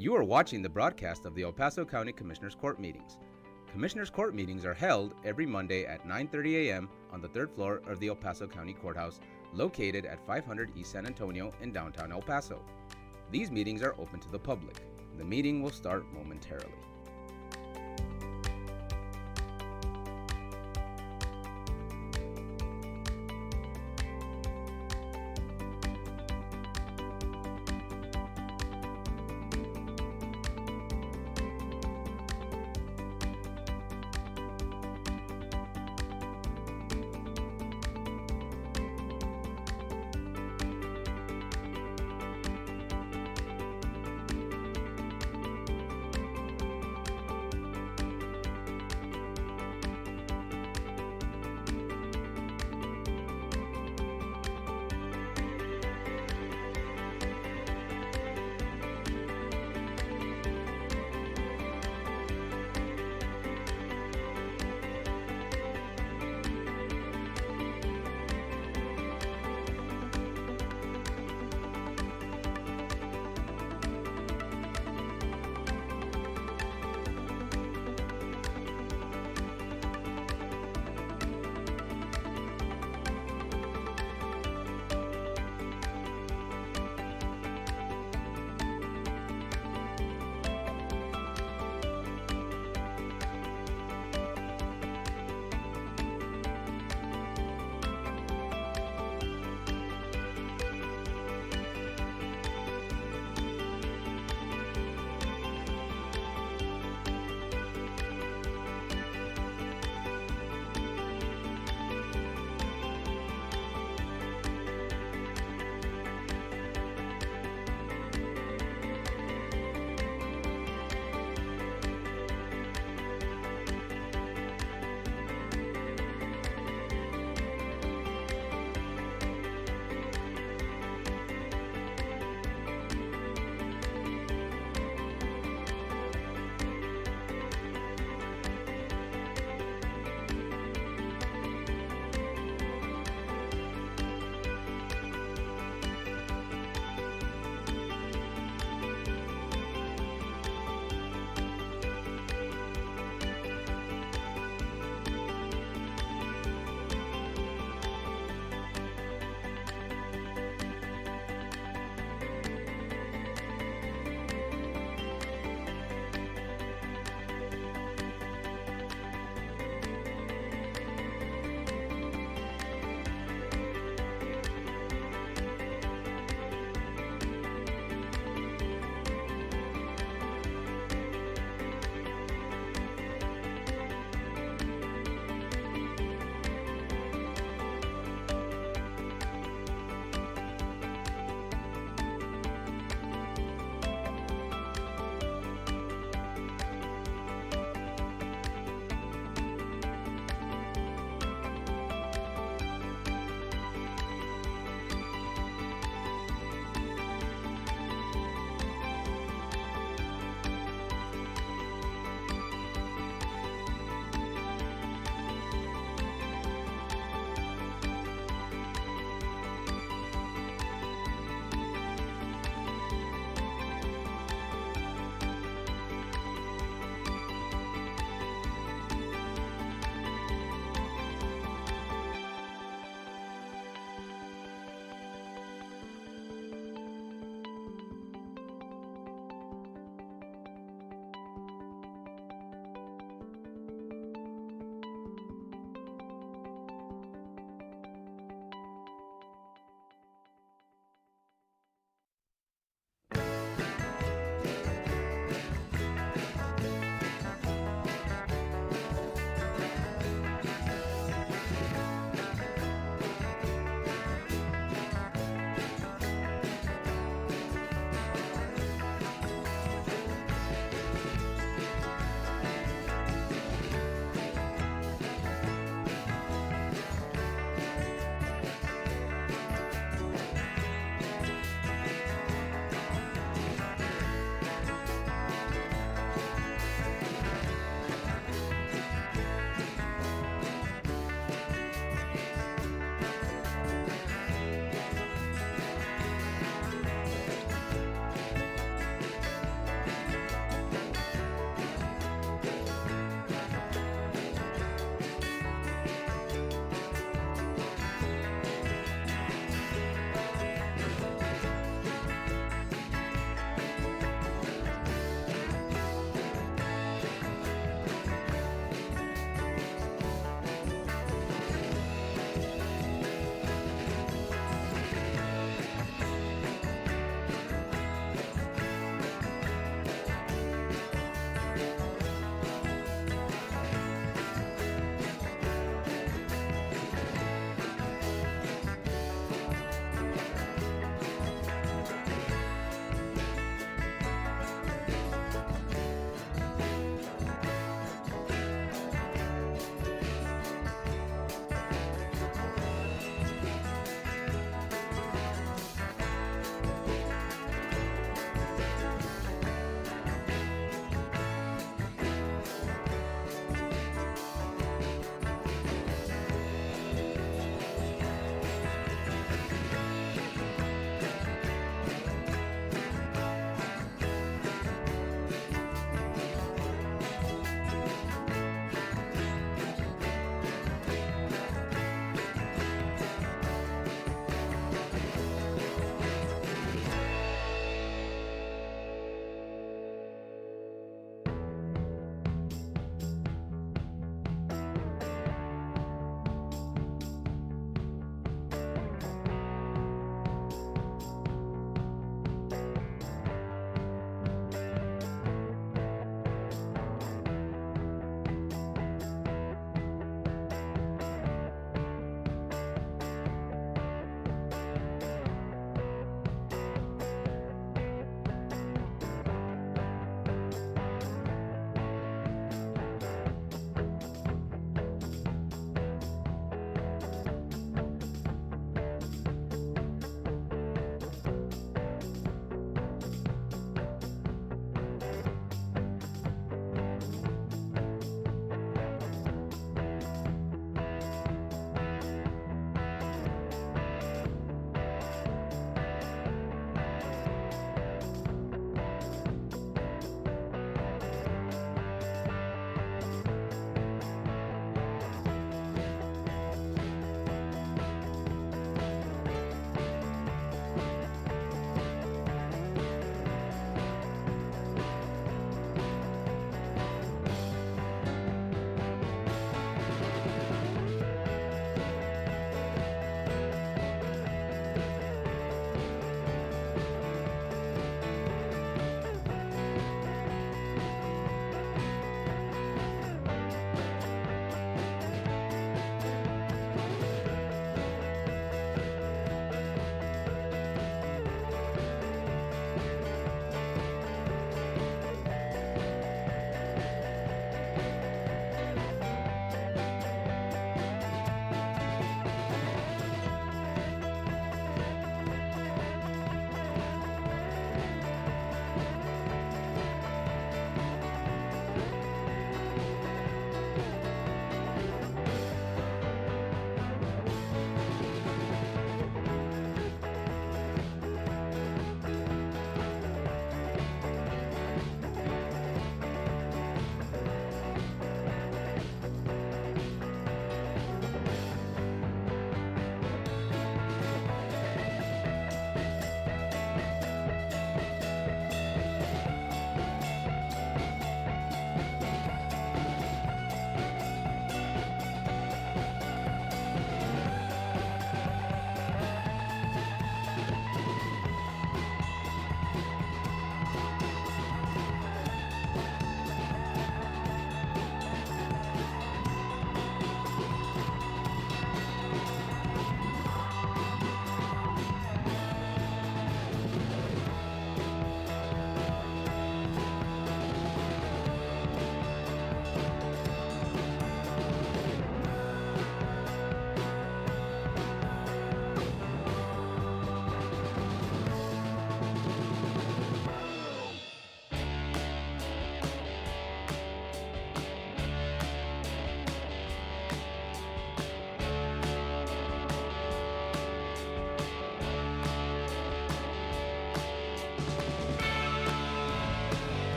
You are watching the broadcast of the El Paso County Commissioners Court meetings. Commissioners Court meetings are held every Monday at 9:30 a.m. on the third floor of the El Paso County Courthouse, located at 500 East San Antonio in downtown El Paso. These meetings are open to the public. The meeting will start momentarily.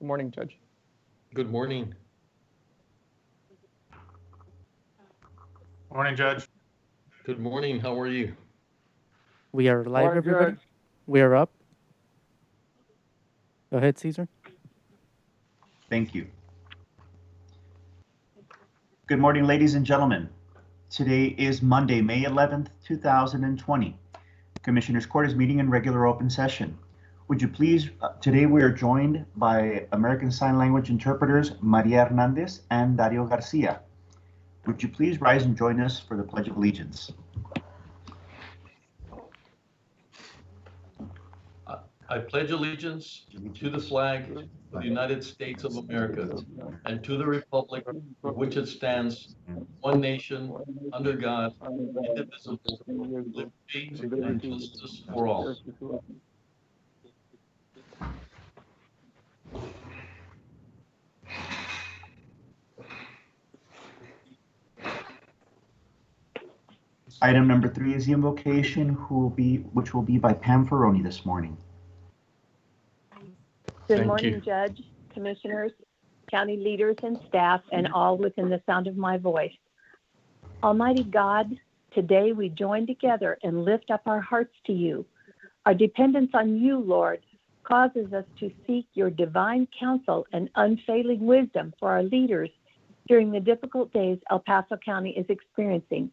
Good morning, Judge. Good morning. Morning, Judge. Good morning. How are you? We are live, Morning, everybody. Judge. We are up. Go ahead, Caesar. Thank you. Good morning, ladies and gentlemen. Today is Monday, May 11th, 2020. Commissioners Court is meeting in regular open session. Would you please, today we are joined by American Sign Language interpreters Maria Hernandez and Dario Garcia. Would you please rise and join us for the Pledge of Allegiance? I pledge allegiance to the flag of the United States of America and to the republic for which it stands, one nation, under God, indivisible, with liberty and justice for all. Item number 3 is the invocation, which will be by Pam Ferroni this morning. Good Thank morning, you. Judge, Commissioners, county leaders and staff, and all within the sound of my voice. Almighty God, today we join together and lift up our hearts to you. Our dependence on you, Lord, causes us to seek your divine counsel and unfailing wisdom for our leaders during the difficult days El Paso County is experiencing.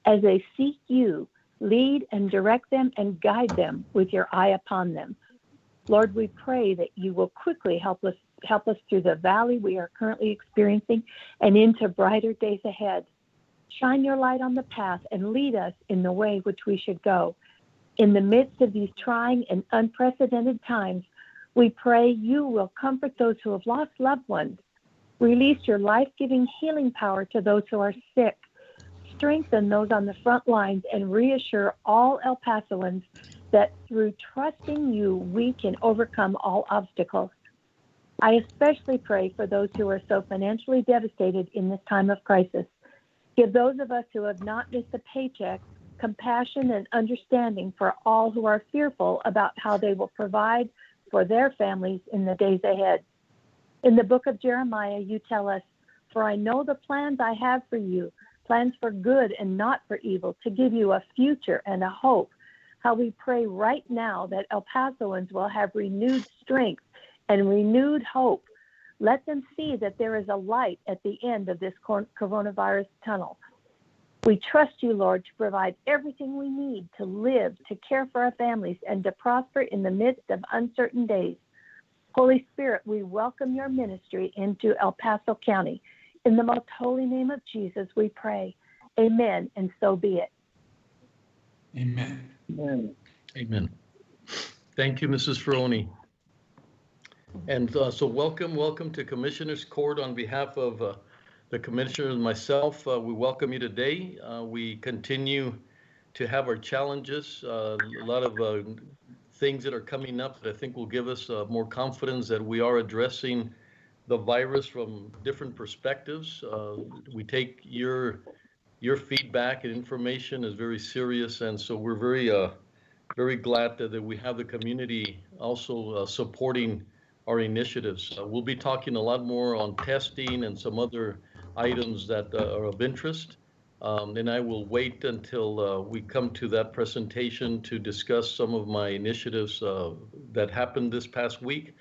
As they seek you, lead and direct them and guide them with your eye upon them. Lord, we pray that you will quickly help us through the valley we are currently experiencing and into brighter days ahead. Shine your light on the path and lead us in the way which we should go. In the midst of these trying and unprecedented times, we pray you will comfort those who have lost loved ones. Release your life-giving healing power to those who are sick. Strengthen those on the front lines and reassure all El Pasoans that through trusting you, we can overcome all obstacles. I especially pray for those who are so financially devastated in this time of crisis. Give those of us who have not missed a paycheck compassion and understanding for all who are fearful about how they will provide for their families in the days ahead. In the book of Jeremiah, you tell us, "For I know the plans I have for you, plans for good and not for evil, to give you a future and a hope." How we pray right now that El Pasoans will have renewed strength and renewed hope. Let them see that there is a light at the end of this coronavirus tunnel. We trust you, Lord, to provide everything we need to live, to care for our families, and to prosper in the midst of uncertain days. Holy Spirit, we welcome your ministry into El Paso County. In the most holy name of Jesus, we pray. Amen, and so be it. Amen. Amen. Amen. Thank you, Mrs. Ferroni. And so welcome to Commissioners Court on behalf of the Commissioners and myself. We welcome you today. We continue to have our challenges, a lot of things that are coming up that I think will give us more confidence that we are addressing the virus from different perspectives. We take your feedback and information is very serious, and so we're very glad that we have the community also supporting our initiatives. We'll be talking a lot more on testing and some other items that are of interest. And I will wait until we come to that presentation to discuss some of my initiatives that happened this past week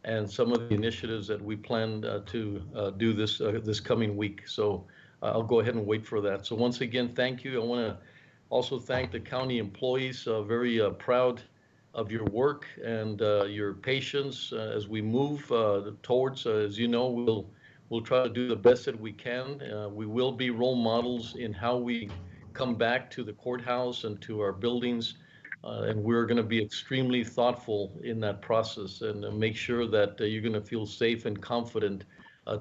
and some of the initiatives that we plan to do this coming week. So I'll go ahead and wait for that. So once again, thank you. I want to also thank the county employees, very proud of your work and your patience as we move towards, as you know, we'll try to do the best that we can. We will be role models in how we come back to the courthouse and to our buildings, and we're going to be extremely thoughtful in that process and make sure that you're going to feel safe and confident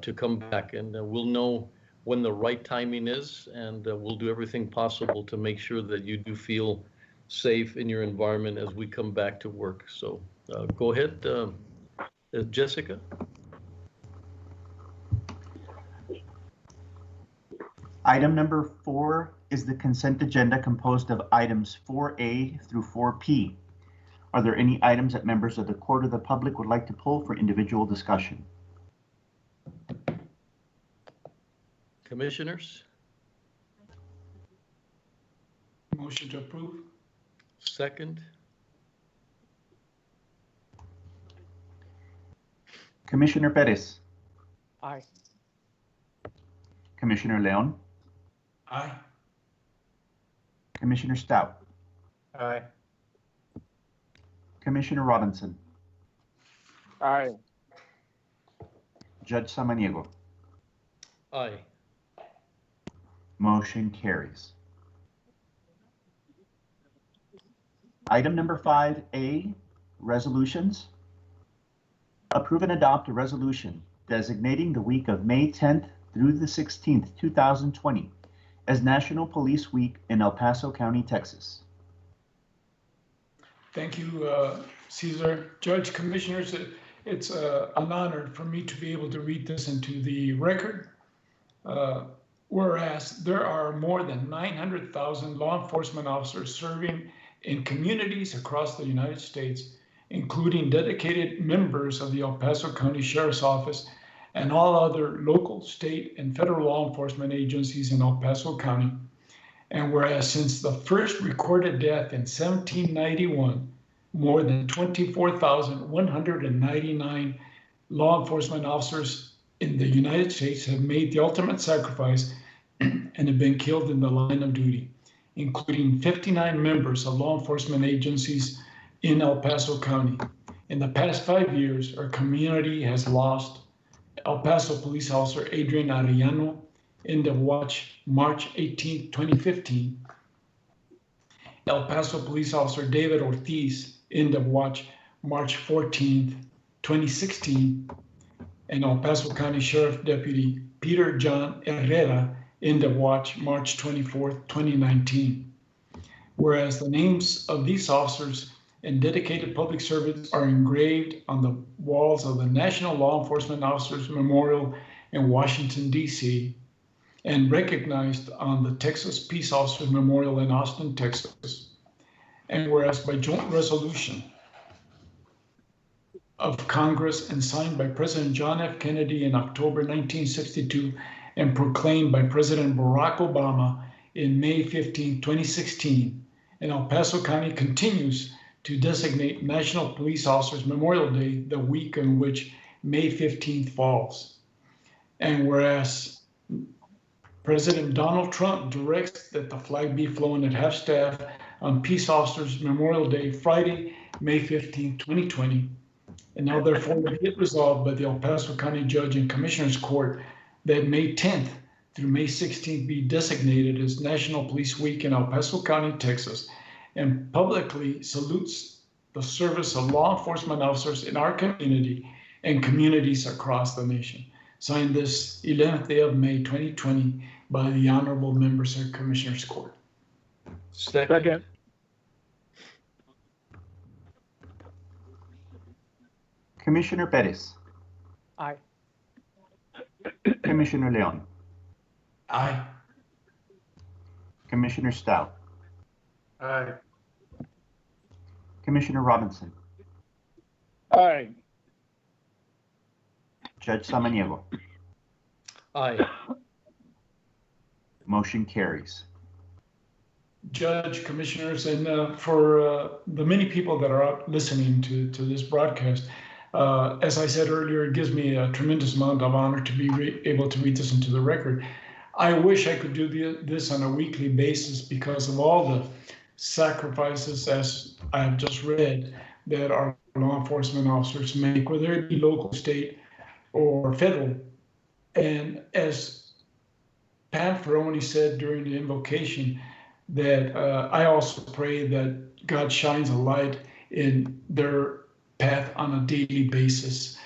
to come back. And we'll know when the right timing is, and we'll do everything possible to make sure that you do feel safe in your environment as we come back to work. So go ahead, Jessica. Item number 4 is the consent agenda composed of items 4A through 4P. Are there any items that members of the court or the public would like to pull for individual discussion? Commissioners, Motion to approve. second. Commissioner Perez, Aye. Commissioner Leon, Aye. Commissioner Stout, Aye. Commissioner Robinson, Aye. Judge Samaniego. Aye. Motion carries. Item number 5A, resolutions. Approve and adopt a resolution designating the week of May 10th through the 16th, 2020 as National Police Week in El Paso County, Texas. Thank you, Cesar. Judge, Commissioners, it's an honor for me to be able to read this into the record. Whereas there are more than 900,000 law enforcement officers serving in communities across the United States, including dedicated members of the El Paso County Sheriff's Office and all other local, state, and federal law enforcement agencies in El Paso County. And whereas since the first recorded death in 1791, more than 24,199 law enforcement officers in the United States have made the ultimate sacrifice and have been killed in the line of duty, including 59 members of law enforcement agencies in El Paso County. In the past 5 years, our community has lost El Paso Police Officer Adrian Arellano, end of watch March 18, 2015. El Paso Police Officer David Ortiz, end of watch March 14, 2016. And El Paso County Sheriff Deputy Peter John Herrera, end of watch March 24, 2019. Whereas the names of these officers and dedicated public servants are engraved on the walls of the National Law Enforcement Officers Memorial in Washington, D.C., and recognized on the Texas Peace Officers Memorial in Austin, Texas. And whereas by joint resolution of Congress and signed by President John F. Kennedy in October 1962 and proclaimed by President Barack Obama in May 15, 2016, and El Paso County continues to designate National Police Officers Memorial Day the week in which May 15th falls. And whereas President Donald Trump directs that the flag be flown at half-staff on Peace Officers Memorial Day, Friday, May 15, 2020. And now therefore be it resolved by the El Paso County Judge and Commissioners Court that May 10th through May 16th be designated as National Police Week in El Paso County, Texas, and publicly salutes the service of law enforcement officers in our community and communities across the nation. Signed this 11th day of May 2020 by the honorable members of Commissioners Court. Second. Commissioner Perez, Aye. Commissioner Leon, Aye. Commissioner Stout, Aye. Commissioner Robinson, Aye. Judge Samaniego. Aye. Motion carries. Judge, Commissioners, and for the many people that are out listening to this broadcast, as I said earlier, it gives me a tremendous amount of honor to be able to read this into the record. I wish I could do this on a weekly basis because of all the sacrifices, as I have just read, that our law enforcement officers make, whether it be local, state, or federal. And as Pam Ferroni said during the invocation, that I also pray that God shines a light in their path on a daily basis.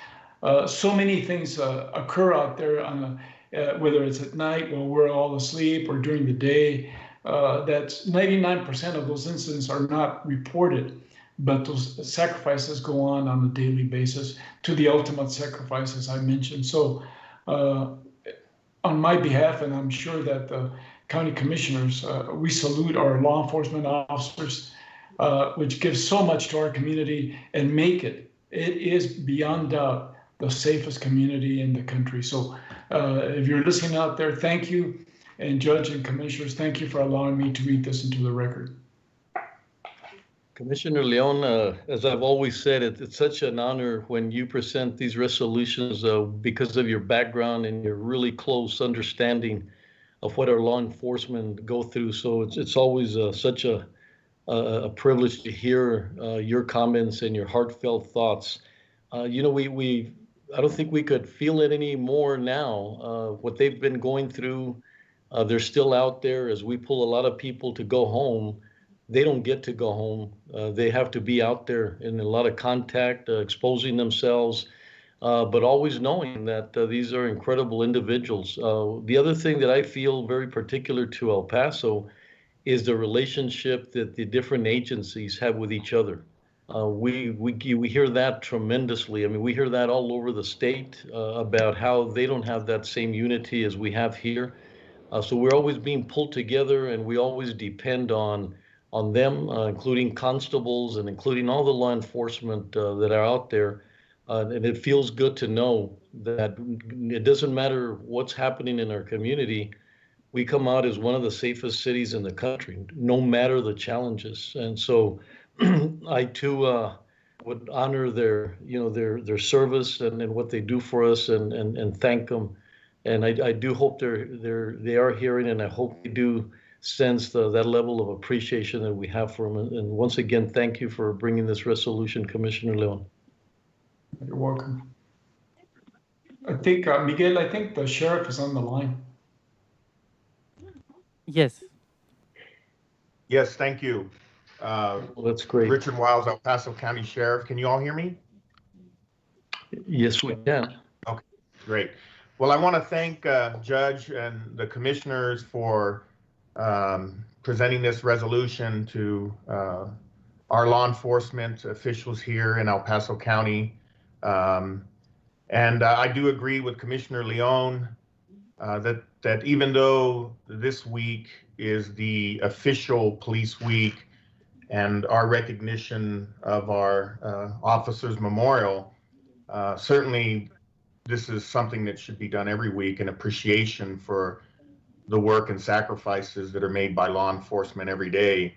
So many things occur out there, on whether it's at night while we're all asleep or during the day. That's 99% of those incidents are not reported, but those sacrifices go on a daily basis to the ultimate sacrifices I mentioned. So on my behalf, and I'm sure that the county commissioners, we salute our law enforcement officers. which gives so much to our community and make it. It is beyond doubt the safest community in the country. So if you're listening out there, thank you. And Judge and Commissioners, thank you for allowing me to read this into the record. Commissioner Leon, as I've always said, it's such an honor when you present these resolutions because of your background and your really close understanding of what our law enforcement go through. So it's always such a privilege to hear your comments and your heartfelt thoughts. You know, I don't think we could feel it any more now. What they've been going through, they're still out there. As we pull a lot of people to go home, they don't get to go home. They have to be out there in a lot of contact, exposing themselves, but always knowing that these are incredible individuals. The other thing that I feel very particular to El Paso is the relationship that the different agencies have with each other. We hear that tremendously. I mean, we hear that all over the state about how they don't have that same unity as we have here. So we're always being pulled together, and we always depend on them, including constables and including all the law enforcement that are out there. And it feels good to know that it doesn't matter what's happening in our community, we come out as one of the safest cities in the country, no matter the challenges. And so I too would honor their service and what they do for us and thank them. And I do hope they are hearing, and I hope they do sense that level of appreciation that we have for them. And once again, thank you for bringing this resolution, Commissioner Leon. You're welcome. I think, Miguel, I think the sheriff is on the line. Yes. Yes, thank you. Well, that's great. Richard Wiles, El Paso County Sheriff. Can you all hear me? Yes, we can. Okay, great. Well, I want to thank Judge and the commissioners for presenting this resolution to our law enforcement officials here in El Paso County. And I do agree with Commissioner Leon that even though this week is the official police week and our recognition of our officers' memorial, certainly this is something that should be done every week, in appreciation for the work and sacrifices that are made by law enforcement every day.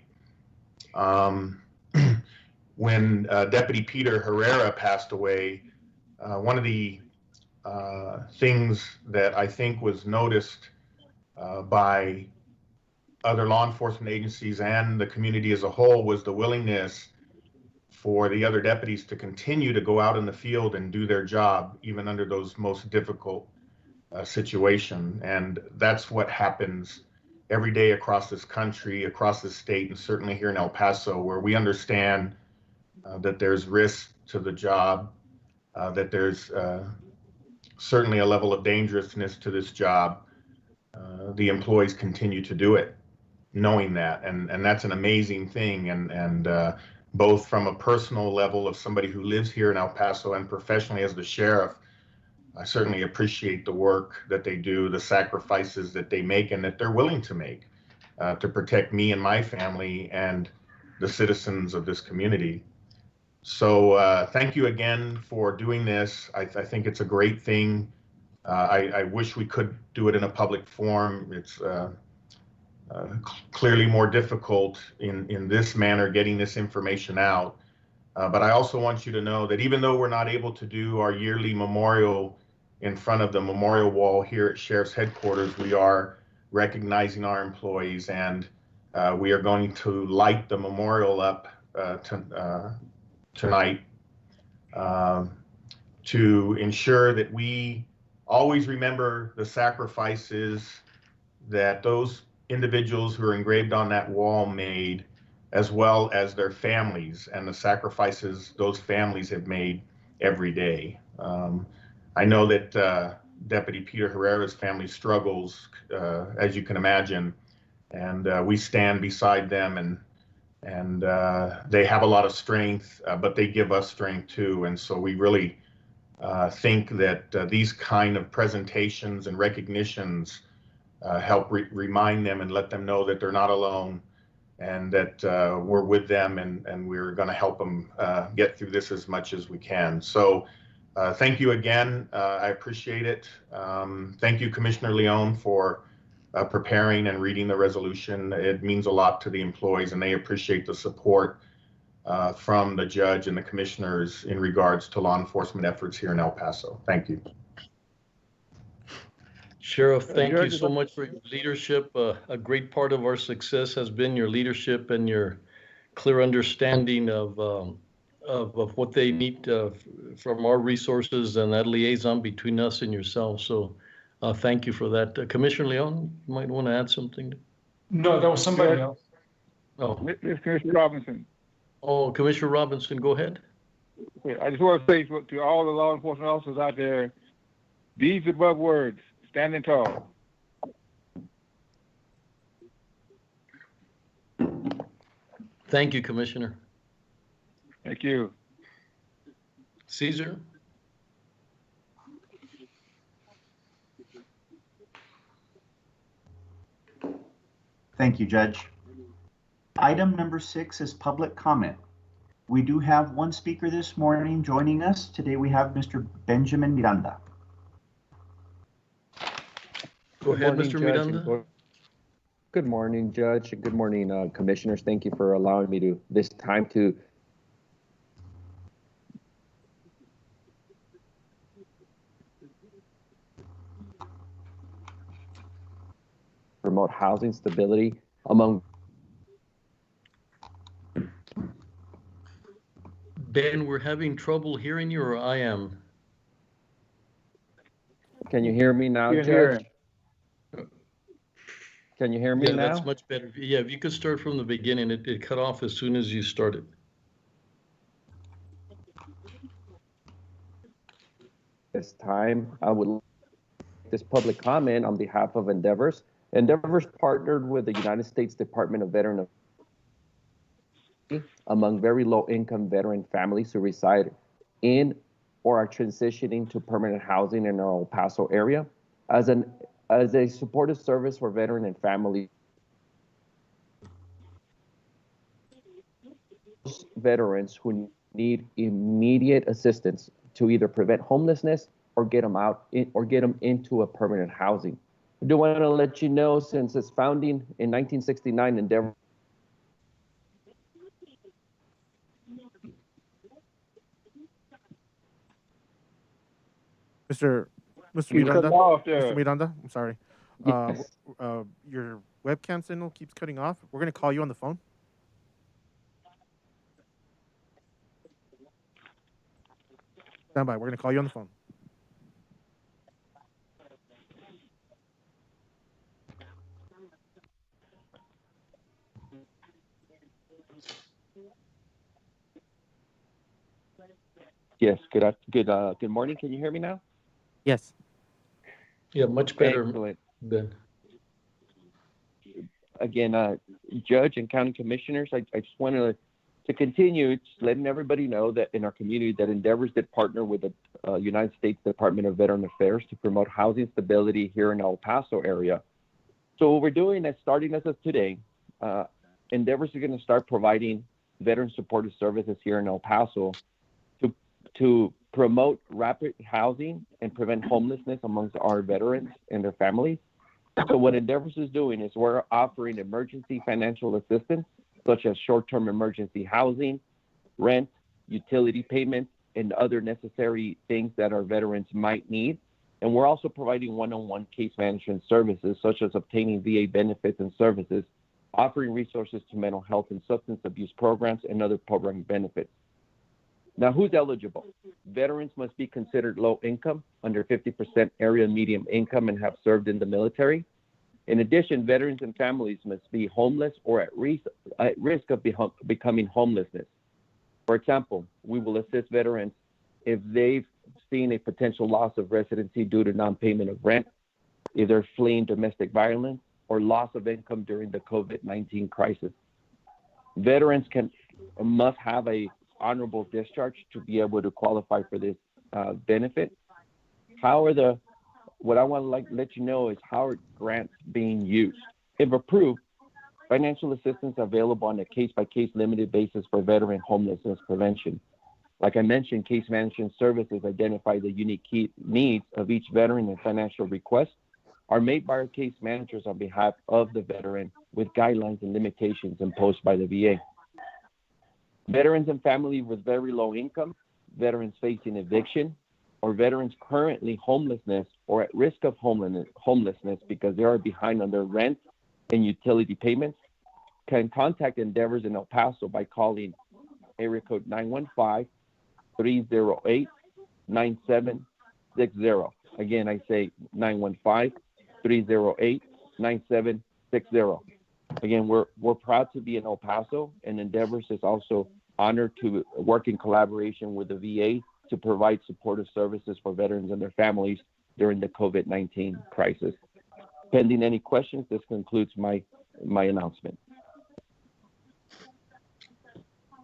When Deputy Peter Herrera passed away, one of the things that I think was noticed by other law enforcement agencies and the community as a whole was the willingness for the other deputies to continue to go out in the field and do their job, even under those most difficult situations. And that's what happens every day across this country, across this state, and certainly here in El Paso, where we understand that there's risk to the job, that there's certainly a level of dangerousness to this job. The employees continue to do it, knowing that, and that's an amazing thing. And both from a personal level of somebody who lives here in El Paso and professionally as the sheriff, I certainly appreciate the work that they do, the sacrifices that they make and that they're willing to make to protect me and my family and the citizens of this community. So thank you again for doing this. I think it's a great thing. I wish we could do it in a public forum. It's clearly more difficult in this manner, getting this information out. But I also want you to know that even though we're not able to do our yearly memorial in front of the memorial wall here at Sheriff's Headquarters, we are recognizing our employees, and we are going to light the memorial up tonight to ensure that we always remember the sacrifices that those individuals who are engraved on that wall made, as well as their families and the sacrifices those families have made every day. I know that Deputy Peter Herrera's family struggles, as you can imagine, and we stand beside them, and they have a lot of strength, but they give us strength too. And so we really think that these kind of presentations and recognitions help remind them and let them know that they're not alone, and that we're with them, and we're going to help them get through this as much as we can. So thank you again. I appreciate it. Thank you, Commissioner Leon, for preparing and reading the resolution. It means a lot to the employees, and they appreciate the support from the judge and the commissioners in regards to law enforcement efforts here in El Paso. Thank you. Sheriff, thank you so much for your leadership. A great part of our success has been your leadership and your clear understanding of what they need from our resources and that liaison between us and yourself. So thank you for that. Commissioner Leon, you might want to add something. No, that was somebody else. Oh, Commissioner Robinson. oh, Commissioner Robinson, go ahead. Okay, I just want to say to all the law enforcement officers out there, deeds above words, standing tall. Thank you, Commissioner. Thank you. Caesar? Thank you, Judge. Item number 6 is public comment. We do have one speaker this morning joining us. Today we have Mr. Benjamin Miranda. Go ahead, Mr. Miranda. Good morning, Judge, and good morning, Commissioners. Thank you for allowing me this time to promote housing stability among. Ben, we're having trouble hearing you, or I am. Can you hear me now, Judge? Can you hear me now? That's much better. Yeah, if you could start from the beginning. It cut off as soon as you started. This time, I would like this public comment on behalf of Endeavors. Endeavors partnered with the United States Department of Veteran Affairs among very low-income veteran families who reside in or are transitioning to permanent housing in our El Paso area. As a supportive service for veteran and family veterans who need immediate assistance to either prevent homelessness or get them out or get them into a permanent housing. I do want to let you know, since its founding in 1969, Endeavor Mr. You cut Miranda, off there. Mr. Miranda, I'm sorry. Yes. Your webcam signal keeps cutting off. We're going to call you on the phone. Stand by. We're going to call you on the phone. Yes, good morning. Can you hear me now? Yes. Yeah, much better, Excellent. Ben. Again, Judge and County Commissioners, I just wanted to continue just letting everybody know that in our community that Endeavors did partner with the United States Department of Veteran Affairs to promote housing stability here in El Paso area. So what we're doing is, starting as of today, Endeavors are going to start providing veteran supportive services here in El Paso to promote rapid housing and prevent homelessness amongst our veterans and their families. So what Endeavors is doing is we're offering emergency financial assistance, such as short-term emergency housing, rent, utility payments, and other necessary things that our veterans might need. And we're also providing one-on-one case management services, such as obtaining VA benefits and services, offering resources to mental health and substance abuse programs, and other program benefits. Now, who's eligible? Veterans must be considered low income, under 50% area median income, and have served in the military. In addition, veterans and families must be homeless or at risk of becoming homelessness. For example, we will assist veterans if they've seen a potential loss of residency due to non-payment of rent, if they're fleeing domestic violence, or loss of income during the COVID-19 crisis. Veterans must have a honorable discharge to be able to qualify for this benefit. What I want to let you know is how are grants being used. If approved, Financial assistance available on a case-by-case limited basis for veteran homelessness prevention. Like I mentioned, case management services identify the unique needs of each veteran, and financial requests are made by our case managers on behalf of the veteran with guidelines and limitations imposed by the VA. Veterans and families with very low income, veterans facing eviction, or veterans currently homelessness or at risk of homelessness because they are behind on their rent and utility payments can contact Endeavors in El Paso by calling area code 915-308-9760. Again, I say 915-308-9760. Again, we're proud to be in El Paso, and Endeavors is also honored to work in collaboration with the VA to provide supportive services for veterans and their families during the COVID-19 crisis. Pending any questions, this concludes my announcement.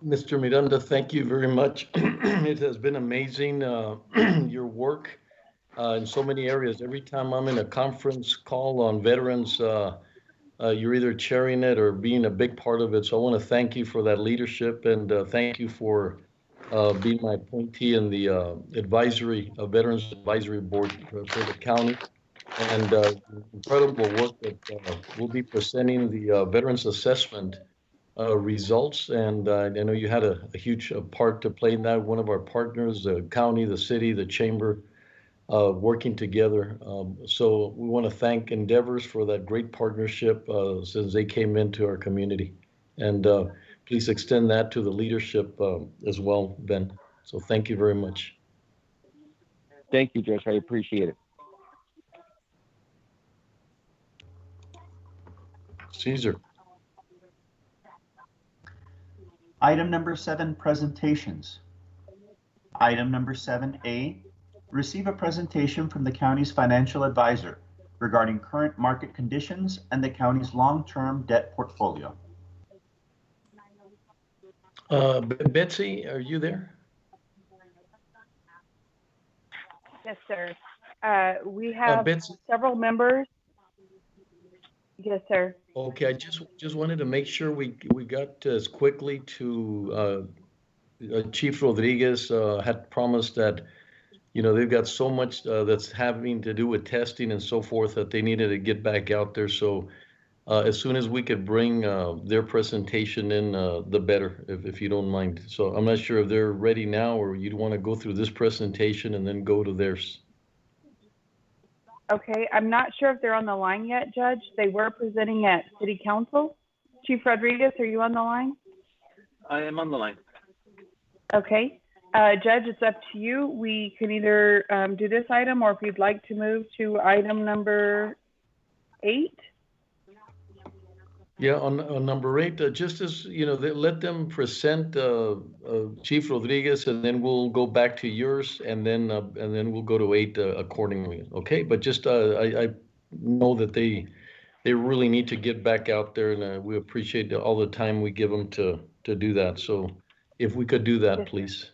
Mr. Miranda, thank you very much. It has been amazing, your work in so many areas. Every time I'm in a conference call on veterans, you're either chairing it or being a big part of it. So I want to thank you for that leadership, and thank you for being my appointee in the Veterans Advisory Board for the county. And incredible work that we'll be presenting the Veterans Assessment results. And I know you had a huge part to play in that. One of our partners, the county, the city, the chamber, working together. So we want to thank Endeavors for that great partnership since they came into our community. And please extend that to the leadership as well, Ben. So thank you very much. Thank you, Judge. I appreciate it. Caesar. Item number 7, presentations. Item number 7A, receive a presentation from the county's financial advisor regarding current market conditions and the county's long-term debt portfolio. Betsy, are you there? Yes, sir. We have Betsy? several members. Yes, sir. Okay, I just wanted to make sure we got as quickly to Chief Rodriguez had promised that, you know, they've got so much that's having to do with testing and so forth that they needed to get back out there. So as soon as we could bring their presentation in, the better, if you don't mind. So I'm not sure if they're ready now or you'd want to go through this presentation and then go to theirs. Okay, I'm not sure if they're on the line yet, Judge. They were presenting at City Council. Chief Rodriguez, are you on the line? I am on the line. Okay. Judge, it's up to you. We can either do this item, or if you'd like to move to item number 8. Yeah, on number 8, just as, you know, let them present Chief Rodriguez, and then we'll go back to yours, and then we'll go to 8 accordingly. Okay, but just I know that they really need to get back out there, and we appreciate all the time we give them to do that. So if we could do that, please.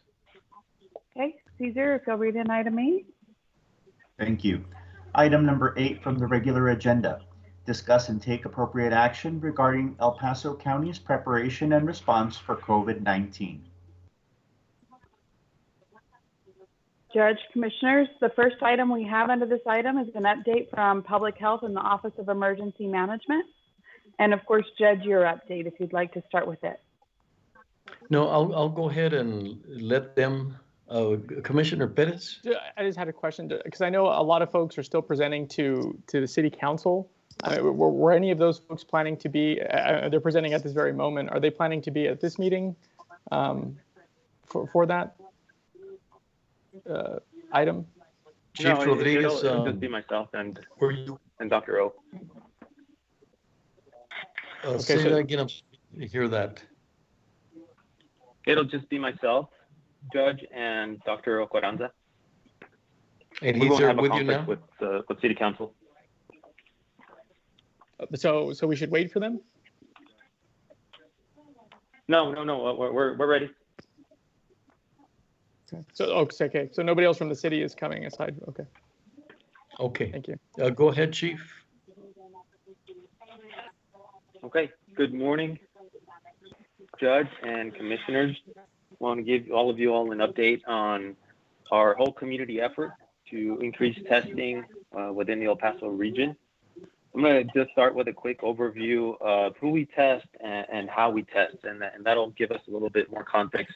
Okay, Caesar, if you'll read in item 8. Thank you. Item number 8 from the regular agenda. Discuss and take appropriate action regarding El Paso County's preparation and response for COVID-19. Judge, Commissioners, the first item we have under this item is an update from Public Health and the Office of Emergency Management. And of course, Judge, your update, if you'd like to start with it. No, I'll go ahead and let them. Commissioner Perez? I just had a question, because I know a lot of folks are still presenting to the City Council. Were any of those folks planning to be, they're presenting at this very moment, are they planning to be at this meeting for that item? Chief no, Rodriguez, it'll just be myself and Dr. O. Okay, say that again, I hear that. It'll just be myself, Judge, and Dr. O Carranza. And he's there with you now? With City Council. So we should wait for them? No, we're ready. Okay. Okay. So nobody else from the city is coming aside. Okay. Okay. Thank you. Go ahead, Chief. Okay. Good morning, Judge and Commissioners. I want to give all of you all an update on our whole community effort to increase testing within the El Paso region. I'm going to just start with a quick overview of who we test and how we test, and that'll give us a little bit more context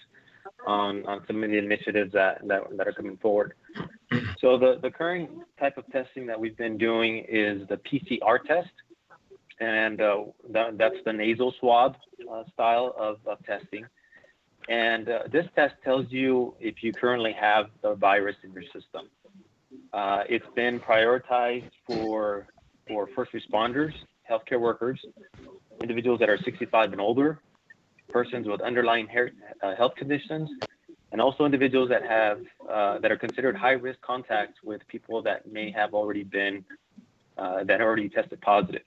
on some of the initiatives that are coming forward. So the current type of testing that we've been doing is the PCR test, and that's the nasal swab style of testing. And this test tells you if you currently have the virus in your system. It's been prioritized for first responders, healthcare workers, individuals that are 65 and older, persons with underlying health conditions, and also individuals that are considered high-risk contacts with people that may have already been that already tested positive.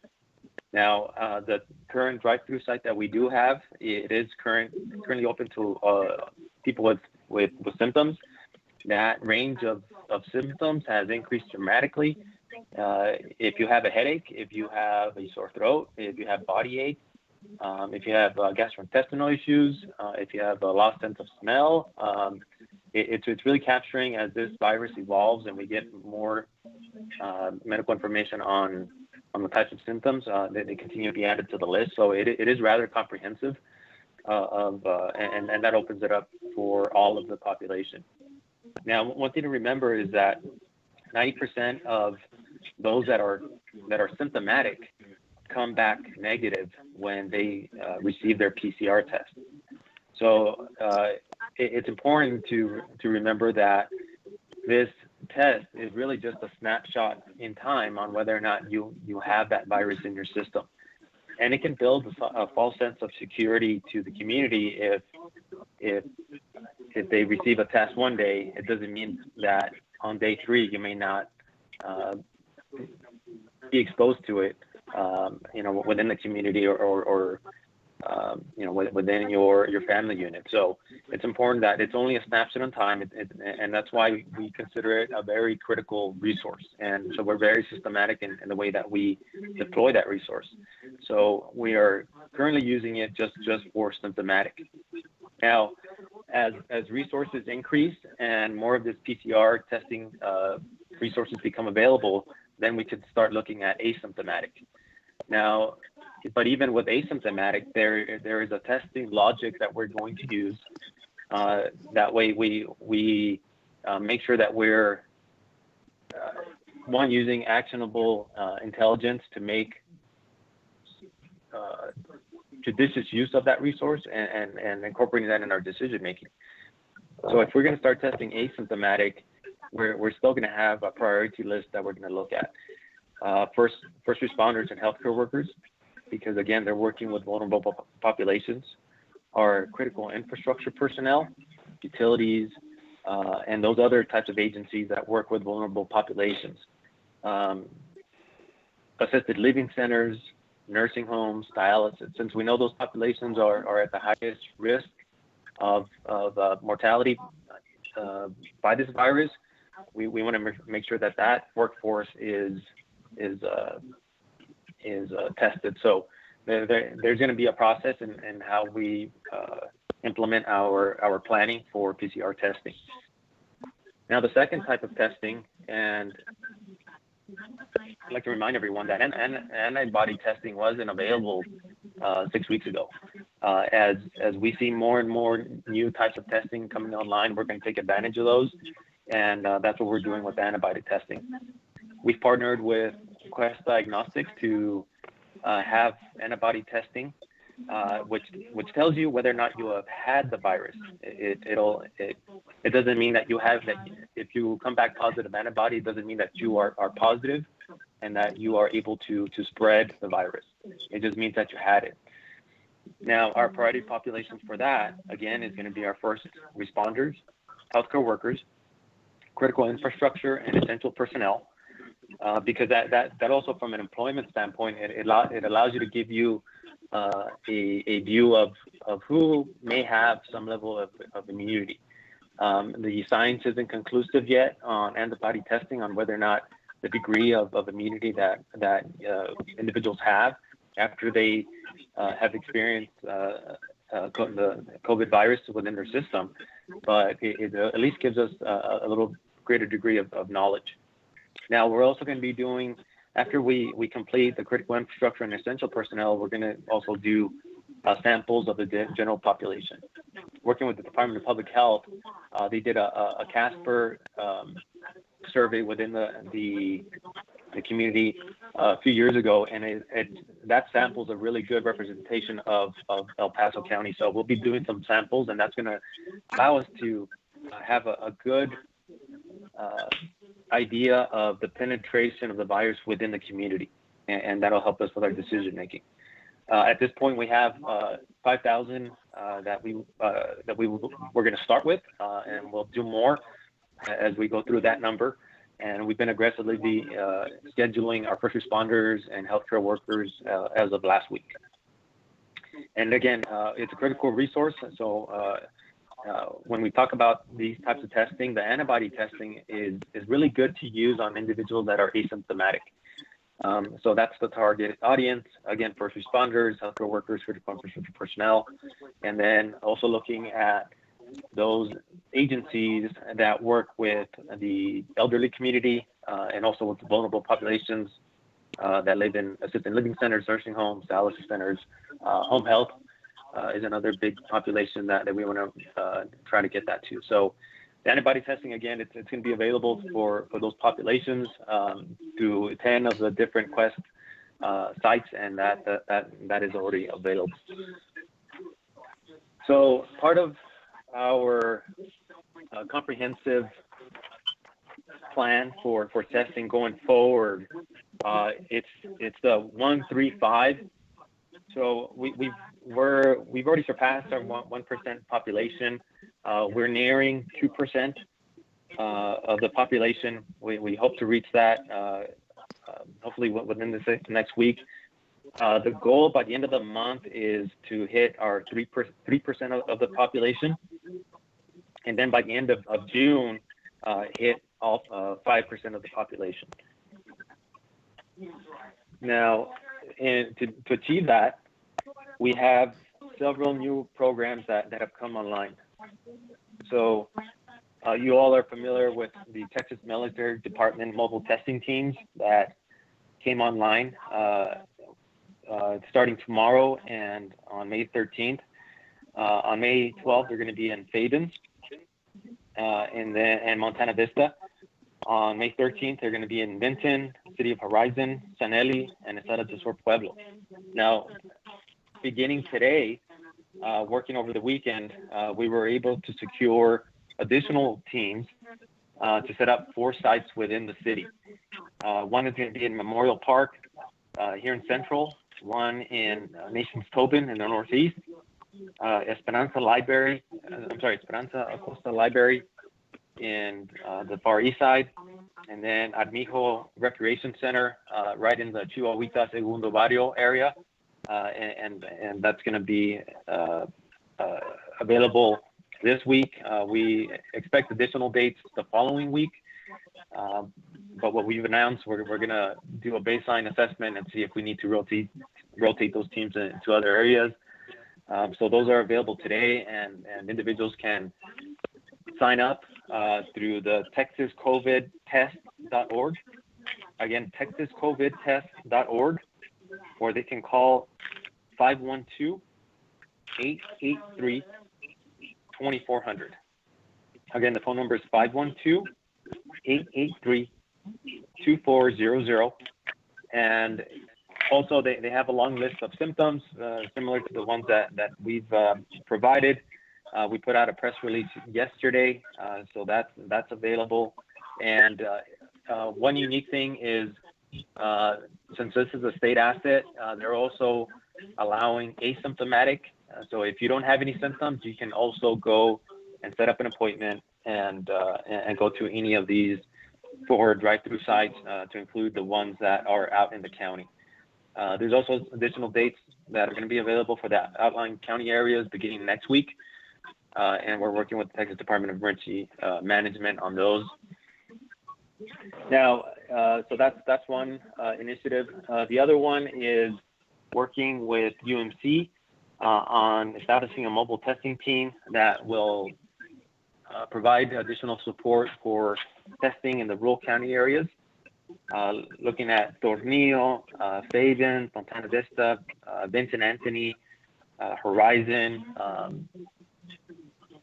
Now, the current drive-through site that we do have, it is currently open to people with symptoms. That range of symptoms has increased dramatically. If you have a headache, if you have a sore throat, if you have body ache, if you have gastrointestinal issues, if you have a lost sense of smell, it's really capturing as this virus evolves and we get more medical information on the types of symptoms, they continue to be added to the list. So it is rather comprehensive, and that opens it up for all of the population. Now, one thing to remember is that 90% of those that are symptomatic come back negative when they receive their PCR test. So it's important to remember that this test is really just a snapshot in time on whether or not you have that virus in your system. And it can build a false sense of security to the community if they receive a test one day. It doesn't mean that on day 3 you may not be exposed to it, within the community or within your family unit. So it's important that it's only a snapshot in time, and that's why we consider it a very critical resource. And so we're very systematic in the way that we deploy that resource. So we are currently using it just for symptomatic. Now, as resources increase and more of this PCR testing resources become available, then we could start looking at asymptomatic. Now, but even with asymptomatic, there is a testing logic that we're going to use. That way we make sure that we're using actionable intelligence to make judicious use of that resource and incorporating that in our decision making. So if we're going to start testing asymptomatic, we're still going to have a priority list that we're going to look at. First responders and healthcare workers, because again, they're working with vulnerable populations, our critical infrastructure personnel, utilities, and those other types of agencies that work with vulnerable populations. Assisted living centers, nursing homes, dialysis. Since we know those populations are at the highest risk of mortality by this virus, we want to make sure that workforce is tested. So there's going to be a process in how we implement our planning for PCR testing. Now, the second type of testing, and I'd like to remind everyone that antibody testing wasn't available 6 weeks ago. As we see more and more new types of testing coming online, we're going to take advantage of those, and that's what we're doing with antibody testing. We've partnered with Quest Diagnostics to have antibody testing, which tells you whether or not you have had the virus. It doesn't mean that you have that. If you come back positive antibody, it doesn't mean that you are positive and that you are able to spread the virus. It just means that you had it. Now, our priority populations for that, again, is going to be our first responders, healthcare workers, critical infrastructure, and essential personnel. Because that also, from an employment standpoint, it allows you to give you a view of who may have some level of immunity. The science isn't conclusive yet on antibody testing on whether or not the degree of immunity that individuals have. after they have experienced the COVID virus within their system, but it at least gives us a little greater degree of knowledge. Now, we're also going to be doing, after we complete the critical infrastructure and essential personnel, we're going to also do samples of the general population. Working with the Department of Public Health, they did a Casper survey within the community a few years ago, and that sample is a really good representation of El Paso County. So we'll be doing some samples, and that's going to allow us to have a good idea of the penetration of the virus within the community, and that'll help us with our decision making. At this point, we have 5,000 that we're going to start with, and we'll do more as we go through that number. And we've been aggressively scheduling our first responders and healthcare workers as of last week. And again, it's a critical resource. So when we talk about these types of testing, the antibody testing is really good to use on individuals that are asymptomatic. So that's the target audience, again, first responders, healthcare workers, critical infrastructure personnel, and then also looking at those agencies that work with the elderly community and also with vulnerable populations that live in assisted living centers, nursing homes, dialysis centers. Home health is another big population that we want to try to get that to. So the antibody testing, again, it's going to be available for those populations through 10 of the different Quest sites, and that is already available. So part of our comprehensive plan for testing going forward, it's the 135. So we've already surpassed our 1% population. We're nearing 2% of the population. We hope to reach that hopefully within the next week. The goal by the end of the month is to hit our 3% of the population, and then by the end of June, hit all 5% of the population. Now, and to achieve that, we have several new programs that have come online. So you all are familiar with the Texas Military Department mobile testing teams that came online starting tomorrow and on May 13th. On May 12th, they're going to be in Fabens and Montana Vista. On May 13th, they're going to be in Vinton, City of Horizon, Sanelli, and Estrada del Sur Pueblo. Now, beginning today, working over the weekend, we were able to secure additional teams to set up 4 sites within the city. One is going to be in Memorial Park here in Central, one in Nations Tobin in the Northeast, Esperanza Acosta Library in the Far East Side, and then Armijo Recreation Center right in the Chihuahuita Segundo Barrio area, and that's going to be available this week. We expect additional dates the following week, but what we've announced, we're going to do a baseline assessment and see if we need to rotate those teams into other areas. So those are available today, and individuals can sign up through the texascovidtest.org. Again, texascovidtest.org, or they can call 512-883-2400. Again, the phone number is 512-883-2400. And also, they have a long list of symptoms similar to the ones that we've provided. We put out a press release yesterday, so that's available. And one unique thing is, since this is a state asset, they're also allowing asymptomatic. So if you don't have any symptoms, you can also go and set up an appointment and go to any of these 4 drive-through sites, to include the ones that are out in the county. There's also additional dates that are going to be available for the outlying county areas beginning next week. And we're working with the Texas Department of Emergency Management on those. Now, so that's one initiative. The other one is working with UMC on establishing a mobile testing team that will provide additional support for testing in the rural county areas, looking at Tornillo, Fabian, Fontana Vista, Vincent Anthony, Horizon,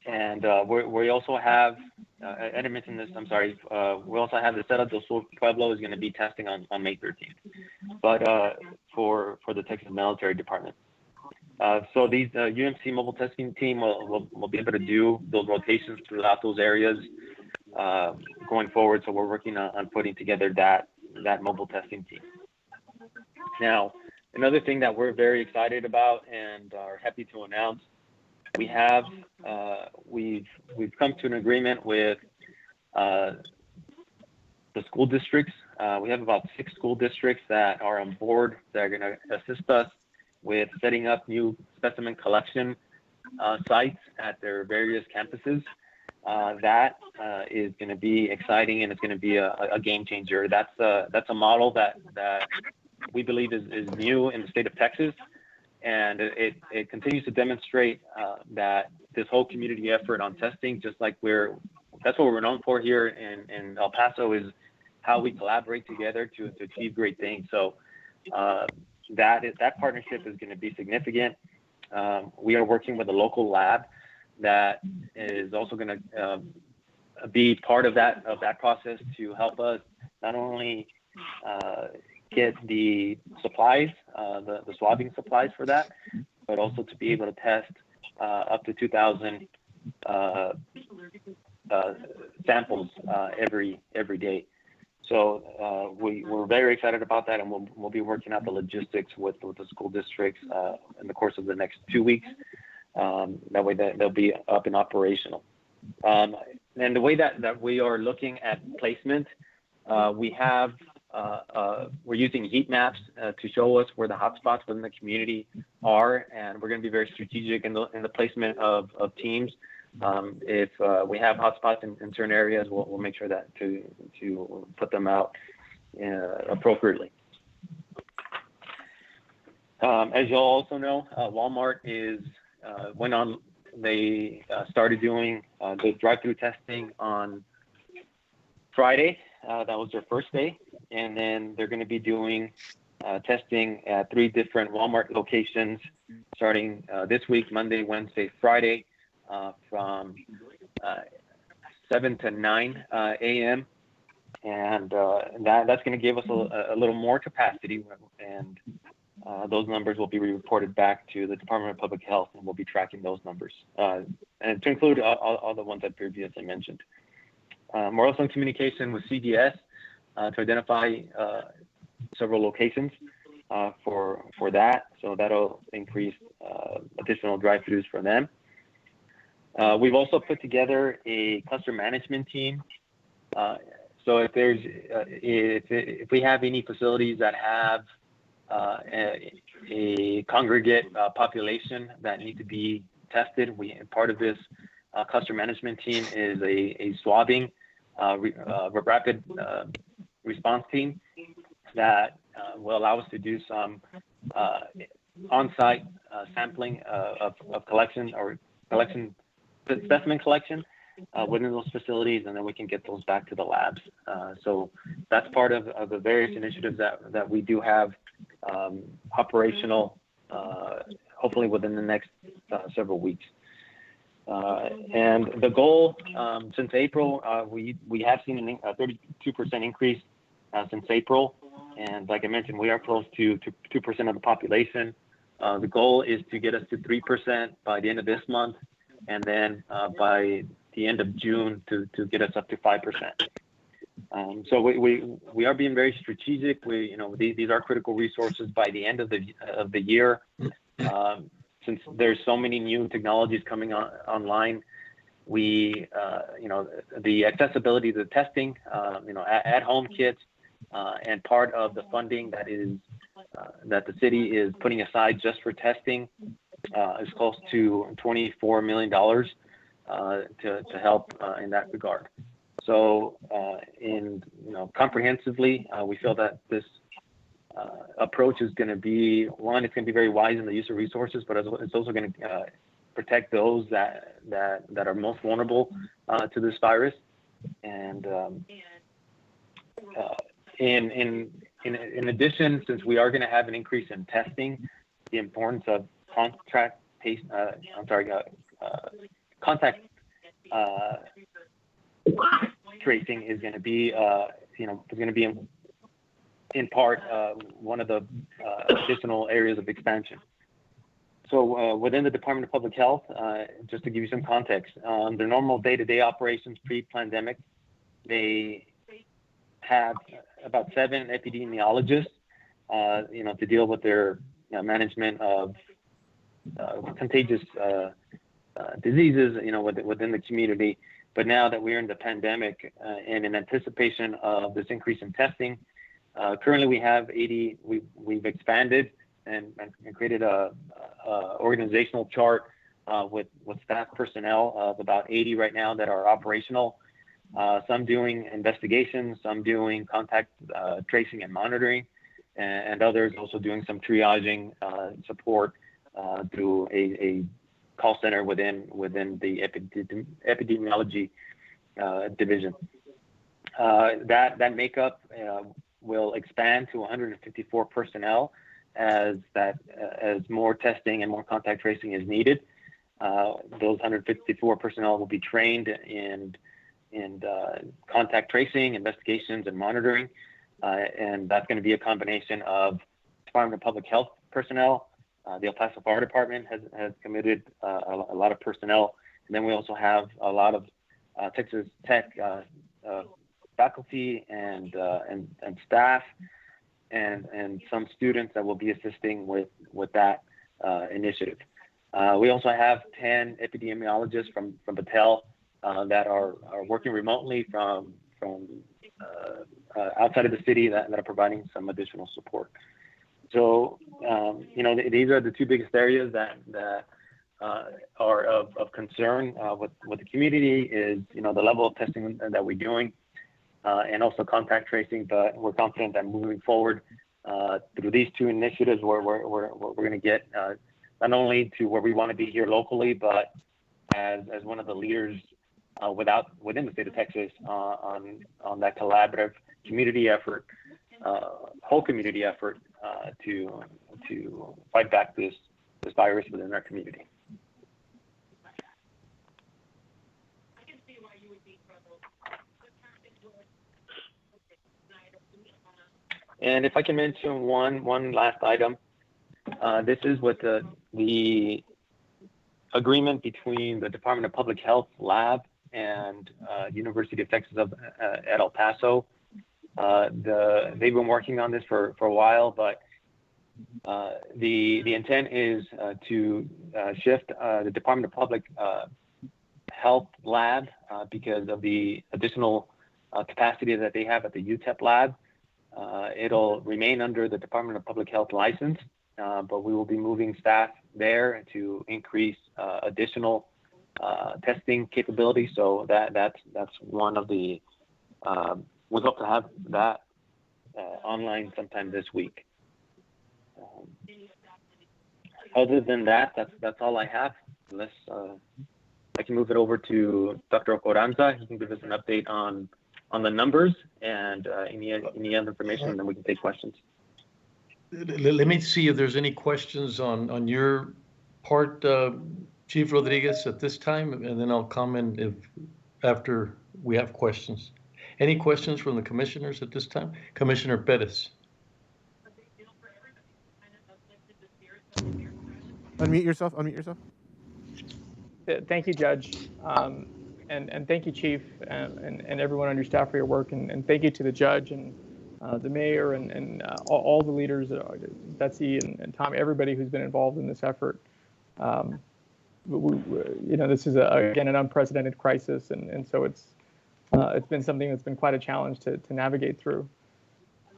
and we also have, I didn't mention this, I'm sorry, we also have the Cerro del Sur Pueblo is going to be testing on May 13th, but for the Texas Military Department. So these UMC mobile testing team will be able to do those rotations throughout those areas going forward. So we're working on putting together that mobile testing team. Now, another thing that we're very excited about and are happy to announce, we have we've come to an agreement with the school districts. We have about 6 school districts that are on board that are going to assist us with setting up new specimen collection sites at their various campuses. That is going to be exciting, and it's going to be a game changer. That's a model that we believe is new in the state of Texas, and it continues to demonstrate that this whole community effort on testing, just like that's what we're known for here in El Paso, is how we collaborate together to achieve great things. So that partnership is going to be significant. We are working with a local lab that is also going to be part of that process to help us not only get the supplies, the swabbing supplies for that, but also to be able to test up to 2,000 samples every day. So we're very excited about that, and we'll be working out the logistics with the school districts in the course of the next 2 weeks. That way they'll be up and operational. And the way that we are looking at placement, we're using heat maps to show us where the hotspots within the community are, and we're going to be very strategic in the placement of teams. If we have hotspots in certain areas, we'll make sure that to put them out appropriately. As you'll also know, Walmart they started doing the drive-through testing on Friday. That was their first day, and then they're going to be doing testing at 3 different Walmart locations starting this week, Monday, Wednesday, Friday, from 7 to 9 a.m. And that's going to give us a little more capacity, and those numbers will be reported back to the Department of Public Health, and we'll be tracking those numbers, and to include all the ones I previously mentioned. We're also in communication with CDS to identify several locations for that, so that'll increase additional drive-throughs for them. We've also put together a cluster management team. So if we have any facilities that have a congregate population that need to be tested, part of this cluster management team is a swabbing rapid response team that will allow us to do some on-site sampling of specimen collection within those facilities, and then we can get those back to the labs. So that's part of the various initiatives that we do have operational, hopefully within the next several weeks. And the goal since April, we have seen a 32% increase since April. And like I mentioned, we are close to 2% of the population. The goal is to get us to 3% by the end of this month, and then by the end of June to get us up to 5%. So we are being very strategic. These are critical resources by the end of the year. Since there's so many new technologies coming online, the accessibility to the testing, at-home kits, and part of the funding that the city is putting aside just for testing is close to $24 million to help in that regard. So, comprehensively, we feel that this approach is going to be, one, it's going to be very wise in the use of resources, but it's also going to protect those that are most vulnerable to this virus. And in addition, since we are going to have an increase in testing, the importance of contact tracing is going to be, in part one of the additional areas of expansion. So within the Department of Public Health, just to give you some context, their normal day-to-day operations pre-pandemic, they have about 7 epidemiologists, to deal with their management of contagious diseases, within the community. But now that we're in the pandemic and in anticipation of this increase in testing, currently we have 80. We've expanded and created a organizational chart with staff personnel of about 80 right now that are operational. Some doing investigations, some doing contact tracing and monitoring, and others also doing some triaging support through a call center within the epidemiology division. That makeup will expand to 154 personnel as more testing and more contact tracing is needed. Those 154 personnel will be trained in contact tracing, investigations, and monitoring, and that's going to be a combination of Department of Public Health personnel. The El Paso Fire Department has committed a lot of personnel, and then we also have a lot of Texas Tech faculty and staff, and some students that will be assisting with that initiative. We also have 10 epidemiologists from Battelle that are working remotely from outside of the city that are providing some additional support. So, these are the two biggest areas that are of concern with the community is, the level of testing that we're doing and also contact tracing. But we're confident that moving forward through these two initiatives, we're going to get not only to where we want to be here locally, but as one of the leaders within the state of Texas on that collaborative community effort, whole community effort to fight back this virus within our community. And if I can mention one last item, this is with the agreement between the Department of Public Health lab and University of Texas at El Paso. They've been working on this for a while, but the intent is to shift the Department of Public Health lab because of the additional capacity that they have at the UTEP lab. It'll remain under the Department of Public Health license, but we will be moving staff there to increase additional testing capability. So that's one of the we hope to have that online sometime this week. Other than that, that's all I have. Unless I can move it over to Dr. Ocoranza. He can give us an update on the numbers and any other information, and then we can take questions. Let me see if there's any questions on your part, Chief Rodriguez, at this time, and then I'll comment if after we have questions. Any questions from the commissioners at this time? Commissioner Perez. Unmute yourself. Thank you, Judge. And thank you, Chief, and everyone on your staff for your work. And thank you to the judge and the mayor and all the leaders, Betsy and Tom, everybody who's been involved in this effort. This is, again, an unprecedented crisis. And so it's been something that's been quite a challenge to navigate through.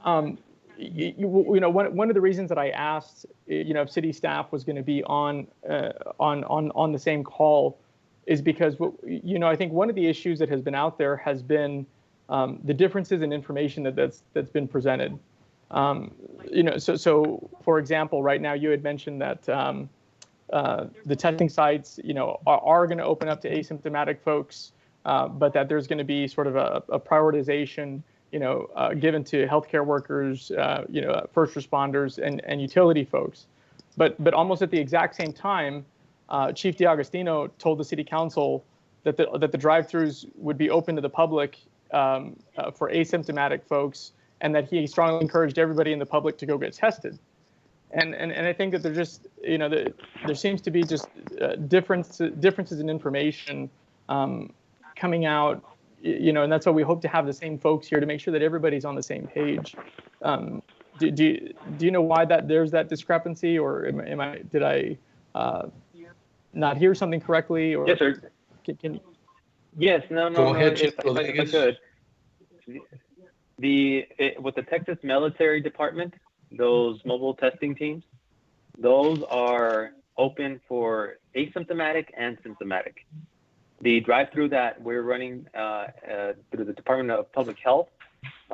One of the reasons that I asked, if city staff was going to be on the same call is because, I think one of the issues that has been out there has been the differences in information that's been presented. So for example, right now you had mentioned that the testing sites, are going to open up to asymptomatic folks, but that there's going to be sort of a prioritization, given to healthcare workers, first responders and utility folks. But almost at the exact same time, Chief DiAgostino told the city council that the drive-throughs would be open to the public for asymptomatic folks, and that he strongly encouraged everybody in the public to go get tested. And I think that there seems to be just differences in information coming out, and that's why we hope to have the same folks here to make sure that everybody's on the same page. Do you know why there's that discrepancy, or did I not hear something correctly? Or yes, sir. Yes, no. Go ahead, If I could. With the Texas Military Department, those mobile testing teams, those are open for asymptomatic and symptomatic. The drive-through that we're running through the Department of Public Health,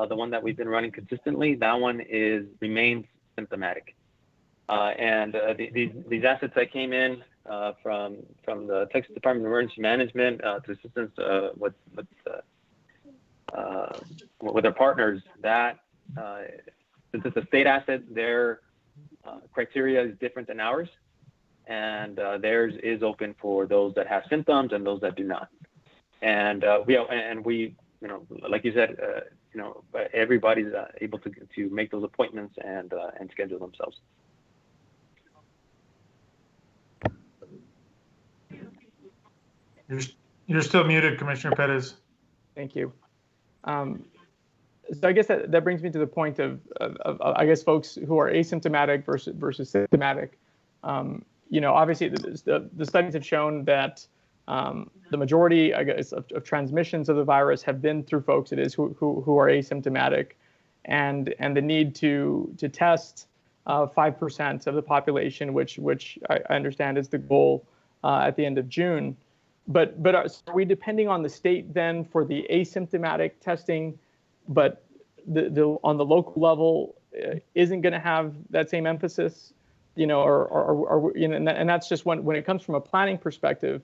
the one that we've been running consistently, that one remains symptomatic. And these assets that came in from the Texas Department of Emergency Management to assistance with their partners, that since it's a state asset, their criteria is different than ours, and theirs is open for those that have symptoms and those that do not. And we, like you said, everybody's able to make those appointments and schedule themselves. You're still muted, Commissioner Perez. Thank you. So I guess that brings me to the point of I guess folks who are asymptomatic versus symptomatic. Obviously the studies have shown that the majority, I guess, of transmissions of the virus have been through folks who are asymptomatic, and the need to test 5% of the population, which I understand is the goal at the end of June. But are we depending on the state then for the asymptomatic testing, but on the local level isn't going to have that same emphasis, and that's just when it comes from a planning perspective,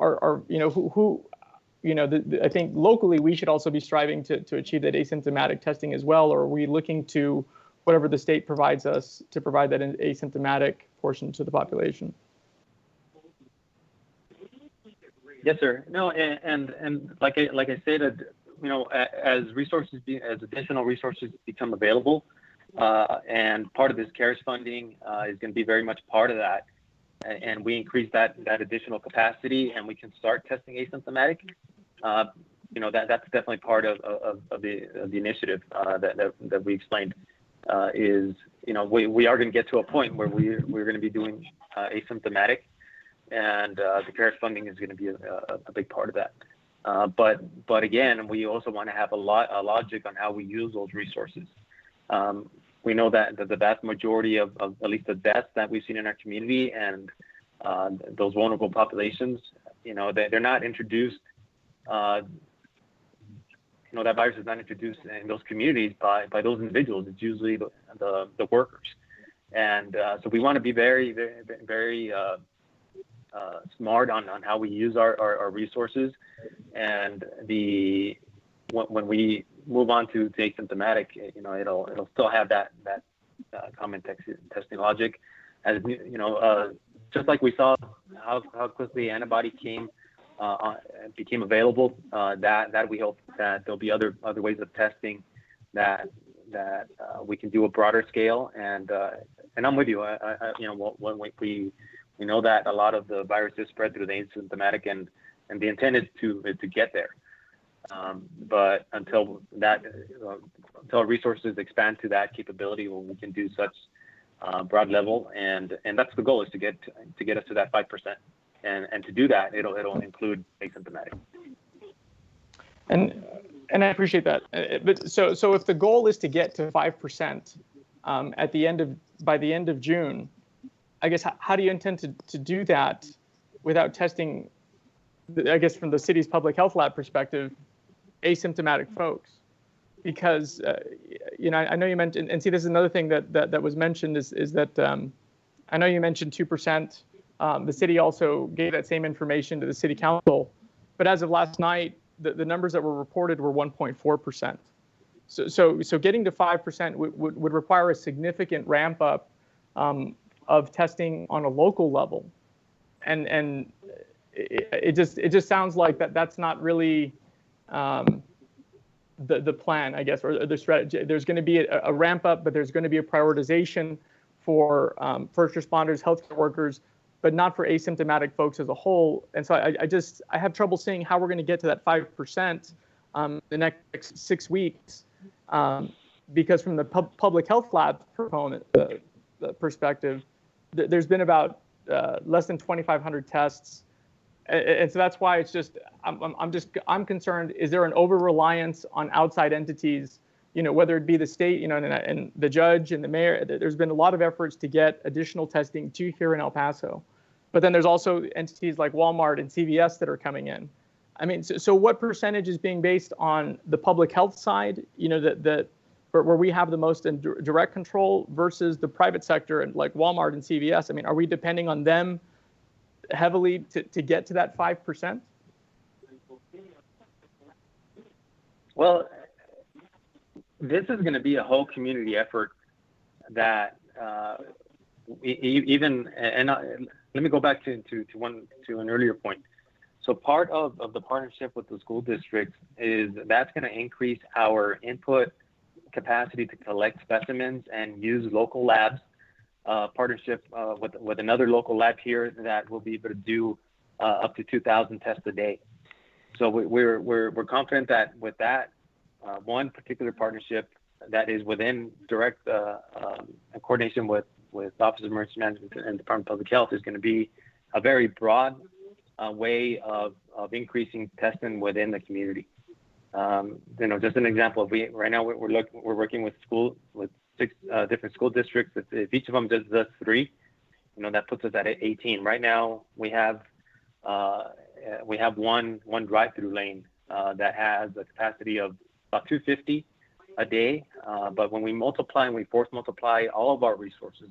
I think locally we should also be striving to achieve that asymptomatic testing as well, or are we looking to whatever the state provides us to provide that asymptomatic portion to the population? Yes, sir. No, and like I said, as additional resources become available, and part of this CARES funding is going to be very much part of that, and we increase that additional capacity, and we can start testing asymptomatic. That's definitely part of the initiative that we explained. We are going to get to a point where we're going to be doing asymptomatic. And the CARES funding is going to be a big part of that. But again, we also want to have a logic on how we use those resources. We know that the vast majority of at least the deaths that we've seen in our community and those vulnerable populations, they're not introduced. That virus is not introduced in those communities by those individuals. It's usually the workers. And so we want to be very, very, very smart on how we use our resources, and when we move on to asymptomatic, it'll still have that common testing logic, as just like we saw how quickly antibody became available. That we hope that there'll be other ways of testing that we can do a broader scale, and I'm with you. We know that a lot of the virus is spread through the asymptomatic, and the intent is to get there. But until resources expand to that capability, when we can do such broad level, and that's the goal, is to get us to that 5%, and to do that, it'll include asymptomatic. And I appreciate that. But so if the goal is to get to 5% by the end of June, I guess, how do you intend to do that without testing, I guess, from the city's public health lab perspective, asymptomatic folks? because I know you mentioned, and see, this is another thing that was mentioned is that I know you mentioned 2%. The city also gave that same information to the city council, but as of last night, the numbers that were reported were 1.4%. So getting to 5% would require a significant ramp up of testing on a local level, and it just sounds like that's not really the plan, I guess, or the strategy. There's going to be a ramp up, but there's going to be a prioritization for first responders, healthcare workers, but not for asymptomatic folks as a whole. And so I have trouble seeing how we're going to get to that 5% the next 6 weeks, because from the public health lab proponent perspective, there's been about less than 2,500 tests. And so that's why it's just, I'm concerned, is there an over-reliance on outside entities, whether it be the state, and the judge and the mayor. There's been a lot of efforts to get additional testing to here in El Paso. But then there's also entities like Walmart and CVS that are coming in. I mean, so what percentage is being based on the public health side, where we have the most direct control versus the private sector and like Walmart and CVS? I mean, are we depending on them heavily to get to that 5%? Well, this is going to be a whole community effort that let me go back to an earlier point. So part of the partnership with the school districts is that's going to increase our input capacity to collect specimens and use local labs. Partnership with another local lab here that will be able to do up to 2,000 tests a day. So we're confident that with that one particular partnership that is within direct coordination with Office of Emergency Management and Department of Public Health is going to be a very broad way of increasing testing within the community. Just an example, right now we're working with 6 different school districts. If each of them does 3, that puts us at 18. Right now we have one drive-through lane that has a capacity of about 250 a day. But when we multiply and we force multiply all of our resources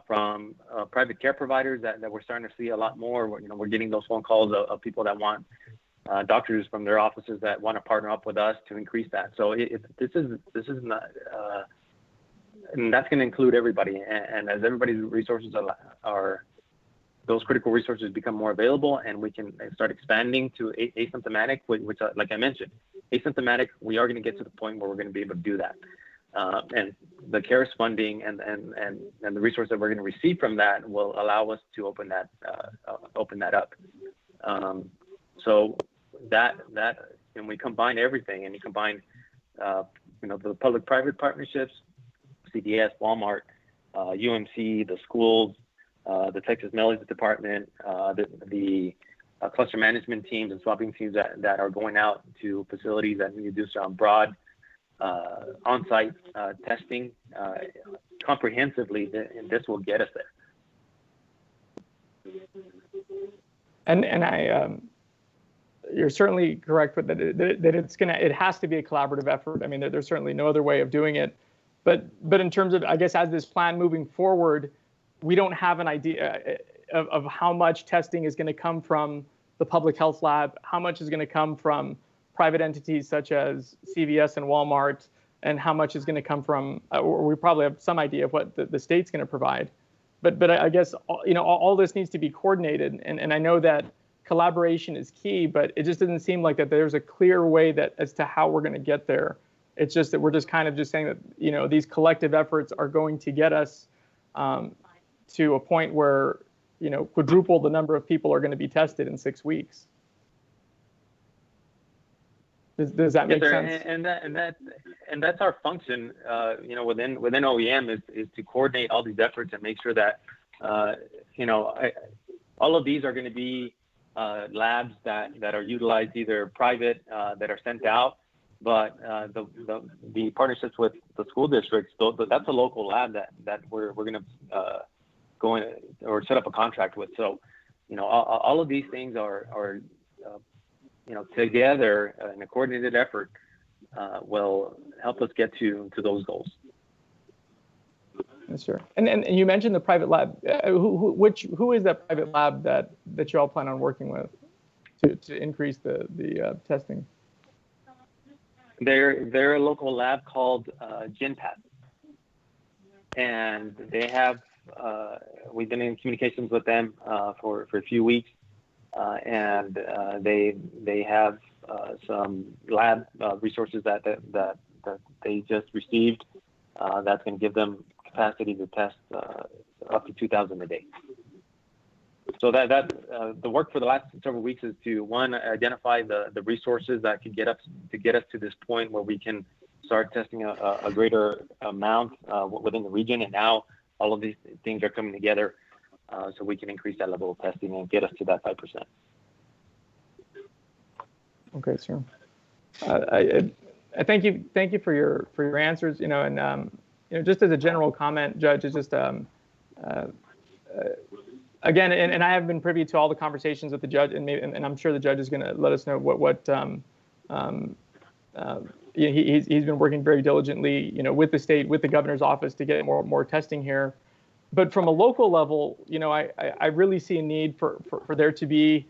from private care providers that we're starting to see a lot more, we're getting those phone calls of people that want doctors from their offices that want to partner up with us to increase that. So this is not, and that's going to include everybody. And as everybody's resources are those critical resources become more available, and we can start expanding to asymptomatic, which like I mentioned, asymptomatic, we are going to get to the point where we're going to be able to do that. And the CARES funding and the resource that we're going to receive from that will allow us to open that up. So that when we combine everything, and you combine the public-private partnerships, CDS, Walmart, UMC, the schools, the Texas Mellies Department, the cluster management teams and swabbing teams that are going out to facilities that need to do some broad on-site testing comprehensively, and this will get us there. And you're certainly correct with that it has to be a collaborative effort. I mean, there's certainly no other way of doing it. But in terms of, I guess, as this plan moving forward, we don't have an idea of how much testing is going to come from the public health lab, how much is going to come from private entities such as CVS and Walmart, and how much is going to come from, or we probably have some idea of what the state's going to provide. But I guess, all this needs to be coordinated. And I know that collaboration is key, but it just doesn't seem like that there's a clear way as to how we're going to get there. It's just that we're just kind of just saying that, these collective efforts are going to get us to a point where, quadruple the number of people are going to be tested in 6 weeks. Does that make sense? And that's our function, within OEM is to coordinate all these efforts and make sure that, all of these are going to be labs that are utilized, either private that are sent out, but the partnerships with the school districts, that's a local lab that we're going to go in or set up a contract with. So, all of these things are together in a coordinated effort will help us get to those goals. Yes, sir. And you mentioned the private lab. Who is that private lab that you all plan on working with to increase the testing? They're a local lab called GenPath, and they have we've been in communications with them for a few weeks, and they have some lab resources that they just received that's going to give them capacity to test up to 2,000 a day. So that the work for the last several weeks is to, one, identify the resources that could get us to this point where we can start testing a greater amount within the region. And now all of these things are coming together so we can increase that level of testing and get us to that 5%. Okay, sir. I thank you for your answers. And just as a general comment, Judge, is just again, and I have been privy to all the conversations with the judge, and I'm sure the judge is going to let us know what he's been working very diligently, with the state, with the governor's office to get more testing here. But from a local level, I really see a need for there to be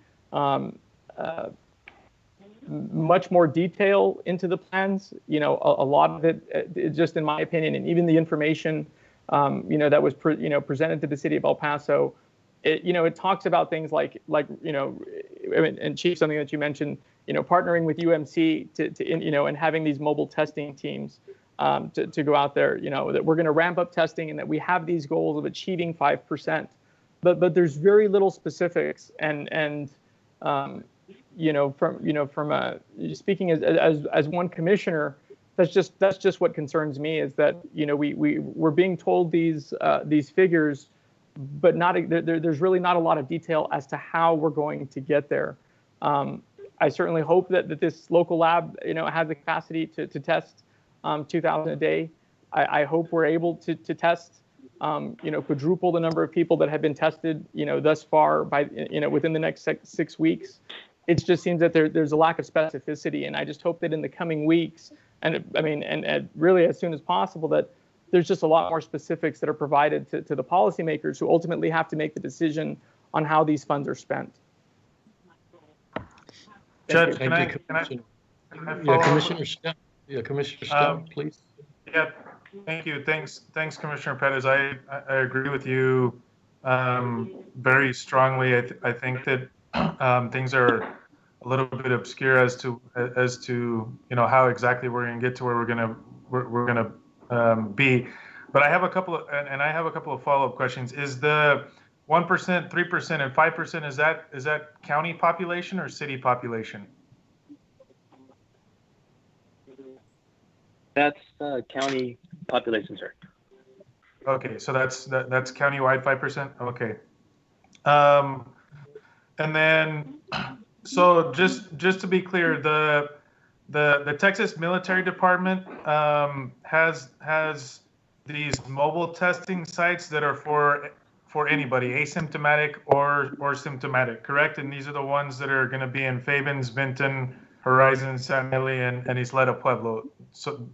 much more detail into the plans. A lot of it, just in my opinion, and even the information, that was presented to the city of El Paso. It talks about things like and Chief, something that you mentioned, partnering with UMC to and having these mobile testing teams to go out there, that we're going to ramp up testing and that we have these goals of achieving 5%, but there's very little specifics and from speaking as one commissioner, that's just what concerns me, is that we're being told these figures, but there's really not a lot of detail as to how we're going to get there. I certainly hope that this local lab has the capacity to test 2,000 a day. I hope we're able to test quadruple the number of people that have been tested thus far by within the next 6 weeks. It just seems that there's a lack of specificity, and I just hope that in the coming weeks, and really as soon as possible, that there's just a lot more specifics that are provided to the policymakers who ultimately have to make the decision on how these funds are spent. Judge, Can I follow Commissioner Stout? Yeah, Commissioner Stout, please. Yeah, thank you. Thanks, Commissioner Perez. I agree with you very strongly. I think that things are a little bit obscure as to how exactly we're going to get to where we're gonna be. But I have a couple of follow-up questions. Is the 1%, 3%, and 5% is that county population or city population? That's county population, sir. Okay, so that's countywide 5%. Okay. And then, so just to be clear, the Texas Military Department has these mobile testing sites that are for anybody, asymptomatic or symptomatic, correct? And these are the ones that are going to be in Fabens, Vinton, Horizon, San Eli, and Isleta Pueblo. So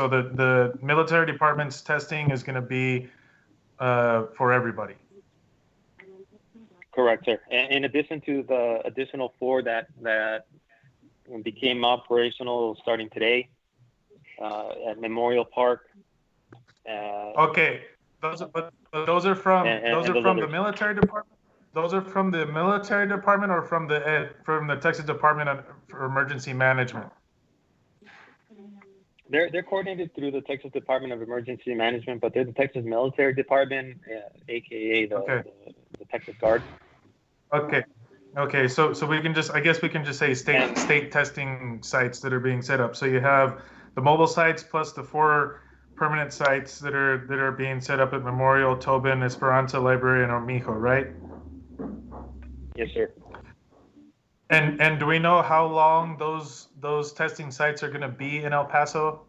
the military department's testing is going to be for everybody. Correct, sir. And in addition to the additional 4 that became operational starting today at Memorial Park. Okay, those are from the military department. Those are from the military department or from the Texas Department for Emergency Management. They're coordinated through the Texas Department of Emergency Management, but they're the Texas Military Department, aka the Texas Guard. Okay. So we can just say state testing sites that are being set up. So you have the mobile sites plus the 4 permanent sites that are being set up at Memorial, Tobin, Esperanza Library, and Armijo, right? Yes, sir. And do we know how long those testing sites are going to be in El Paso?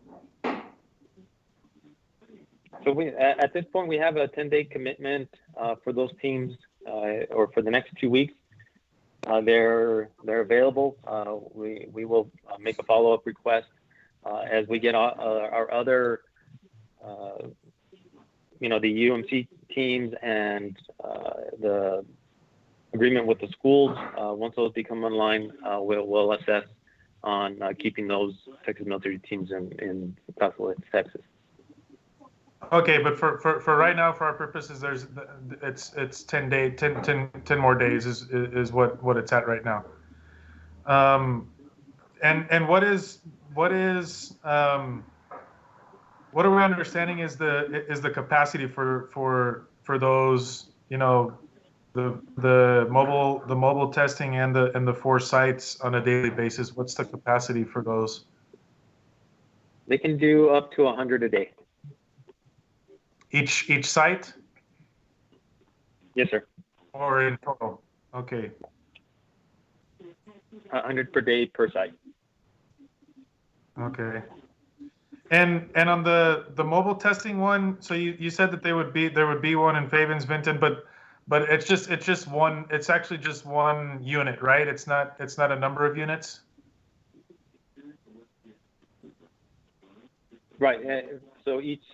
So at this point we have a 10-day commitment for those teams, or for the next 2 weeks. They're available. We will make a follow-up request as we get our other, the UMC teams and the agreement with the schools, once those become online, we'll assess on keeping those Texas military teams in Paso, Texas. Okay, but for right now, for our purposes, it's 10 more days is what it's at right now. And what are we understanding is the capacity for those, the mobile testing and the 4 sites on a daily basis? What's the capacity for those? They can do up to 100 a day. Each site? Yes, sir. Or in total? Okay. 100 per day per site. Okay. And on the mobile testing one, so you said that there would be one in Favens, Vinton, but it's just one. It's actually just one unit, right? It's not a number of units. Right. So each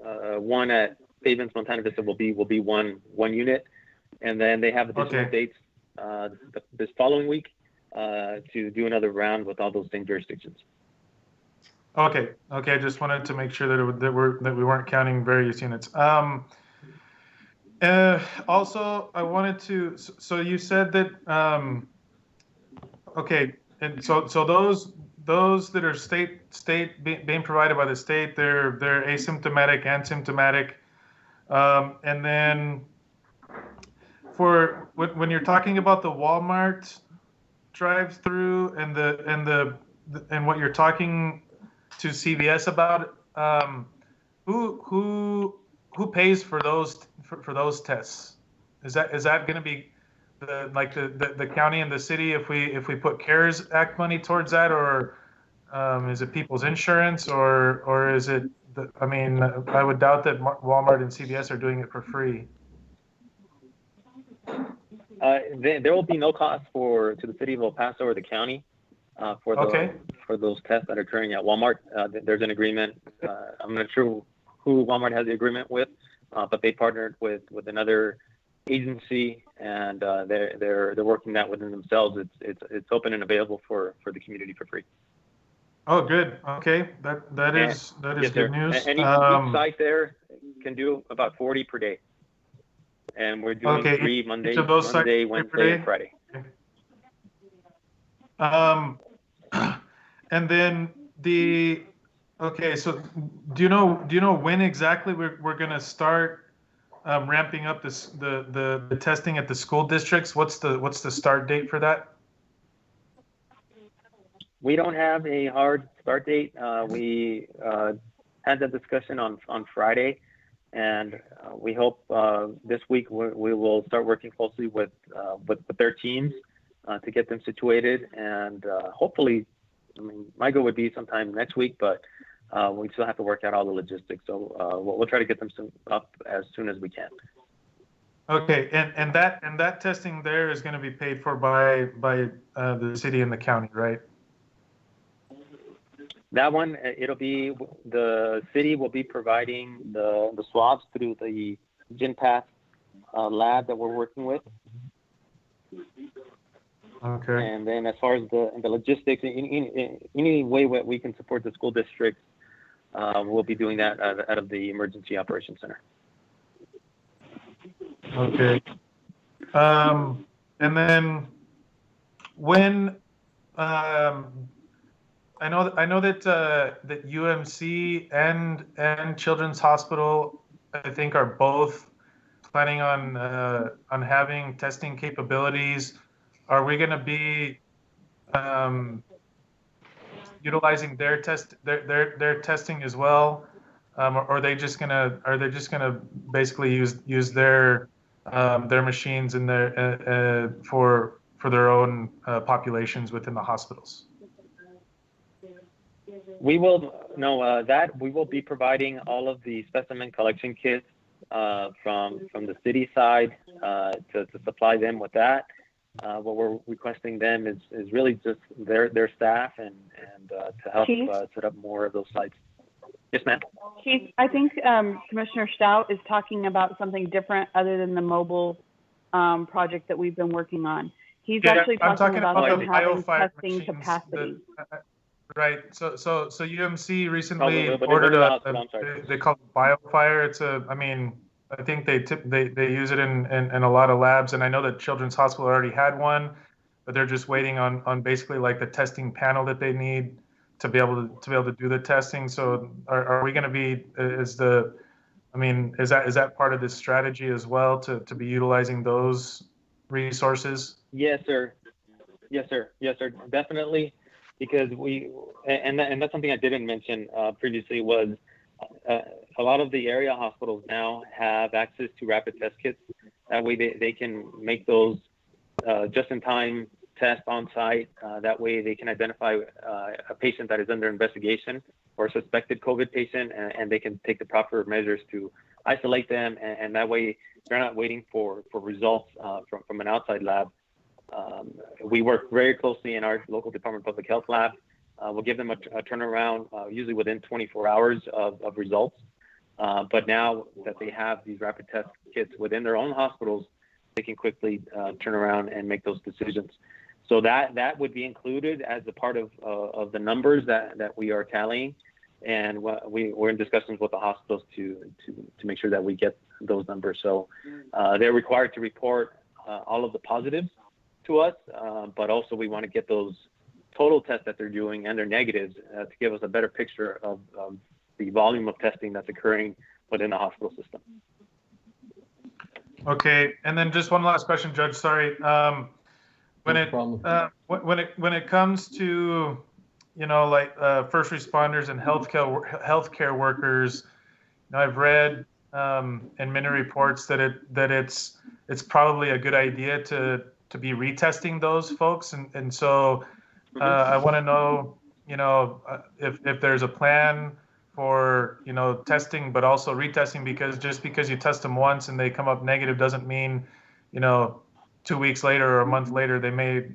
one at Favens, Montana Vista will be one unit, and then they have additional dates this following week to do another round with all those same jurisdictions. Okay. I just wanted to make sure that we weren't counting various units. Also, I wanted to. So you said that. Okay, and so those that are state being provided by the state, they're asymptomatic and symptomatic, and then for when you're talking about the Walmart drive-through and what you're talking to CVS about, who pays for those tests? Is that going to be the county and the city if we put CARES Act money towards that, or is it people's insurance, or is it? I would doubt that Walmart and CVS are doing it for free. There will be no cost to the city of El Paso or the county for those tests that are occurring at Walmart. There's an agreement. I'm not sure who Walmart has the agreement with, but they partnered with another agency, and they're working that within themselves. It's open and available for the community for free. Oh, good. Okay, that is good news. And each site there can do about 40 per day, and we're doing 3 Monday, Wednesday, and Friday. And then so do you know when exactly we're going to start ramping up the testing at the school districts? What's the start date for that? We don't have a hard start date. We had that discussion on Friday, and we hope this week we will start working closely with their teams to get them situated, and hopefully, my goal would be sometime next week, but we still have to work out all the logistics. So we'll try to get them up as soon as we can. Okay, and that testing there is going to be paid for by the city and the county, right? That one, it'll be the city will be providing the swabs through the GenPath lab that we're working with. Okay. And then as far as the logistics, in any way we can support the school district, we'll be doing that out of the Emergency Operations Center. Okay. And then when I know that that UMC and Children's Hospital, I think, are both planning on having testing capabilities. Are we going to be utilizing their testing as well, or are they just gonna basically use their machines in their for their own populations within the hospitals? We will we will be providing all of the specimen collection kits from the city side to supply them with that. What we're requesting them is really just their staff and to help Chief? set up more of those sites. Yes, ma'am. Chief, I think Commissioner Stout is talking about something different other than the mobile project that we've been working on. He's actually I'm talking about them the having biofire testing machines capacity. Right. So UMC recently Oh, but ordered loud, so I'm sorry. they call it biofire. It's I mean, I think they use it in a lot of labs, and I know that Children's Hospital already had one, but they're just waiting on basically like the testing panel that they need to be able to do the testing. So are we going to be is that part of this strategy as well to be utilizing those resources? Yes, sir. Yes, sir. Yes, sir. Definitely, because and that's something I didn't mention previously was a lot of the area hospitals now have access to rapid test kits. That way they can make those just-in-time tests on site. That way they can identify a patient that is under investigation or a suspected COVID patient, and they can take the proper measures to isolate them. And that way they're not waiting for results from an outside lab. We work very closely in our local Department of Public Health lab. We'll give them a turnaround usually within 24 hours of results. But now that they have these rapid test kits within their own hospitals, they can quickly turn around and make those decisions. So that would be included as a part of the numbers that we are tallying. And we're in discussions with the hospitals to make sure that we get those numbers. So they're required to report all of the positives to us, but also we want to get those total tests that they're doing and their negatives to give us a better picture of the volume of testing that's occurring within the hospital system. Okay, and then just one last question, Judge. Sorry. When it comes to like first responders and healthcare workers, I've read in many reports that it's probably a good idea to be retesting those folks, and so I want to know if there's a plan for testing but also retesting, because just because you test them once and they come up negative doesn't mean 2 weeks later or a month later they may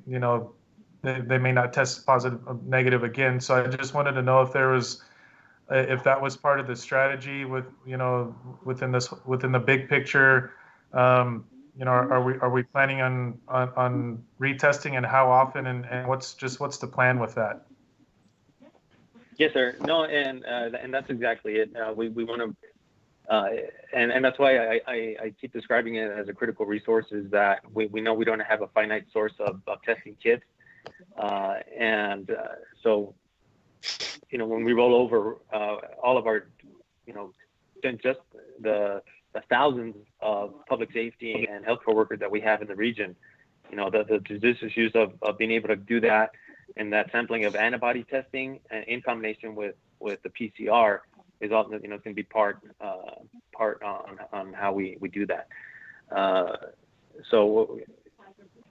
they may not test positive or negative again. So I just wanted to know if that was part of the strategy within the big picture. Are we planning on retesting, and how often, and what's the plan with that? Yes, sir. No, and that's exactly it. We want to, and that's why I keep describing it as a critical resource, is that we know we don't have a finite source of testing kits, and so when we roll over all of our just the thousands of public safety and healthcare workers that we have in the region, the judicious use of being able to do that, and that sampling of antibody testing in combination with the PCR is also it's going to be part on how we do that. So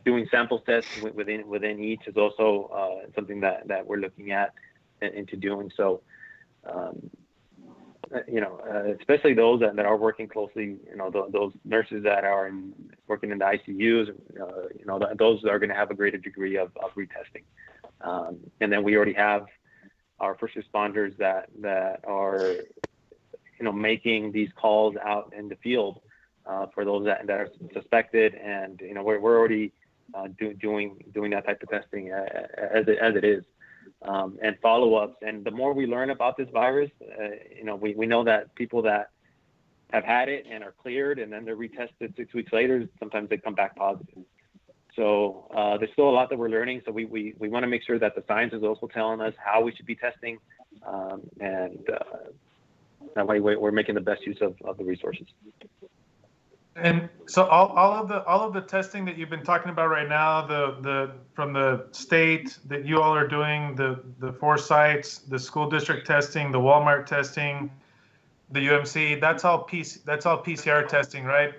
doing sample tests within each is also something that we're looking at into doing. So especially those that are working closely, those nurses that are working in the ICUs, those are going to have a greater degree of retesting. And then we already have our first responders that are, making these calls out in the field for those that are suspected, and we're already doing that type of testing as it is. And follow-ups. And the more we learn about this virus, we know that people that have had it and are cleared and then they're retested 6 weeks later, sometimes they come back positive. So there's still a lot that we're learning. So we want to make sure that the science is also telling us how we should be testing, and that way we're making the best use of the resources. And so all of the testing that you've been talking about right now, the from the state that you all are doing, the 4 sites, the school district testing, the Walmart testing, the UMC, that's all PCR testing, right?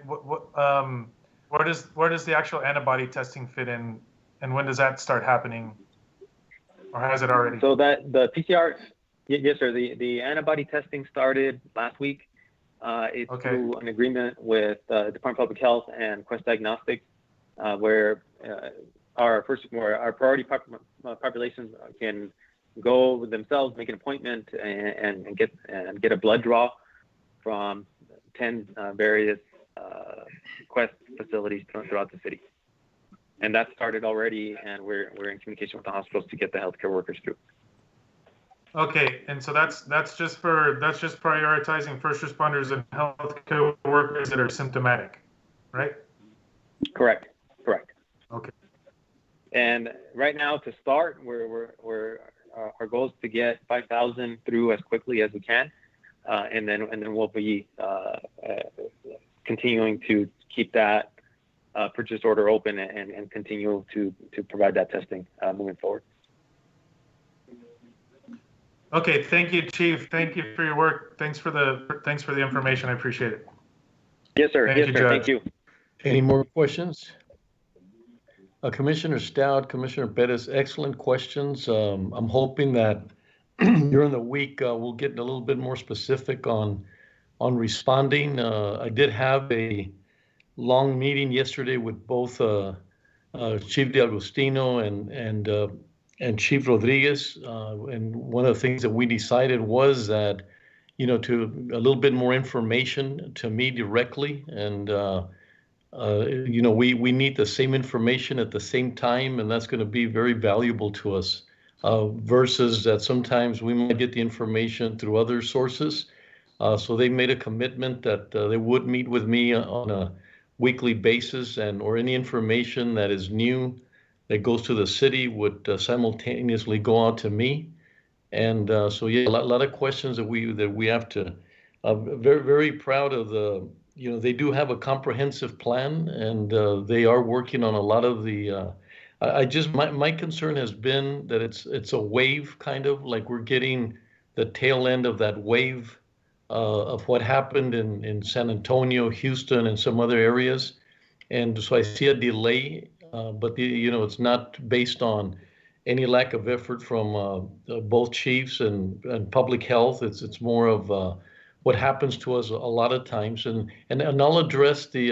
Where does the actual antibody testing fit in, and when does that start happening, or has it already? So that the PCR, yes, sir. The antibody testing started last week. It's through an agreement with the Department of Public Health and Quest Diagnostics, where our priority populations can go themselves, make an appointment, and get a blood draw from 10 various Quest facilities throughout the city. And that started already, and we're in communication with the hospitals to get the healthcare workers through. Okay, and so that's just prioritizing first responders and healthcare workers that are symptomatic, right? Correct. Okay. And right now, to start, our goal is to get 5,000 through as quickly as we can, and then we'll be continuing to keep that purchase order open and continue to provide that testing moving forward. Okay, thank you, Chief. Thank you for your work. Thanks for the information. I appreciate it. Yes, sir. Thank you, Judge. Thank you. Any more questions? Commissioner Stout, Commissioner Perez, excellent questions. I'm hoping that during the week we'll get a little bit more specific on responding. I did have a long meeting yesterday with both Chief D'Agostino and Chief Rodriguez, and one of the things that we decided was that, to a little bit more information to me directly, and we need the same information at the same time, and that's going to be very valuable to us, versus that sometimes we might get the information through other sources. So they made a commitment that they would meet with me on a weekly basis, or any information that is new that goes to the city would simultaneously go out to me. And so yeah, a lot of questions that we have to. Very, very proud of they do have a comprehensive plan, and they are working on a lot of the. My concern has been that it's a wave, kind of like we're getting the tail end of that wave of what happened in San Antonio, Houston, and some other areas. And so I see a delay, but it's not based on any lack of effort from both chiefs and public health. It's more of what happens to us a lot of times, and I'll address the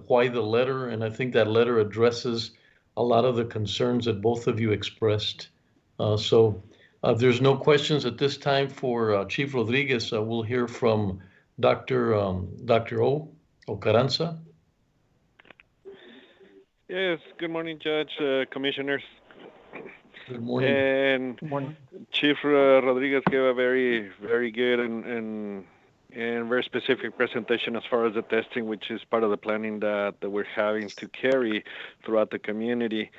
why the letter, and I think that letter addresses a lot of the concerns that both of you expressed. So if there's no questions at this time for Chief Rodriguez, we'll hear from Dr. Ocaranza. Yes, good morning, Judge, Commissioners. Good morning. And Good morning. Chief Rodriguez gave a very, very good and very specific presentation as far as the testing, which is part of the planning that we're having to carry throughout the community.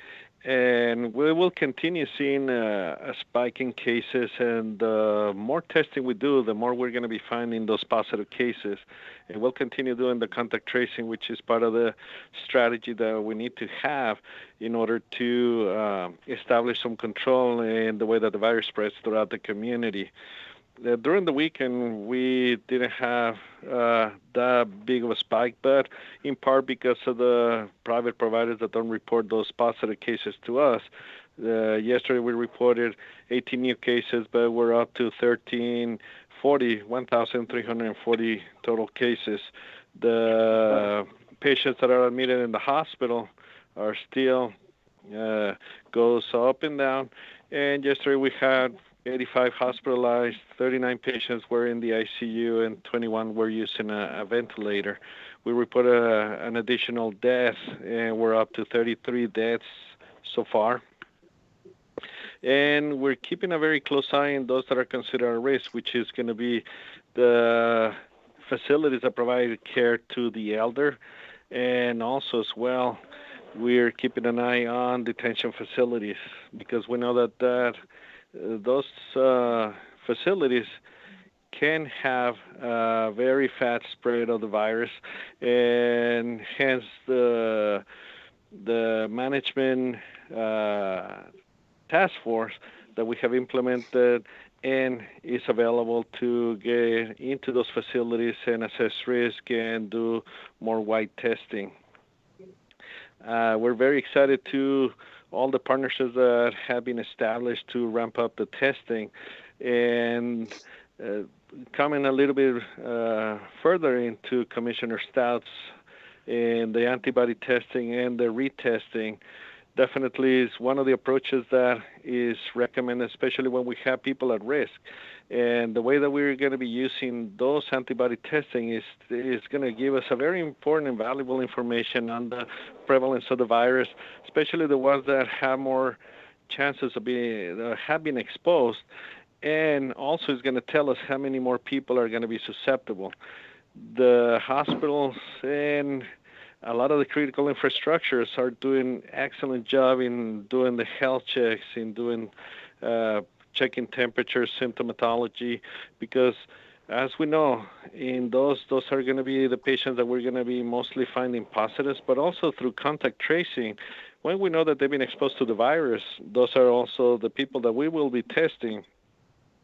And we will continue seeing a spike in cases, and the more testing we do, the more we're going to be finding those positive cases. And we'll continue doing the contact tracing, which is part of the strategy that we need to have in order to establish some control in the way that the virus spreads throughout the community. During the weekend, we didn't have that big of a spike, but in part because of the private providers that don't report those positive cases to us. Yesterday, we reported 18 new cases, but we're up to 1,340 total cases. The patients that are admitted in the hospital are still goes up and down. And yesterday, we had 85 hospitalized, 39 patients were in the ICU, and 21 were using a ventilator. We reported an additional death, and we're up to 33 deaths so far. And we're keeping a very close eye on those that are considered at risk, which is going to be the facilities that provide care to the elder. And also as well, we're keeping an eye on detention facilities, because we know that those facilities can have a very fast spread of the virus, and hence the management task force that we have implemented and is available to get into those facilities and assess risk and do more wide testing. We're very excited to all the partnerships that have been established to ramp up the testing. And coming a little bit further into Commissioner Stout's and the antibody testing and the retesting, definitely is one of the approaches that is recommended, especially when we have people at risk. And the way that we're going to be using those antibody testing is going to give us a very important and valuable information on the prevalence of the virus, especially the ones that have more chances of have been exposed. And also is going to tell us how many more people are going to be susceptible. The hospitals and a lot of the critical infrastructures are doing excellent job in doing the health checks, in doing checking temperature, symptomatology, because as we know, in those are going to be the patients that we're going to be mostly finding positives, but also through contact tracing. When we know that they've been exposed to the virus, those are also the people that we will be testing.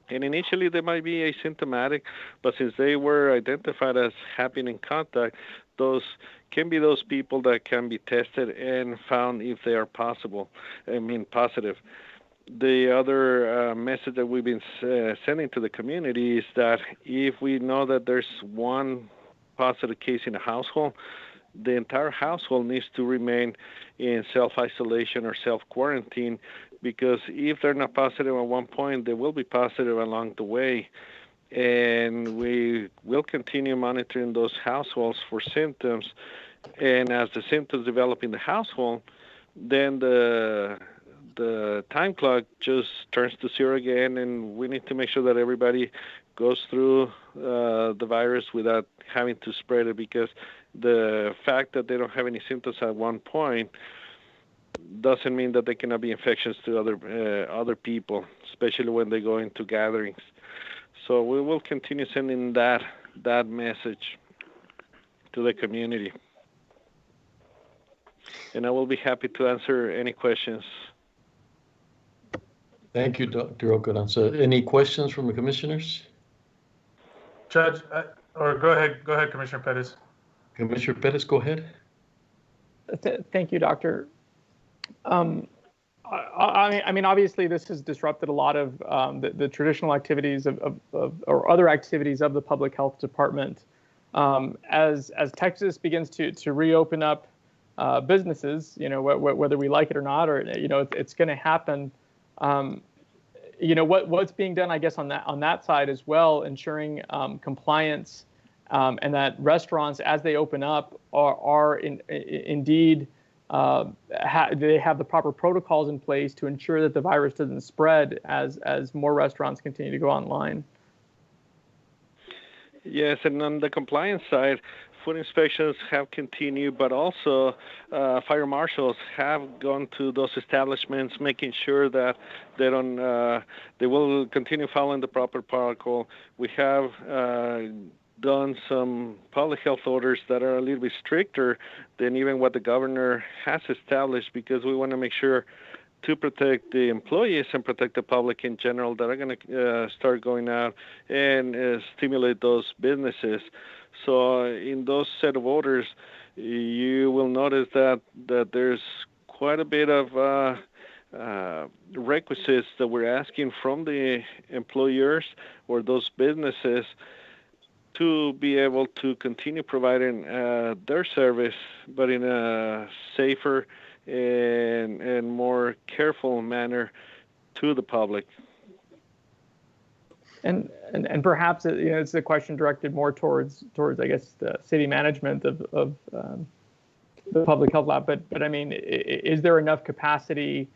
And initially they might be asymptomatic, but since they were identified as having in contact, those can be those people that can be tested and found if they are positive. The other message that we've been sending to the community is that if we know that there's one positive case in a household, the entire household needs to remain in self-isolation or self-quarantine, because if they're not positive at one point, they will be positive along the way. And we will continue monitoring those households for symptoms. And as the symptoms develop in the household, then the time clock just turns to zero again, and we need to make sure that everybody goes through the virus without having to spread it, because the fact that they don't have any symptoms at one point doesn't mean that they cannot be infectious to other people, especially when they go into gatherings. So we will continue sending that message to the community. And I will be happy to answer any questions. Thank you, Dr. Ocaranza. Any questions from the commissioners? Judge, or go ahead, Commissioner Pettis. Commissioner Pettis, go ahead. Thank you, Doctor. I mean, obviously, this has disrupted a lot of the traditional activities or other activities of the public health department. As Texas begins to reopen up businesses, whether we like it or not, or it's going to happen. What's being done, I guess, on that side as well, ensuring compliance, and that restaurants, as they open up, are indeed they have the proper protocols in place to ensure that the virus doesn't spread as more restaurants continue to go online. Yes, and on the compliance side, food inspections have continued, but also fire marshals have gone to those establishments, making sure that they will continue following the proper protocol. We have done some public health orders that are a little bit stricter than even what the governor has established, because we want to make sure to protect the employees and protect the public in general that are going to start going out and stimulate those businesses. So in those set of orders, you will notice that there's quite a bit of requisites that we're asking from the employers or those businesses to be able to continue providing their service, but in a safer and more careful manner to the public. And perhaps it's a question directed more towards I guess the city management of the public health lab. But I mean, is there enough capacity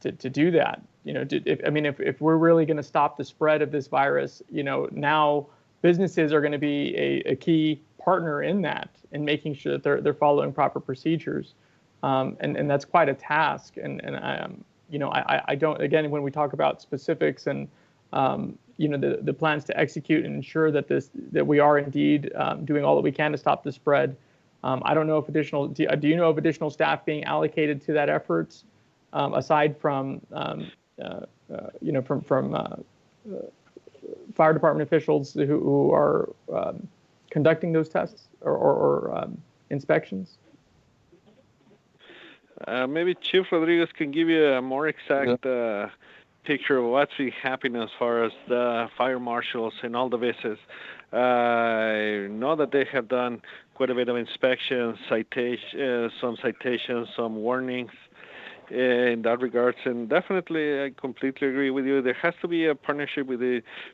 to do that? If we're really going to stop the spread of this virus, now businesses are going to be a key partner in that, and making sure that they're following proper procedures, and that's quite a task. And I don't, again, when we talk about specifics and the plans to execute and ensure that we are indeed doing all that we can to stop the spread. I don't know if do you know of additional staff being allocated to that effort, aside from fire department officials who are conducting those tests or inspections? Maybe Chief Rodriguez can give you a more exact picture of what's been happening as far as the fire marshals and all the visits. I know that they have done quite a bit of inspections, some citations, some warnings, in that regards. And definitely, I completely agree with you. There has to be a partnership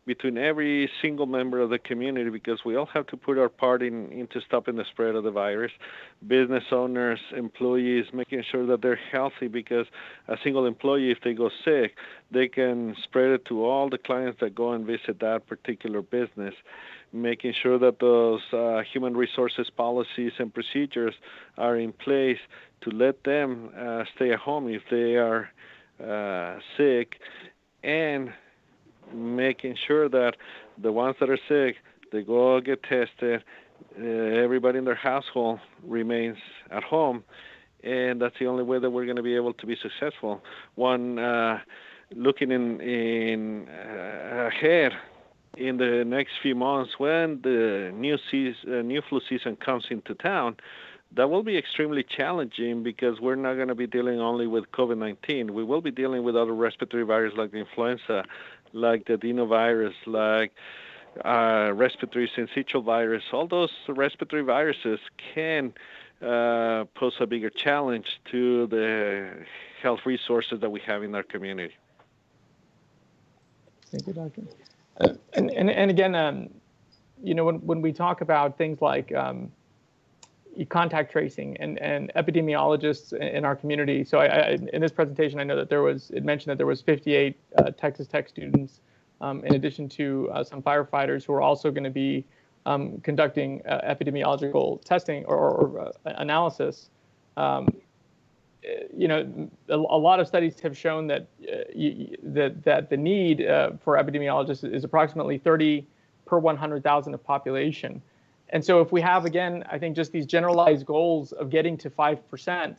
between every single member of the community, because we all have to put our part into stopping the spread of the virus. Business owners, employees, making sure that they're healthy, because a single employee, if they go sick, they can spread it to all the clients that go and visit that particular business. Making sure that those human resources policies and procedures are in place to let them stay at home if they are sick, and making sure that the ones that are sick, they go get tested. Everybody in their household remains at home, and that's the only way that we're going to be able to be successful. Looking in ahead, in the next few months, when the new flu season comes into town, that will be extremely challenging, because we're not going to be dealing only with COVID-19. We will be dealing with other respiratory viruses like the influenza, like the adenovirus, like respiratory syncytial virus. All those respiratory viruses can pose a bigger challenge to the health resources that we have in our community. Thank you, Doctor. And again, when we talk about things like contact tracing and epidemiologists in our community, so in this presentation, I know that it mentioned that there was 58 Texas Tech students, in addition to some firefighters who are also going to be conducting epidemiological testing or analysis. A lot of studies have shown that that the need for epidemiologists is approximately 30 per 100,000 of population. And so if we have, again, I think just these generalized goals of getting to 5%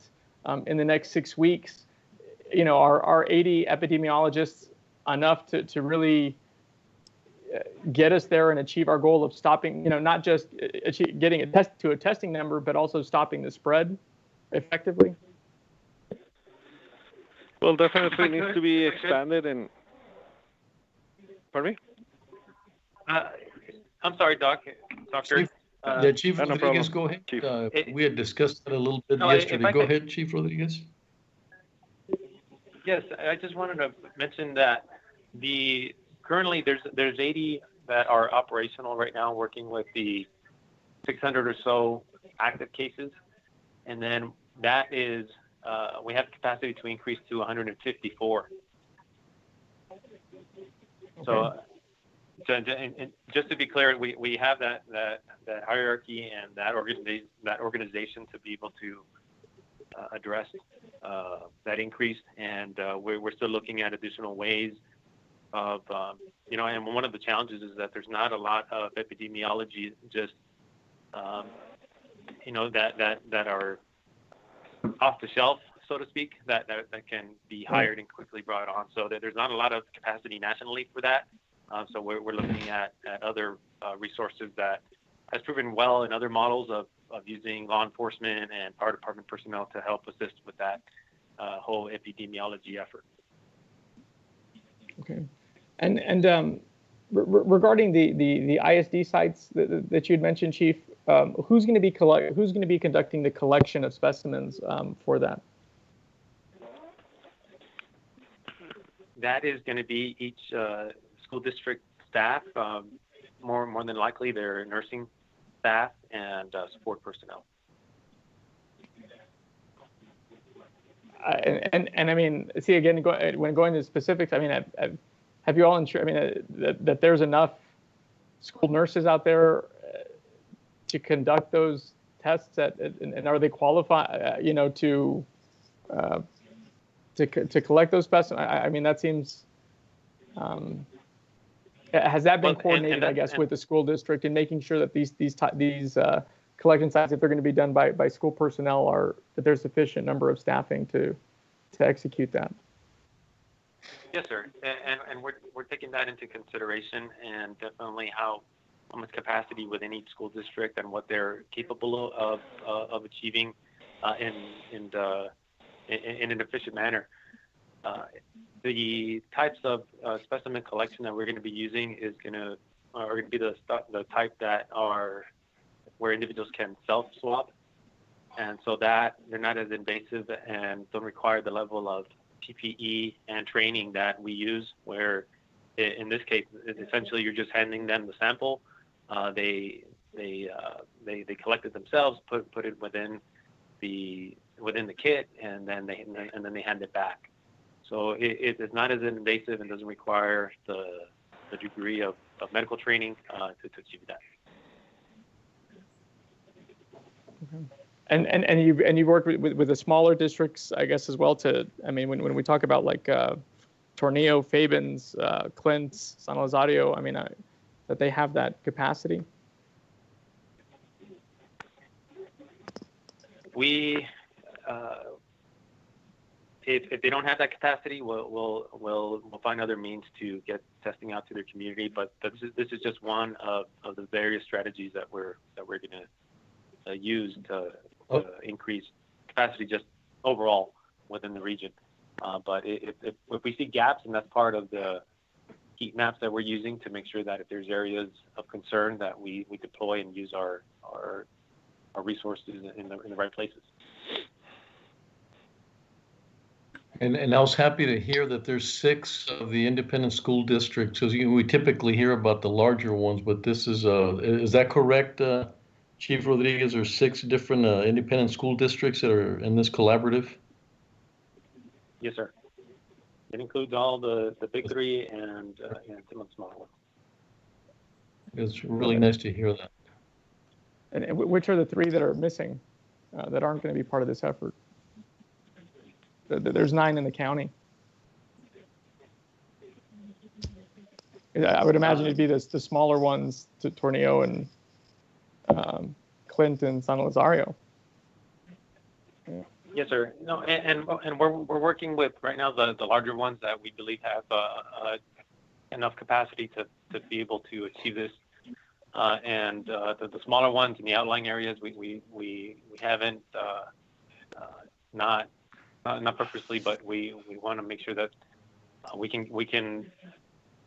in the next 6 weeks, are 80 epidemiologists enough to really get us there and achieve our goal of stopping, not just getting to a testing number, but also stopping the spread effectively? Well, definitely needs to be expanded. And pardon me? I'm sorry, Doctor. Chief Rodriguez, go ahead. We had discussed that a little bit yesterday. Go ahead, Chief Rodriguez. Yes, I just wanted to mention that currently there's 80 that are operational right now, working with the 600 or so active cases, and then that is we have capacity to increase to 154. Okay. So and just to be clear, we have that hierarchy and that organization to be able to address that increase, and we're still looking at additional ways of and one of the challenges is that there's not a lot of epidemiology just that are off the shelf, so to speak, that can be hired and quickly brought on. So there's not a lot of capacity nationally for that. So we're looking at other resources that has proven well in other models of using law enforcement and fire department personnel to help assist with that whole epidemiology effort. Okay, and regarding the ISD sites that you had mentioned, Chief, who's going to be conducting the collection of specimens for that? That is going to be each school district staff. More than likely, their nursing staff and support personnel. And I mean, see, again, when going to specifics, I mean, have you all ensured, I mean, that there's enough school nurses out there to conduct those tests and are they qualified, to collect those specimens? I mean, that seems, has that been coordinated, I guess, with the school district in making sure that these collection sites, if they're going to be done by school personnel, that there's sufficient number of staffing to execute that? Yes, sir, and we're taking that into consideration, and definitely how much capacity within each school district and what they're capable of achieving in an efficient manner. The types of specimen collection that we're going to be using are going to be the type that are where individuals can self-swab, and so that they're not as invasive and don't require the level of PPE and training that we use, where in this case, essentially you're just handing them the sample. They collect it themselves, put it within the kit, and then they hand it back. So it is not as invasive and doesn't require the degree of medical training to achieve that. Okay. And you've worked with the smaller districts, I guess, as well. I mean, when we talk about like Tornillo, Fabens, Clint, San Rosario, I mean, that they have that capacity. We, if they don't have that capacity, we'll find other means to get testing out to their community. But this is just one of the various strategies that we're going to use to increase capacity just overall within the region. But if we see gaps, and that's part of the heat maps that we're using to make sure that if there's areas of concern, that we deploy and use our resources in the right places. And I was happy to hear that there's 6 of the independent school districts, because we typically hear about the larger ones, but this is that correct, Chief Rodriguez? There's 6 different independent school districts that are in this collaborative? Yes, sir. It includes all the big 3 and some of the smaller ones. It's really nice to hear that. And which are the 3 that are missing, that aren't going to be part of this effort? There's 9 in the county. I would imagine it'd be the smaller ones, to Tornillo and Clint and San Rosario. Yeah. Yes, sir. No, and we're working with right now the larger ones that we believe have enough capacity to be able to achieve this. And the smaller ones in the outlying areas, we haven't not purposely, but we want to make sure that we can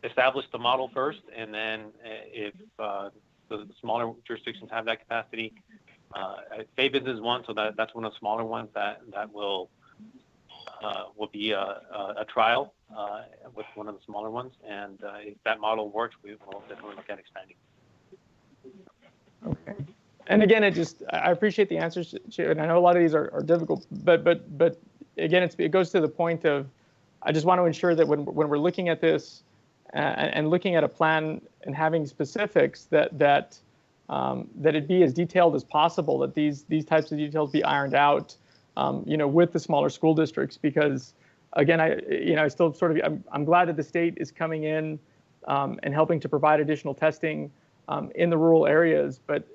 establish the model first, and then if the smaller jurisdictions have that capacity, Fabens is one, so that's one of the smaller ones that will be a trial with one of the smaller ones, and if that model works, we will definitely look at expanding. Okay. And again, I appreciate the answers, and I know a lot of these are difficult, but again, it goes to the point of, I just want to ensure that when we're looking at this and looking at a plan and having specifics, that it be as detailed as possible, that these types of details be ironed out, with the smaller school districts, because again, I still sort of, I'm glad that the state is coming in and helping to provide additional testing in the rural areas, but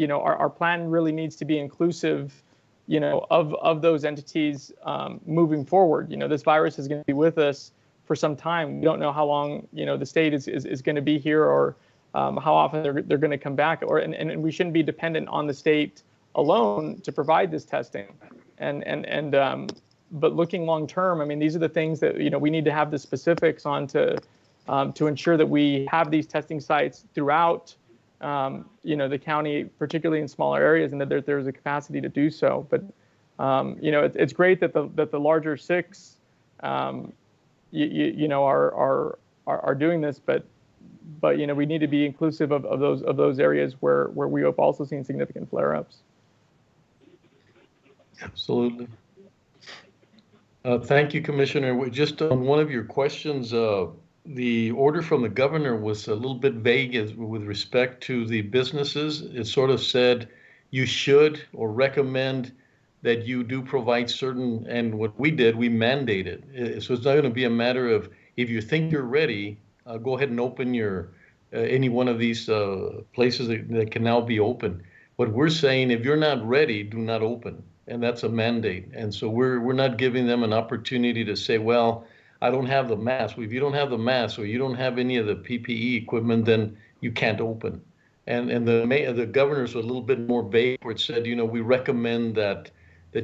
our plan really needs to be inclusive, of those entities moving forward. This virus is going to be with us for some time. We don't know how long, the state is going to be here, or how often they're going to come back, and we shouldn't be dependent on the state alone to provide this testing. But looking long term, I mean, these are the things that we need to have the specifics on to ensure that we have these testing sites throughout the county, particularly in smaller areas, and that there's a capacity to do so. But it's great that the larger 6 are doing this, but we need to be inclusive of those areas where we have also seen significant flare-ups. Absolutely. Thank you, Commissioner. Just on one of your questions, the order from the governor was a little bit vague with respect to the businesses. It sort of said you should or recommend that you do provide certain, and what we did, we mandated. So it's not going to be a matter of, if you think you're ready, go ahead and open your any one of these places that can now be open. What we're saying, if you're not ready, do not open. And that's a mandate. And so we're not giving them an opportunity to say, well, I don't have the mask. Well, if you don't have the mask or you don't have any of the PPE equipment, then you can't open. And the governors were a little bit more vague, where it said, we recommend that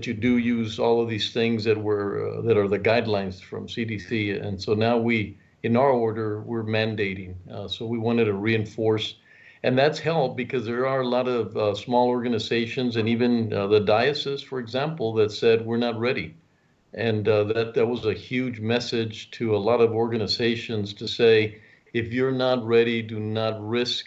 you do use all of these things that are the guidelines from CDC. And so now in our order, we're mandating. So we wanted to reinforce. And that's helped because there are a lot of small organizations and even the diocese, for example, that said we're not ready. And that was a huge message to a lot of organizations to say, if you're not ready, do not risk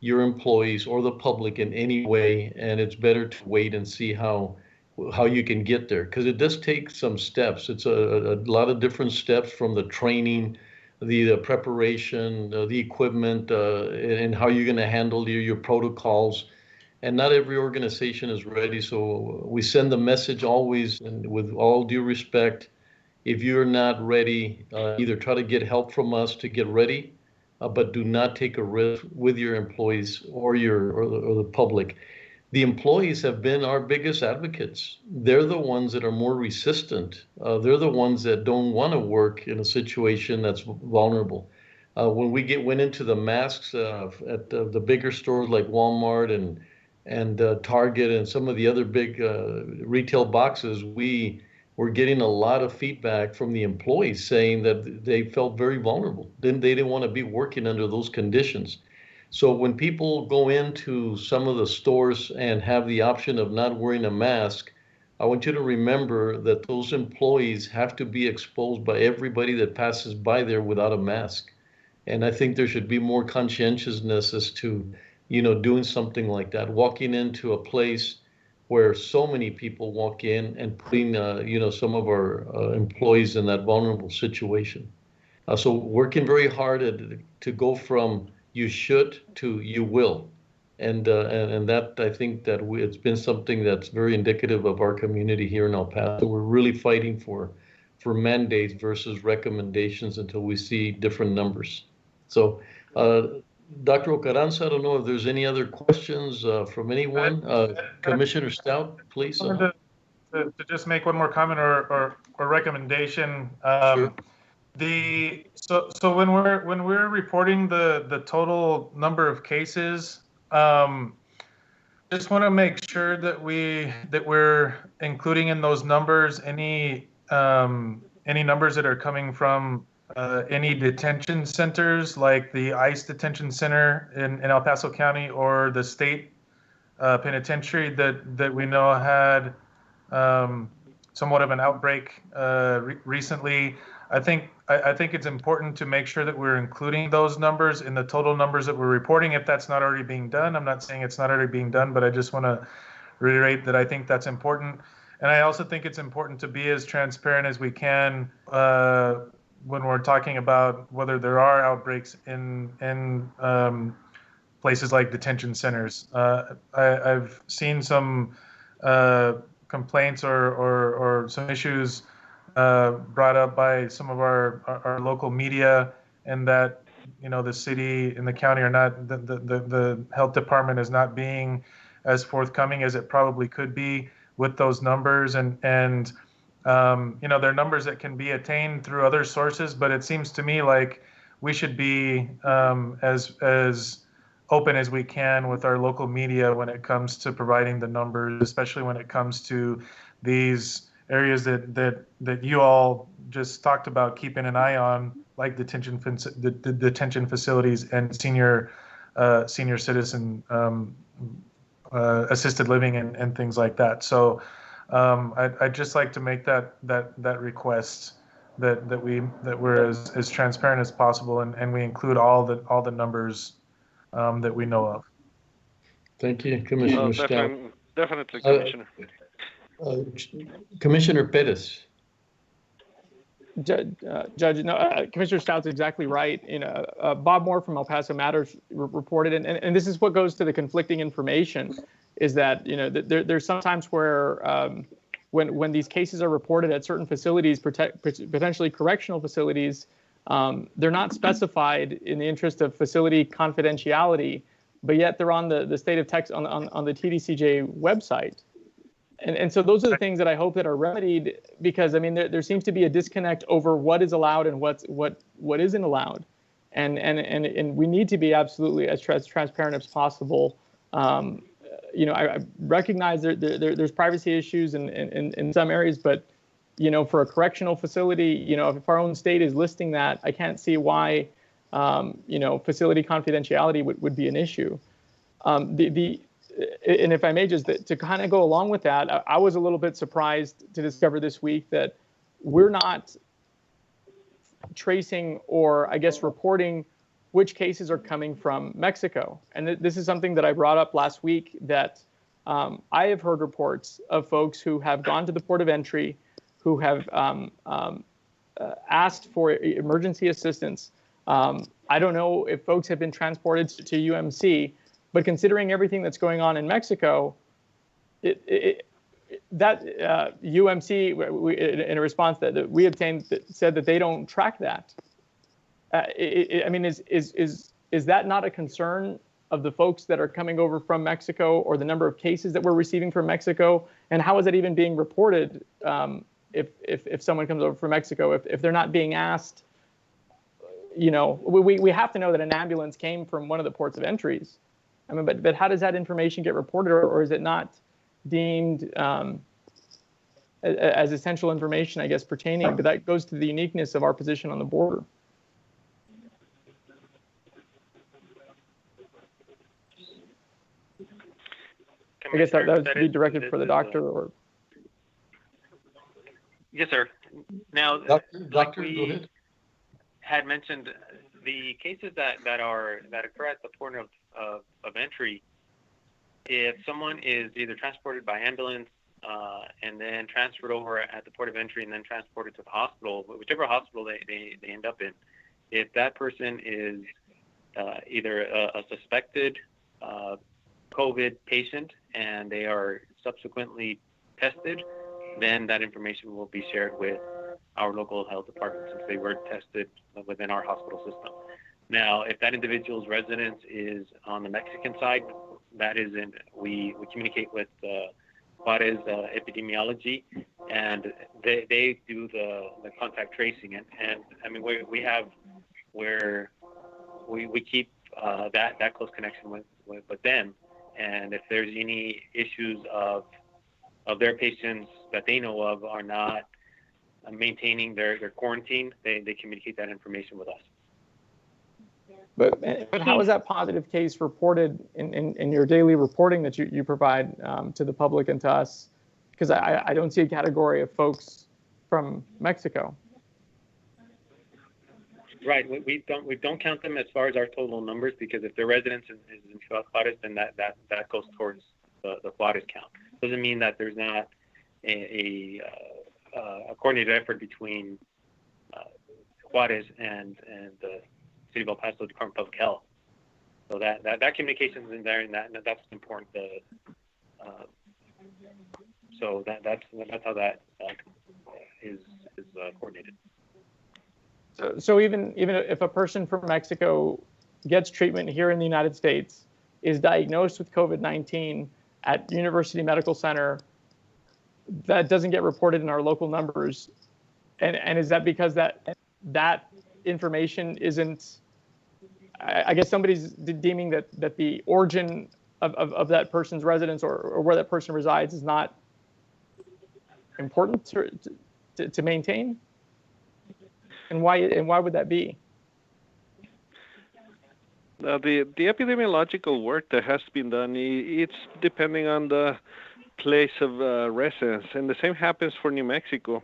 your employees or the public in any way. And it's better to wait and see how you can get there, because it does take some steps. It's a lot of different steps, from the training, the preparation, the equipment, and how you're going to handle your protocols. And not every organization is ready. So we send the message always, and with all due respect, if you're not ready, either try to get help from us to get ready, but do not take a risk with your employees or the public. The employees have been our biggest advocates. They're the ones that are more resistant. They're the ones that don't want to work in a situation that's vulnerable. When we went into the masks at the bigger stores like Walmart and Target and some of the other big retail boxes, we were getting a lot of feedback from the employees saying that they felt very vulnerable. They didn't want to be working under those conditions. So when people go into some of the stores and have the option of not wearing a mask, I want you to remember that those employees have to be exposed by everybody that passes by there without a mask. And I think there should be more conscientiousness as to, doing something like that, walking into a place where so many people walk in and putting, some of our employees in that vulnerable situation. So working very hard to go from you should to you will. And that, I think that it's been something that's very indicative of our community here in El Paso. We're really fighting for mandates versus recommendations until we see different numbers. So, Dr. Ocaranza, I don't know if there's any other questions from anyone. Commissioner Stout, please. I wanted to just make one more comment or recommendation. Sure. So when we're reporting the total number of cases, just want to make sure that we're including in those numbers any numbers that are coming from any detention centers, like the ICE detention center in El Paso County, or the state penitentiary that we know had somewhat of an outbreak recently. I think it's important to make sure that we're including those numbers in the total numbers that we're reporting, if that's not already being done. I'm not saying it's not already being done, but I just want to reiterate that I think that's important. And I also think it's important to be as transparent as we can when we're talking about whether there are outbreaks in places like detention centers. I've seen some complaints or some issues brought up by some of our local media, and that the city and the county are not, the health department is not being as forthcoming as it probably could be with those numbers, and they're numbers that can be attained through other sources, but it seems to me like we should be as open as we can with our local media when it comes to providing the numbers, especially when it comes to these areas that you all just talked about keeping an eye on, like detention facilities and senior citizen assisted living and things like that. So I'd just like to make that request that we're as transparent as possible, and we include all the numbers that we know of. Thank you, Commissioner Stout. Definitely, Commissioner. Commissioner Perez. Judge, Commissioner Stout's exactly right. Bob Moore from El Paso Matters reported, and this is what goes to the conflicting information, is that there's sometimes where when these cases are reported at certain facilities, potentially correctional facilities, they're not specified in the interest of facility confidentiality, but yet they're on the state of Texas on the TDCJ website. And so those are the things that I hope that are remedied, because there seems to be a disconnect over what is allowed and what isn't allowed, and we need to be absolutely as transparent as possible. I recognize there's privacy issues in some areas, but for a correctional facility, if our own state is listing that, I can't see why facility confidentiality would be an issue. And if I may just to kind of go along with that, I was a little bit surprised to discover this week that we're not tracing or I guess reporting which cases are coming from Mexico. And this is something that I brought up last week, that I have heard reports of folks who have gone to the port of entry, who have asked for emergency assistance. I don't know if folks have been transported to UMC, but considering everything that's going on in Mexico, UMC, in a response that we obtained, said that they don't track that. I mean, is that not a concern of the folks that are coming over from Mexico, or the number of cases that we're receiving from Mexico? And how is that even being reported if someone comes over from Mexico, if they're not being asked? You know, we have to know that an ambulance came from one of the ports of entries. I mean, but how does that information get reported, or is it not deemed as essential information, I guess, pertaining? But that goes to the uniqueness of our position on the border. I guess that would be directed for the doctor, or. Yes, sir. Now, Doctor, we go ahead. had mentioned, the cases that occur at the port of entry, if someone is either transported by ambulance and then transferred over at the port of entry and then transported to the hospital, whichever hospital they end up in, if that person is either a suspected COVID patient and they are subsequently tested, then that information will be shared with our local health department since they were tested within our hospital system. Now, if that individual's residence is on the Mexican side, that is we communicate with Juarez Epidemiology, and they do the contact tracing. And I mean, we have where we keep that close connection with them. And if there's any issues of their patients that they know of are not maintaining their quarantine, they communicate that information with us. But how is that positive case reported in your daily reporting that you provide to the public and to us? Because I don't see a category of folks from Mexico. Right. We don't count them as far as our total numbers, because if their residence is in Juarez, then that goes towards the Juarez count. Doesn't mean that there's not a coordinated effort between Juarez and the City of El Paso Department of Public Health. So that communication is in there, and that's important. So that's how that is coordinated. So even if a person from Mexico gets treatment here in the United States, is diagnosed with COVID-19 at University Medical Center, that doesn't get reported in our local numbers, and is that because that information isn't? I guess somebody's deeming that the origin of that person's residence or where that person resides is not important to maintain. And why would that be? The epidemiological work that has been done, it's depending on the place of residence, and the same happens for New Mexico.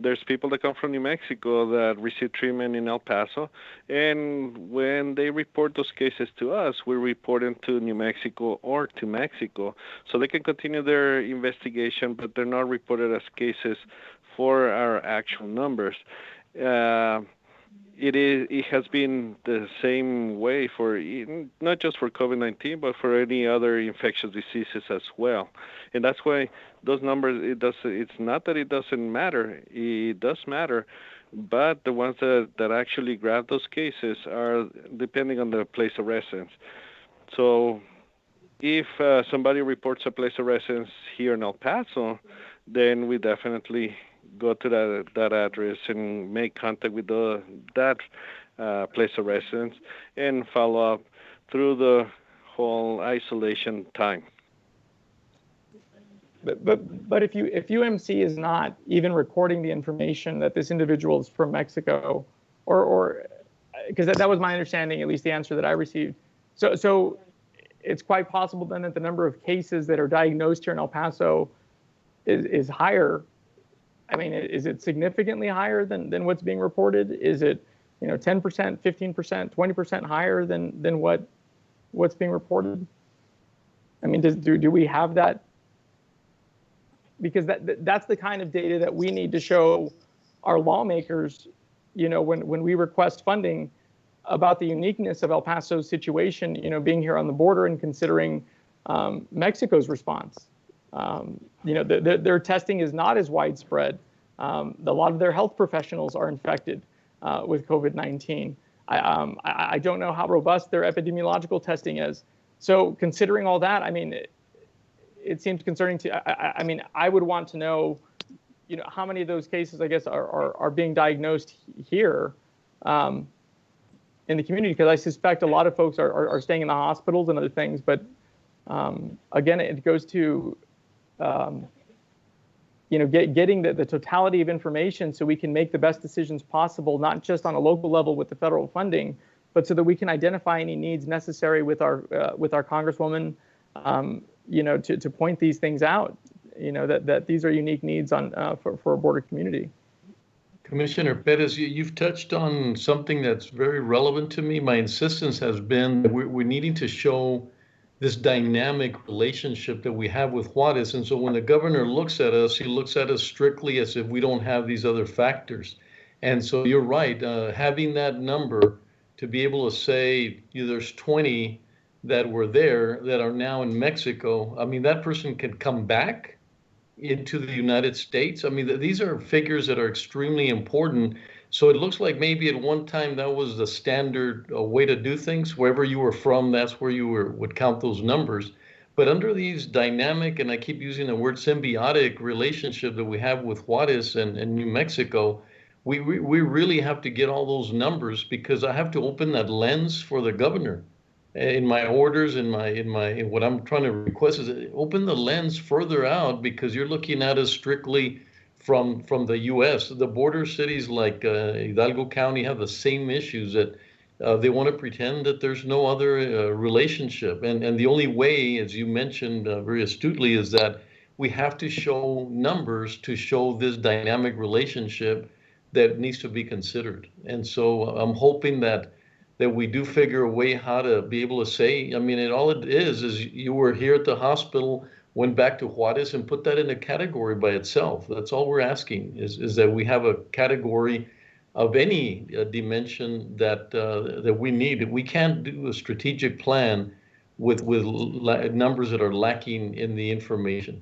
There's people that come from New Mexico that receive treatment in El Paso, and when they report those cases to us, we report them to New Mexico or to Mexico, so they can continue their investigation, but they're not reported as cases for our actual numbers. It has been the same way for not just for COVID-19, but for any other infectious diseases as well. And that's why those numbers, it's not that it doesn't matter. It does matter, but the ones that actually grab those cases are depending on the place of residence. So if somebody reports a place of residence here in El Paso, then we definitely go to that address and make contact with that place of residence and follow up through the whole isolation time. But if UMC is not even recording the information that this individual is from Mexico, or because that was my understanding, at least the answer that I received. So it's quite possible then that the number of cases that are diagnosed here in El Paso is higher. I mean, is it significantly higher than what's being reported? Is it, 10%, 15%, 20% higher than what's being reported? I mean, do we have that? Because that's the kind of data that we need to show our lawmakers, when we request funding, about the uniqueness of El Paso's situation, being here on the border and considering Mexico's response. Their testing is not as widespread. A lot of their health professionals are infected with COVID-19. I don't know how robust their epidemiological testing is. So considering all that, I mean, it seems concerning to, I mean, I would want to know, how many of those cases, I guess, are being diagnosed here in the community, because I suspect a lot of folks are staying in the hospitals and other things. But again, it goes to, getting the totality of information so we can make the best decisions possible, not just on a local level with the federal funding, but so that we can identify any needs necessary with our Congresswoman, to point these things out, that these are unique needs for a border community. Commissioner Perez, you've touched on something that's very relevant to me. My insistence has been that we're needing to show this dynamic relationship that we have with Juarez. And so when the governor looks at us, he looks at us strictly as if we don't have these other factors. And so you're right, having that number to be able to say there's 20 that were there that are now in Mexico, I mean, that person can come back into the United States. I mean, these are figures that are extremely important. So it looks like maybe at one time that was the standard way to do things. Wherever you were from, that's where you would count those numbers. But under these dynamic, and I keep using the word symbiotic relationship that we have with Juarez and New Mexico, we really have to get all those numbers, because I have to open that lens for the governor. In my orders, in what I'm trying to request is open the lens further out, because you're looking at us strictly from the U.S. The border cities like Hidalgo County have the same issues, that they want to pretend that there's no other relationship. And the only way, as you mentioned very astutely, is that we have to show numbers to show this dynamic relationship that needs to be considered. And so I'm hoping that we do figure a way how to be able to say, I mean, all it is you were here at the hospital, went back to Juarez, and put that in a category by itself. That's all we're asking, is that we have a category of any dimension that we need. We can't do a strategic plan with numbers that are lacking in the information.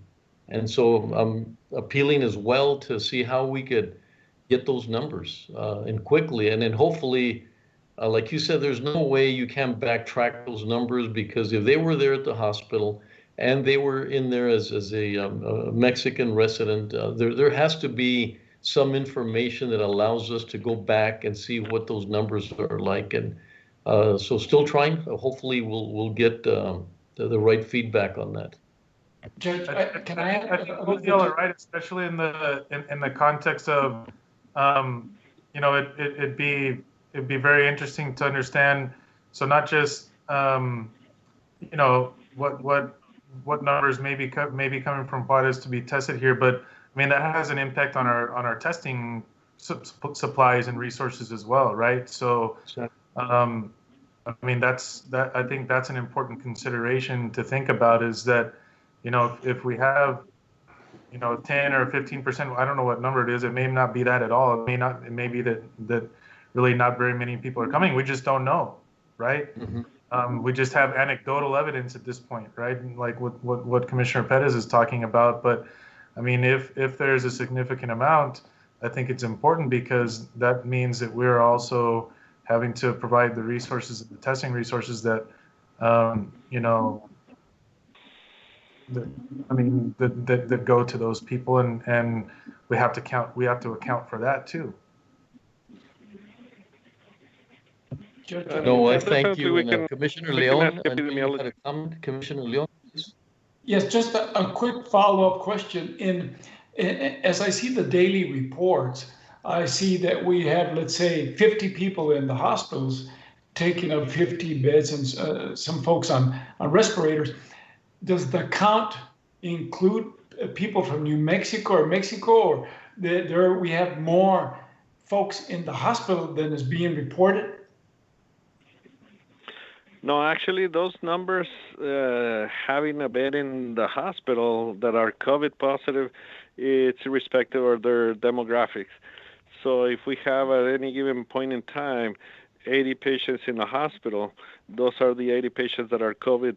And so I'm appealing as well to see how we could get those numbers and quickly. And then hopefully, like you said, there's no way you can backtrack those numbers, because if they were there at the hospital and they were in there as a Mexican resident, there has to be some information that allows us to go back and see what those numbers are like. And so still trying. Hopefully we'll get the right feedback on that. Judge, can I add? I think y'all are right, especially in the context of, it'd be very interesting to understand. So not just what numbers may be coming from Juarez to be tested here, but I mean that has an impact on our testing supplies and resources as well, right? So I mean I think that's an important consideration to think about, is that if we have 10 or 15%, I don't know what number it is. It may not be that at all. It may be that really not very many people are coming. We just don't know, right? Mm-hmm. We just have anecdotal evidence at this point, right? Like what Commissioner Perez is talking about. But I mean, if there's a significant amount, I think it's important, because that means that we're also having to provide the resources, the testing resources that, that go to those people, and we have to account for that too. No, I thank you. Commissioner Leon, Commissioner Leon, please. Yes, just a quick follow-up question. As I see the daily reports, I see that we have, let's say, 50 people in the hospitals, taking up 50 beds and some folks on respirators. Does the count include people from New Mexico or Mexico, or there we have more folks in the hospital than is being reported? No, actually, those numbers, having a bed in the hospital that are COVID positive, it's irrespective of their demographics. So if we have at any given point in time 80 patients in the hospital, those are the 80 patients that are COVID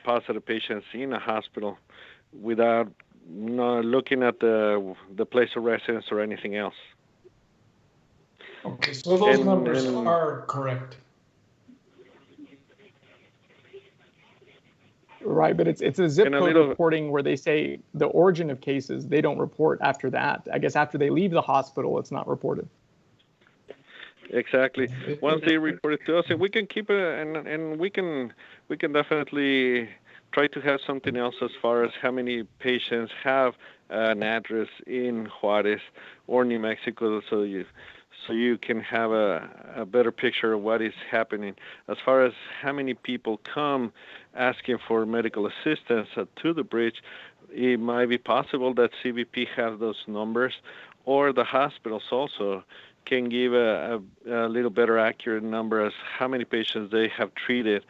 positive patients in a hospital, without looking at the place of residence or anything else. Okay, so those numbers are correct. Right, but it's a zip code reporting where they say the origin of cases, they don't report after that. I guess after they leave the hospital, it's not reported. Exactly. Once they report it to us, and we can keep it, and we can definitely try to have something else as far as how many patients have an address in Juarez or New Mexico, so you can have a better picture of what is happening. As far as how many people come asking for medical assistance to the bridge, it might be possible that CBP has those numbers, or the hospitals also can give a little better accurate number as how many patients they have treated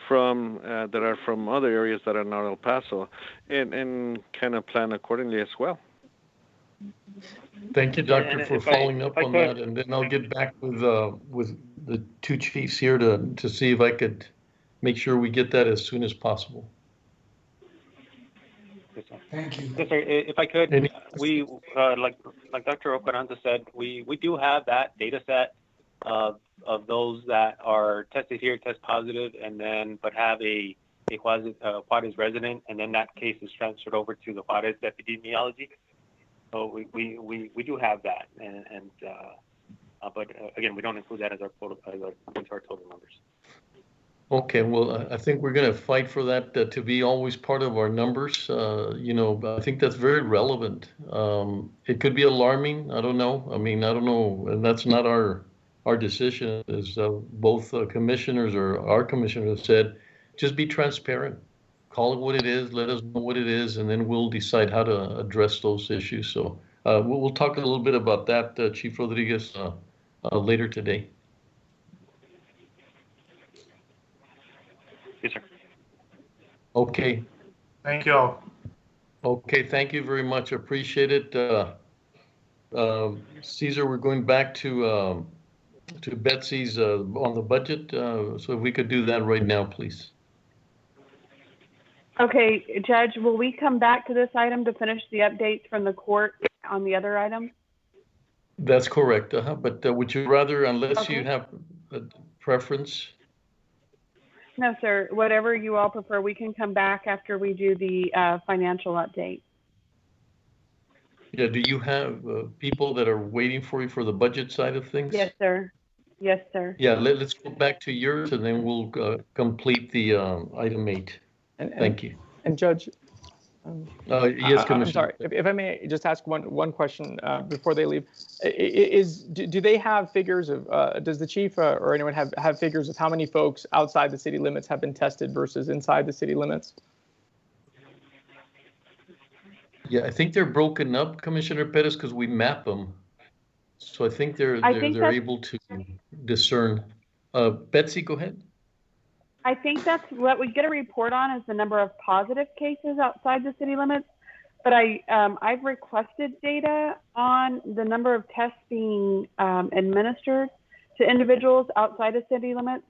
from that are from other areas that are not El Paso, and kind of plan accordingly as well. Thank you, Doctor, for following up on that, and then I'll get back with the two chiefs here to see if I could make sure we get that as soon as possible. Thank you. Yes, sir. If I could, we like Dr. Ocaranta said, we do have that data set of those that are tested here, test positive, and then but have a Juarez resident, and then that case is transferred over to the Juarez epidemiology. So we do have that, but again, we don't include that as our total into our total numbers. Okay, well, I think we're going to fight for that to be always part of our numbers. I think that's very relevant. It could be alarming. I don't know. I mean, I don't know, and that's not our decision. As both commissioners or our commissioner have said, just be transparent. Call it what it is. Let us know what it is, and then we'll decide how to address those issues. So we'll talk a little bit about that, Chief Rodriguez, later today. Yes, sir. Okay. Thank you all. Okay, thank you very much. Appreciate it. Caesar, we're going back to Betsy's on the budget. So if we could do that right now, please. Okay, Judge, will we come back to this item to finish the updates from the court on the other items? That's correct. But would you rather, unless you have a preference? No, sir. Whatever you all prefer, we can come back after we do the financial update. Yeah, do you have people that are waiting for you for the budget side of things? Yes, sir. Yes, sir. Yeah, let's go back to yours, and then we'll complete the item 8. Thank you. And Judge, yes, Commissioner. I'm sorry, if I may just ask one question before they leave. Do they have figures of, does the chief or anyone have figures of how many folks outside the city limits have been tested versus inside the city limits? Yeah, I think they're broken up, Commissioner Perez, because we map them. So I think they're able to discern. Betsy, go ahead. I think that's what we get a report on is the number of positive cases outside the city limits. But I've requested data on the number of tests being administered to individuals outside the city limits,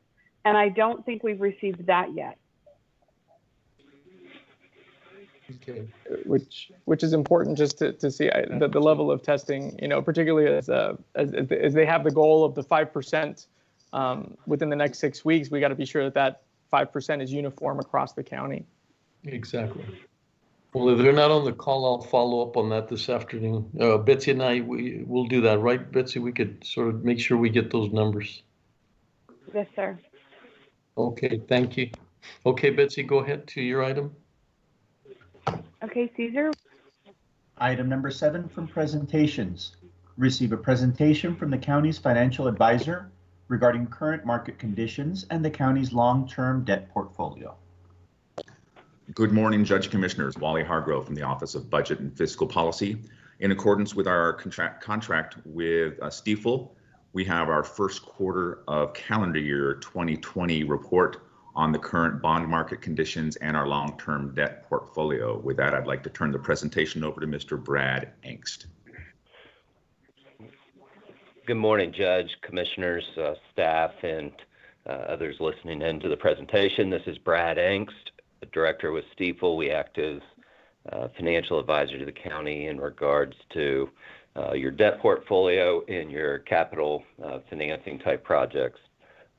and I don't think we've received that yet. Okay. Which is important just to see the level of testing, particularly as they have the goal of the 5% within the next 6 weeks. We got to be sure that 5% is uniform across the county. Exactly. Well, if they're not on the call, I'll follow up on that this afternoon. Betsy and I, we'll do that, right, Betsy? We could sort of make sure we get those numbers. Yes, sir. Okay, thank you. Okay, Betsy, go ahead to your item. Okay, Caesar. Item number 7 from presentations. Receive a presentation from the county's financial advisor regarding current market conditions and the county's long-term debt portfolio. Good morning, Judge Commissioners. Wally Hargrove from the Office of Budget and Fiscal Policy. In accordance with our contract with Stifel, we have our first quarter of calendar year 2020 report on the current bond market conditions and our long-term debt portfolio. With that, I'd like to turn the presentation over to Mr. Brad Engst. Good morning, Judge, Commissioners, staff, and others listening in to the presentation. This is Brad Engst, the Director with Stifel. We act as financial advisor to the county in regards to your debt portfolio and your capital financing type projects.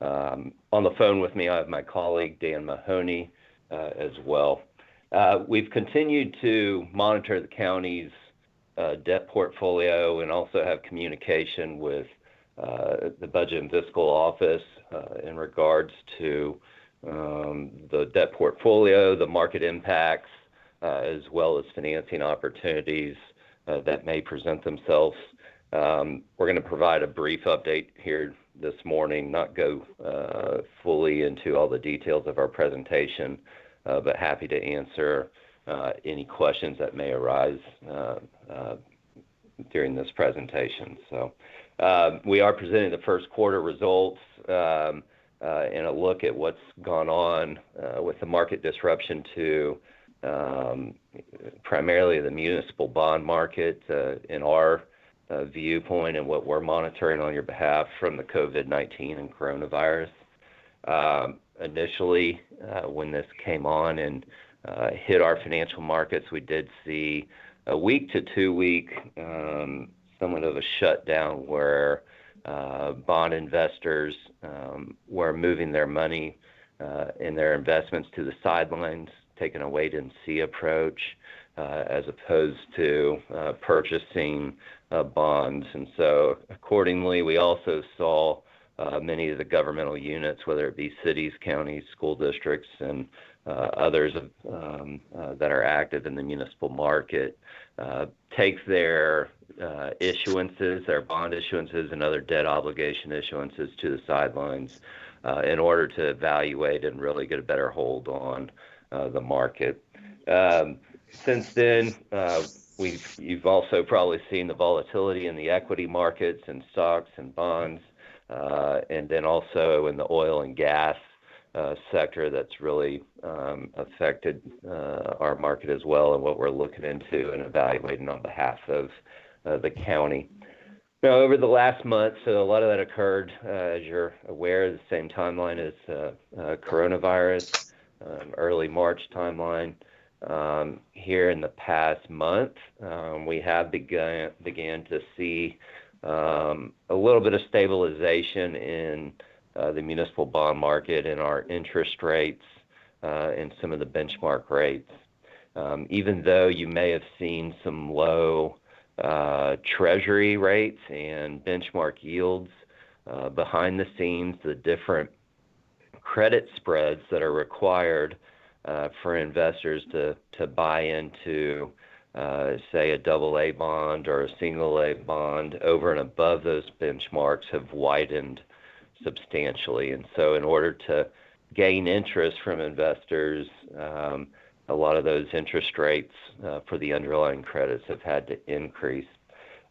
On the phone with me, I have my colleague, Dan Mahoney, as well. We've continued to monitor the county's debt portfolio and also have communication with the Budget and Fiscal Office in regards to the debt portfolio, the market impacts, as well as financing opportunities that may present themselves. We're going to provide a brief update here this morning, not go fully into all the details of our presentation, but happy to answer any questions that may arise during this presentation. So we are presenting the first quarter results and a look at what's gone on with the market disruption to primarily the municipal bond market in our viewpoint and what we're monitoring on your behalf from the COVID-19 and coronavirus. Initially, when this came on and hit our financial markets, we did see a week to 2 week somewhat of a shutdown where bond investors were moving their money and their investments to the sidelines, taking a wait and see approach as opposed to purchasing bonds. And so accordingly, we also saw many of the governmental units, whether it be cities, counties, school districts, and others that are active in the municipal market, take their issuances, their bond issuances and other debt obligation issuances to the sidelines in order to evaluate and really get a better hold on the market. Since then, you've also probably seen the volatility in the equity markets and stocks and bonds, and then also in the oil and gas sector that's really affected our market as well, and what we're looking into and evaluating on behalf of the county. Now, over the last month, so a lot of that occurred, as you're aware, the same timeline as coronavirus, early March timeline. Here in the past month, we have began to see a little bit of stabilization in the municipal bond market and our interest rates and some of the benchmark rates. Even though you may have seen some low treasury rates and benchmark yields behind the scenes, the different credit spreads that are required for investors to buy into, say, a AA bond or a single A bond over and above those benchmarks have widened substantially. And so in order to gain interest from investors, a lot of those interest rates for the underlying credits have had to increase.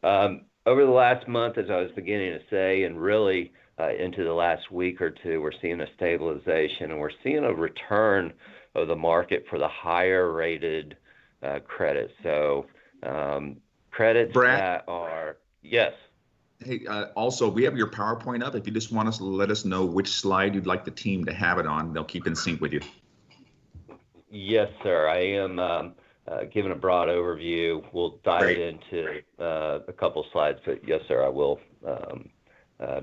Over the last month, as I was beginning to say, and really into the last week or two, we're seeing a stabilization and we're seeing a return of the market for the higher rated credits. So credits Brad? that are, yes. Hey, also, we have your PowerPoint up. If you just want us to let us know which slide you'd like the team to have it on, they'll keep in sync with you. Yes, sir. I am giving a broad overview. We'll dive into a couple slides, but yes, sir, I will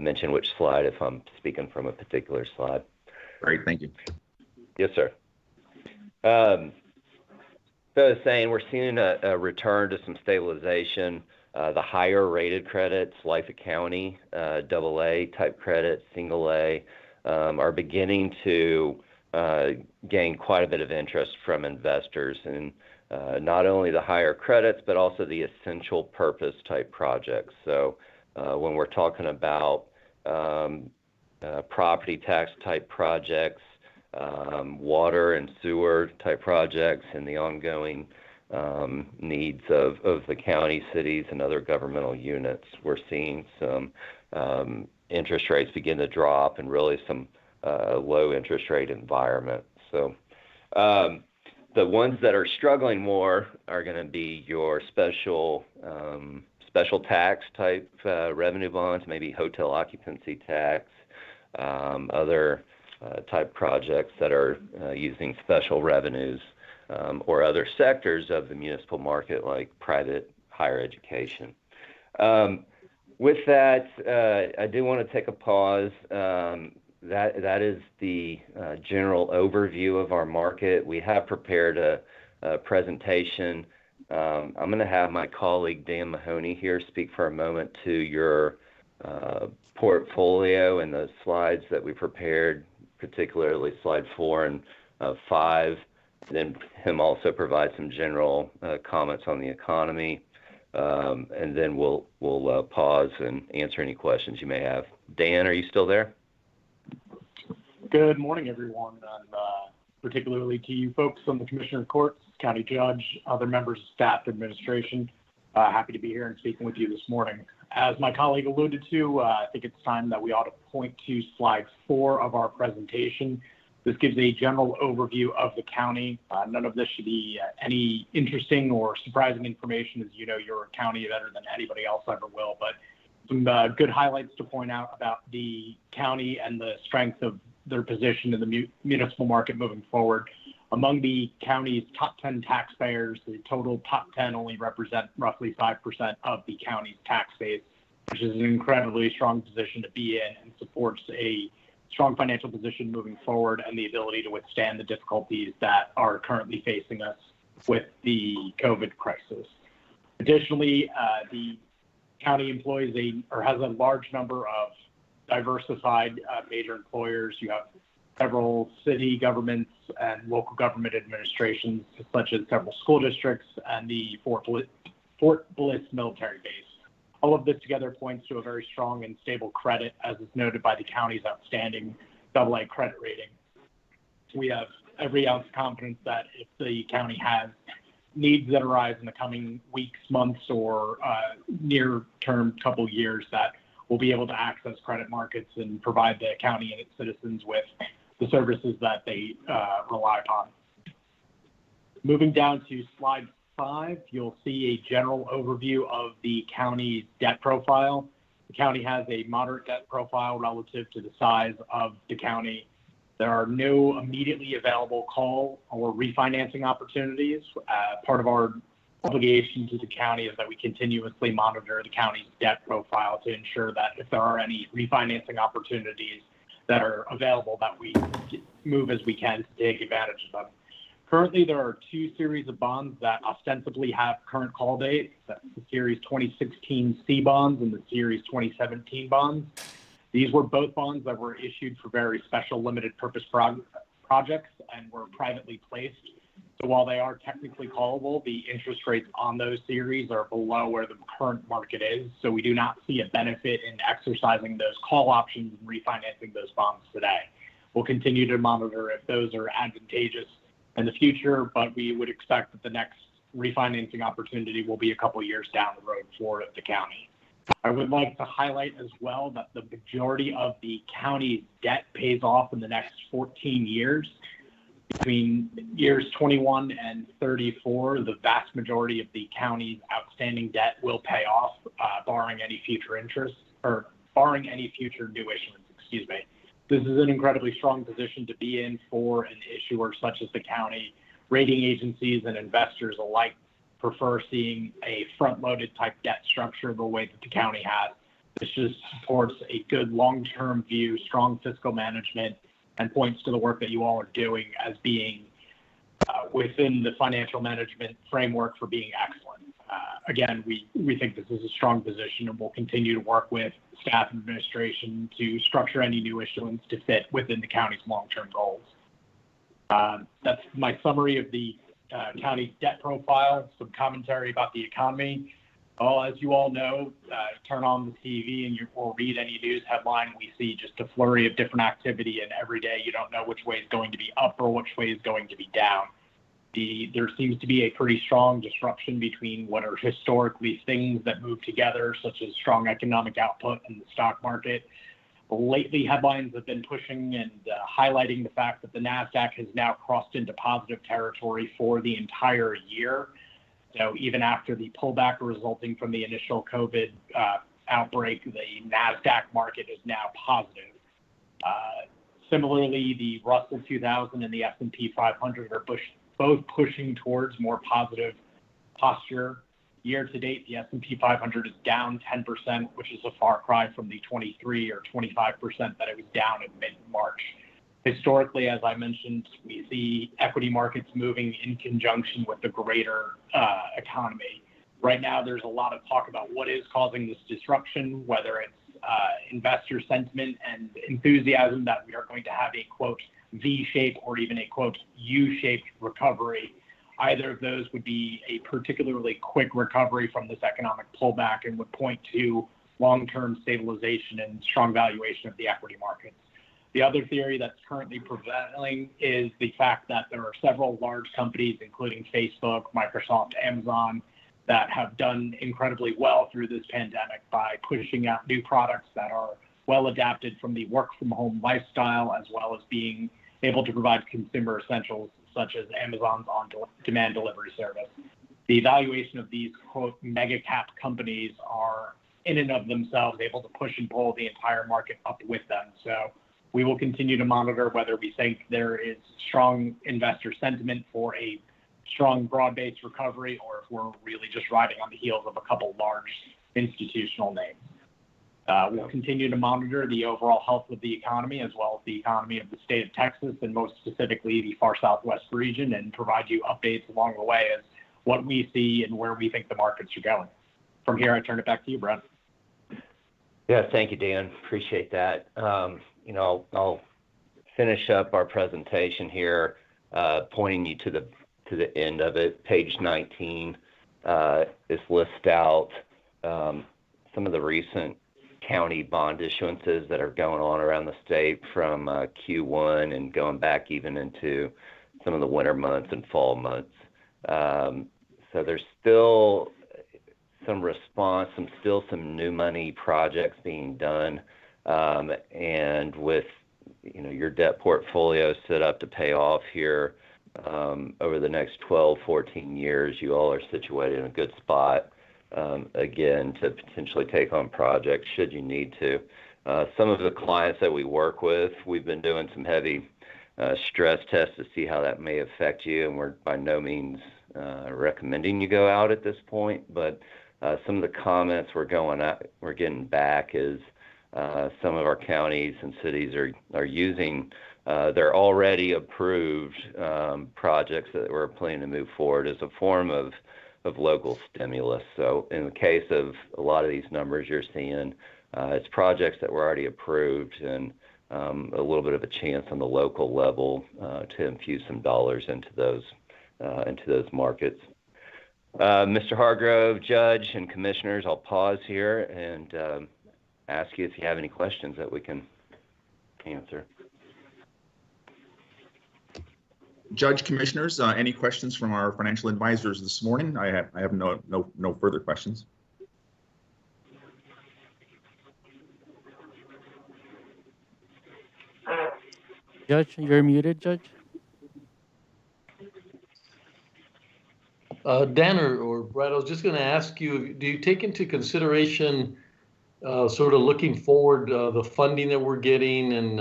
mention which slide if I'm speaking from a particular slide. Great, thank you. Yes, sir. So I was saying we're seeing a return to some stabilization. The higher rated credits, like the county, AA type credits, single A, are beginning to gain quite a bit of interest from investors, and not only the higher credits, but also the essential purpose type projects. So when we're talking about property tax type projects, water and sewer type projects, and the ongoing needs of the county, cities, and other governmental units. We're seeing some interest rates begin to drop and really some low interest rate environment. So the ones that are struggling more are going to be your special tax type revenue bonds, maybe hotel occupancy tax, other type projects that are using special revenues, or other sectors of the municipal market like private higher education. With that, I do want to take a pause. That is the general overview of our market. We have prepared a presentation. I'm going to have my colleague Dan Mahoney here speak for a moment to your portfolio and the slides that we prepared, particularly slide 4 and 5. Then him also provide some general comments on the economy, and then we'll pause and answer any questions you may have. Dan, are you still there? Good morning, everyone, and particularly to you folks on the Commissioner Courts, County Judge, other members of staff, administration. Happy to be here and speaking with you this morning. As my colleague alluded to, I think it's time that we ought to point to slide 4 of our presentation. This gives a general overview of the county. None of this should be any interesting or surprising information, as you know your county better than anybody else ever will, but some good highlights to point out about the county and the strength of their position in the municipal market moving forward. Among the county's top 10 taxpayers, the total top 10 only represent roughly 5% of the county's tax base, which is an incredibly strong position to be in and supports a strong financial position moving forward and the ability to withstand the difficulties that are currently facing us with the COVID crisis. Additionally, the county employs has a large number of diversified major employers. You have several city governments and local government administrations, such as several school districts and the Fort Bliss military base. All of this together points to a very strong and stable credit, as is noted by the county's outstanding AA credit rating. We have every ounce of confidence that if the county has needs that arise in the coming weeks, months, or near-term couple years, that we'll be able to access credit markets and provide the county and its citizens with the services that they rely upon. Moving down to slide 5, you'll see a general overview of the county's debt profile. The county has a moderate debt profile relative to the size of the county. There are no immediately available call or refinancing opportunities. Part of our obligation to the county is that we continuously monitor the county's debt profile to ensure that if there are any refinancing opportunities that are available, that we move as we can to take advantage of them. Currently, there are 2 series of bonds that ostensibly have current call dates. That's the Series 2016 C bonds and the Series 2017 bonds. These were both bonds that were issued for very special limited purpose projects and were privately placed. So while they are technically callable, the interest rates on those series are below where the current market is. So we do not see a benefit in exercising those call options and refinancing those bonds today. We'll continue to monitor if those are advantageous in the future, but we would expect that the next refinancing opportunity will be a couple years down the road for the county. I would like to highlight as well that the majority of the county's debt pays off in the next 14 years. Between years 21 and 34, the vast majority of the county's outstanding debt will pay off, barring any future interest or barring any future new issuance, excuse me. This is an incredibly strong position to be in for an issuer such as the county. Rating agencies and investors alike prefer seeing a front-loaded type debt structure the way that the county has. This just supports a good long-term view, strong fiscal management, and points to the work that you all are doing as being within the financial management framework for being excellent. Again, we think this is a strong position, and we'll continue to work with staff and administration to structure any new issuance to fit within the county's long-term goals. That's my summary of the county's debt profile, some commentary about the economy. Well, as you all know, turn on the TV and or read any news headline, we see just a flurry of different activity, and every day you don't know which way is going to be up or which way is going to be down. There seems to be a pretty strong disruption between what are historically things that move together, such as strong economic output and the stock market. Lately, headlines have been pushing and highlighting the fact that the NASDAQ has now crossed into positive territory for the entire year. So even after the pullback resulting from the initial COVID outbreak, the NASDAQ market is now positive. Similarly, the Russell 2000 and the S&P 500 are both pushing towards more positive posture. Year to date, the S&P 500 is down 10%, which is a far cry from the 23 or 25% that it was down in mid-March. Historically, as I mentioned, we see equity markets moving in conjunction with the greater economy. Right now, there's a lot of talk about what is causing this disruption, whether it's investor sentiment and enthusiasm that we are going to have a, quote, V-shape or even a, quote, U-shaped recovery. Either of those would be a particularly quick recovery from this economic pullback and would point to long-term stabilization and strong valuation of the equity markets. The other theory that's currently prevailing is the fact that there are several large companies, including Facebook, Microsoft, Amazon, that have done incredibly well through this pandemic by pushing out new products that are well adapted from the work from home lifestyle, as well as being able to provide consumer essentials such as Amazon's on-demand delivery service. The evaluation of these, quote, mega cap companies are in and of themselves able to push and pull the entire market up with them. So we will continue to monitor whether we think there is strong investor sentiment for a strong broad-based recovery or if we're really just riding on the heels of a couple large institutional names. We'll continue to monitor the overall health of the economy as well as the economy of the state of Texas and most specifically the far southwest region and provide you updates along the way as what we see and where we think the markets are going. From here, I turn it back to you, Brent. Yeah, thank you, Dan. Appreciate that. I'll finish up our presentation here, pointing you to the end of it. Page 19 is lists out some of the recent county bond issuances that are going on around the state from Q1 and going back even into some of the winter months and fall months. So there's still some response, some new money projects being done. And with, your debt portfolio set up to pay off here over the next 12, 14 years, you all are situated in a good spot, again, to potentially take on projects should you need to. Some of the clients that we work with, we've been doing some heavy stress tests to see how that may affect you, and we're by no means recommending you go out at this point, but some of the comments we're getting back is some of our counties and cities are using their already approved projects that we're planning to move forward as a form of local stimulus. So in the case of a lot of these numbers you're seeing, it's projects that were already approved and a little bit of a chance on the local level to infuse some dollars into those markets. Mr. Hargrove, Judge, and Commissioners, I'll pause here and ask you if you have any questions that we can answer. Judge, Commissioners, any questions from our financial advisors this morning? I have no further questions. Judge, you're muted, Judge. Dan or Brad, I was just going to ask you, do you take into consideration sort of looking forward the funding that we're getting and,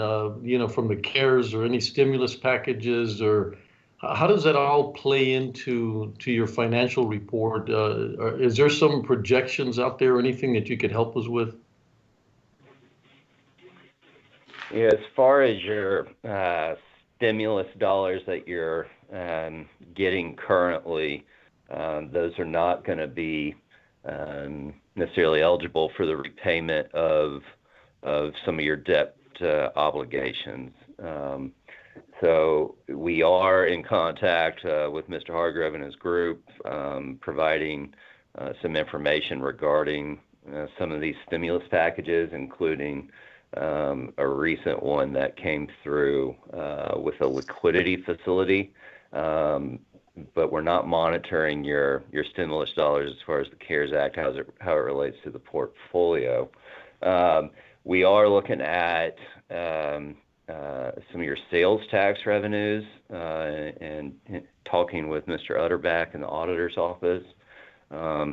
from the CARES or any stimulus packages, or how does that all play into your financial report? Is there some projections out there or anything that you could help us with? Yeah, as far as your stimulus dollars that you're getting currently, those are not going to be necessarily eligible for the repayment of some of your debt obligations. So we are in contact with Mr. Hargrove and his group, providing some information regarding some of these stimulus packages, including a recent one that came through with a liquidity facility. But we're not monitoring your stimulus dollars as far as the CARES Act, how it relates to the portfolio. We are looking at some of your sales tax revenues and talking with Mr. Utterback in the auditor's office.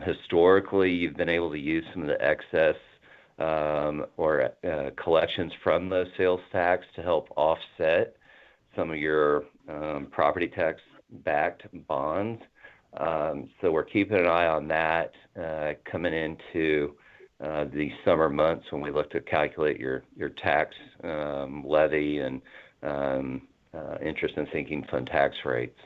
Historically, you've been able to use some of the excess or collections from those sales tax to help offset some of your property tax backed bonds. So we're keeping an eye on that coming into the summer months when we look to calculate your tax levy and interest and sinking fund tax rates.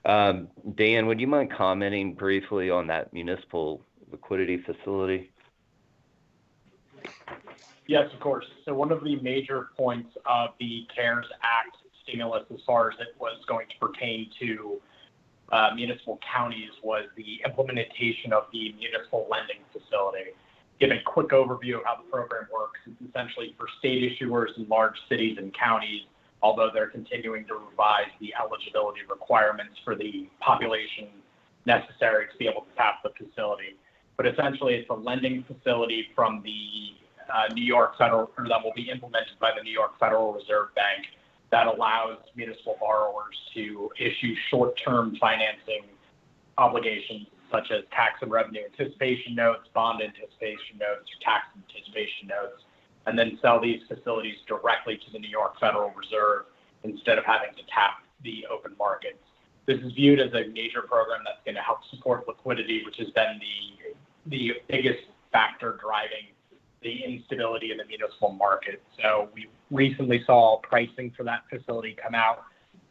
Dan, would you mind commenting briefly on that municipal liquidity facility? Yes, of course. So one of the major points of the CARES Act stimulus, as far as it was going to pertain to municipal counties, was the implementation of the municipal lending facility. Give a quick overview of how the program works. It's essentially for state issuers in large cities and counties, although they're continuing to revise the eligibility requirements for the population necessary to be able to tap the facility. But essentially, it's a lending facility from the New York Federal, or that will be implemented by the New York Federal Reserve Bank, that allows municipal borrowers to issue short-term financing obligations such as tax and revenue anticipation notes, bond anticipation notes, or tax anticipation notes, and then sell these facilities directly to the New York Federal Reserve instead of having to tap the open markets. This is viewed as a major program that's going to help support liquidity, which has been the biggest factor driving the instability in the municipal market. So we recently saw pricing for that facility come out.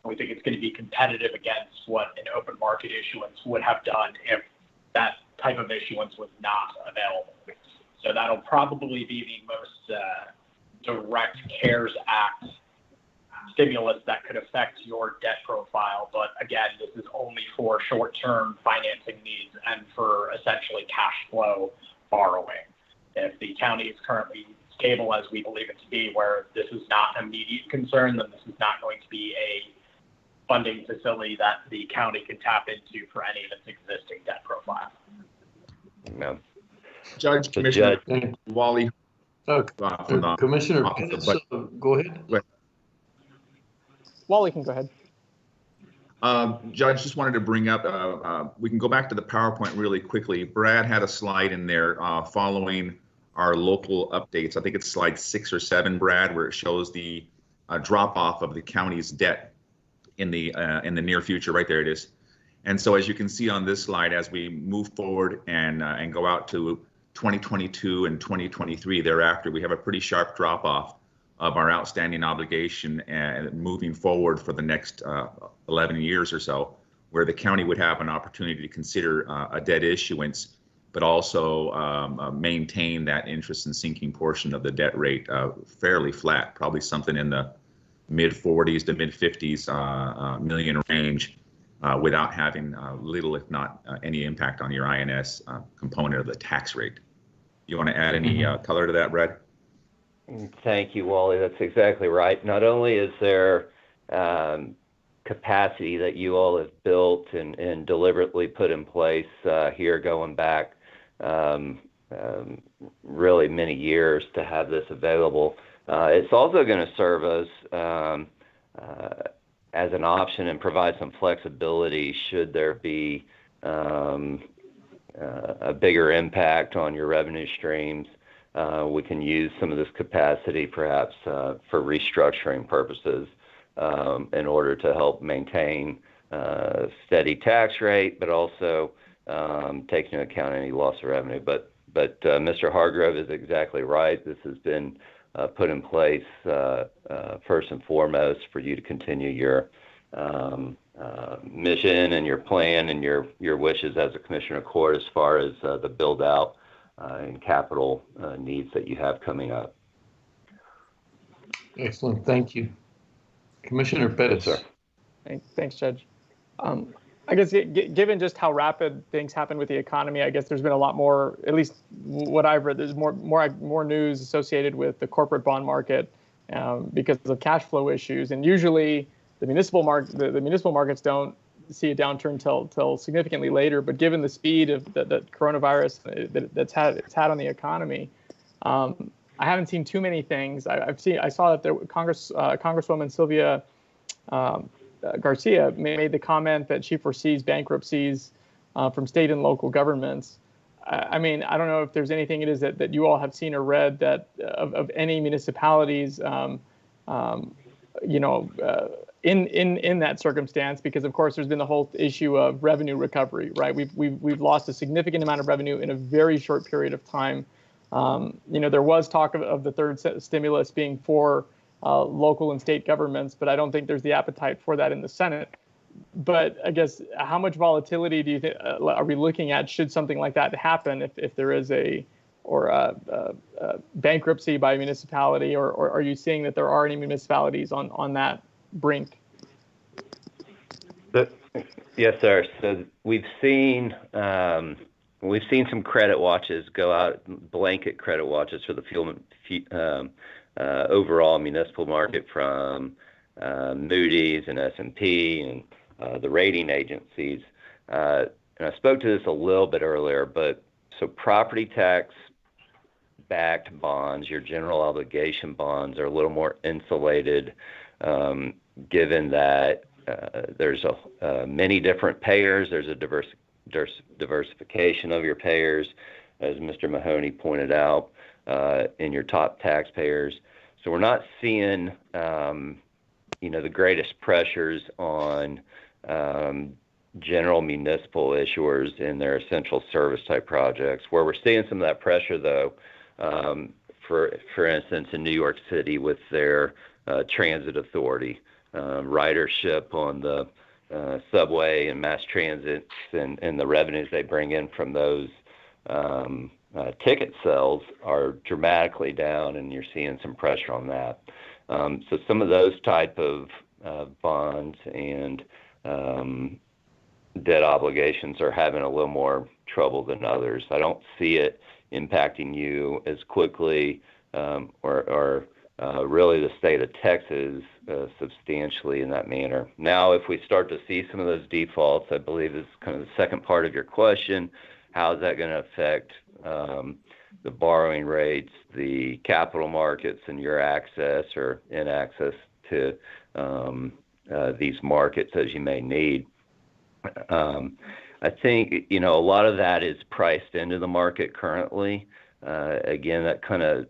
We think it's going to be competitive against what an open market issuance would have done if that type of issuance was not available. So that'll probably be the most direct CARES Act stimulus that could affect your debt profile. But again, this is only for short-term financing needs and for essentially cash flow borrowing. If the county is currently stable, as we believe it to be, where this is not an immediate concern, then this is not going to be a funding facility that the county can tap into for any of its existing debt profile. No. Judge, Commissioner Wally. Commissioner Pettis, go ahead. Wally can go ahead. Judge, just wanted to bring up, we can go back to the PowerPoint really quickly. Brad had a slide in there following our local updates. I think it's slide 6 or 7, Brad, where it shows the drop off of the county's debt in the near future. Right there it is. And so as you can see on this slide, as we move forward and go out to 2022 and 2023 thereafter, we have a pretty sharp drop off of our outstanding obligation and moving forward for the next 11 years or so, where the county would have an opportunity to consider a debt issuance, but also maintain that interest and sinking portion of the debt rate fairly flat, probably something in the mid 40s to mid 50s million range, without having little, if not any impact on your INS component of the tax rate. You want to add any color to that, Brad? Thank you, Wally. That's exactly right. Not only is there capacity that you all have built and deliberately put in place here going back really many years to have this available, it's also going to serve us as an option and provide some flexibility should there be a bigger impact on your revenue streams. We can use some of this capacity perhaps for restructuring purposes in order to help maintain steady tax rate, but also take into account any loss of revenue. But Mr. Hargrove is exactly right. This has been put in place first and foremost for you to continue your mission and your plan and your wishes as a Commissioner of Court as far as the build out and capital needs that you have coming up. Excellent, thank you. Commissioner Pettis. Yes, sir. Thanks, Judge. I guess given just how rapid things happen with the economy, I guess there's been a lot more, at least what I've read, there's more news associated with the corporate bond market because of cash flow issues. And usually the municipal markets don't see a downturn till significantly later. But given the speed of the coronavirus it's had on the economy, I haven't seen too many things. I saw that Congresswoman Sylvia Garcia made the comment that she foresees bankruptcies from state and local governments. I mean, I don't know if there's anything it is that you all have seen or read that of any municipalities, in that circumstance, because of course there's been the whole issue of revenue recovery, right? We've lost a significant amount of revenue in a very short period of time. There was talk of the third stimulus being for local and state governments, but I don't think there's the appetite for that in the Senate. But I guess how much volatility do you think are we looking at should something like that happen? If there is a bankruptcy by a municipality, or are you seeing that there are any municipalities on that brink? Yes, sir. So we've seen some credit watches go out, blanket credit watches for the overall municipal market from Moody's and S&P and the rating agencies. And I spoke to this a little bit earlier, but so property tax backed bonds, your general obligation bonds, are a little more insulated, given that there's many different payers. There's a diversification of your payers, as Mr. Mahoney pointed out, in your top taxpayers. So we're not seeing, the greatest pressures on general municipal issuers in their essential service type projects. Where we're seeing some of that pressure, though, for instance, in New York City with their transit authority, ridership on the subway and mass transit, and the revenues they bring in from those ticket sales are dramatically down, and you're seeing some pressure on that. So some of those type of bonds and debt obligations are having a little more trouble than others. I don't see it impacting you as quickly, or really the state of Texas substantially in that manner. Now, if we start to see some of those defaults, I believe is kind of the second part of your question. How is that going to affect the borrowing rates, the capital markets, and your access or inaccess to these markets as you may need? I think, a lot of that is priced into the market currently. Again, that kind of,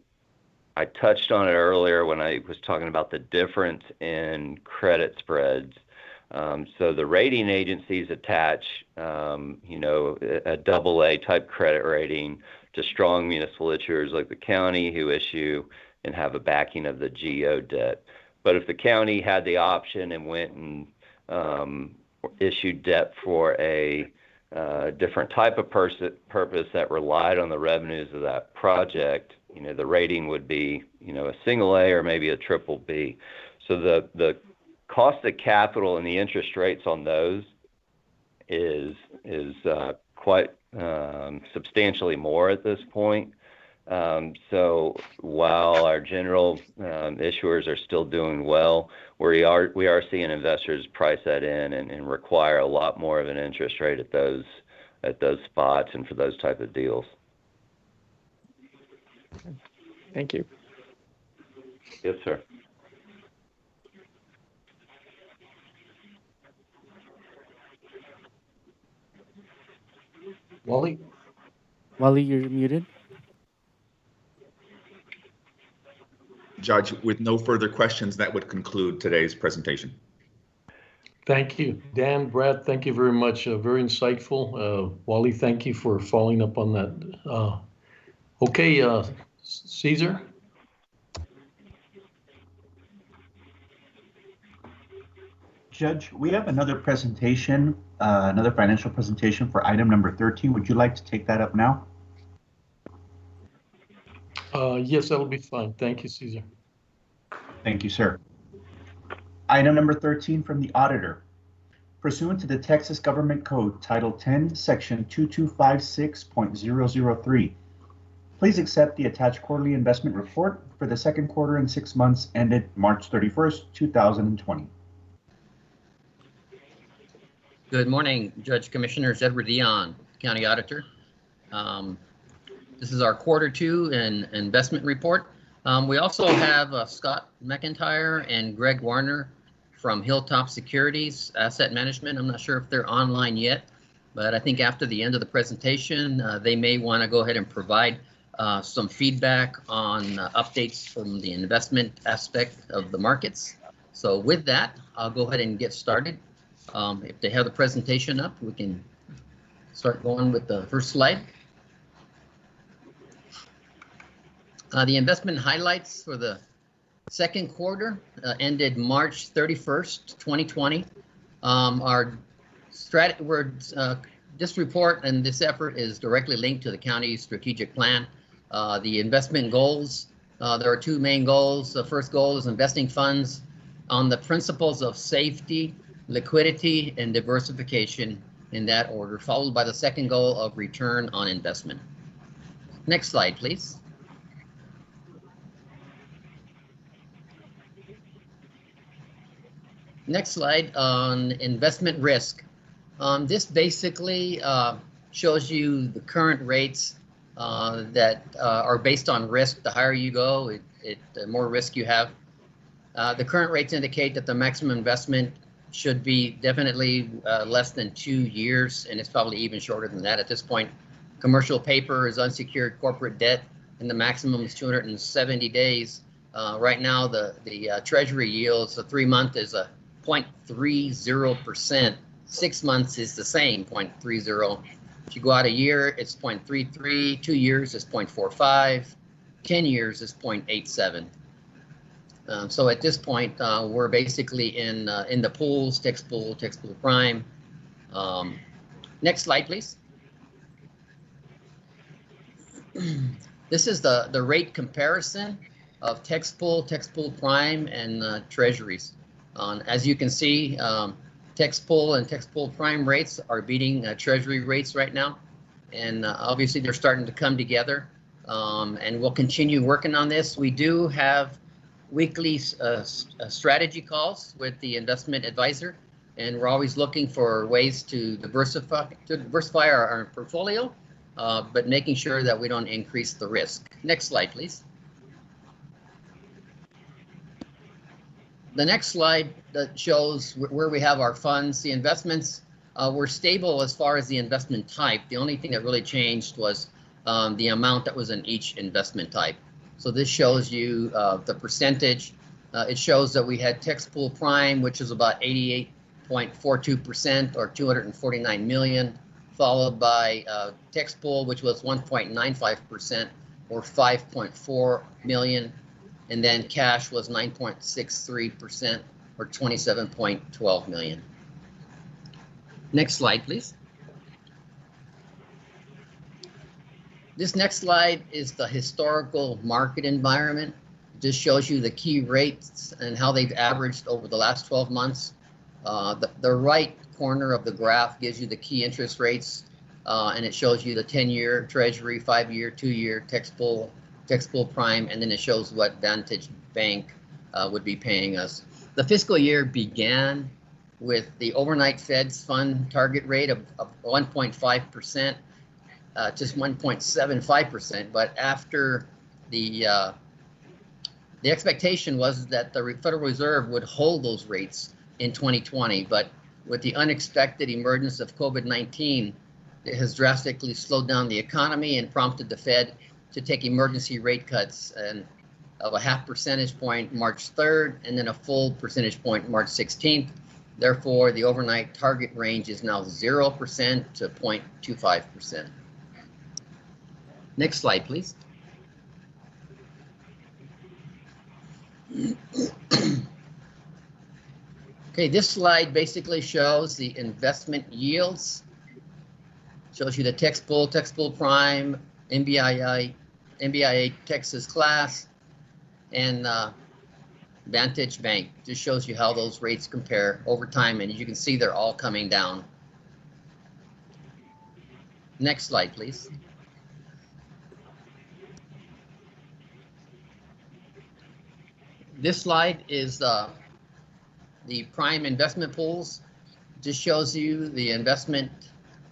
I touched on it earlier when I was talking about the difference in credit spreads. So the rating agencies attach, a AA type credit rating to strong municipal issuers like the county, who issue and have a backing of the GO debt. But if the county had the option and went and issued debt for a different type of purpose that relied on the revenues of that project, the rating would be, a single A or maybe a triple B. So the cost of capital and the interest rates on those is quite substantially more at this point. So while our general issuers are still doing well, we are seeing investors price that in and require a lot more of an interest rate at those spots and for those type of deals. Thank you. Yes, sir. Wally? Wally, you're muted. Judge, with no further questions, that would conclude today's presentation. Thank you. Dan, Brad, thank you very much. Very insightful. Wally, thank you for following up on that. Okay, Caesar? Judge, we have another presentation, another financial presentation for item number 13. Would you like to take that up now? Yes, that'll be fine. Thank you, Caesar. Thank you, sir. Item number 13 from the auditor. pursuant to the Texas Government Code, Title 10, Section 2256.003. Please accept the attached quarterly investment report for the second quarter and 6 months ended March 31st, 2020. Good morning, Judge Commissioners. Edward Dion, County Auditor. This is our quarter 2 investment report. We also have Scott McIntyre and Greg Warner from Hilltop Securities Asset Management. I'm not sure if they're online yet, but I think after the end of the presentation, they may want to go ahead and provide some feedback on updates from the investment aspect of the markets. So with that, I'll go ahead and get started. If they have the presentation up, we can start going with the first slide. The investment highlights for the second quarter ended March 31st, 2020. This report and this effort is directly linked to the county's strategic plan. The investment goals, there are 2 main goals. The first goal is investing funds on the principles of safety, liquidity, and diversification in that order, followed by the second goal of return on investment. Next slide, please. Next slide on investment risk. This basically shows you the current rates that are based on risk. The higher you go, the more risk you have. The current rates indicate that the maximum investment should be definitely less than 2 years, and it's probably even shorter than that at this point. Commercial paper is unsecured corporate debt, and the maximum is 270 days. Right now, the Treasury yields, the 3-month is a 0.30%. 6 months is the same, 0.30. If you go out a year, it's 0.33. 2 years is 0.45. 10 years is 0.87. So at this point, we're basically in the pools, text pool prime. Next slide, please. This is the rate comparison of text pool prime, and treasuries. As you can see, text pool and text pool prime rates are beating treasury rates right now. And obviously they're starting to come together, and we'll continue working on this. We do have weekly strategy calls with the investment advisor, and we're always looking for ways to diversify our portfolio, but making sure that we don't increase the risk. Next slide, please. The next slide that shows where we have our funds. The investments were stable as far as the investment type. The only thing that really changed was the amount that was in each investment type. So this shows you the percentage. It shows that we had text pool prime, which is about 88.42% or 249 million, followed by text pool, which was 1.95% or 5.4 million. And then cash was 9.63% or 27.12 million. Next slide, please. This next slide is the historical market environment. It just shows you the key rates and how they've averaged over the last 12 months. The right corner of the graph gives you the key interest rates, and it shows you the 10-year Treasury, 5-year, 2-year text pool prime, and then it shows what Vantage Bank would be paying us. The fiscal year began with the overnight Fed's fund target rate of 1.5%, just 1.75%. But after the expectation was that the Federal Reserve would hold those rates in 2020, but with the unexpected emergence of COVID-19, it has drastically slowed down the economy and prompted the Fed to take emergency rate cuts and of a 0.5 percentage point March 3rd, and then a full percentage point March 16th. Therefore, the overnight target range is now 0% to 0.25%. Next slide, please. Okay, this slide basically shows the investment yields. Shows you the text pool prime, MBIA Texas class, and Vantage Bank. Just shows you how those rates compare over time, and you can see they're all coming down. Next slide, please. This slide is the prime investment pools. Just shows you the investment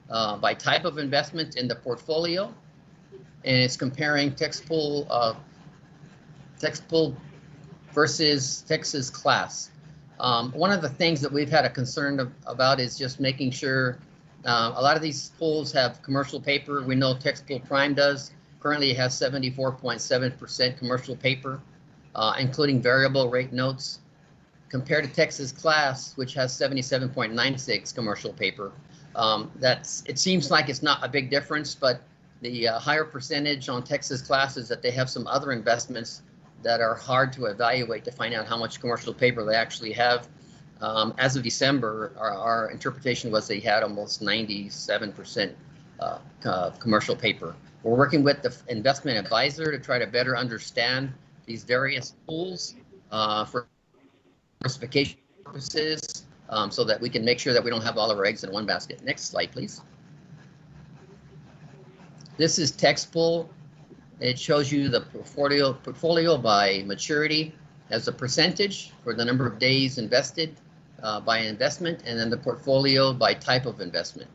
by type of investment in the portfolio, and it's comparing text pool versus Texas class. One of the things that we've had a concern about is just making sure a lot of these pools have commercial paper. We know Text Pool Prime does. Currently it has 74.7% commercial paper, including variable rate notes, compared to Texas class, which has 77.96 commercial paper. It seems like it's not a big difference, but the higher percentage on Texas class is that they have some other investments that are hard to evaluate to find out how much commercial paper they actually have. As of December, our interpretation was they had almost 97% commercial paper. We're working with the investment advisor to try to better understand these various pools for diversification purposes, so that we can make sure that we don't have all of our eggs in one basket. Next slide, please. This is Text Pool. It shows you the portfolio by maturity as a percentage for the number of days invested by investment, and then the portfolio by type of investment.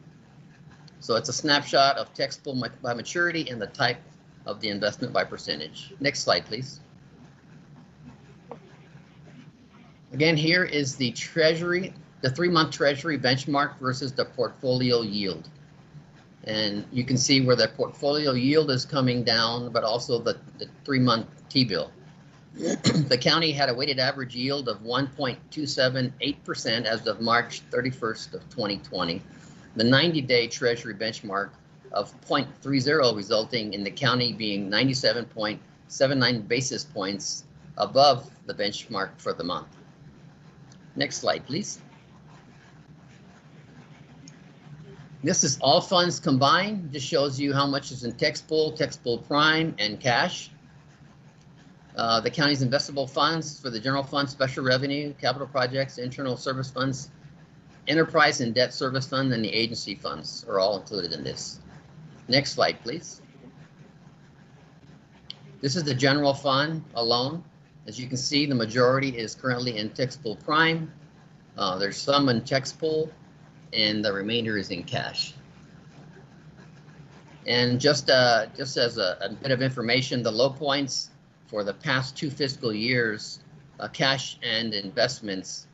So it's a snapshot of Text Pool by maturity and the type of the investment by percentage. Next slide, please. Again, here is the Treasury, the 3-month Treasury benchmark versus the portfolio yield. And you can see where the portfolio yield is coming down, but also the 3-month T-bill. The county had a weighted average yield of 1.278% as of March 31st of 2020. The 90-day Treasury benchmark of 0.30, resulting in the county being 97.79 basis points above the benchmark for the month. Next slide, please. This is all funds combined. Just shows you how much is in Text Pool Prime, and cash. The county's investable funds for the general fund, special revenue, capital projects, internal service funds, enterprise and debt service fund, and the agency funds are all included in this. Next slide, please. This is the general fund alone. As you can see, the majority is currently in Text Pool Prime. There's some in Text Pool, and the remainder is in cash. And just as a bit of information, the low points for the past 2 fiscal years, cash and investments,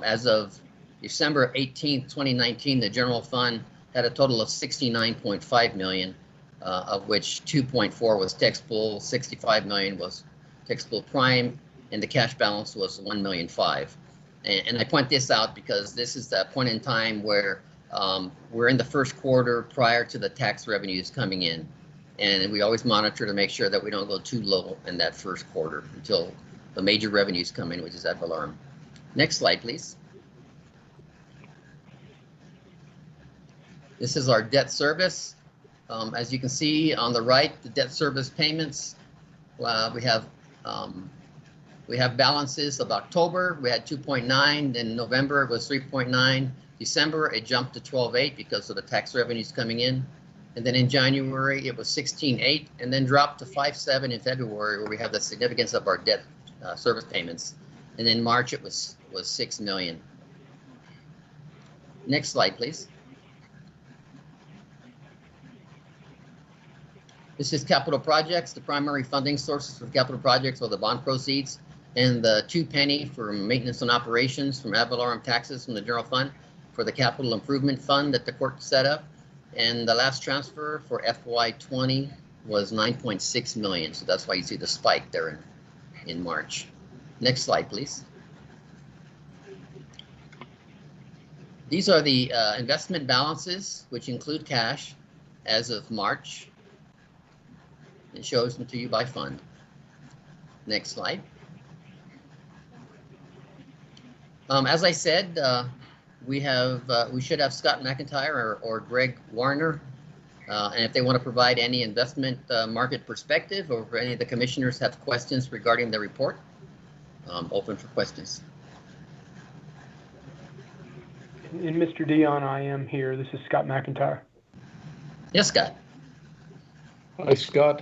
as of December 18th, 2019, the general fund had a total of $69.5 million, of which 2.4 was Text Pool, 65 million was Text Pool Prime, and the cash balance was $1.5 million. And I point this out because this is the point in time where we're in the first quarter prior to the tax revenues coming in. And we always monitor to make sure that we don't go too low in that first quarter until the major revenues come in, which is ad valorem. Next slide, please. This is our debt service. As you can see on the right, the debt service payments, we have balances of October, we had 2.9, then November it was 3.9, December it jumped to 12.8 because of the tax revenues coming in, and then in January it was 16.8, and then dropped to 5.7 in February, where we have the significance of our debt service payments, and in March it was 6 million. Next slide, please. This is capital projects. The primary funding sources for capital projects are the bond proceeds and the 2 penny for maintenance and operations from ad valorem taxes from the general fund for the capital improvement fund that the court set up. And the last transfer for FY20 was 9.6 million. So that's why you see the spike there in March. Next slide, please. These are the investment balances, which include cash as of March. It shows them to you by fund. Next slide. As I said, we should have Scott McIntyre or Greg Warner, and if they want to provide any investment market perspective, or if any of the commissioners have questions regarding the report. open for questions. And Mr. Dion, I am here. This is Scott McIntyre. Yes, Scott. Hi, Scott.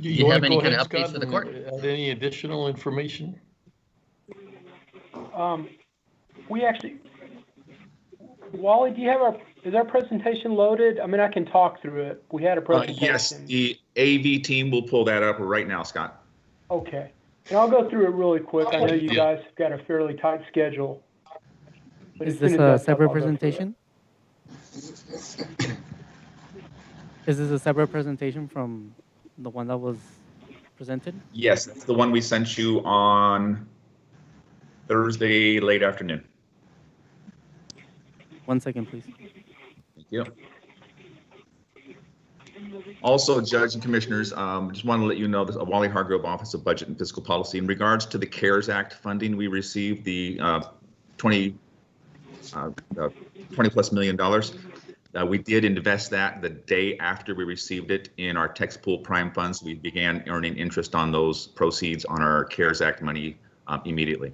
Do you have any kind of updates Scott, for the court? Add any additional information? We actually, Wally, do you have is our presentation loaded? I mean, I can talk through it. We had a presentation. Yes, the AV team will pull that up right now, Scott. Okay. And I'll go through it really quick. I know you guys have got a fairly tight schedule. Is this a separate presentation? Is this a separate presentation from the one that was presented? Yes, that's the one we sent you on Thursday late afternoon. 1 second, please. Thank you. Also, Judge and Commissioners, just want to let you know that Wally Hargrove, Office of Budget and Fiscal Policy, in regards to the CARES Act funding, we received the $20+ million. We did invest that the day after we received it in our tax pool prime funds. We began earning interest on those proceeds on our CARES Act money immediately.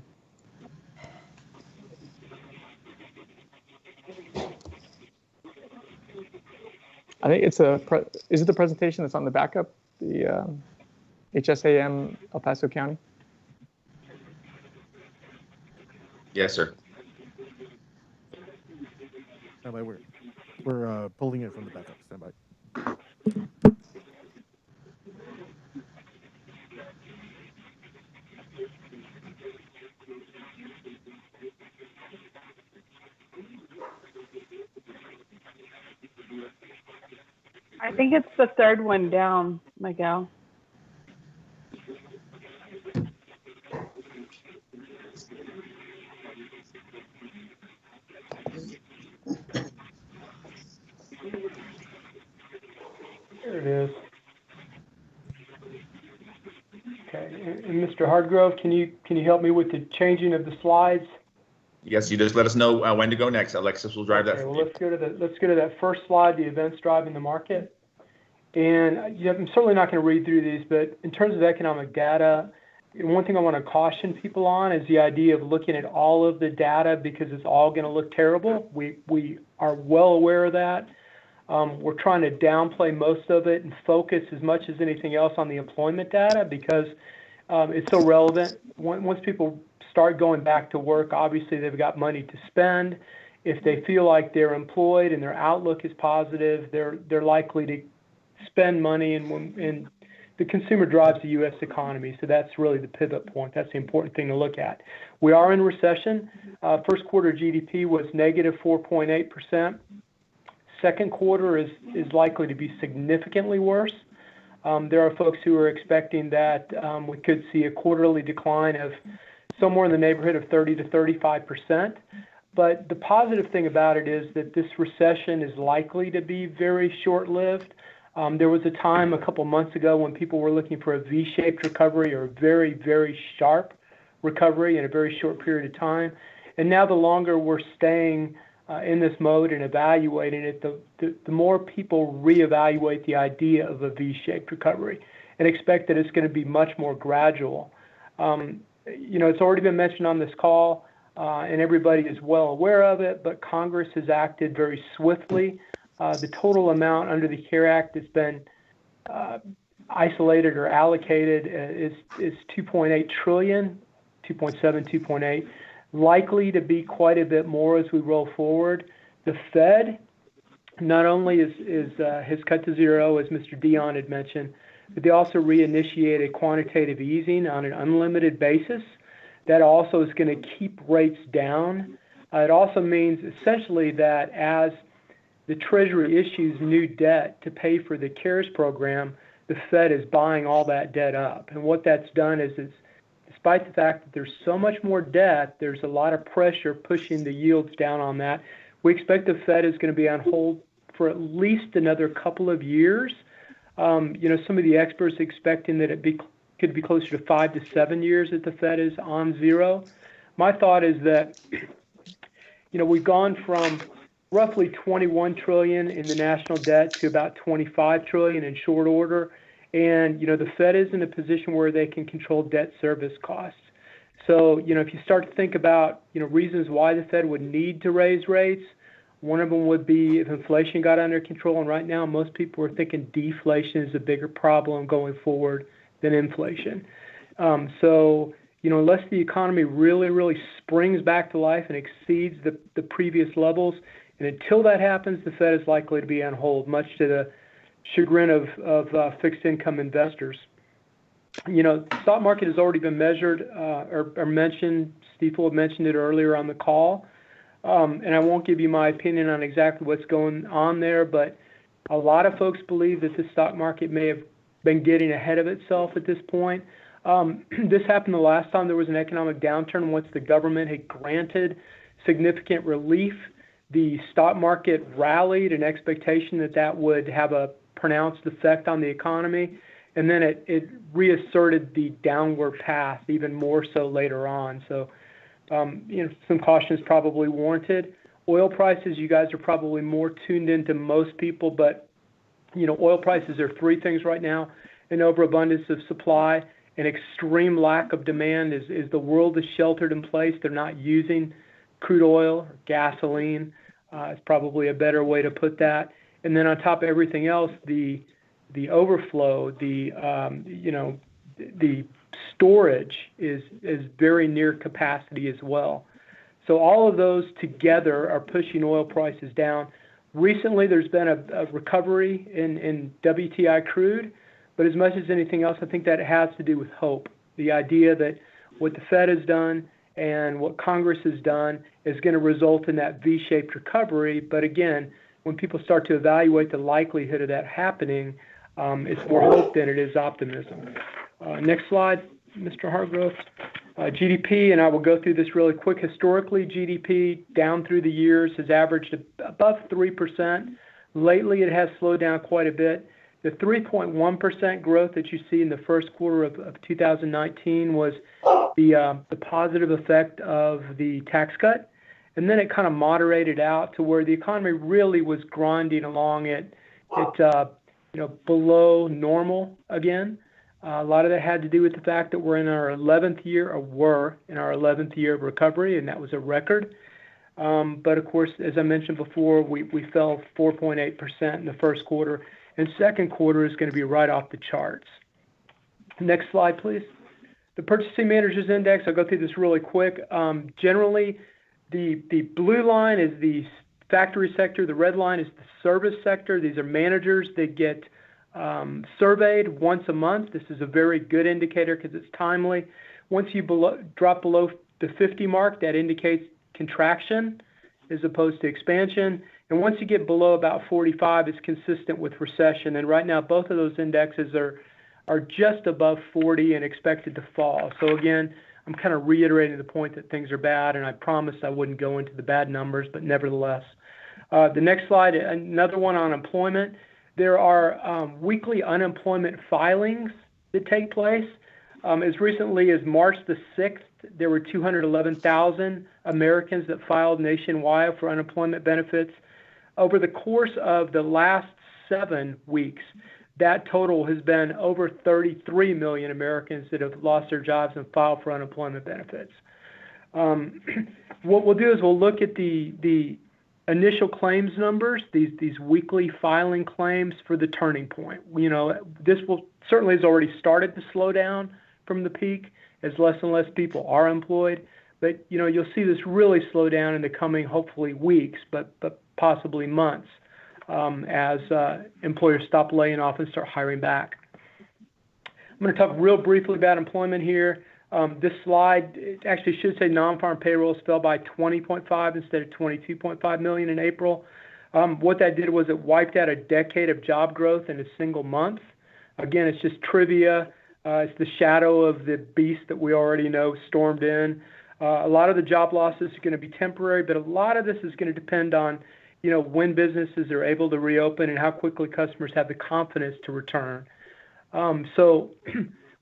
I think it's is it the presentation that's on the backup, the HSAM El Paso County? Yes, sir. Stand by, we're pulling it from the backup. Stand by. I think it's the third one down, Miguel. There it is. Okay, and Mr. Hargrove, can you help me with the changing of the slides? Yes, you just let us know when to go next. Alexis will drive that. Okay, well, let's go to that first slide, the events driving the market. And I'm certainly not going to read through these, but in terms of economic data, one thing I want to caution people on is the idea of looking at all of the data because it's all going to look terrible. We are well aware of that. We're trying to downplay most of it and focus as much as anything else on the employment data because it's so relevant. Once people start going back to work, obviously they've got money to spend. If they feel like they're employed and their outlook is positive, they're likely to spend money, and the consumer drives the U.S. economy. So that's really the pivot point. That's the important thing to look at. We are in recession. First quarter GDP was negative 4.8%. Second quarter is likely to be significantly worse. There are folks who are expecting that we could see a quarterly decline of somewhere in the neighborhood of 30 to 35%. But the positive thing about it is that this recession is likely to be very short-lived. There was a time a couple months ago when people were looking for a V-shaped recovery or a very, very sharp recovery in a very short period of time. And now the longer we're staying in this mode and evaluating it, the more people reevaluate the idea of a V-shaped recovery and expect that it's going to be much more gradual. It's already been mentioned on this call, and everybody is well aware of it, but Congress has acted very swiftly. The total amount under the CARE Act that's been isolated or allocated is $2.8 trillion, 2.7, 2.8, likely to be quite a bit more as we roll forward. The Fed not only has cut to zero, as Mr. Dion had mentioned, but they also reinitiated quantitative easing on an unlimited basis. That also is going to keep rates down. It also means essentially that as the Treasury issues new debt to pay for the CARES program, the Fed is buying all that debt up. And what that's done is despite the fact that there's so much more debt, there's a lot of pressure pushing the yields down on that. We expect the Fed is going to be on hold for at least another couple of years. Some of the experts expecting that could be closer to 5 to 7 years that the Fed is on zero. My thought is that, we've gone from roughly 21 trillion in the national debt to about 25 trillion in short order. And, the Fed is in a position where they can control debt service costs. So, if you start to think about, reasons why the Fed would need to raise rates, one of them would be if inflation got under control. And right now, most people are thinking deflation is a bigger problem going forward than inflation. So, unless the economy really, really springs back to life and exceeds the previous levels, and until that happens, the Fed is likely to be on hold, much to the chagrin of fixed income investors. The stock market has already been measured or mentioned. Steve had mentioned it earlier on the call. And I won't give you my opinion on exactly what's going on there, but a lot of folks believe that the stock market may have been getting ahead of itself at this point. This happened the last time there was an economic downturn. Once the government had granted significant relief, the stock market rallied in expectation that that would have a pronounced effect on the economy, and then it reasserted the downward path even more so later on. So, some caution is probably warranted. Oil prices, you guys are probably more tuned into most people, but, oil prices are three things right now: an overabundance of supply, an extreme lack of demand. Is the world is sheltered in place. They're not using crude oil or gasoline. It's probably a better way to put that. And then on top of everything else, the overflow, the storage is very near capacity as well. So all of those together are pushing oil prices down. Recently, there's been a recovery in WTI crude, but as much as anything else, I think that it has to do with hope. The idea that what the Fed has done and what Congress has done is going to result in that V-shaped recovery. But again, when people start to evaluate the likelihood of that happening, it's more hope than it is optimism. Next slide, Mr. Hargrove. GDP, and I will go through this really quick. Historically, GDP down through the years has averaged above 3%. Lately, it has slowed down quite a bit. The 3.1% growth that you see in the first quarter of 2019 was the positive effect of the tax cut. And then it kind of moderated out to where the economy really was grinding along at below normal again. A lot of that had to do with the fact that we're in our 11th year of recovery, and that was a record. But of course, as I mentioned before, we fell 4.8% in the first quarter, and second quarter is going to be right off the charts. Next slide, please. The Purchasing Managers Index, I'll go through this really quick. Generally, the blue line is the factory sector. The red line is the service sector. These are managers that get surveyed once a month. This is a very good indicator because it's timely. Once you drop below the 50 mark, that indicates contraction as opposed to expansion. And once you get below about 45, it's consistent with recession. And right now, both of those indexes are just above 40 and expected to fall. So again, I'm kind of reiterating the point that things are bad, and I promised I wouldn't go into the bad numbers, but nevertheless. The next slide, another one on employment. There are weekly unemployment filings that take place. As recently as March the 6th, there were 211,000 Americans that filed nationwide for unemployment benefits. Over the course of the last 7 weeks, that total has been over 33 million Americans that have lost their jobs and filed for unemployment benefits. What we'll do is we'll look at the initial claims numbers, these weekly filing claims for the turning point. This will certainly has already started to slow down from the peak as less and less people are employed. But you'll see this really slow down in the coming, hopefully, weeks, but possibly months, as employers stop laying off and start hiring back. I'm going to talk real briefly about employment here. This slide actually should say non-farm payrolls fell by 20.5 instead of 22.5 million in April. What that did was it wiped out a decade of job growth in a single month. Again, it's just trivia. It's the shadow of the beast that we already know stormed in. A lot of the job losses are going to be temporary, but a lot of this is going to depend on, when businesses are able to reopen and how quickly customers have the confidence to return. So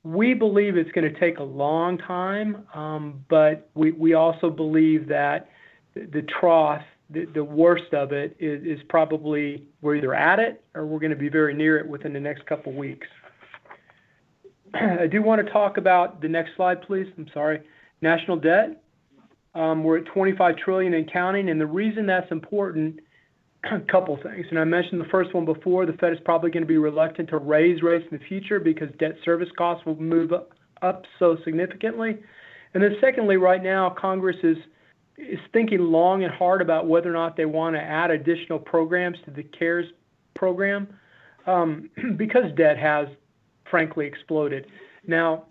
we believe it's going to take a long time, but we also believe that the trough, the worst of it, is probably we're either at it or we're going to be very near it within the next couple weeks. I do want to talk about the next slide, please. I'm sorry. National debt. We're at 25 trillion and counting, and the reason that's important, a couple things. And I mentioned the first one before. The Fed is probably going to be reluctant to raise rates in the future because debt service costs will move up so significantly. And then secondly, right now, Congress is thinking long and hard about whether or not they want to add additional programs to the CARES program because debt has, frankly, exploded. Now,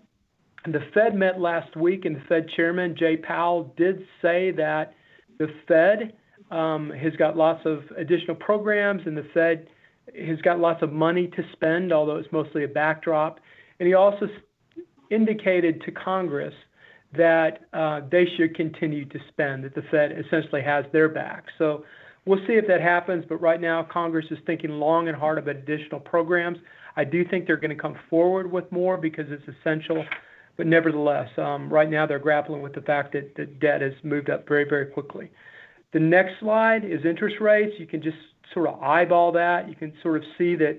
the Fed met last week, and the Fed chairman, Jay Powell, did say that the Fed has got lots of additional programs, and the Fed has got lots of money to spend, although it's mostly a backdrop. And he also indicated to Congress that they should continue to spend, that the Fed essentially has their back. So we'll see if that happens, but right now Congress is thinking long and hard about additional programs. I do think they're going to come forward with more because it's essential, but nevertheless, right now they're grappling with the fact that the debt has moved up very, very quickly. The next slide is interest rates. You can just sort of eyeball that. You can sort of see that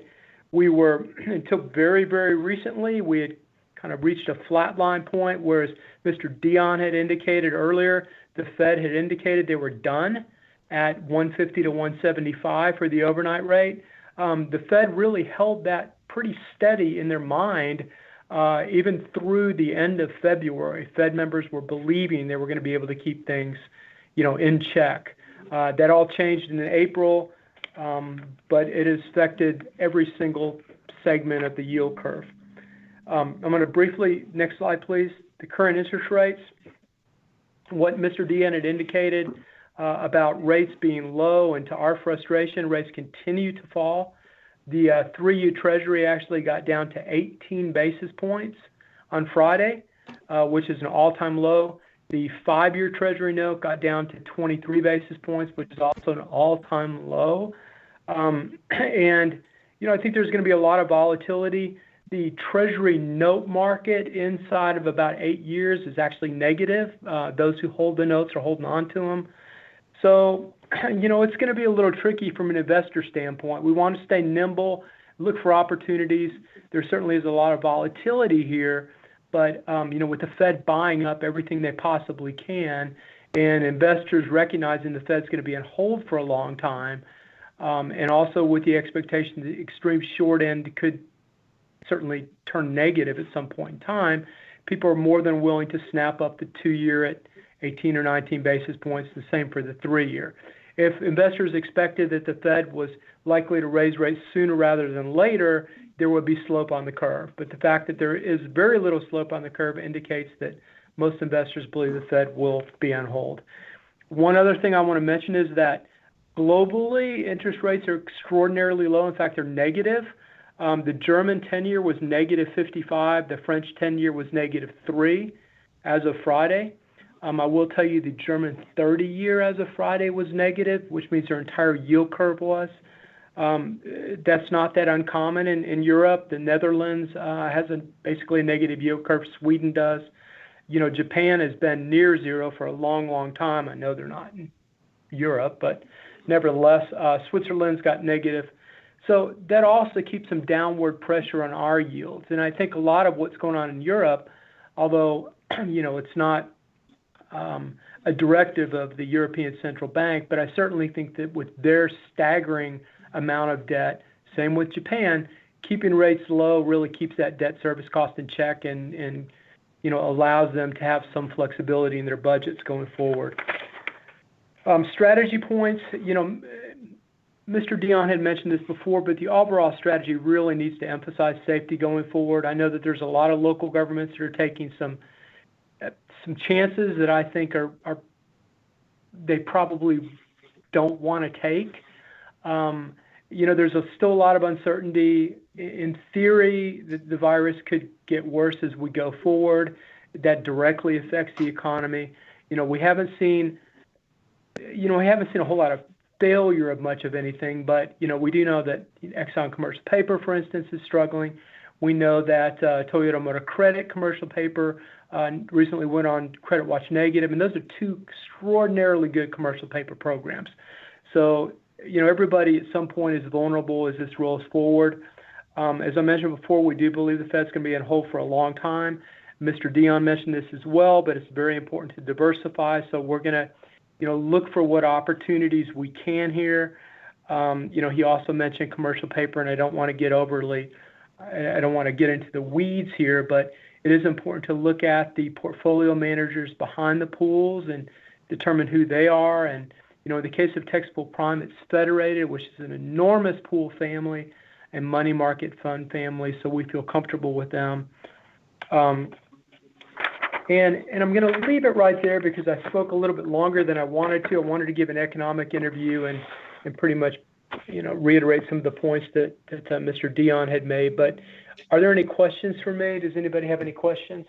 we were, until very, very recently, we had kind of reached a flat line point, whereas Mr. Dion had indicated earlier, the Fed had indicated they were done at 150 to 175 for the overnight rate. The Fed really held that pretty steady in their mind even through the end of February. Fed members were believing they were going to be able to keep things, in check. That all changed in April, but it has affected every single segment of the yield curve. I'm going to briefly, next slide, please, the current interest rates. What Mr. Dion had indicated about rates being low, and to our frustration, rates continue to fall. The 3-year Treasury actually got down to 18 basis points on Friday, which is an all-time low. The 5-year Treasury note got down to 23 basis points, which is also an all-time low. And, I think there's going to be a lot of volatility. The Treasury note market inside of about 8 years is actually negative. Those who hold the notes are holding on to them. So, it's going to be a little tricky from an investor standpoint. We want to stay nimble, look for opportunities. There certainly is a lot of volatility here, but, with the Fed buying up everything they possibly can and investors recognizing the Fed's going to be on hold for a long time, and also with the expectation the extreme short end could certainly turn negative at some point in time, people are more than willing to snap up the 2-year at 18 or 19 basis points, the same for the 3-year. If investors expected that the Fed was likely to raise rates sooner rather than later, there would be slope on the curve. But the fact that there is very little slope on the curve indicates that most investors believe the Fed will be on hold. One other thing I want to mention is that globally, interest rates are extraordinarily low. In fact, they're negative. The German 10-year was negative 55. The French 10-year was negative 3 as of Friday. I will tell you the German 30-year as of Friday was negative, which means their entire yield curve was. That's not that uncommon in Europe. The Netherlands has basically a negative yield curve. Sweden does. Japan has been near zero for a long, long time. I know they're not in Europe, but nevertheless, Switzerland's got negative. So that also keeps some downward pressure on our yields. And I think a lot of what's going on in Europe, although, it's not a directive of the European Central Bank, but I certainly think that with their staggering amount of debt, same with Japan, keeping rates low really keeps that debt service cost in check and allows them to have some flexibility in their budgets going forward. Strategy points, Mr. Dion had mentioned this before, but the overall strategy really needs to emphasize safety going forward. I know that there's a lot of local governments that are taking some chances that I think are they probably don't want to take. There's still a lot of uncertainty. In theory, the virus could get worse as we go forward. That directly affects the economy. We haven't seen a whole lot of failure of much of anything, but we do know that Exxon commercial paper, for instance, is struggling. We know that Toyota Motor Credit commercial paper recently went on Credit Watch negative, and those are two extraordinarily good commercial paper programs. So, everybody at some point is vulnerable as this rolls forward. As I mentioned before, we do believe the Fed's going to be on hold for a long time. Mr. Dion mentioned this as well, but it's very important to diversify. So we're going to, look for what opportunities we can here. He also mentioned commercial paper, and I don't want to get into the weeds here, but it is important to look at the portfolio managers behind the pools and determine who they are. And, in the case of Texas Prime, it's Federated, which is an enormous pool family and money market fund family, so we feel comfortable with them. And I'm going to leave it right there because I spoke a little bit longer than I wanted to. I wanted to give an economic interview and pretty much, reiterate some of the points that Mr. Dion had made. But are there any questions for me? Does anybody have any questions?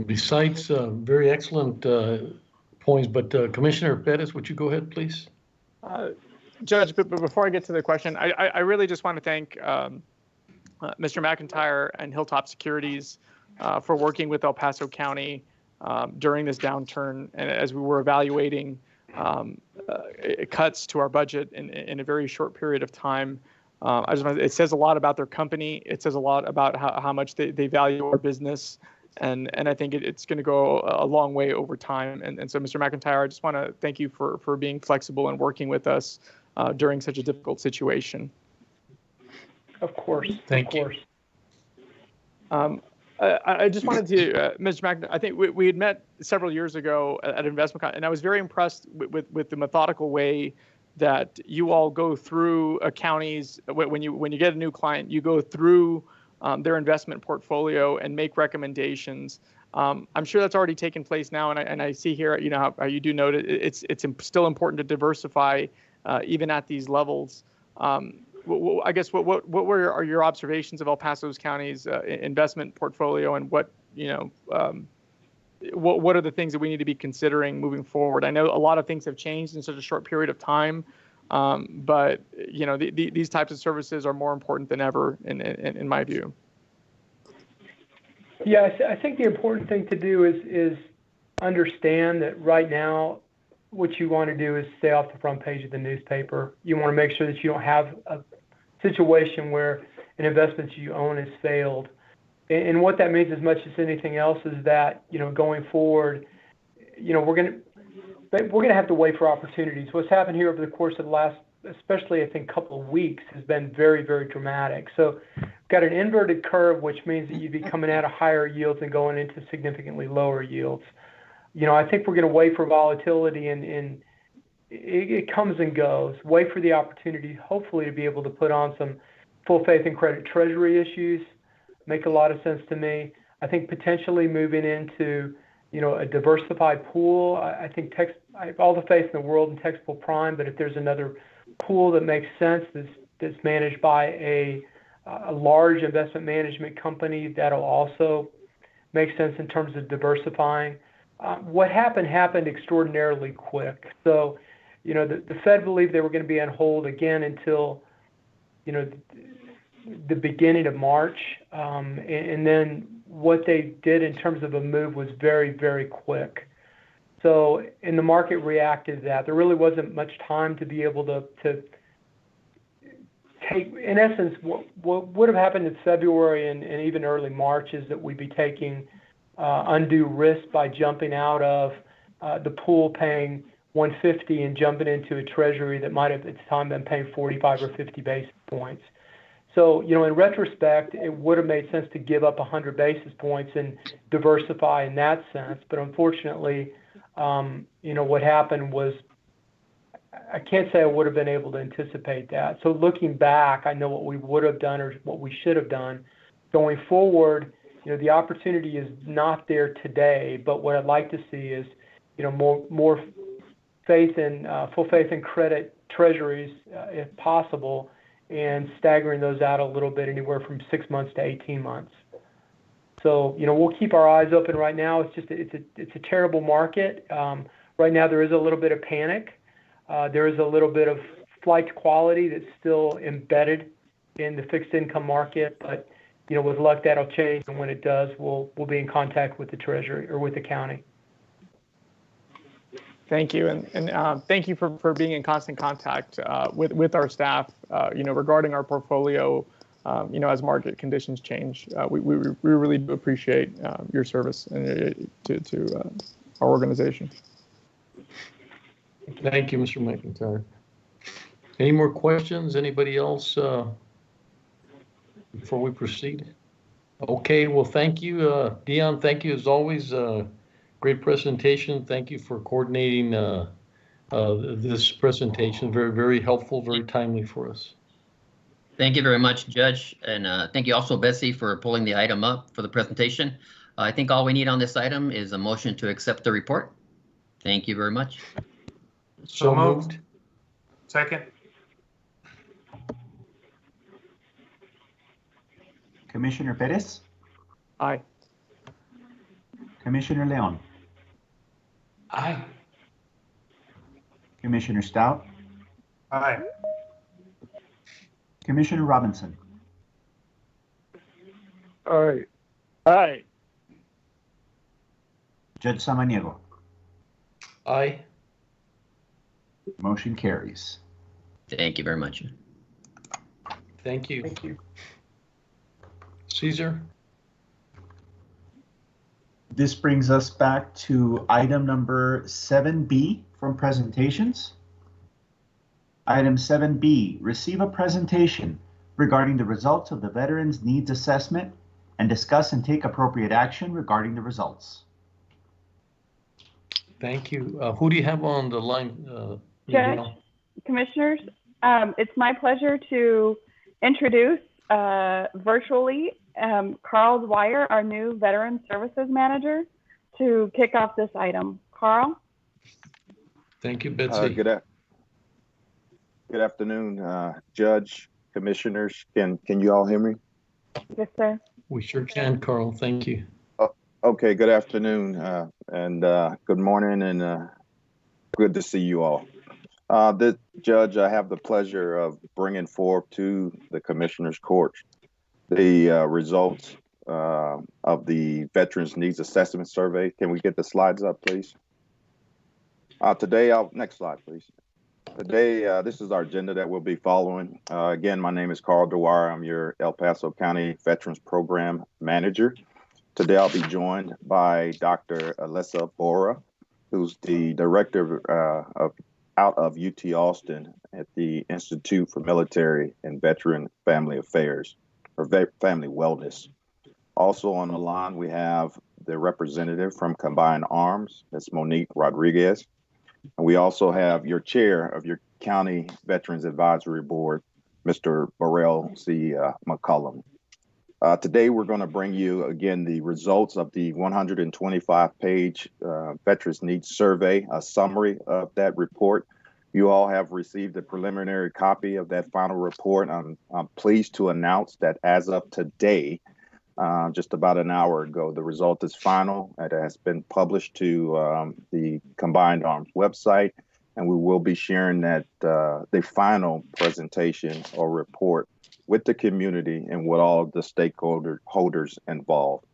Besides very excellent points, but Commissioner Perez, would you go ahead, please? Judge, but before I get to the question, I really just want to thank Mr. McIntyre and Hilltop Securities for working with El Paso County during this downturn, and as we were evaluating cuts to our budget in a very short period of time. It says a lot about their company. It says a lot about how much they value our business. And I think it's going to go a long way over time. And so, Mr. McIntyre, I just want to thank you for being flexible and working with us during such a difficult situation. Of course. Thank you. I just wanted to, Mr. McIntyre, I think we had met several years ago at InvestmentCon, and I was very impressed with the methodical way that you all go through counties. When you get a new client, you go through their investment portfolio and make recommendations. I'm sure that's already taken place now, and I see here, how you do note it's still important to diversify even at these levels. I guess what were your observations of El Paso County's investment portfolio, and what are the things that we need to be considering moving forward? I know a lot of things have changed in such a short period of time, but these types of services are more important than ever in my view. Yeah, I think the important thing to do is understand that right now what you want to do is stay off the front page of the newspaper. You want to make sure that you don't have a situation where an investment you own has failed. And what that means as much as anything else is that, going forward, we're going to have to wait for opportunities. What's happened here over the course of the last, especially I think, couple of weeks has been very, very dramatic. So we've got an inverted curve, which means that you'd be coming out of higher yields and going into significantly lower yields. I think we're going to wait for volatility, and it comes and goes. Wait for the opportunity, hopefully, to be able to put on some full faith and credit treasury issues. Make a lot of sense to me. I think potentially moving into, a diversified pool. I think I have all the faith in the world in Texas Prime, but if there's another pool that makes sense that's managed by a large investment management company, that'll also make sense in terms of diversifying. What happened extraordinarily quick. So, the Fed believed they were going to be on hold again until, the beginning of March. And then what they did in terms of a move was very, very quick. So, and the market reacted to that. There really wasn't much time to be able to take, in essence, what would have happened in February and even early March is that we'd be taking undue risk by jumping out of the pool paying 150 and jumping into a treasury that might have at the time been paying 45 or 50 basis points. So, in retrospect, it would have made sense to give up 100 basis points and diversify in that sense. But unfortunately, what happened was, I can't say I would have been able to anticipate that. So looking back, I know what we would have done or what we should have done. Going forward, the opportunity is not there today, but what I'd like to see is, more faith in full faith in credit treasuries, if possible, and staggering those out a little bit, anywhere from 6 months to 18 months. So, we'll keep our eyes open right now. It's a terrible market. Right now, there is a little bit of panic. There is a little bit of flight to quality that's still embedded in the fixed income market, but with luck, that'll change, and when it does, we'll be in contact with the Treasury or with the county. Thank you, and thank you for being in constant contact with our staff, regarding our portfolio, as market conditions change. We really do appreciate your service to our organization. Thank you, Mr. McIntyre. Any more questions? Anybody else before we proceed? Okay, well, thank you, Dion. Thank you as always. Great presentation. Thank you for coordinating this presentation. Very, very helpful, very timely for us. Thank you very much, Judge. And thank you also, Betsy, for pulling the item up for the presentation. I think all we need on this item is a motion to accept the report. Thank you very much. So moved. Second. Commissioner Perez? Aye. Commissioner Leon? Aye. Commissioner Stout? Aye. Commissioner Robinson? Aye. Aye. Judge Samaniego? Aye. Motion carries. Thank you very much. Thank you. Thank you. Caesar? This brings us back to item number 7B from presentations. Item 7B, receive a presentation regarding the results of the Veterans Needs Assessment and discuss and take appropriate action regarding the results. Thank you. Who do you have on the line? Judge, Commissioners, it's my pleasure to introduce virtually Carl Dwyer, our new Veteran Services Manager, to kick off this item. Carl? Thank you, Betsy. Good afternoon, Judge, Commissioners. Can you all hear me? Yes, sir. We sure can, Carl. Thank you. Okay, good afternoon and good morning and good to see you all. Judge, I have the pleasure of bringing forth to the Commissioners Court the results of the Veterans Needs Assessment Survey. Can we get the slides up, please? Next slide, please. Today, this is our agenda that we'll be following. Again, my name is Carl Dwyer. I'm your El Paso County Veterans Program Manager. Today, I'll be joined by Dr. Alyssa Bora, who's the Director out of UT Austin at the Institute for Military and Veteran Family Affairs, or Family Wellness. Also on the line, we have the representative from Combined Arms, Ms. Monique Rodriguez. And we also have your chair of your County Veterans Advisory Board, Mr. Burrell C. McCullum. Today, we're going to bring you, again, the results of the 125-page Veterans Needs Survey, a summary of that report. You all have received a preliminary copy of that final report. I'm pleased to announce that as of today, just about an hour ago, the result is final. It has been published to the Combined Arms website, and we will be sharing that the final presentation or report with the community and with all of the stakeholders involved.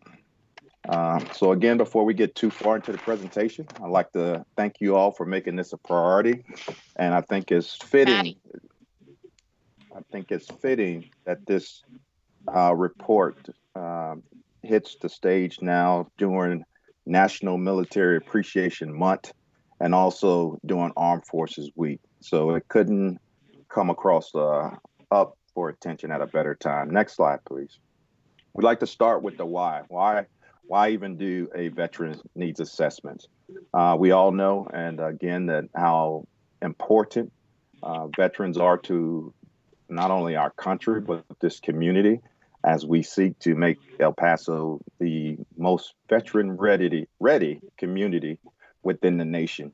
So again, before we get too far into the presentation, I'd like to thank you all for making this a priority, and I think it's fitting. That this report hits the stage now during National Military Appreciation Month and also during Armed Forces Week. So it couldn't come across up for attention at a better time. Next slide, please. We'd like to start with the why. Why even do a veteran needs assessment? We all know, and again, that how important veterans are to not only our country, but this community, as we seek to make El Paso the most veteran-ready community within the nation.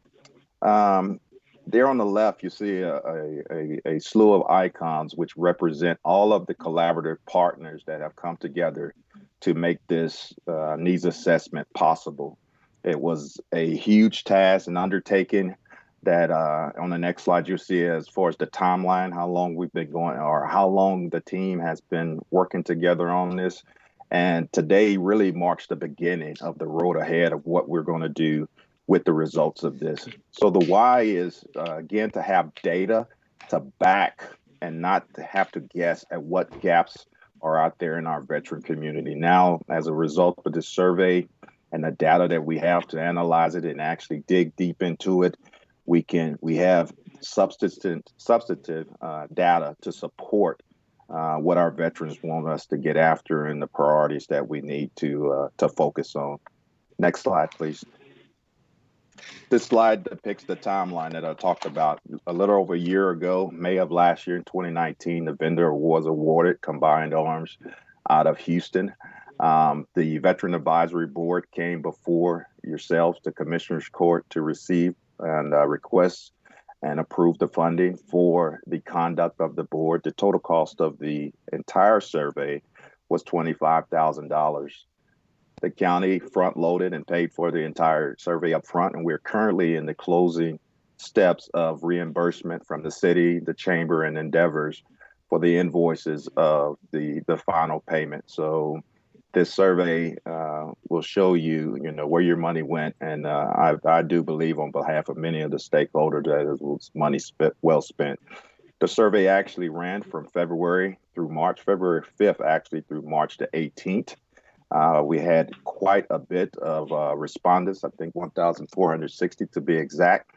There on the left, you see a slew of icons which represent all of the collaborative partners that have come together to make this needs assessment possible. It was a huge task and undertaking that on the next slide, you'll see as far as the timeline, how long we've been going or how long the team has been working together on this. And today really marks the beginning of the road ahead of what we're going to do with the results of this. So the why is, again, to have data to back and not to have to guess at what gaps are out there in our veteran community. Now, as a result of this survey and the data that we have to analyze it and actually dig deep into it, we have substantive data to support what our veterans want us to get after and the priorities that we need to focus on. Next slide, please. This slide depicts the timeline that I talked about. A little over a year ago, May of last year in 2019, the vendor was awarded Combined Arms out of Houston. The Veteran Advisory Board came before yourselves, the Commissioner's Court, to receive and request and approve the funding for the conduct of the board. The total cost of the entire survey was $25,000. The county front-loaded and paid for the entire survey up front, and we're currently in the closing steps of reimbursement from the city, the chamber, and Endeavors for the invoices of the final payment. So this survey will show you, where your money went, and I do believe on behalf of many of the stakeholders that it was money well spent. The survey actually ran from February through March, February 5th actually through March the 18th. We had quite a bit of respondents, I think 1,460 to be exact.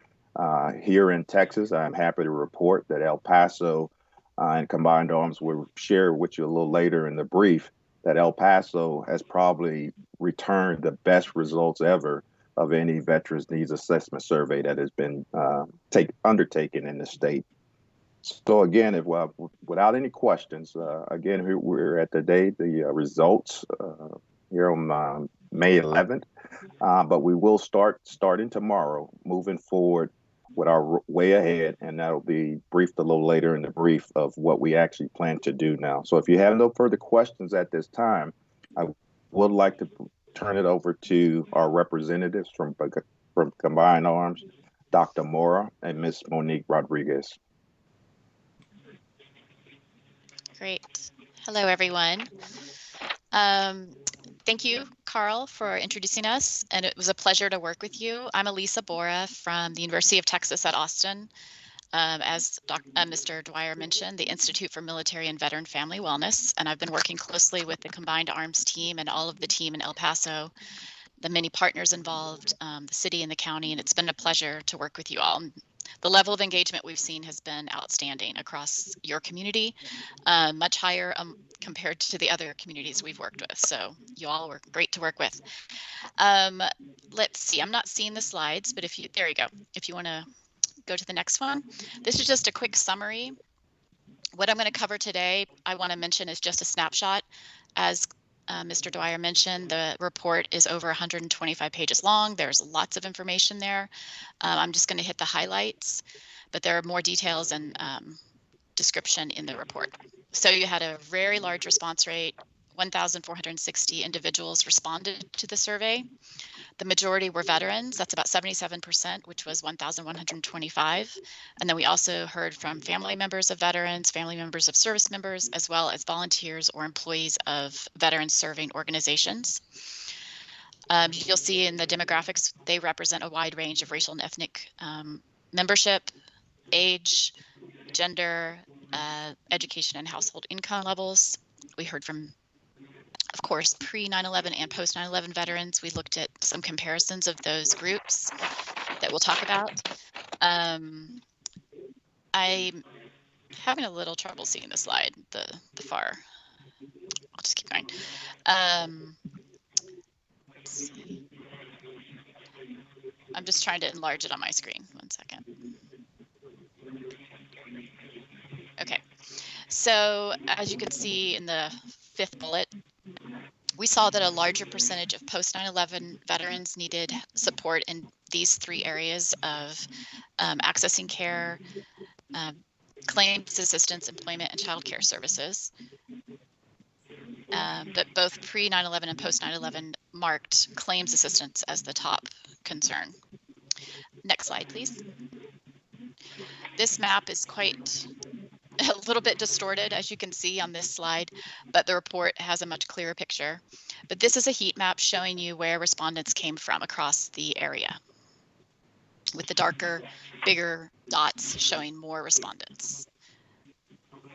Here in Texas, I'm happy to report that El Paso and Combined Arms will share with you a little later in the brief that El Paso has probably returned the best results ever of any Veterans Needs Assessment survey that has been undertaken in the state. So again, without any questions, again, we're at the results here on May 11th, but we will starting tomorrow, moving forward with our way ahead, and that'll be briefed a little later in the brief of what we actually plan to do now. So if you have no further questions at this time, I would like to turn it over to our representatives from Combined Arms, Dr. Mora and Ms. Monique Rodriguez. Great. Hello, everyone. Thank you, Carl, for introducing us, and it was a pleasure to work with you. I'm Elisa Bora from the University of Texas at Austin. As Mr. Dwyer mentioned, the Institute for Military and Veteran Family Wellness, and I've been working closely with the Combined Arms team and all of the team in El Paso, the many partners involved, the city and the county, and it's been a pleasure to work with you all. The level of engagement we've seen has been outstanding across your community, much higher compared to the other communities we've worked with. So you all were great to work with. Let's see, I'm not seeing the slides, but there you go. If you want to go to the next one. This is just a quick summary. What I'm going to cover today, I want to mention, is just a snapshot. As Mr. Dwyer mentioned, the report is over 125 pages long. There's lots of information there. I'm just going to hit the highlights, but there are more details and description in the report. So you had a very large response rate. 1,460 individuals responded to the survey. The majority were veterans. That's about 77%, which was 1,125. And then we also heard from family members of veterans, family members of service members, as well as volunteers or employees of veterans serving organizations. You'll see in the demographics, they represent a wide range of racial and ethnic membership, age, gender, education, and household income levels. We heard from, of course, pre-9/11 and post-9/11 veterans. We looked at some comparisons of those groups that we'll talk about. I'm having a little trouble seeing the slide, the far. I'll just keep going. Let's see. I'm just trying to enlarge it on my screen. 1 second. Okay. So as you can see in the 5th bullet, we saw that a larger percentage of post-9/11 veterans needed support in these 3 areas of accessing care, claims assistance, employment, and child care services. But both pre-9/11 and post-9/11 marked claims assistance as the top concern. Next slide, please. This map is quite a little bit distorted, as you can see on this slide, but the report has a much clearer picture. But this is a heat map showing you where respondents came from across the area. with the darker, bigger dots showing more respondents.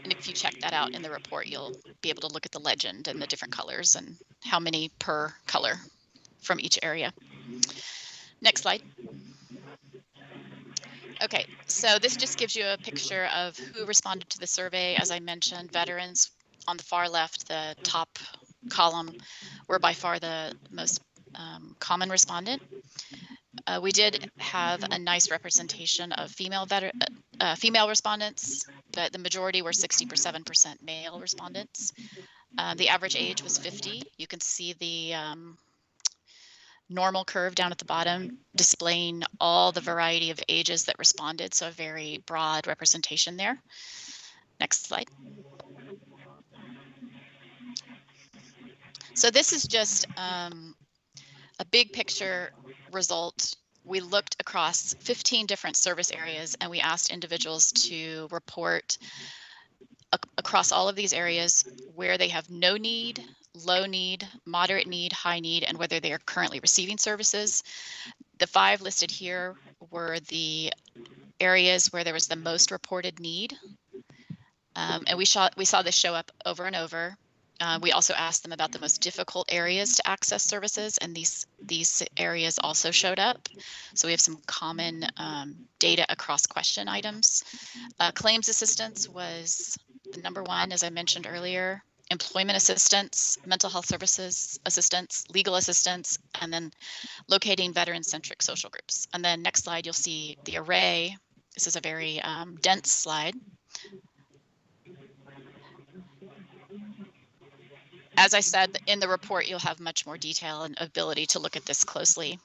And if you check that out in the report, you'll be able to look at the legend and the different colors and how many per color from each area. Next slide. Okay, so this just gives you a picture of who responded to the survey. As I mentioned, veterans on the far left, the top column, were by far the most common respondent. We did have a nice representation of female respondents, but the majority were 67% male respondents. The average age was 50. You can see the normal curve down at the bottom displaying all the variety of ages that responded, so a very broad representation there. Next slide. So this is just a big picture result. We looked across 15 different service areas and we asked individuals to report across all of these areas where they have no need, low need, moderate need, high need, and whether they are currently receiving services. The 5 listed here were the areas where there was the most reported need. And we saw this show up over and over. We also asked them about the most difficult areas to access services, and these areas also showed up. So we have some common data across question items. Claims assistance was the number 1, as I mentioned earlier. Employment assistance, mental health services assistance, legal assistance, and then locating veteran-centric social groups. And then next slide, you'll see the array. This is a very dense slide. As I said, in the report, you'll have much more detail and ability to look at this closely.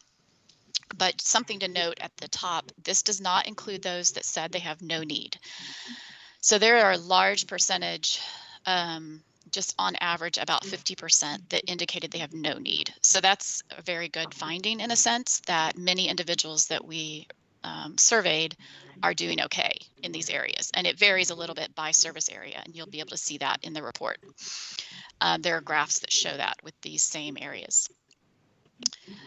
But something to note at the top, this does not include those that said they have no need. So there are a large percentage, just on average about 50%, that indicated they have no need. So that's a very good finding in a sense that many individuals that we surveyed are doing okay in these areas. And it varies a little bit by service area, and you'll be able to see that in the report. There are graphs that show that with these same areas.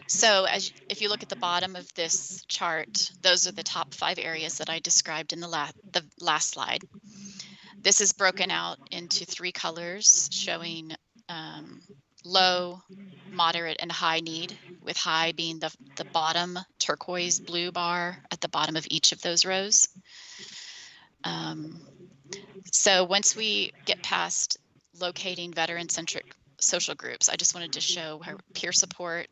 So if you look at the bottom of this chart, those are the top 5 areas that I described in the last slide. This is broken out into 3 colors showing low, moderate, and high need, with high being the bottom turquoise blue bar at the bottom of each of those rows. So once we get past locating veteran-centric social groups, I just wanted to show how peer support,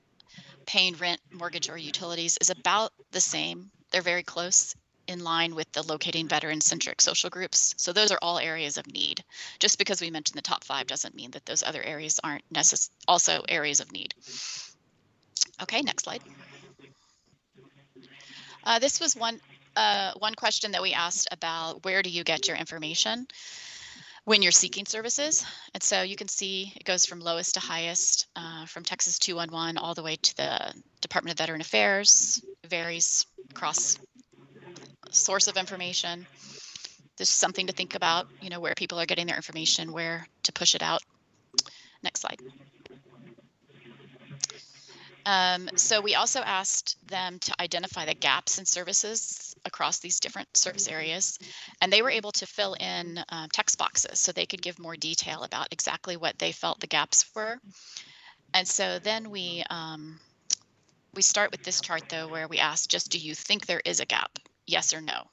paying rent, mortgage, or utilities is about the same. They're very close, in line with the locating veteran-centric social groups. So those are all areas of need. Just because we mentioned the top 5 doesn't mean that those other areas aren't also areas of need. Okay, next slide. This was one question that we asked about: where do you get your information when you're seeking services? And so you can see it goes from lowest to highest, from Texas 211 all the way to the Department of Veteran Affairs. It varies across source of information. This is something to think about, where people are getting their information, where to push it out. Next slide. So we also asked them to identify the gaps in services across these different service areas, and they were able to fill in text boxes so they could give more detail about exactly what they felt the gaps were. And so then we start with this chart, though, where we ask just, do you think there is a gap? Yes or no?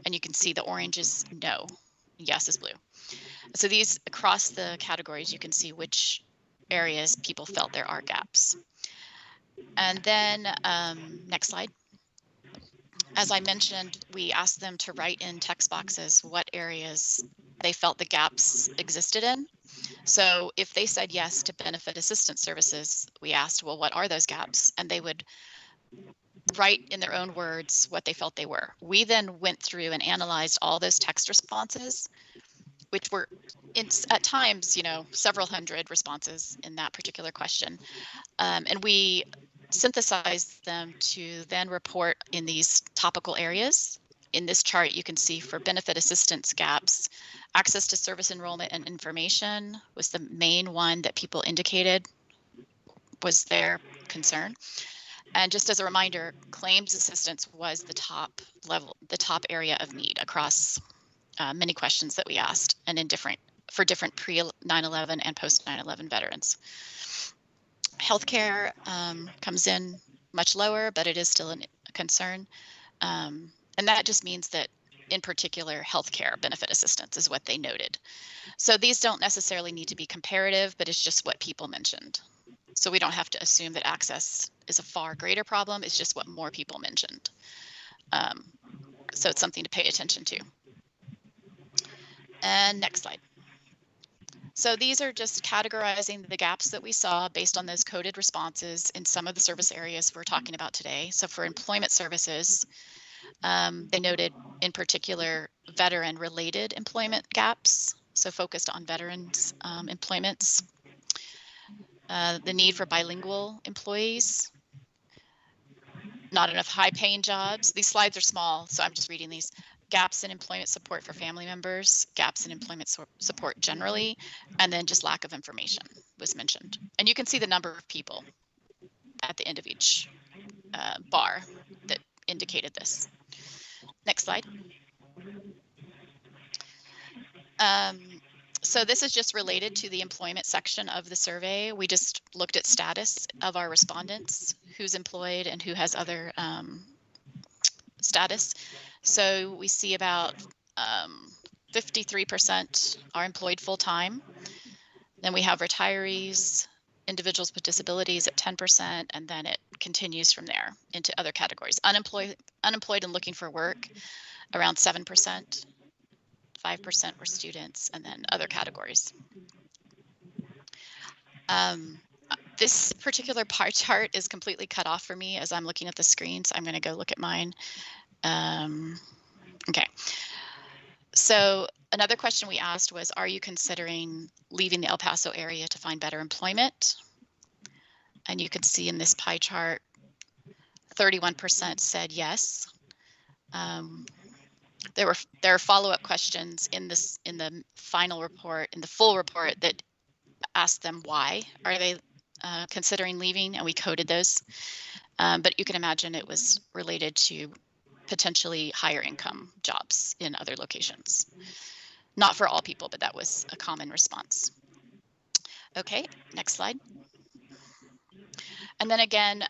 And you can see the orange is no, yes is blue. So these across the categories, you can see which areas people felt there are gaps. And then next slide. As I mentioned, we asked them to write in text boxes what areas they felt the gaps existed in. So if they said yes to benefit assistance services, we asked, well, what are those gaps? And they would write in their own words what they felt they were. We then went through and analyzed all those text responses, which were at times, several hundred responses in that particular question. And we synthesized them to then report in these topical areas. In this chart, you can see for benefit assistance gaps, access to service enrollment and information was the main one that people indicated was their concern. And just as a reminder, claims assistance was the top area of need across many questions that we asked, and for different pre-9/11 and post-9/11 veterans. Healthcare comes in much lower, but it is still a concern. And that just means that, in particular, healthcare benefit assistance is what they noted. So these don't necessarily need to be comparative, but it's just what people mentioned. So we don't have to assume that access is a far greater problem. It's just what more people mentioned. So it's something to pay attention to. And next slide. So these are just categorizing the gaps that we saw based on those coded responses in some of the service areas we're talking about today. So for employment services, they noted in particular veteran-related employment gaps, so focused on veterans' employments. The need for bilingual employees, not enough high-paying jobs. These slides are small, so I'm just reading these. Gaps in employment support for family members, gaps in employment support generally, and then just lack of information was mentioned. And you can see the number of people at the end of each bar that indicated this. Next slide. So this is just related to the employment section of the survey. We just looked at status of our respondents, who's employed and who has other status. So we see about 53% are employed full-time. Then we have retirees, individuals with disabilities at 10%, and then it continues from there into other categories. Unemployed and looking for work, around 7%. 5% were students, and then other categories. This particular pie chart is completely cut off for me as I'm looking at the screen, so I'm going to go look at mine. Okay. So another question we asked was, are you considering leaving the El Paso area to find better employment? And you can see in this pie chart, 31% said yes. There are follow-up questions in the final report, in the full report, that asked them why are they considering leaving, and we coded those. But you can imagine it was related to potentially higher income jobs in other locations. Not for all people, but that was a common response. Okay, next slide. And then again,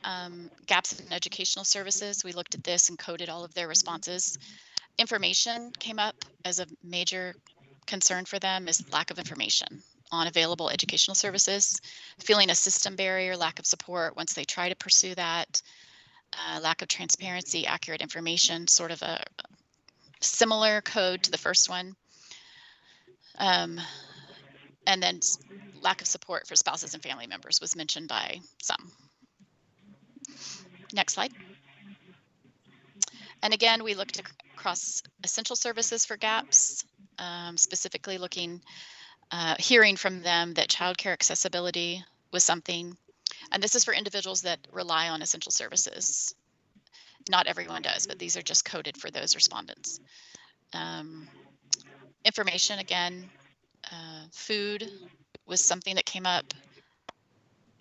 gaps in educational services. We looked at this and coded all of their responses. Information came up as a major concern for them, is lack of information on available educational services, feeling a system barrier, lack of support once they try to pursue that, lack of transparency, accurate information, sort of a similar code to the first one. And then lack of support for spouses and family members was mentioned by some. Next slide. And again, we looked across essential services for gaps, specifically hearing from them that childcare accessibility was something. And this is for individuals that rely on essential services. Not everyone does, but these are just coded for those respondents. Information, again, food was something that came up.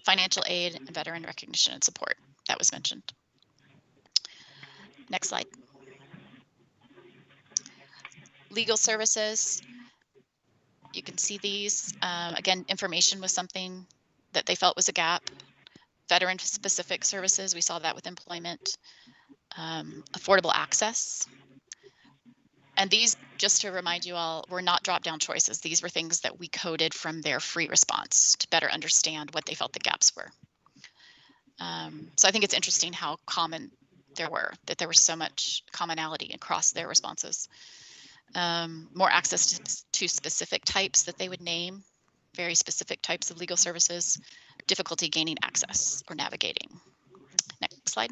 Financial aid and veteran recognition and support, that was mentioned. Next slide. Legal services, you can see these. Again, information was something that they felt was a gap. Veteran-specific services, we saw that with employment. Affordable access. And these, just to remind you all, were not drop-down choices. These were things that we coded from their free response to better understand what they felt the gaps were. So I think it's interesting how common that there was so much commonality across their responses. More access to specific types that they would name, very specific types of legal services, difficulty gaining access or navigating. Next slide.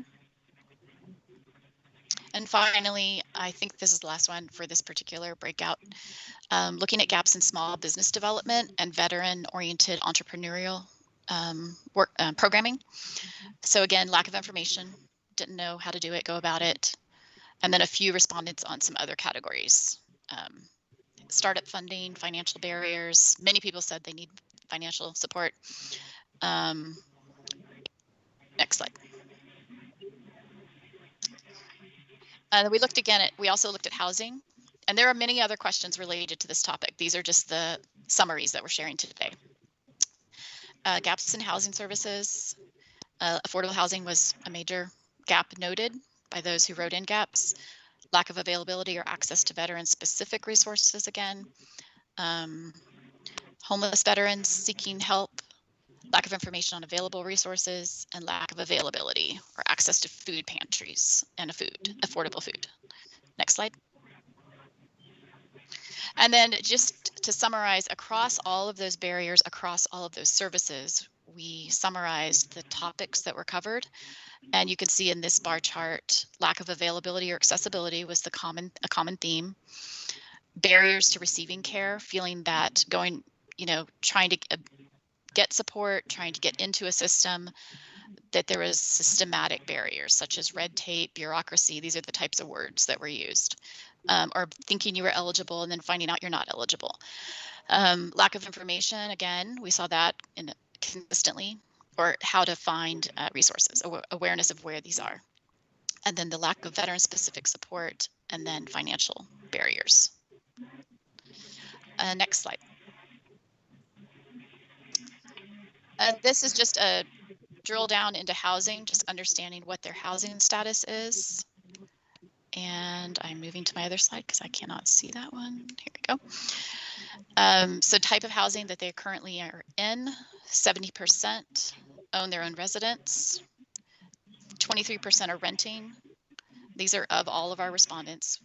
And finally, I think this is the last one for this particular breakout, looking at gaps in small business development and veteran-oriented entrepreneurial programming. So again, lack of information, didn't know how to do it, go about it. And then a few respondents on some other categories. Startup funding, financial barriers. Many people said they need financial support. Next slide. And we also looked at housing, and there are many other questions related to this topic. These are just the summaries that we're sharing today. Gaps in housing services. Affordable housing was a major gap noted by those who wrote in gaps. Lack of availability or access to veteran-specific resources again. Homeless veterans seeking help. Lack of information on available resources, and lack of availability or access to food pantries and affordable food. Next slide. And then just to summarize, across all of those barriers, across all of those services, we summarized the topics that were covered. And you can see in this bar chart, lack of availability or accessibility was a common theme. Barriers to receiving care, feeling that trying to get support, trying to get into a system, that there was systematic barriers such as red tape, bureaucracy. These are the types of words that were used. Or thinking you were eligible and then finding out you're not eligible. Lack of information, again, we saw that consistently, or how to find resources, awareness of where these are. And then the lack of veteran-specific support, and then financial barriers. Next slide. This is just a drill down into housing, just understanding what their housing status is. And I'm moving to my other slide because I cannot see that one. Here we go. So type of housing that they currently are in, 70% own their own residence, 23% are renting. These are of all of our respondents.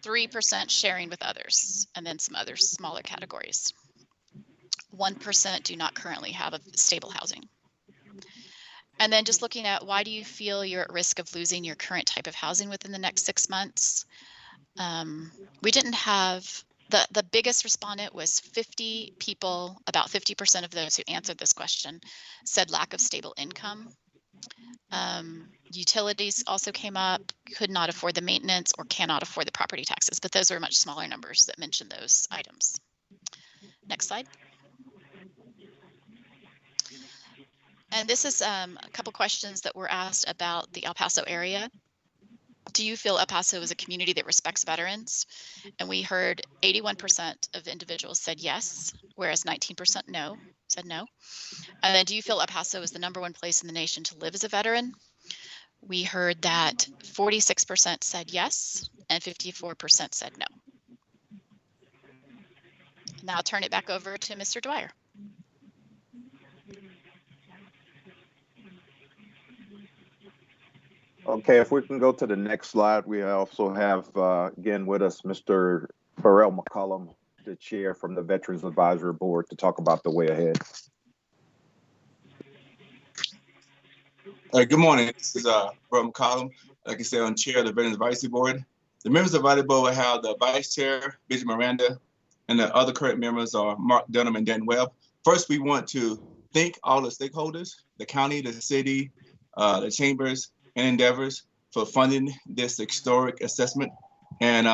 3% sharing with others, and then some other smaller categories. 1% do not currently have a stable housing. And then just looking at why do you feel you're at risk of losing your current type of housing within the next 6 months? We didn't have, the biggest respondent was 50 people, about 50% of those who answered this question said lack of stable income. Utilities also came up, could not afford the maintenance or cannot afford the property taxes, but those are much smaller numbers that mention those items. Next slide. And this is a couple questions that were asked about the El Paso area. Do you feel El Paso is a community that respects veterans? And we heard 81% of individuals said yes, whereas 19% said no. And then do you feel El Paso is the #1 place in the nation to live as a veteran? We heard that 46% said yes and 54% said no. Now I'll turn it back over to Mr. Dwyer. Okay, if we can go to the next slide, we also have again with us Mr. Pharrell McCollum, the chair from the Veterans Advisory Board, to talk about the way ahead. Good morning. This is Pharrell McCollum. Like I said, I'm chair of the Veterans Advisory Board. The members of the advisory board will have the vice chair, Bridget Miranda, and the other current members are Mark Dunham and Dan Webb. First, we want to thank all the stakeholders, the county, the city, the chambers, and endeavors for funding this historic assessment. And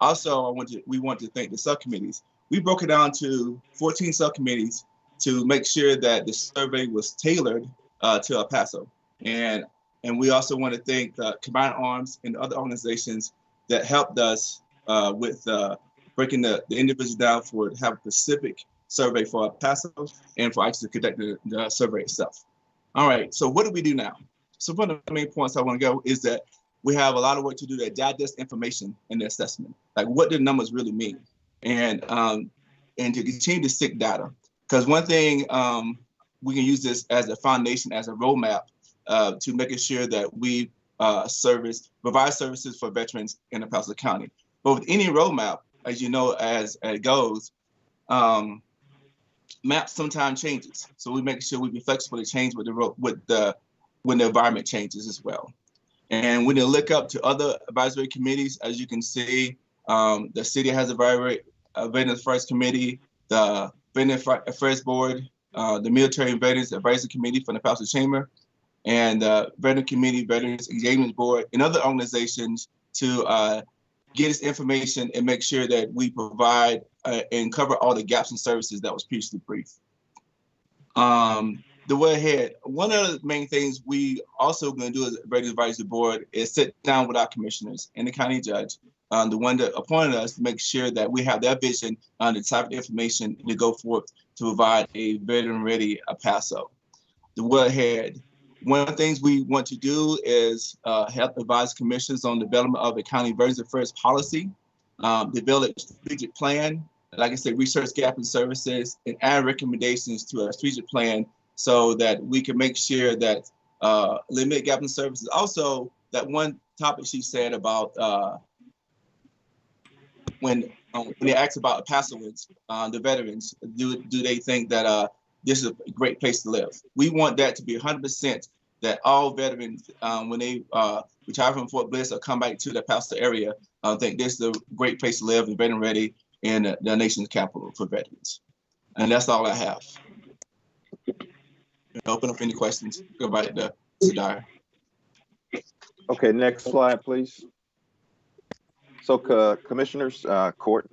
also, we want to thank the subcommittees. We broke it down to 14 subcommittees to make sure that the survey was tailored to El Paso. And we also want to thank Combined Arms and other organizations that helped us with breaking the individuals down to have a specific survey for El Paso and for actually conducting the survey itself. All right, so what do we do now? So one of the main points I want to go is that we have a lot of work to do to digest information in the assessment. Like, what do the numbers really mean? And to continue to seek data. Because one thing, we can use this as a foundation, as a roadmap to making sure that we provide services for veterans in El Paso County. But with any roadmap, as you know, as it goes, map sometimes changes. So we make sure we be flexible to change when the environment changes as well. And when you look up to other advisory committees, as you can see, the city has a Veterans Affairs Committee, the Veterans Affairs Board, the Military and Veterans Advisory Committee from the Paso Chamber, and the Veteran Community Veterans Engagement Board, and other organizations to get us information and make sure that we provide and cover all the gaps in services that was previously briefed. the way ahead, one of the main things we also going to do as a Veterans Advisory Board is sit down with our commissioners and the county judge, the one that appointed us, to make sure that we have their vision on the type of information to go forth to provide a veteran-ready Paso. The way ahead, one of the things we want to do is help advise commissioners on development of the county Veterans Affairs policy, develop a strategic plan, like I said, research gap in services, and add recommendations to a strategic plan so that we can make sure that limit gap in services. Also, that one topic she said about when they asked about Pasoans, the veterans, do they think that this is a great place to live? We want that to be 100% that all veterans, when they retire from Fort Bliss or come back to the Paso area, think this is a great place to live and veteran ready in the nation's capital for veterans. And that's all I have. Open up any questions. Go back to Mr. Dyer. Okay, next slide, please. So, Commissioners, Court,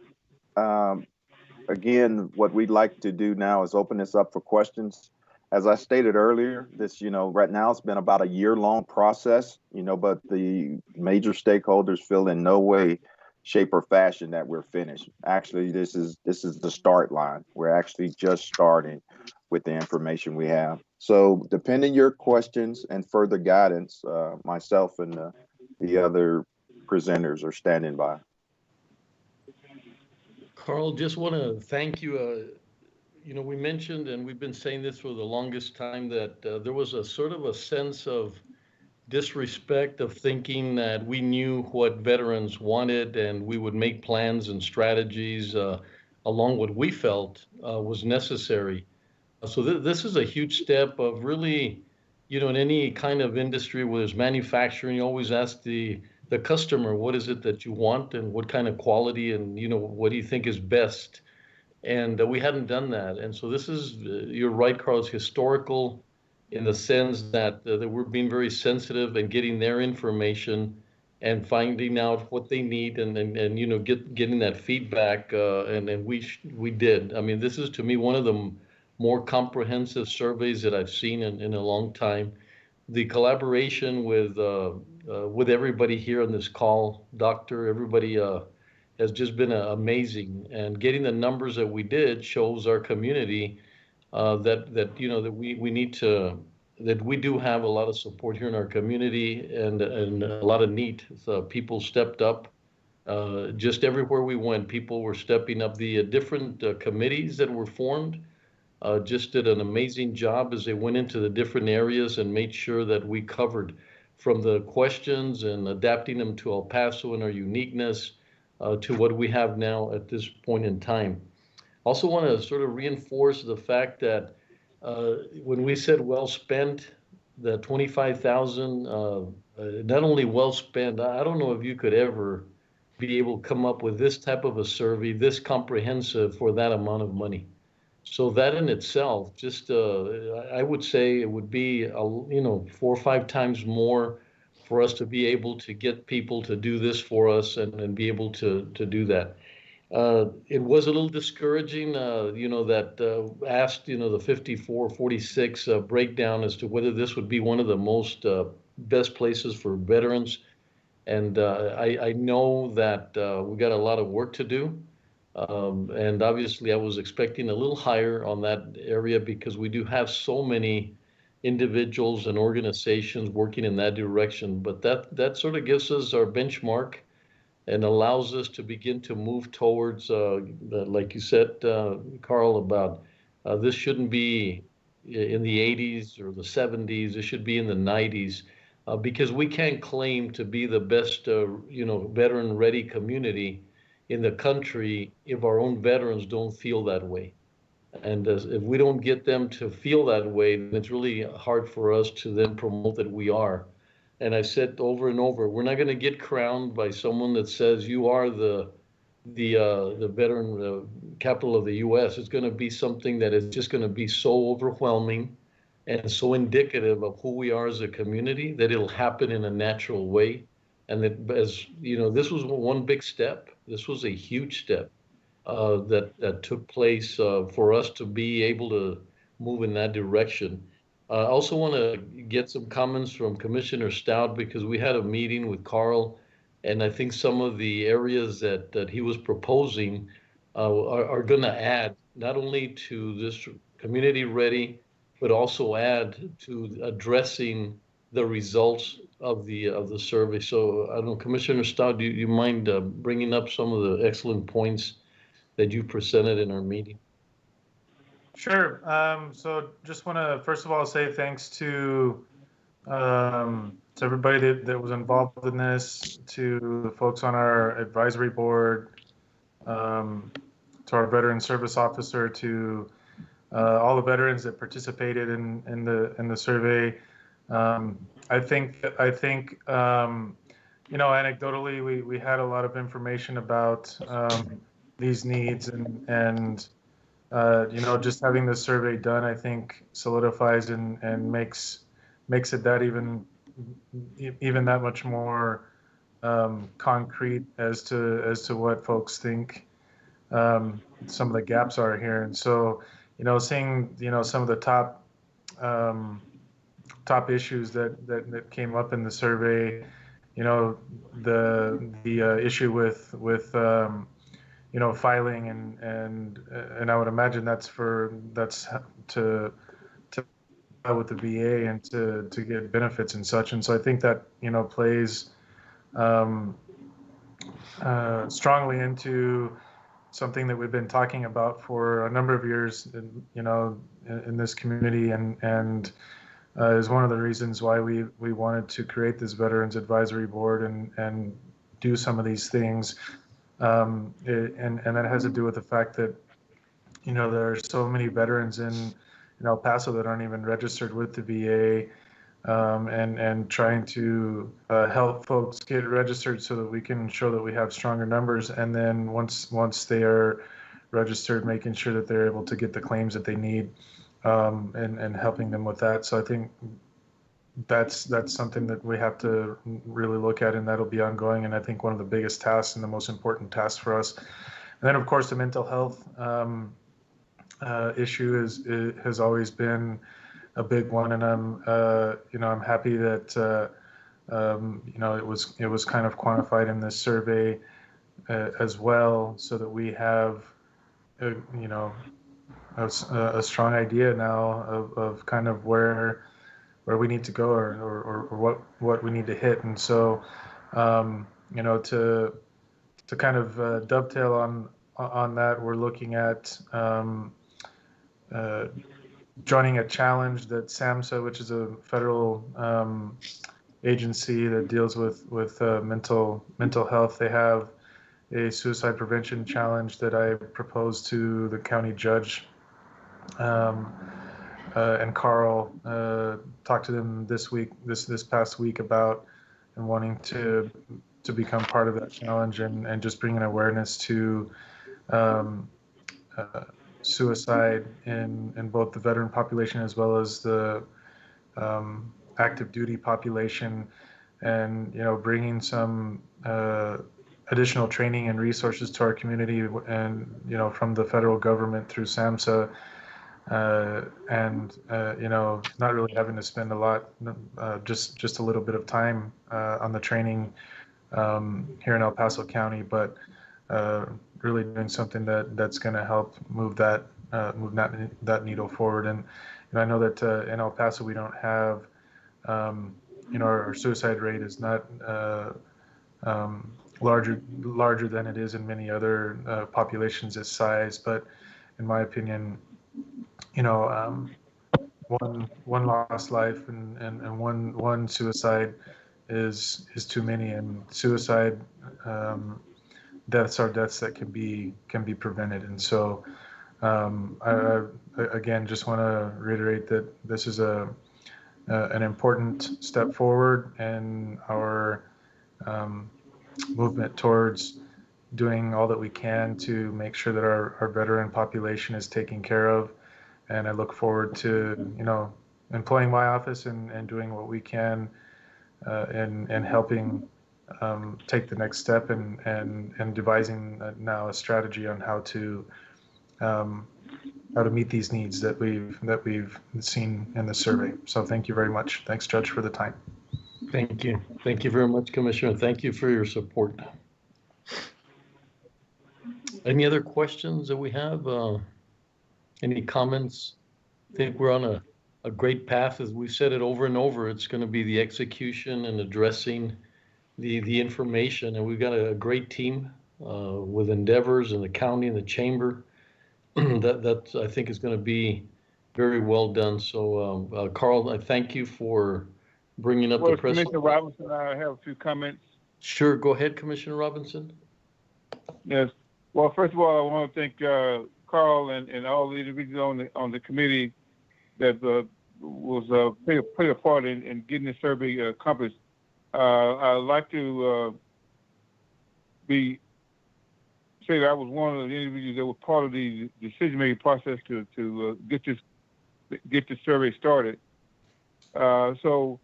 again, what we'd like to do now is open this up for questions. As I stated earlier, this, right now it's been about a year-long process, but the major stakeholders feel in no way, shape, or fashion that we're finished. Actually, this is the start line. We're actually just starting with the information we have. So, depending your questions and further guidance, myself and the other presenters are standing by. Carl, just want to thank you. We mentioned, and we've been saying this for the longest time, that there was a sort of a sense of disrespect of thinking that we knew what veterans wanted and we would make plans and strategies along what we felt was necessary. So this is a huge step of really, in any kind of industry where there's manufacturing, you always ask the customer, what is it that you want and what kind of quality and, what do you think is best? And we hadn't done that. And so this is, you're right, Carl, it's historical in the sense that, that we're being very sensitive and getting their information and finding out what they need and getting that feedback. And we did. I mean, this is to me one of the more comprehensive surveys that I've seen in a long time. The collaboration with everybody here on this call, Doctor, everybody has just been amazing. And getting the numbers that we did shows our community that we need to, that we do have a lot of support here in our community and a lot of need. So people stepped up. Just everywhere we went, people were stepping up. The different committees that were formed just did an amazing job as they went into the different areas and made sure that we covered from the questions and adapting them to El Paso and our uniqueness to what we have now at this point in time. Also want to sort of reinforce the fact that when we said well spent, the 25,000, not only well spent, I don't know if you could ever be able to come up with this type of a survey, this comprehensive for that amount of money. So that in itself, just I would say it would be 4 or 5 times more for us to be able to get people to do this for us and be able to do that. It was a little discouraging, that asked, the 54-46 breakdown as to whether this would be one of the most best places for veterans. And I know that we got a lot of work to do. And obviously I was expecting a little higher on that area because we do have so many individuals and organizations working in that direction. But that sort of gives us our benchmark and allows us to begin to move towards, like you said, Carl, about this shouldn't be in the 80s or the 70s. It should be in the 90s because we can't claim to be the best, veteran-ready community in the country if our own veterans don't feel that way. And if we don't get them to feel that way, then it's really hard for us to then promote that we are. And I've said over and over, we're not going to get crowned by someone that says you are the veteran capital of the U.S. It's going to be something that is just going to be so overwhelming and so indicative of who we are as a community that it'll happen in a natural way. And that, as you know, this was one big step. This was a huge step that took place for us to be able to move in that direction. I also want to get some comments from Commissioner Stout because we had a meeting with Carl, and I think some of the areas that he was proposing are going to add not only to this community ready, but also add to addressing the results of the survey. So I don't know, Commissioner Stout, do you mind bringing up some of the excellent points that you presented in our meeting? Sure. So just want to first of all say thanks to everybody that was involved in this, to the folks on our advisory board, to our veteran service officer, to all the veterans that participated in the survey. I think you know, anecdotally, we had a lot of information about these needs, and you know, just having the survey done, I think solidifies and makes it that even that much more concrete as to what folks think some of the gaps are here. And so, you know, seeing, you know, some of the top issues that came up in the survey, you know, the issue with you know, filing and I would imagine that's to with the VA and to get benefits and such. And so I think that, you know, plays strongly into something that we've been talking about for a number of years, you know, in this community, and is one of the reasons why we wanted to create this Veterans Advisory Board and do some of these things. And that has to do with the fact that, you know, there are so many veterans in El Paso that aren't even registered with the VA, and trying to help folks get registered so that we can show that we have stronger numbers. And then once they are registered, making sure that they're able to get the claims that they need, and helping them with that. So I think that's something that we have to really look at, and that'll be ongoing. And I think one of the biggest tasks and the most important tasks for us. And then, of course, the mental health issue has always been a big one, and I'm you know, I'm happy that you know, it was kind of quantified in this survey as well, so that we have you know, a strong idea now of kind of where we need to go, or what we need to hit. And so you know, to kind of dovetail on that, we're looking at joining a challenge that SAMHSA, which is a federal agency that deals with mental health, they have a suicide prevention challenge that I proposed to the county judge, and Carl talked to them this past week about and wanting to become part of that challenge, and just bringing awareness to suicide in both the veteran population as well as the active duty population, and, you know, bringing some additional training and resources to our community, and, you know, from the federal government through SAMHSA, and you know, not really having to spend a lot, just a little bit of time on the training here in El Paso County, but really doing something that's going to help move that needle forward. And I know that in El Paso we don't have, you know, our suicide rate is not larger than it is in many other populations this size, but in my opinion, you know, one lost life and one suicide is too many, and suicide deaths are deaths that can be prevented. And so I again just want to reiterate that this is an important step forward in our movement towards doing all that we can to make sure that our veteran population is taken care of. And I look forward to, you know, employing my office and doing what we can and helping take the next step and devising now a strategy on how to meet these needs that we've seen in the survey. So thank you very much. Thanks, Judge, for the time. Thank you. Thank you very much, Commissioner. Thank you for your support. Any other questions that we have? Any comments? I think we're on a great path. As we've said it over and over, it's going to be the execution and addressing the information. And we've got a great team with endeavors in the county and the chamber. that I think is going to be very well done. So, Carl, I thank you for bringing up the press. Commissioner Robinson, I have a few comments. Sure, go ahead, Commissioner Robinson. Yes. Well, first of all, I want to thank Carl and all the individuals on the committee that was played a part in getting the survey accomplished. I'd like to say that I was one of the individuals that were part of the decision-making process to get the survey started. So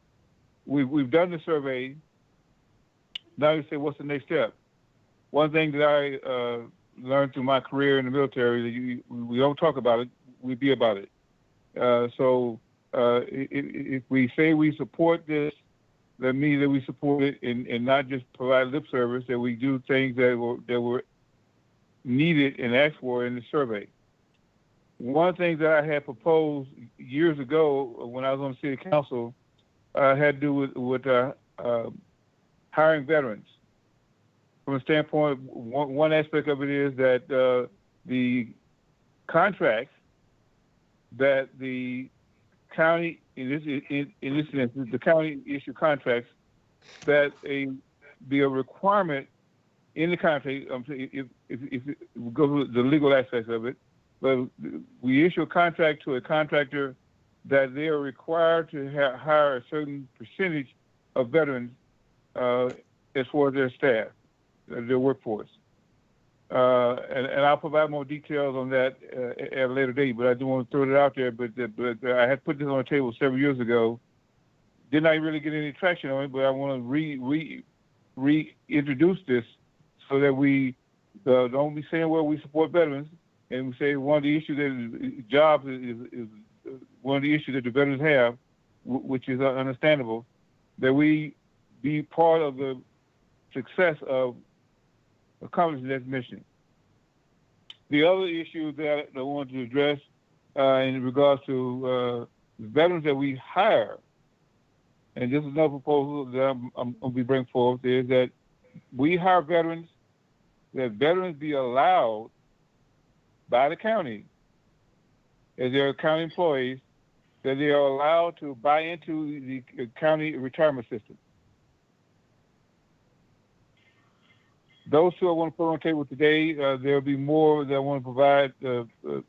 we've done the survey. Now you say, what's the next step? One thing that I learned through my career in the military that we don't talk about it, we be about it. So if we say we support this, that means that we support it and not just provide lip service, that we do things that were needed and asked for in the survey. One thing that I had proposed years ago when I was on the city council had to do with hiring veterans. From a standpoint, one aspect of it is that the contracts that the county, in this instance, the county issue contracts, that be a requirement in the contract. If we go to the legal aspects of it, but we issue a contract to a contractor that they are required to hire a certain percentage of veterans as far as their staff, their workforce. And I'll provide more details on that at a later date, but I do want to throw it out there. But I had put this on the table several years ago. Did not really get any traction on it, but I want to reintroduce this so that we don't be saying, well, we support veterans, and we say one of the issues that jobs is one of the issues that the veterans have, which is understandable, that we be part of the success of accomplishing that mission. The other issue that I wanted to address in regards to veterans that we hire, and this is another proposal that I'm going to be bringing forward, is that we hire veterans, that veterans be allowed by the county, as their county employees, that they are allowed to buy into the county retirement system. Those two I want to put on the table today. There'll be more that I want to provide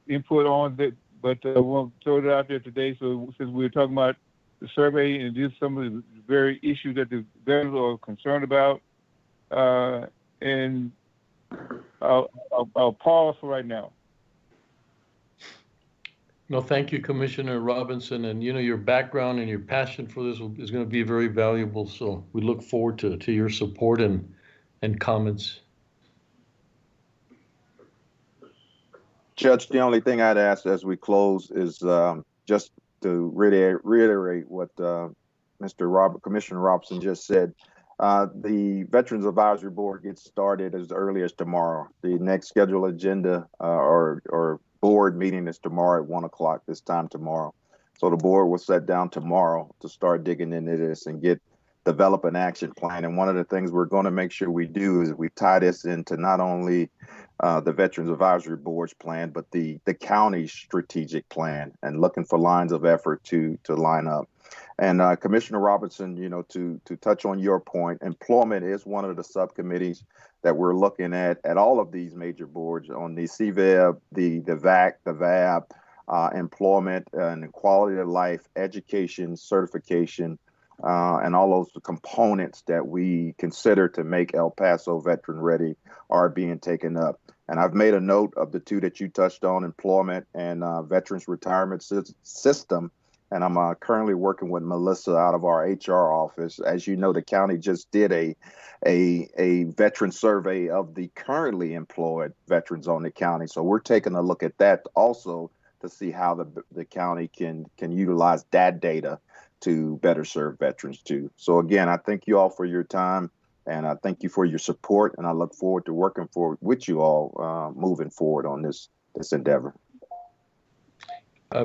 input on, but I want to throw it out there today. So since we're talking about the survey and just some of the very issues that the veterans are concerned about, and I'll pause for right now. No, thank you, Commissioner Robinson. And your background and your passion for this is going to be very valuable. So we look forward to your support and comments. Judge, the only thing I'd ask as we close is just to reiterate what Commissioner Robinson just said. The Veterans Advisory Board gets started as early as tomorrow. The next scheduled agenda or board meeting is tomorrow at 1 o'clock this time tomorrow. So the board will sit down tomorrow to start digging into this and develop an action plan. And one of the things we're going to make sure we do is we tie this into not only the Veterans Advisory Board's plan, but the county's strategic plan, and looking for lines of effort to line up. And Commissioner Robinson, to touch on your point, employment is one of the subcommittees that we're looking at all of these major boards on the CVEB, the VAC, the VAB, employment and quality of life, education, certification, and all those components that we consider to make El Paso veteran ready are being taken up. And I've made a note of the two that you touched on, employment and veterans retirement system. And I'm currently working with Melissa out of our HR office. As you know, the county just did a veteran survey of the currently employed veterans on the county. So we're taking a look at that also to see how the county can utilize that data to better serve veterans too. So again, I thank you all for your time, and I thank you for your support, and I look forward to working with you all moving forward on this endeavor.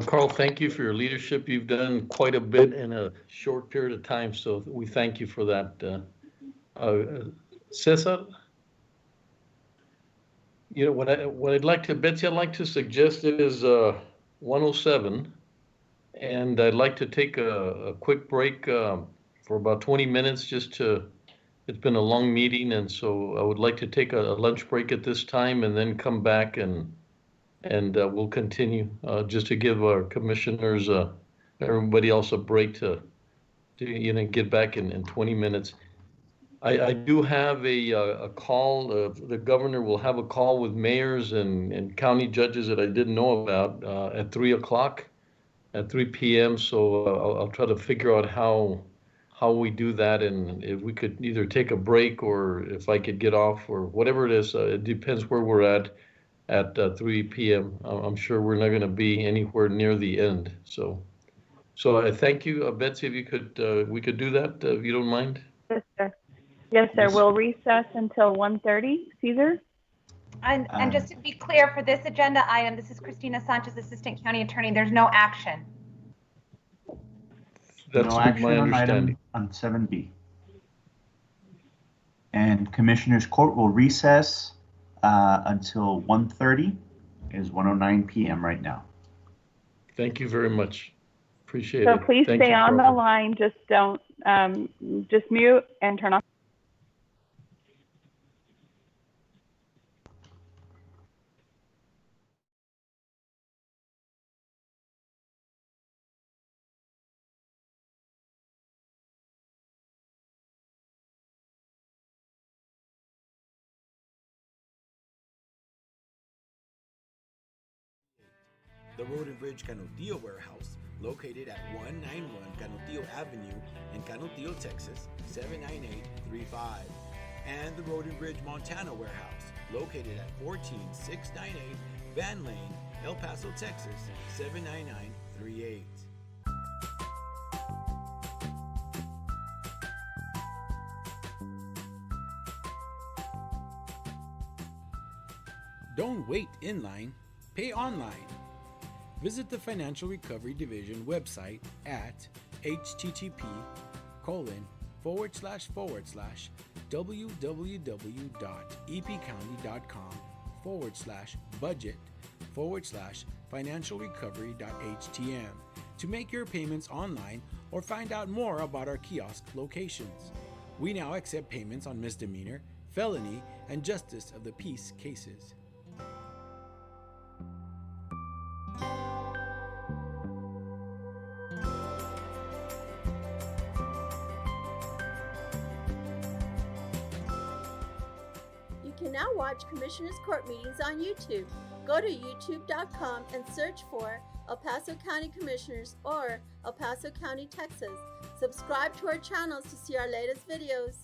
Carl, thank you for your leadership. You've done quite a bit in a short period of time, so we thank you for that. Cesar, you know what I'd like to, Betsy, I'd like to suggest is 107, and I'd like to take a quick break for about 20 minutes just to. It's been a long meeting, and so I would like to take a lunch break at this time, and then come back and we'll continue just to give our commissioners, everybody else a break to get back in 20 minutes. I do have a call. The governor will have a call with mayors and county judges that I didn't know about at 3 o'clock, at 3 p.m. So I'll try to figure out how we do that, and if we could either take a break or if I could get off or whatever it is. It depends where we're at 3 p.m. I'm sure we're not going to be anywhere near the end. So I thank you, Betsy. If you could, we could do that if you don't mind. Yes, sir. Yes, sir. We'll recess until 1:30. Caesar? And just to be clear, for this agenda item, this is Christina Sanchez, Assistant County Attorney. There's no action. That's no action my on understanding. Item on 7B. And Commissioners Court will recess until 1:30. It is 1:09 p.m. right now. Thank you very much. Appreciate So it. please Thank stay you, on the Carl. line. Just don't, just mute and turn off. The Road and Bridge Canutillo Warehouse, located at 191 Canutillo Avenue in Canutillo, Texas, 79835. And the Road and Bridge Montana Warehouse, located at 14698 Van Lane, El Paso, Texas, 79938. Don't wait in line, pay online. Visit the Financial Recovery Division website at http://www.epcounty.com/budget/financialrecovery.htm to make your payments online or find out more about our kiosk locations. We now accept payments on misdemeanor, felony, and justice of the peace cases. You can now watch Commissioners Court meetings on YouTube. Go to youtube.com and search for El Paso County Commissioners or El Paso County, Texas. Subscribe to our channels to see our latest videos.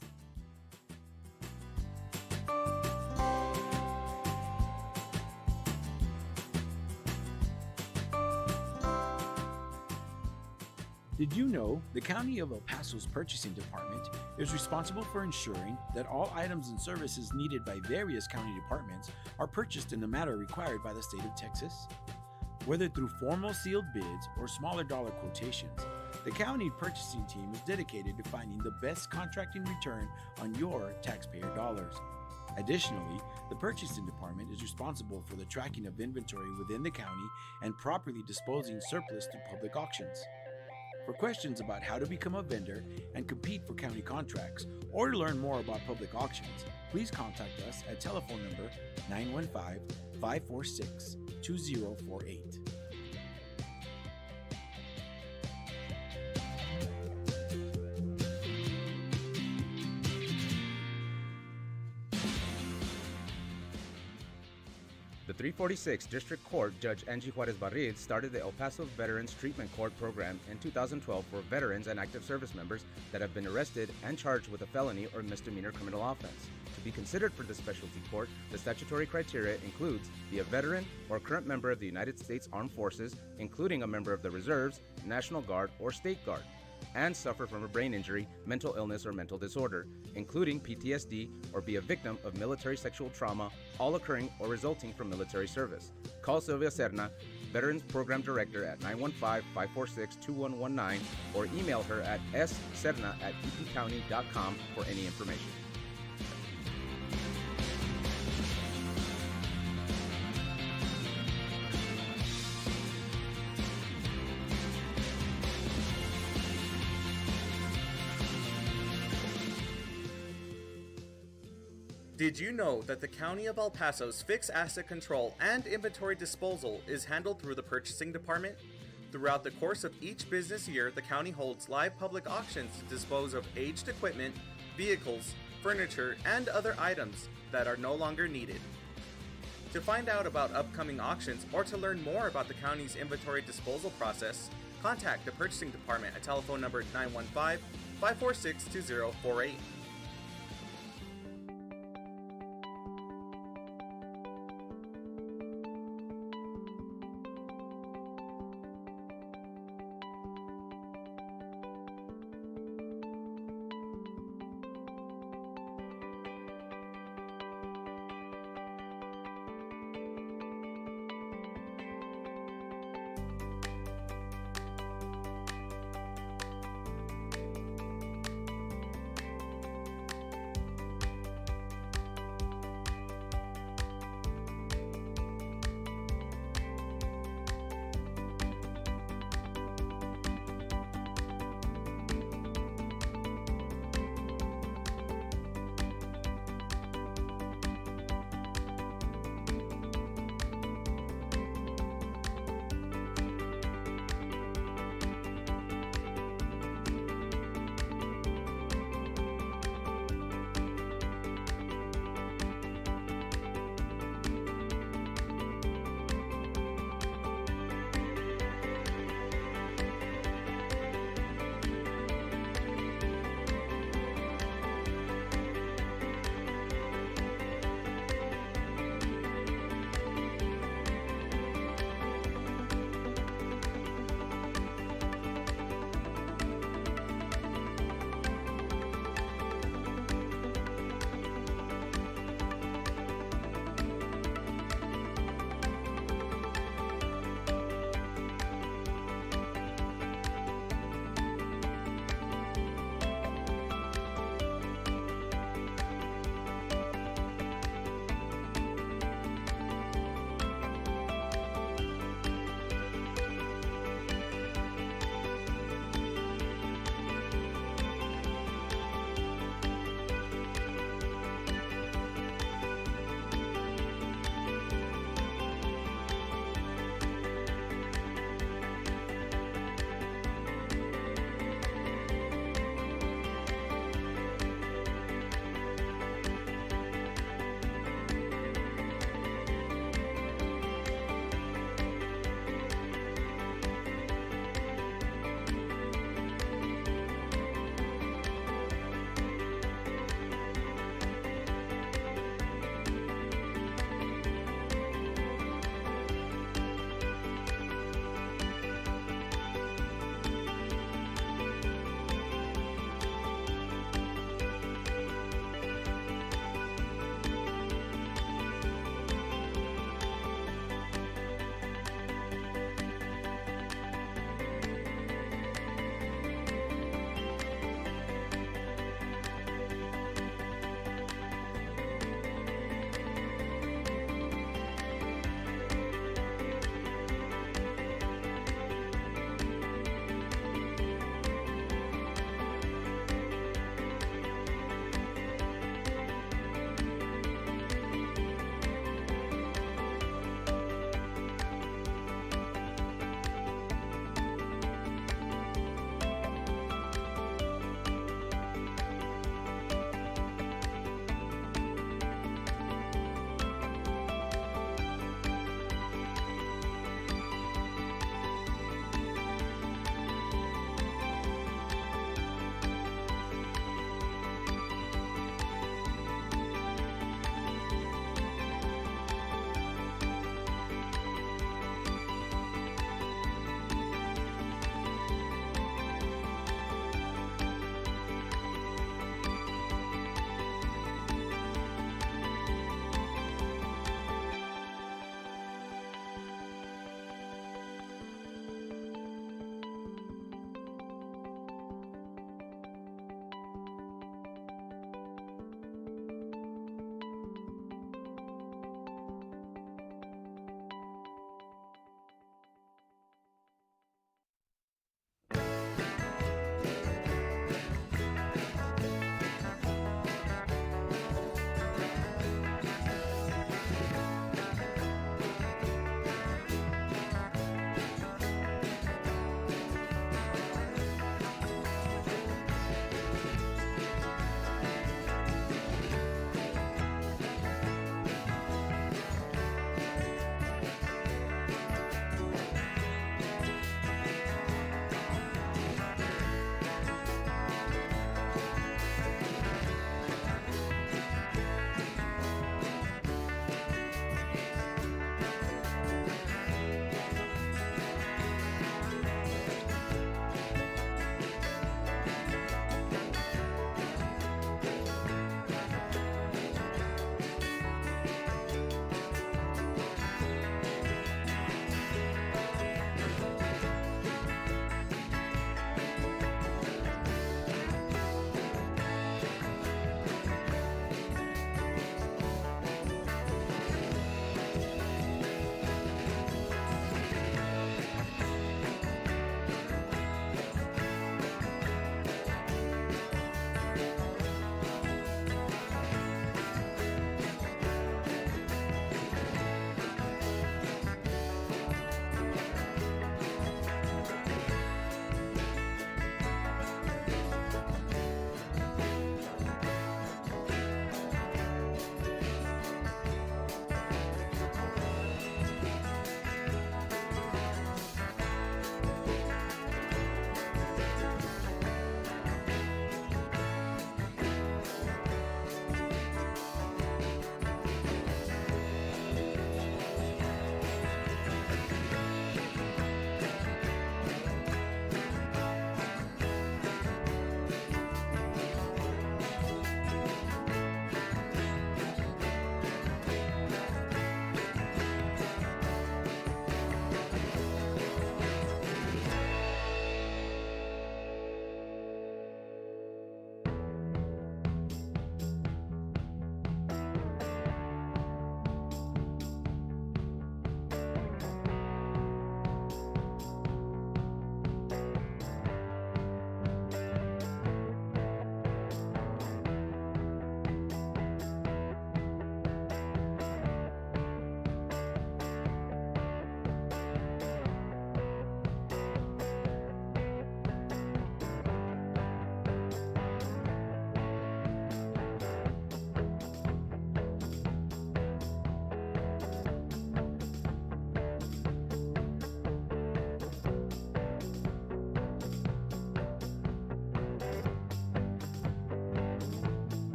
Did you know the County of El Paso's Purchasing Department is responsible for ensuring that all items and services needed by various county departments are purchased in the manner required by the state of Texas? Whether through formal sealed bids or smaller dollar quotations, the county purchasing team is dedicated to finding the best contracting return on your taxpayer dollars. Additionally, the Purchasing Department is responsible for the tracking of inventory within the county and properly disposing surplus through public auctions. For questions about how to become a vendor and compete for county contracts, or to learn more about public auctions, please contact us at telephone number 915-546-2048. The The 346 District Court Judge Angie Juarez Barrid started the El Paso Veterans Treatment Court program in 2012 for veterans and active service members that have been arrested and charged with a felony or misdemeanor criminal offense. To be considered for this specialty court, the statutory criteria includes be a veteran or current member of the United States Armed Forces, including a member of the Reserves, National Guard, or State Guard, and suffer from a brain injury, mental illness, or mental disorder, including PTSD, or be a victim of military sexual trauma, all occurring or resulting from military service. Call Sylvia Serna, Veterans Program Director at 915-546-2119, or email her at sserna@epcounty.com for any information. Did you know that the County of El Paso's fixed asset control and inventory disposal is handled through the purchasing department? Throughout the course of each business year, the county holds live public auctions to dispose of aged equipment, vehicles, furniture, and other items that are no longer needed. To find out about upcoming auctions or to learn more about the county's inventory disposal process, contact the purchasing department at telephone number 915-546-2048.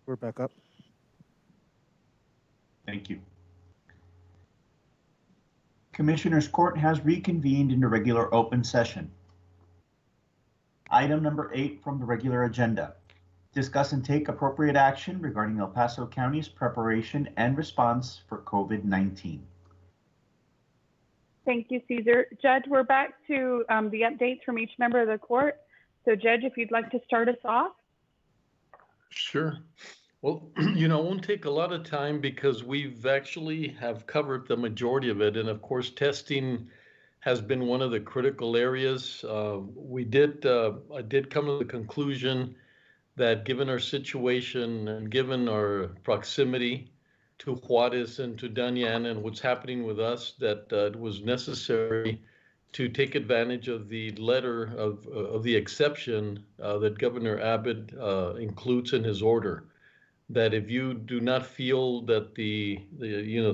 We're back up. Thank you. Commissioners Court has reconvened into regular open session. Item number 8 from the regular agenda. Discuss and take appropriate action regarding El Paso County's preparation and response for COVID-19. Thank you, Caesar. Judge, we're back to the updates from each member of the court. So Judge, if you'd like to start us off. Sure. Well, I won't take a lot of time because we've actually have covered the majority of it. And of course, testing has been one of the critical areas. I did come to the conclusion that given our situation and given our proximity to Juarez and to Doña Ana and what's happening with us, that it was necessary to take advantage of the letter of the exception that Governor Abbott includes in his order. That if you do not feel that the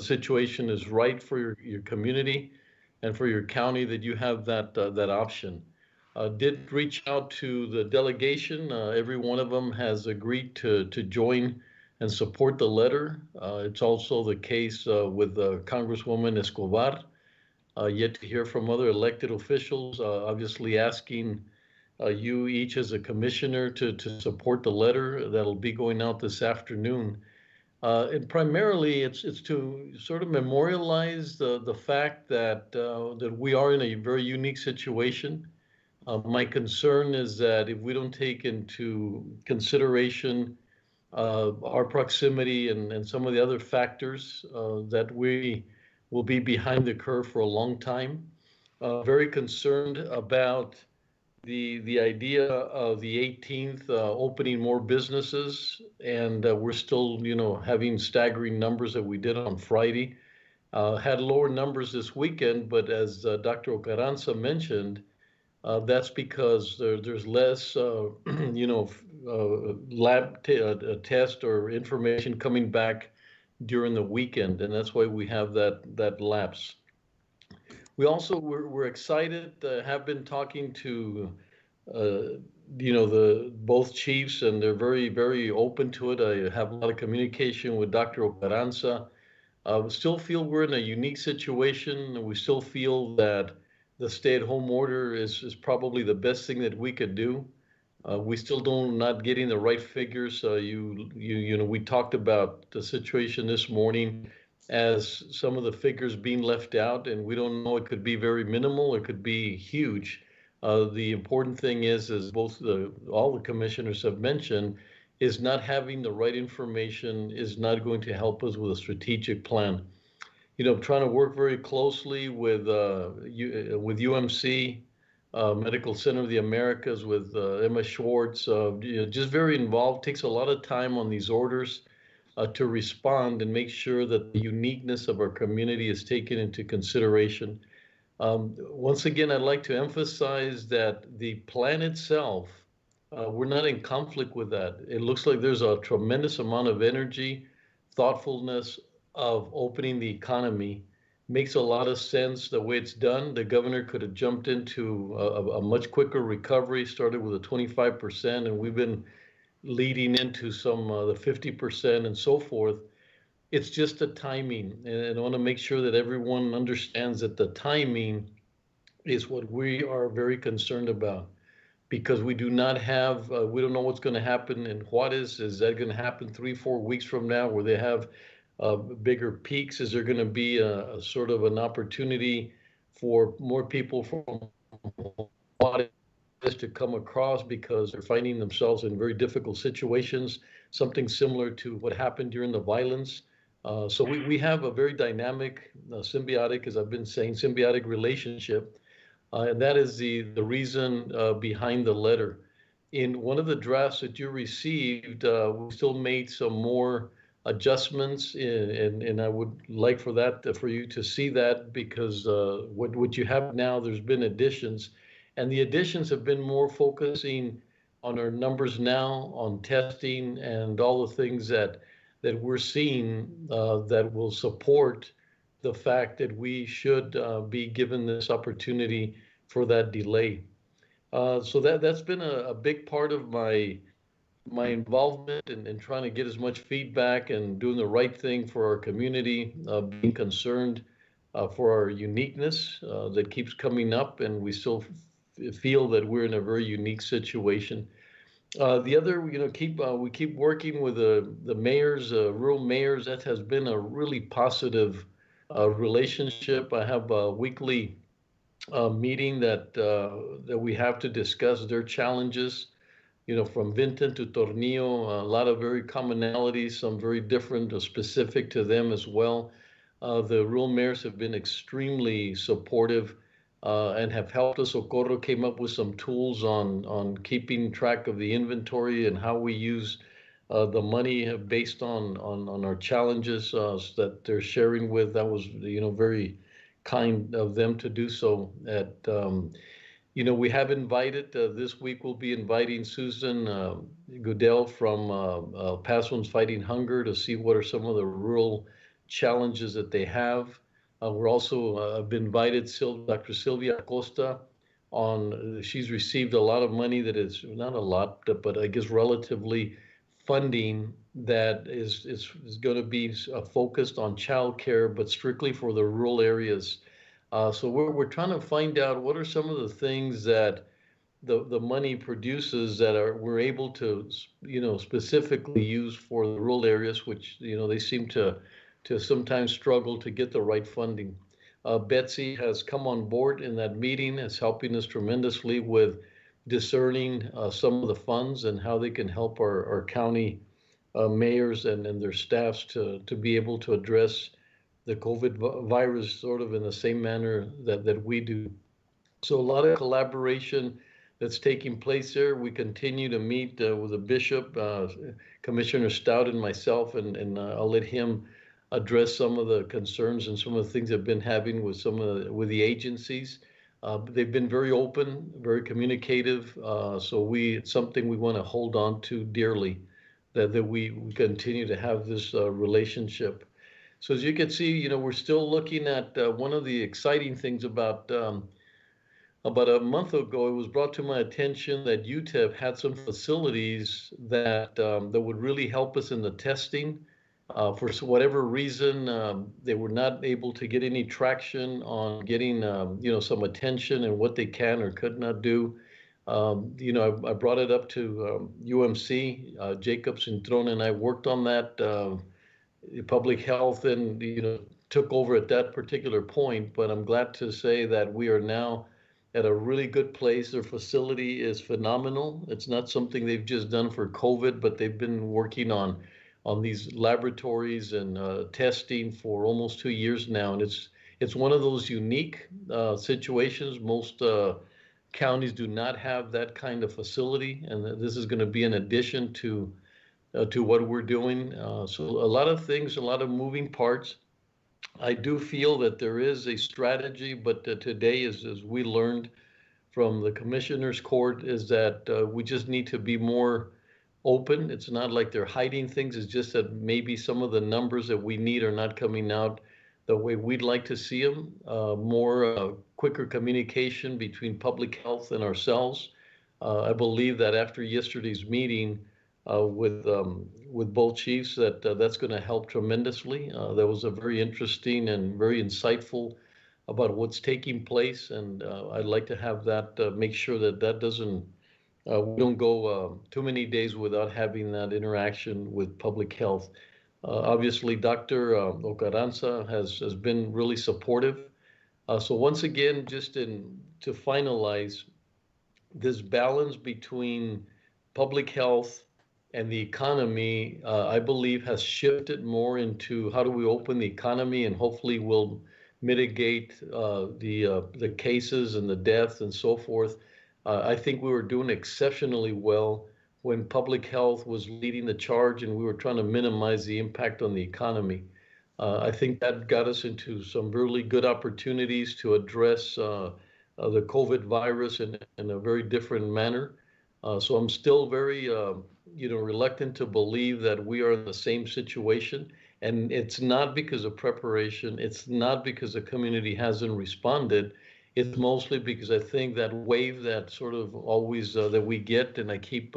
situation is right for your community and for your county, that you have that option. Did reach out to the delegation. Every one of them has agreed to join and support the letter. It's also the case with Congresswoman Escobar. Yet to hear from other elected officials, obviously asking you each as a commissioner to support the letter that'll be going out this afternoon. And primarily, it's to sort of memorialize the fact that that we are in a very unique situation. My concern is that if we don't take into consideration our proximity and some of the other factors, that we will be behind the curve for a long time. Very concerned about the idea of the 18th opening more businesses, and we're still, having staggering numbers that we did on Friday. Had lower numbers this weekend, but as Dr. Ocaranza mentioned, that's because there's less, lab test or information coming back during the weekend, and that's why we have that lapse. We also we're excited. Have been talking to, the both chiefs, and they're very, very open to it. I have a lot of communication with Dr. Ocaranza. We still feel we're in a unique situation. We still feel that the stay-at-home order is probably the best thing that we could do. We still not getting the right figures. We talked about the situation this morning as some of the figures being left out, and we don't know. It could be very minimal. It could be huge. The important thing is both all the commissioners have mentioned, is not having the right information is not going to help us with a strategic plan. Trying to work very closely with UMC, Medical Center of the Americas, with Emma Schwartz, just very involved. Takes a lot of time on these orders to respond and make sure that the uniqueness of our community is taken into consideration. Once again, I'd like to emphasize that the plan itself, we're not in conflict with that. It looks like there's a tremendous amount of energy, thoughtfulness of opening the economy. Makes a lot of sense the way it's done. The governor could have jumped into a much quicker recovery, started with a 25%, and we've been leading into some the 50% and so forth. It's just the timing, and I want to make sure that everyone understands that the timing is what we are very concerned about, because we do not have, we don't know what's going to happen in Juarez. Is that going to happen 3-4 weeks from now, where they have bigger peaks? Is there going to be a sort of an opportunity for more people from Juarez to come across because they're finding themselves in very difficult situations, something similar to what happened during the violence? So we have a very dynamic, symbiotic, as I've been saying, symbiotic relationship. And that is the reason behind the letter. In one of the drafts that you received, we still made some more adjustments, and I would like for you to see that, because what you have now, there's been additions, and the additions have been more focusing on our numbers now, on testing and all the things that we're seeing that will support the fact that we should be given this opportunity for that delay. So that's been a big part of my my involvement in trying to get as much feedback and doing the right thing for our community, being concerned for our uniqueness that keeps coming up, and we still feel that we're in a very unique situation. The other, we keep working with the mayors, rural mayors. That has been a really positive relationship. I have a weekly meeting that we have to discuss their challenges. From Vinton to Tornillo, a lot of very commonalities, some very different, specific to them as well. The rural mayors have been extremely supportive and have helped us. Socorro came up with some tools on keeping track of the inventory and how we use the money based on our challenges that they're sharing with. That was, very kind of them to do so. We have invited, this week we'll be inviting Susan Goodell from Paso's Fighting Hunger to see what are some of the rural challenges that they have. We're also been invited Dr. Sylvia Acosta she's received a lot of money that is not a lot, but I guess relatively funding that is going to be focused on childcare, but strictly for the rural areas. So we're trying to find out what are some of the things that the money produces that we're able to, specifically use for the rural areas, which, they seem to sometimes struggle to get the right funding. Betsy has come on board in that meeting, is helping us tremendously with discerning some of the funds and how they can help our county mayors and their staffs to be able to address the COVID virus sort of in the same manner that we do. So a lot of collaboration that's taking place there. We continue to meet with the bishop, Commissioner Stout, and myself, and I'll let him address some of the concerns and some of the things I've been having with with the agencies. They've been very open, very communicative. So it's something we want to hold on to dearly, that we continue to have this relationship. So as you can see, we're still looking at one of the exciting things about a month ago, it was brought to my attention that UTEP had some facilities that would really help us in the testing. For whatever reason, they were not able to get any traction on getting, some attention and what they can or could not do. I brought it up to UMC. Jacob Cintrón and I worked on that. Public health and, took over at that particular point. But I'm glad to say that we are now at a really good place. Their facility is phenomenal. It's not something they've just done for COVID, but they've been working on these laboratories and testing for almost 2 years now. And it's one of those unique situations. Most counties do not have that kind of facility, and this is going to be an addition to what we're doing. So a lot of things, a lot of moving parts. I do feel that there is a strategy, but today, as we learned from the Commissioner's Court, is that we just need to be more open. It's not like they're hiding things. It's just that maybe some of the numbers that we need are not coming out the way we'd like to see them. Quicker communication between public health and ourselves. I believe that after yesterday's meeting with both chiefs, that's going to help tremendously. That was a very interesting and very insightful about what's taking place, and I'd like to have that make sure that doesn't. We don't go too many days without having that interaction with public health. Obviously, Dr. Ocaranza has been really supportive. So once again, just to finalize, this balance between public health and the economy, I believe, has shifted more into how do we open the economy, and hopefully we'll mitigate the cases and the deaths and so forth. I think we were doing exceptionally well when public health was leading the charge and we were trying to minimize the impact on the economy. I think that got us into some really good opportunities to address the COVID virus in a very different manner. So I'm still very, reluctant to believe that we are in the same situation. And it's not because of preparation. It's not because the community hasn't responded. It's mostly because I think that wave that sort of always that we get, and I keep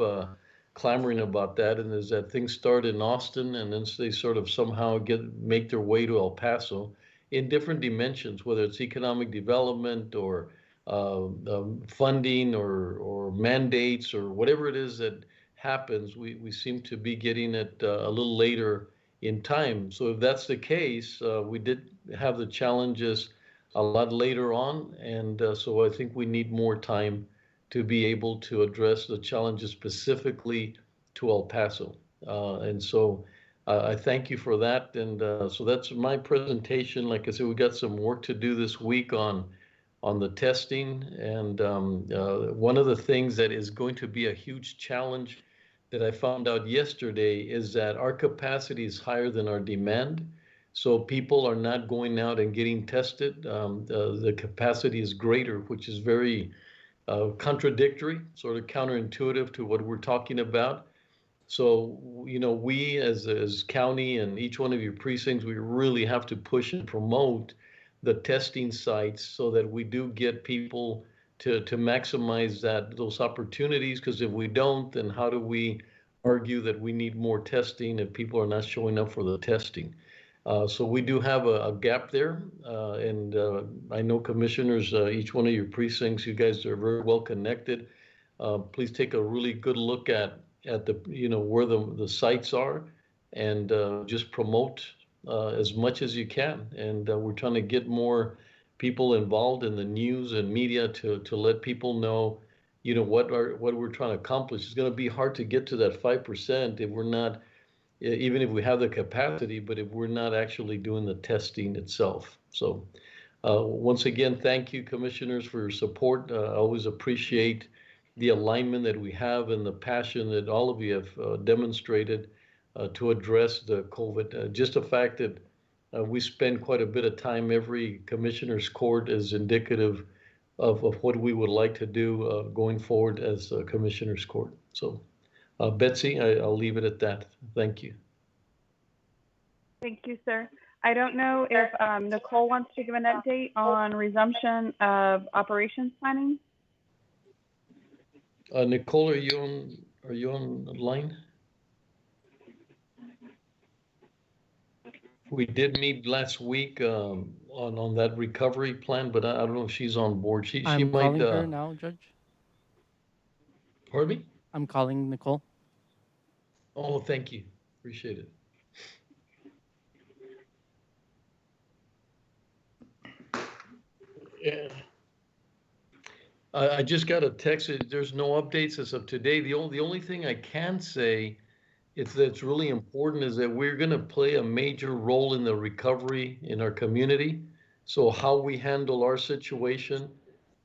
clamoring about that, and is that things start in Austin and then they sort of somehow make their way to El Paso in different dimensions, whether it's economic development or funding or mandates or whatever it is that happens. We seem to be getting it a little later in time. So if that's the case, we did have the challenges a lot later on, and so I think we need more time to be able to address the challenges specifically to El Paso. And so I thank you for that. And so that's my presentation. Like I said, we got some work to do this week on the testing. And one of the things that is going to be a huge challenge that I found out yesterday is that our capacity is higher than our demand. So people are not going out and getting tested. The capacity is greater, which is very contradictory, sort of counterintuitive to what we're talking about. So, we as county and each one of your precincts, we really have to push and promote the testing sites so that we do get people to maximize those opportunities. Because if we don't, then how do we argue that we need more testing if people are not showing up for the testing? So we do have a gap there, and I know commissioners, each one of your precincts, you guys are very well connected. Please take a really good look at the where the sites are, and just promote as much as you can. And we're trying to get more people involved in the news and media to let people know, what we're trying to accomplish. It's going to be hard to get to that 5% if we're not. Even if we have the capacity, but if we're not actually doing the testing itself. So once again, thank you, commissioners, for your support. I always appreciate the alignment that we have and the passion that all of you have demonstrated to address the COVID. Just the fact that we spend quite a bit of time, every commissioner's court is indicative of what we would like to do going forward as a commissioner's court. So. Betsy, I'll leave it at that. Thank you. Thank you, sir. I don't know if Nicole wants to give an update on resumption of operations planning. Nicole, are you on the line? We did meet last week on that recovery plan, but I don't know if she's on board. She I'm might. calling her now, Judge. Pardon me? I'm calling Nicole. Oh, thank you. Appreciate it. Yeah. I just got a text. There's no updates as of today. The only thing I can say that's really important is that we're going to play a major role in the recovery in our community. So how we handle our situation,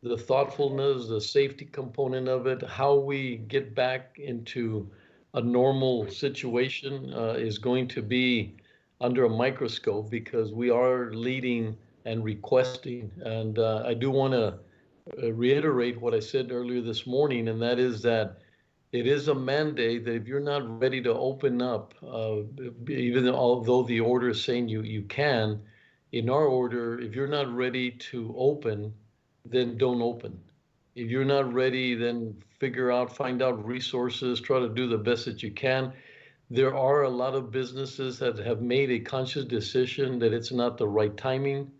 the thoughtfulness, the safety component of it, how we get back into a normal situation is going to be under a microscope, because we are leading and requesting. And I do want to reiterate what I said earlier this morning, and that is that it is a mandate that if you're not ready to open up, even although the order is saying you can, in our order, if you're not ready to open, then don't open. If you're not ready, then find out resources, try to do the best that you can. There are a lot of businesses that have made a conscious decision that it's not the right timing.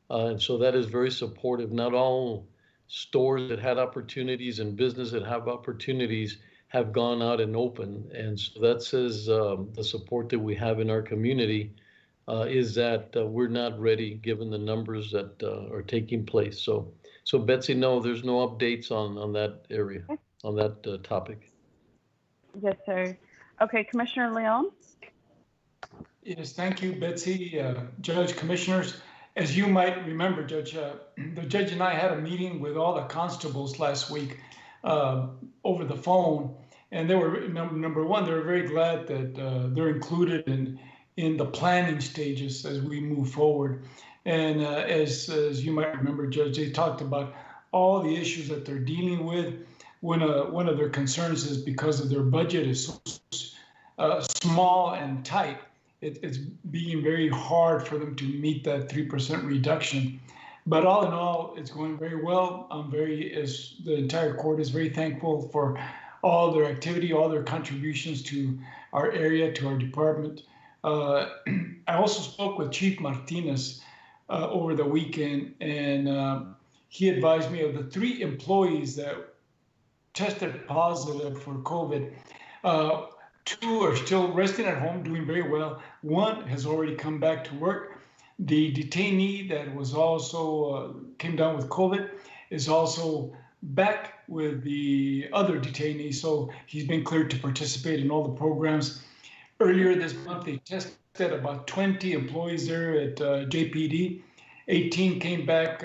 And so that is very supportive. Not all stores that had opportunities and business that have opportunities have gone out and opened. And so that says the support that we have in our community is that we're not ready given the numbers that are taking place. So Betsy, no, there's no updates on that area, on that topic. Yes, sir. Okay, Commissioner Leon. Yes, thank you, Betsy, Judge, Commissioners. As you might remember, Judge, the judge and I had a meeting with all the constables last week over the phone, and they were number one. They were very glad that they're included in the planning stages as we move forward. And as you might remember, Judge, they talked about all the issues that they're dealing with. One of their concerns is because of their budget is so small and tight, it's being very hard for them to meet that 3% reduction. But all in all, it's going very well. As the entire court is very thankful for all their activity, all their contributions to our area, to our department. I also spoke with Chief Martinez over the weekend, and he advised me of the 3 employees that tested positive for COVID. 2 are still resting at home, doing very well. 1 has already come back to work. The detainee that was also came down with COVID is also back with the other detainees, so he's been cleared to participate in all the programs. Earlier this month, they tested about 20 employees there at JPD. 18 came back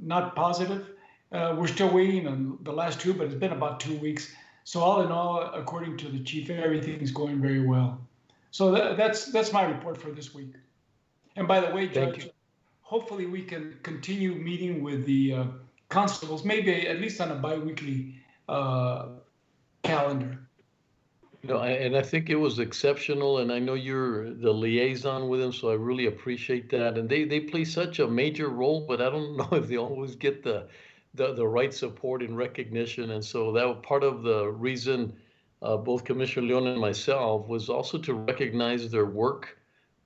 not positive. We're still waiting on the last 2, but it's been about 2 weeks. So all in all, according to the chief, everything's going very well. So that's my report for this week. And by the way, Judge, hopefully we can continue meeting with the constables, maybe at least on a bi-weekly calendar. No, and I think it was exceptional, and I know you're the liaison with them, so I really appreciate that. And they play such a major role, but I don't know if they always get the right support and recognition. And so that was part of the reason both Commissioner Leon and myself was also to recognize their work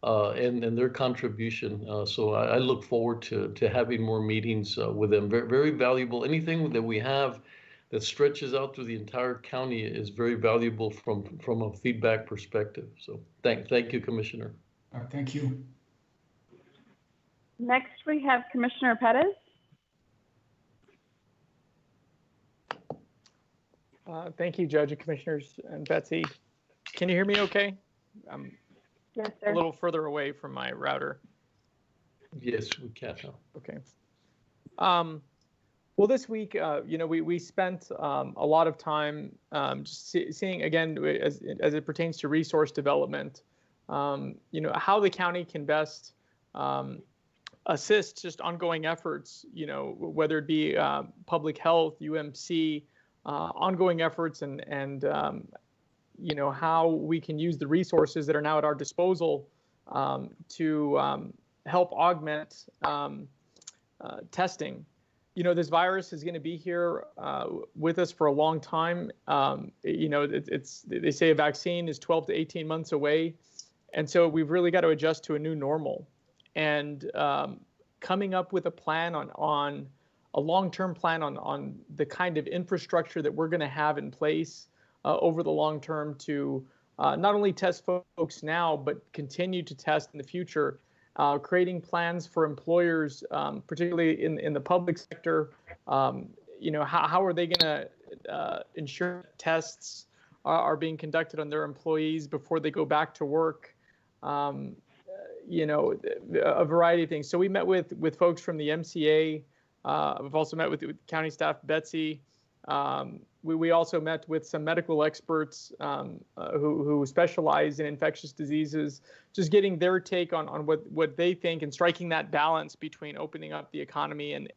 and their contribution. So I look forward to having more meetings with them. Very, very valuable. Anything that we have that stretches out through the entire county is very valuable from a feedback perspective. So thank you, Commissioner. Thank you. Next, we have Commissioner Pettis. Thank you, Judge and Commissioners and Betsy. Can you hear me okay? I'm yes, sir. A little further away from my router. Yes, we can. Okay. Well, this week, we spent a lot of time just seeing, again, as it pertains to resource development, how the county can best assist just ongoing efforts, whether it be public health, UMC, ongoing efforts, and how we can use the resources that are now at our disposal to help augment testing. This virus is going to be here with us for a long time. They say a vaccine is 12 to 18 months away. And so we've really got to adjust to a new normal. And coming up with a plan on a long-term plan on the kind of infrastructure that we're going to have in place over the long term to not only test folks now, but continue to test in the future. Creating plans for employers, particularly in the public sector. How are they going to ensure tests are being conducted on their employees before they go back to work? A variety of things. So we met with folks from the MCA. We've also met with county staff, Betsy. We also met with some medical experts who specialize in infectious diseases, just getting their take on what they think and striking that balance between opening up the economy and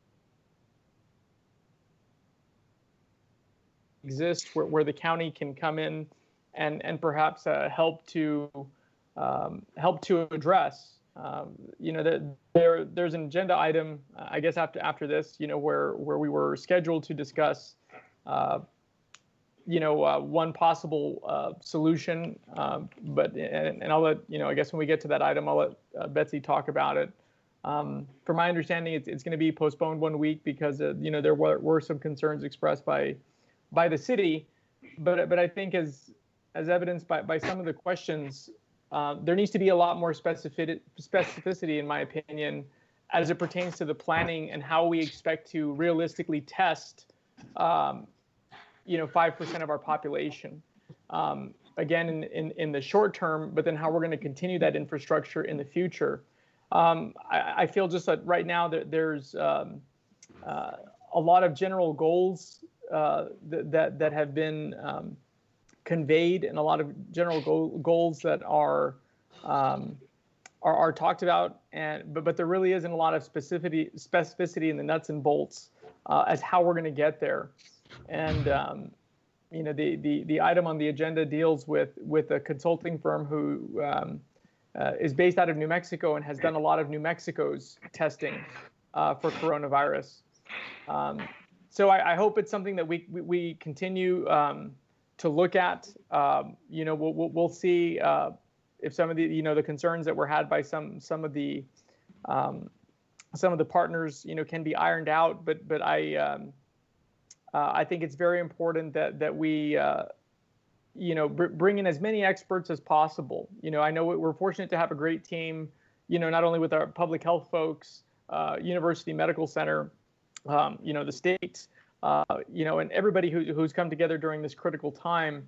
exist where the county can come in and perhaps help to address. There's an agenda item, I guess after this, where we were scheduled to discuss one possible solution, but I'll let, I guess when we get to that item, I'll let Betsy talk about it. From my understanding, it's going to be postponed 1 week because, there were some concerns expressed by the city, but I think as evidenced by some of the questions, there needs to be a lot more specificity, in my opinion, as it pertains to the planning and how we expect to realistically test 5% of our population, again, in the short term, but then how we're going to continue that infrastructure in the future. I feel just that right now there's a lot of general goals that have been conveyed, and a lot of general goals that are talked about, but there really isn't a lot of specificity in the nuts and bolts as how we're going to get there. And the item on the agenda deals with a consulting firm who is based out of New Mexico and has done a lot of New Mexico's testing for coronavirus. So I hope it's something that we continue look at. We'll see if some of the the concerns that were had by some of the partners can be ironed out. But I think it's very important that we bring in as many experts as possible. I know we're fortunate to have a great team. Not only with our public health folks, University Medical Center, the state, and everybody who's come together during this critical time.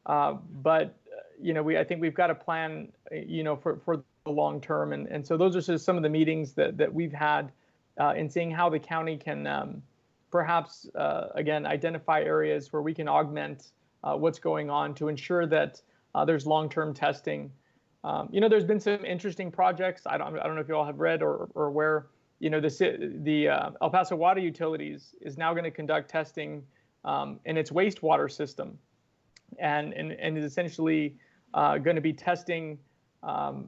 But I think we've got a plan, for the long term, and so those are just some of the meetings that we've had in seeing how the county can perhaps again identify areas where we can augment what's going on to ensure that there's long-term testing. There's been some interesting projects. I don't know if you all have read or where the El Paso Water Utilities is now going to conduct testing in its wastewater system, and is essentially going to be testing for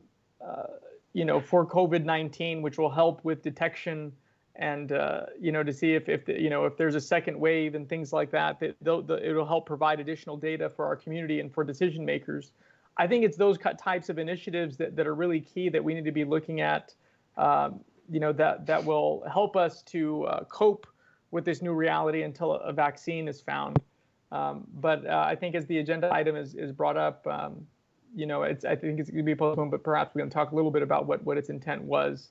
COVID-19, which will help with detection and to see if there's a second wave and things like that. It'll help provide additional data for our community and for decision makers. I think it's those types of initiatives that are really key that we need to be looking at. That will help us to cope with this new reality until a vaccine is found. But I think as the agenda item is brought up, I think it's going to be postponed, but perhaps we're going to talk a little bit about what its intent was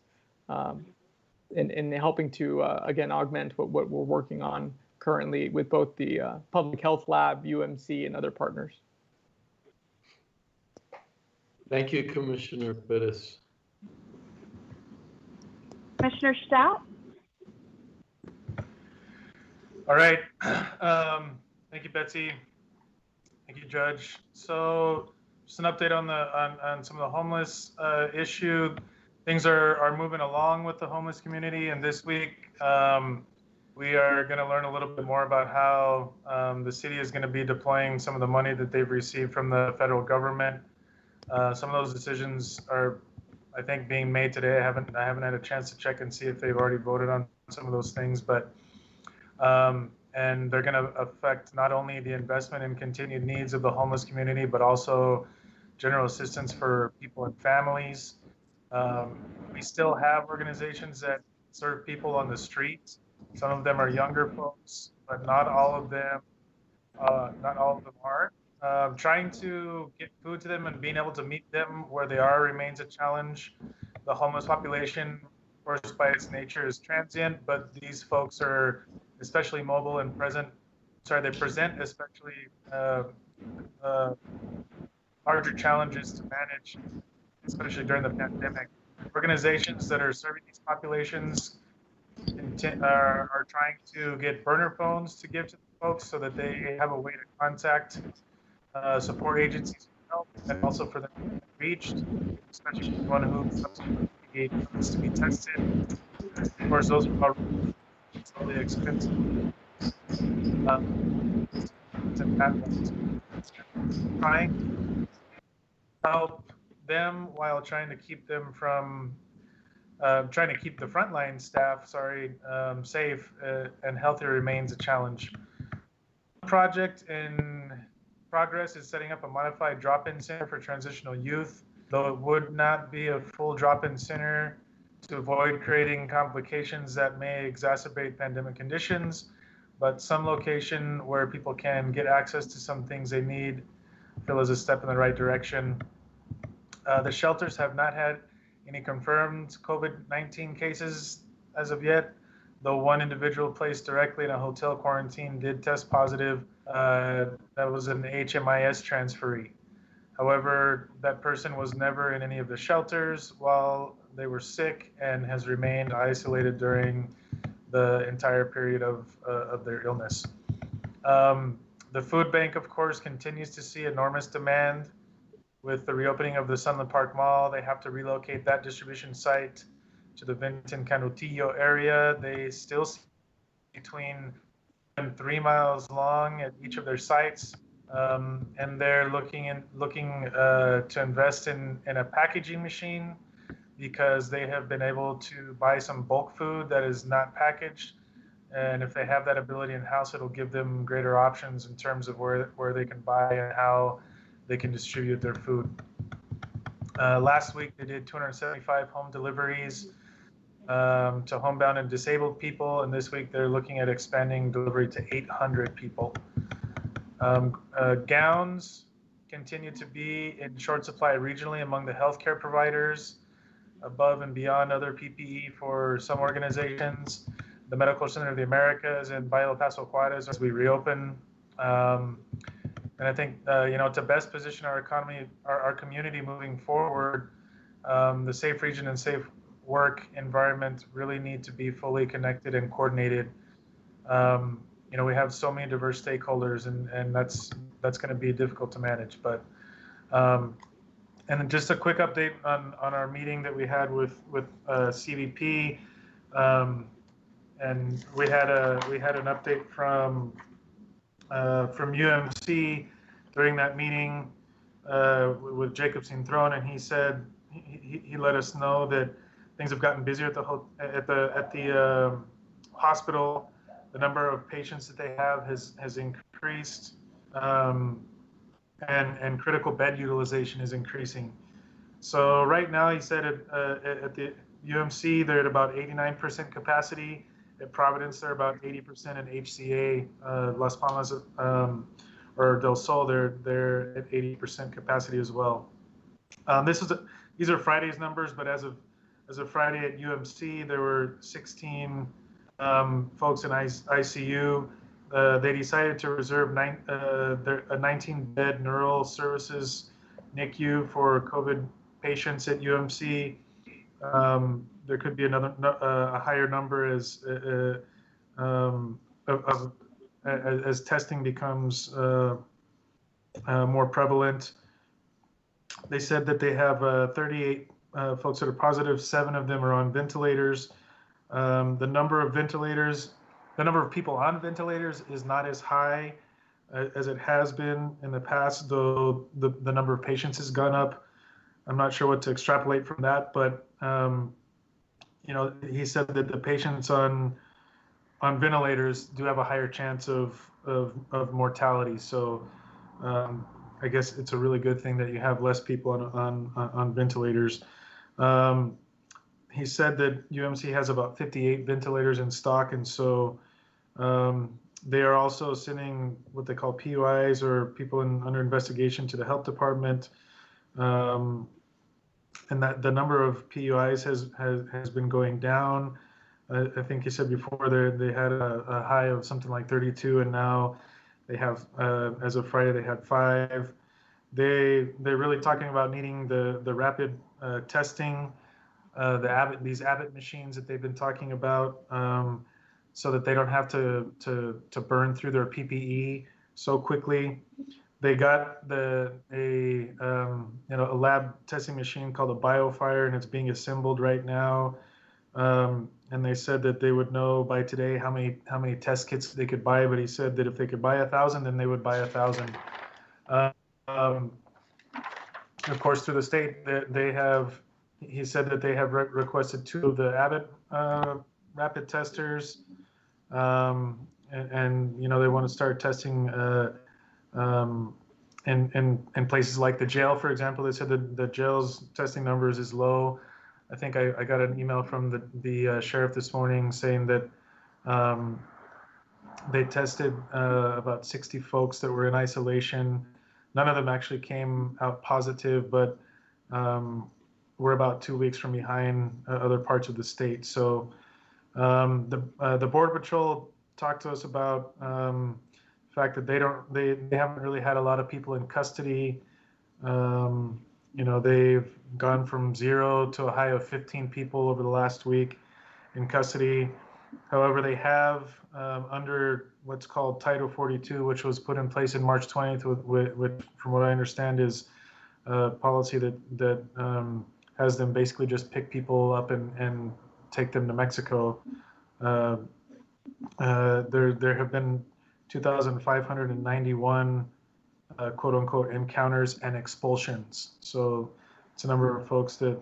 in helping to, again, augment what we're working on currently with both the Public Health Lab, UMC, and other partners. Thank you, Commissioner Perez. Commissioner Stout? All right. Thank you, Betsy. Thank you, Judge. So just an update on some of the homeless issue. Things are moving along with the homeless community, and this week we are going to learn a little bit more about how the city is going to be deploying some of the money that they've received from the federal government. Some of those decisions are, I think, being made today. I haven't had a chance to check and see if they've already voted on some of those things, but and they're going to affect not only the investment and continued needs of the homeless community, but also general assistance for people and families. We still have organizations that serve people on the streets. Some of them are younger folks, but not all of them are. Trying to get food to them and being able to meet them where they are remains a challenge. The homeless population, of course, by its nature is transient, but these folks are especially mobile and they present especially larger challenges to manage, especially during the pandemic. Organizations that are serving these populations are trying to get burner phones to give to the folks so that they have a way to contact support agencies for help, and also for them to be reached, especially one who needs to be tested. Of course, those are really expensive. Trying to help them while trying to keep them from trying to keep the frontline staff safe and healthy remains a challenge. Project in progress is setting up a modified drop-in center for transitional youth, though it would not be a full drop-in center to avoid creating complications that may exacerbate pandemic conditions, but some location where people can get access to some things they need, I feel is a step in the right direction. The shelters have not had any confirmed COVID-19 cases as of yet, though one individual placed directly in a hotel quarantine did test positive. That was an HMIS transferee. However, that person was never in any of the shelters while they were sick and has remained isolated during the entire period of their illness. The food bank, of course, continues to see enormous demand. With the reopening of the Sunland Park Mall, they have to relocate that distribution site to the Vinton Canutillo area. They still see between 3 miles long at each of their sites, and they're looking to invest in a packaging machine because they have been able to buy some bulk food that is not packaged And if they have that ability in-house, it'll give them greater options in terms of where they can buy and how they can distribute their food. Last week, they did 275 home deliveries to homebound and disabled people, and this week they're looking at expanding delivery to 800 people. Gowns continue to be in short supply regionally among the healthcare providers, above and beyond other PPE for some organizations. The Medical Center of the Americas and Valle del Paso Juarez as we reopen. And I think, to best position our economy, our community moving forward, the safe region and safe work environment really need to be fully connected and coordinated. We have so many diverse stakeholders, and that's going to be difficult to manage. But and then just a quick update on our meeting that we had with CBP, and we had an update from UMC during that meeting with Jacobson Throne, and he said he let us know that things have gotten busier at the hospital. The number of patients that they have has increased, and critical bed utilization is increasing. So right now, he said at the UMC, they're at about 89% capacity. At Providence, they're about 80%. And HCA, Las Palmas, or Del Sol, they're at 80% capacity as well. These are Friday's numbers, but as of Friday at UMC, there were 16 folks in ICU. They decided to reserve a 19-bed neural services NICU for COVID patients at UMC. There could be a higher number as testing becomes more prevalent. They said that they have 38 folks that are positive. 7 of them are on ventilators. The number of people on ventilators is not as high as it has been in the past, though the number of patients has gone up. I'm not sure what to extrapolate from that, but he said that the patients on ventilators do have a higher chance of mortality. So I guess it's a really good thing that you have less people on ventilators. He said that UMC has about 58 ventilators in stock, and so they are also sending what they call PUIs, or people under investigation, to the health department. And that the number of PUIs has been going down. I think he said before they had a high of something like 32, and now they have, as of Friday, they had 5. They're really talking about needing the rapid testing, these Abbott machines that they've been talking about, so that they don't have to burn through their PPE so quickly. They got a lab testing machine called a BioFire, and it's being assembled right now. And they said that they would know by today how many test kits they could buy. But he said that if they could buy 1,000, then they would buy 1,000. Of course, through the state, they have. He said that they have requested 2 of the Abbott rapid testers, and they want to start testing. In places like the jail, for example. They said that the jail's testing numbers is low. I think I got an email from the sheriff this morning saying that they tested about 60 folks that were in isolation. None of them actually came out positive, but we're about 2 weeks from behind other parts of the state. So the Border Patrol talked to us about fact that they haven't really had a lot of people in custody. They've gone from 0 to a high of 15 people over the last week in custody. However, they have under what's called Title 42, which was put in place in March 20th, which from what I understand is a policy that has them basically just pick people up and take them to Mexico. There have been 2,591 quote unquote encounters and expulsions. So it's a number of folks that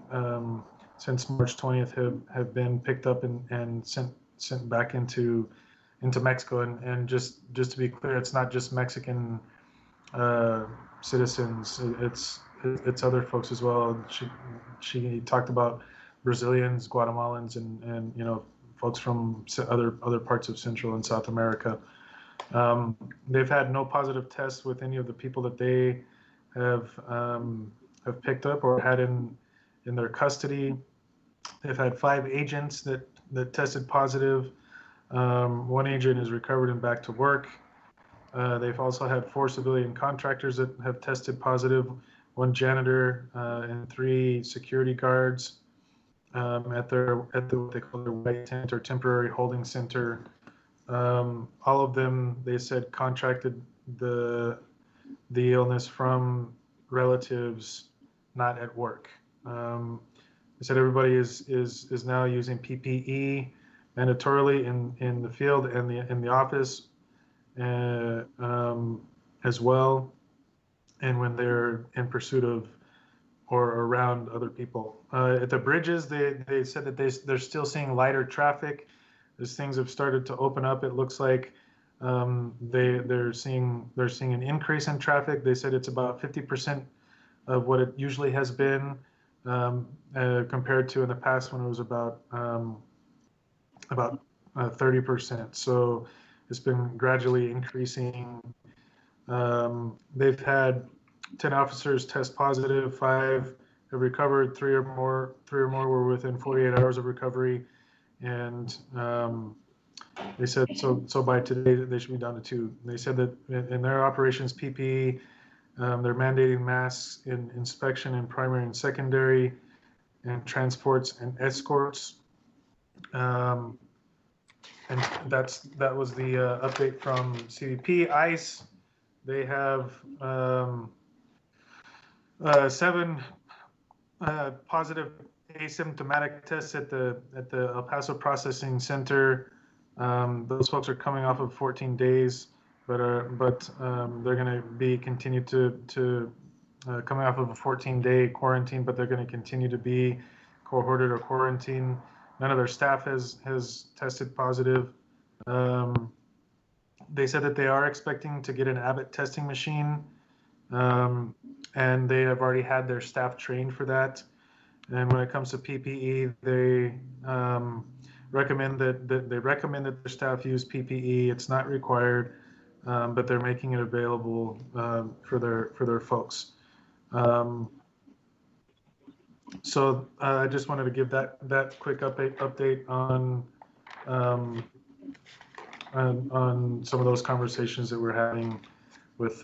since March 20th have been picked up and sent back into into Mexico. And just to be clear, it's not just Mexican citizens. It's other folks as well. She talked about Brazilians, Guatemalans, and folks from other parts of Central and South America. They've had no positive tests with any of the people that they have picked up or had in their custody. They've had 5 agents that tested positive. 1 agent is recovered and back to work. They've also had 4 civilian contractors that have tested positive, 1 janitor and 3 security guards at what they call their white tent or temporary holding center. All of them, they said, contracted the illness from relatives not at work. They said everybody is now using PPE mandatorily in the field and in the office as well, and when they're in pursuit of or around other people. At the bridges, they said that they're still seeing lighter traffic. As things have started to open up, it looks like they're seeing an increase in traffic. They said it's about 50% of what it usually has been, compared to in the past when it was about 30%. So it's been gradually increasing. They've had 10 officers test positive, 5 have recovered, 3 or more were within 48 hours of recovery, and they said so by today they should be down to 2. They said that in their operations PPE, they're mandating masks in inspection in primary and secondary, and transports and escorts. And that was the update from CBP. ICE, they have 7 positive asymptomatic tests at the El Paso Processing Center. Those folks are coming off of 14 days, but they're going to be continued to coming off of a 14-day quarantine, but they're going to continue to be cohorted or quarantined. None of their staff has tested positive. They said that they are expecting to get an Abbott testing machine, and they have already had their staff trained for that. And when it comes to PPE, they recommend that their staff use PPE. It's not required, but they're making it available for their folks. So I just wanted to give that quick update on some of those conversations that we're having with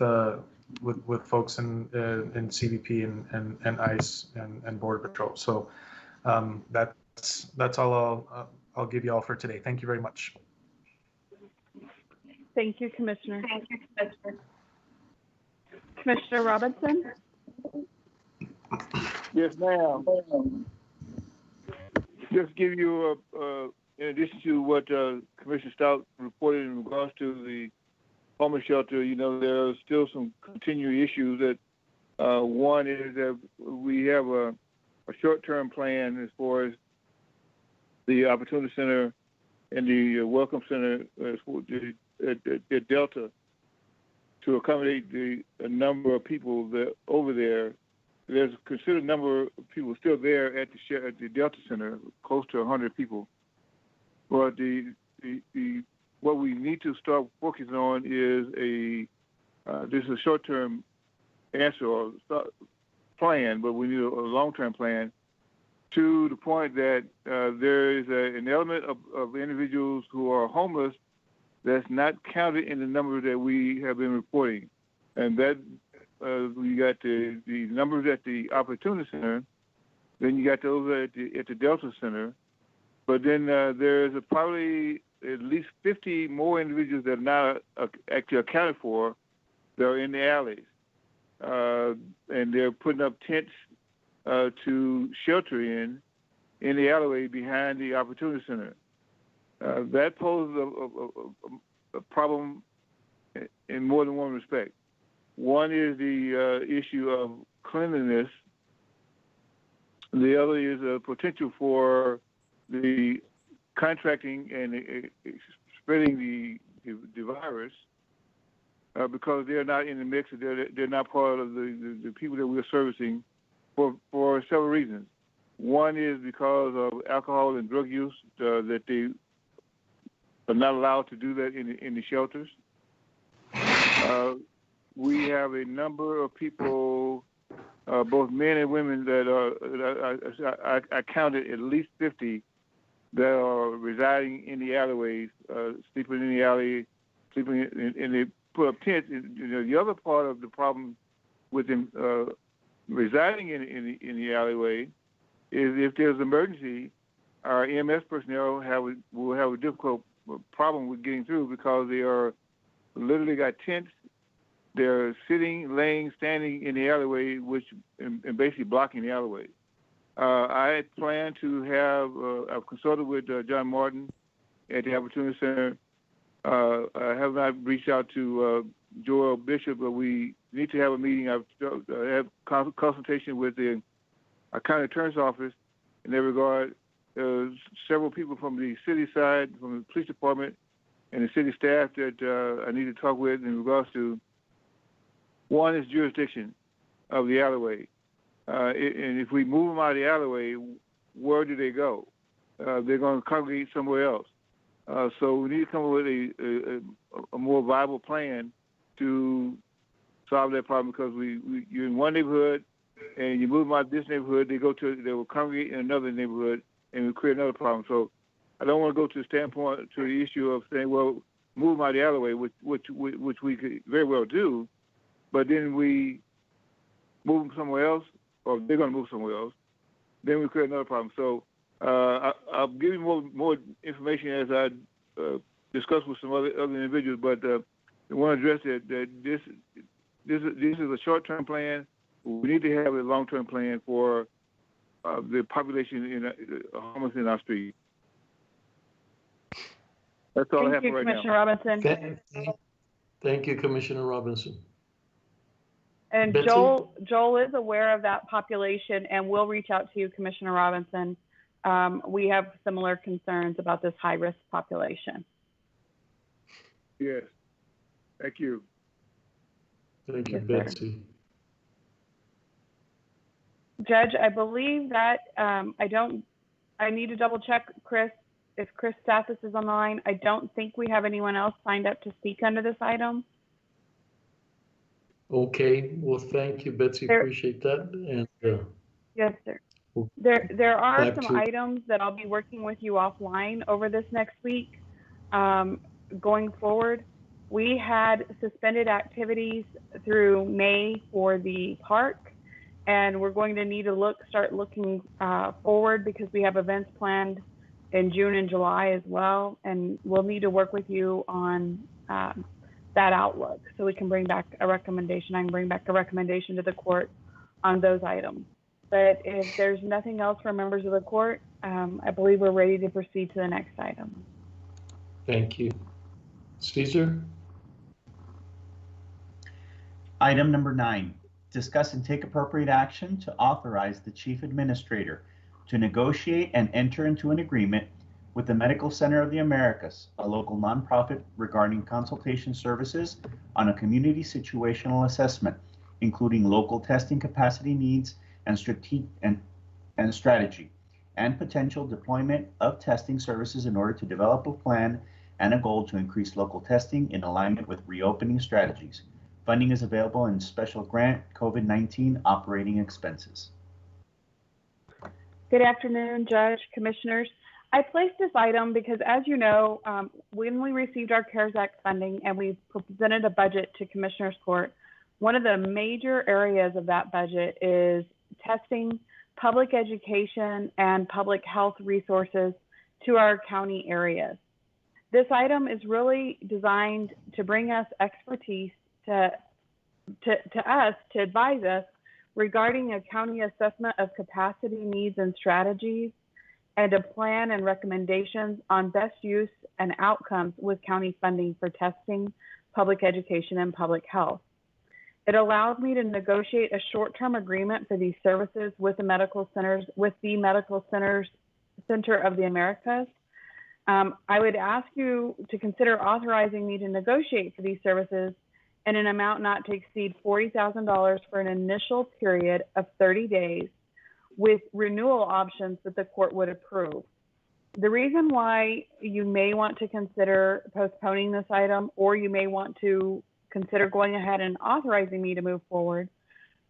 folks in CBP and ICE and Border Patrol. So that's all I'll give you all for today. Thank you very much. Thank you, Commissioner. Commissioner Robinson? Yes, ma'am. Just give you in addition to what Commissioner Stout reported in regards to the homeless shelter, there are still some continuing issues. That one is that we have a short-term plan as far as the Opportunity Center and the Welcome Center at Delta to accommodate a number of people that over there. There's a considerable number of people still there at the Delta Center, close to 100 people. But what we need to start focusing on is this is a short-term answer or plan, but we need a long-term plan to the point that there is an element of individuals who are homeless that's not counted in the number that we have been reporting. And that we got the numbers at the Opportunity Center, then you got those at the Delta Center, but then there's probably at least 50 more individuals that are not actually accounted for that are in the alleys. And they're putting up tents to shelter in the alleyway behind the Opportunity Center. That poses a problem in more than one respect. One is the issue of cleanliness. The other is a potential for the contracting and spreading the virus because they're not in the mix. They're not part of the people that we're servicing for several reasons. One is because of alcohol and drug use, that they are not allowed to do that in the shelters. We have a number of people, both men and women, that I counted at least 50 that are residing in the alleyways, sleeping in the alley, sleeping and they put up tents. The other part of the problem with them residing in the alleyway is if there's an emergency, our EMS personnel will have a difficult problem with getting through because they are literally got tents. They're sitting, laying, standing in the alleyway, and basically blocking the alleyway. I plan to have, I've consulted with John Martin at the Opportunity Center. I have not reached out to Joel Bishop, but we need to have a meeting. I have consultation with our county attorney's office in that regard. Several people from the city side, from the police department, and the city staff that I need to talk with in regards to, one is jurisdiction of the alleyway. And if we move them out of the alleyway, where do they go? They're going to congregate somewhere else. So we need to come up with a more viable plan to solve that problem, because you're in one neighborhood and you move them out of this neighborhood, they will congregate in another neighborhood and we create another problem. So I don't want to go to the standpoint, to the issue of saying, well, move them out of the alleyway, which we could very well do, but then we move them somewhere else, or they're going to move somewhere else, then we create another problem. So I'll give you more information as I discuss with some other individuals, but I want to address that this is a short-term plan. We need to have a long-term plan for the population homeless in our street. That's all I have for right now. Commissioner Robinson. Thank you, Commissioner Robinson. And Betsy? Joel is aware of that population and will reach out to you, Commissioner Robinson. We have similar concerns about this high-risk population. Yes. Thank you. Thank you, Yes, Betsy. Judge, I believe that I need to double check Chris, if Chris Stathis is on the line. I don't think we have anyone else signed up to speak under this item. Okay, well, thank you, Betsy. Appreciate that. And yes, sir. There are back some to- items that I'll be working with you offline over this next week. Going forward, we had suspended activities through May for the park, and we're going to need to start looking forward, because we have events planned in June and July as well, and we'll need to work with you on that outlook, so we can bring back a recommendation. I can bring back a recommendation to the court on those items. But if there's nothing else for members of the court, I believe we're ready to proceed to the next item. Thank you. Caesar? Item number 9, discuss and take appropriate action to authorize the Chief Administrator to negotiate and enter into an agreement with the Medical Center of the Americas, a local nonprofit, regarding consultation services on a community situational assessment, including local testing capacity needs and strategy, and potential deployment of testing services in order to develop a plan and a goal to increase local testing in alignment with reopening strategies. Funding is available in special grant COVID-19 operating expenses. Good afternoon, Judge, Commissioners. I placed this item because, as you know, when we received our CARES Act funding and we presented a budget to Commissioners Court, one of the major areas of that budget is testing, public education, and public health resources to our county areas. This item is really designed to bring us expertise to advise us regarding a county assessment of capacity needs and strategies, and a plan and recommendations on best use and outcomes with county funding for testing, public education, and public health. It allows me to negotiate a short-term agreement for these services with the Medical Center of the Americas. I would ask you to consider authorizing me to negotiate for these services in an amount not to exceed $40,000 for an initial period of 30 days with renewal options that the court would approve. The reason why you may want to consider postponing this item, or you may want to consider going ahead and authorizing me to move forward,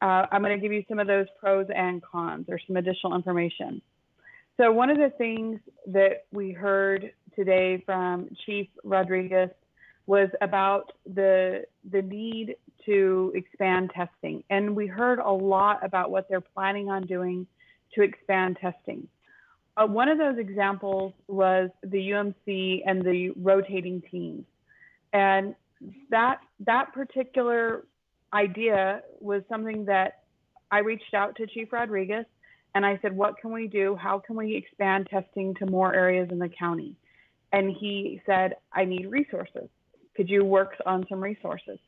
I'm going to give you some of those pros and cons, or some additional information. So one of the things that we heard today from Chief Rodriguez was about the need to expand testing. And we heard a lot about what they're planning on doing to expand testing. One of those examples was the UMC and the rotating teams. And that particular idea was something that I reached out to Chief Rodriguez and I said, what can we do? How can we expand testing to more areas in the county? And he said, I need resources. Could you work on some resources?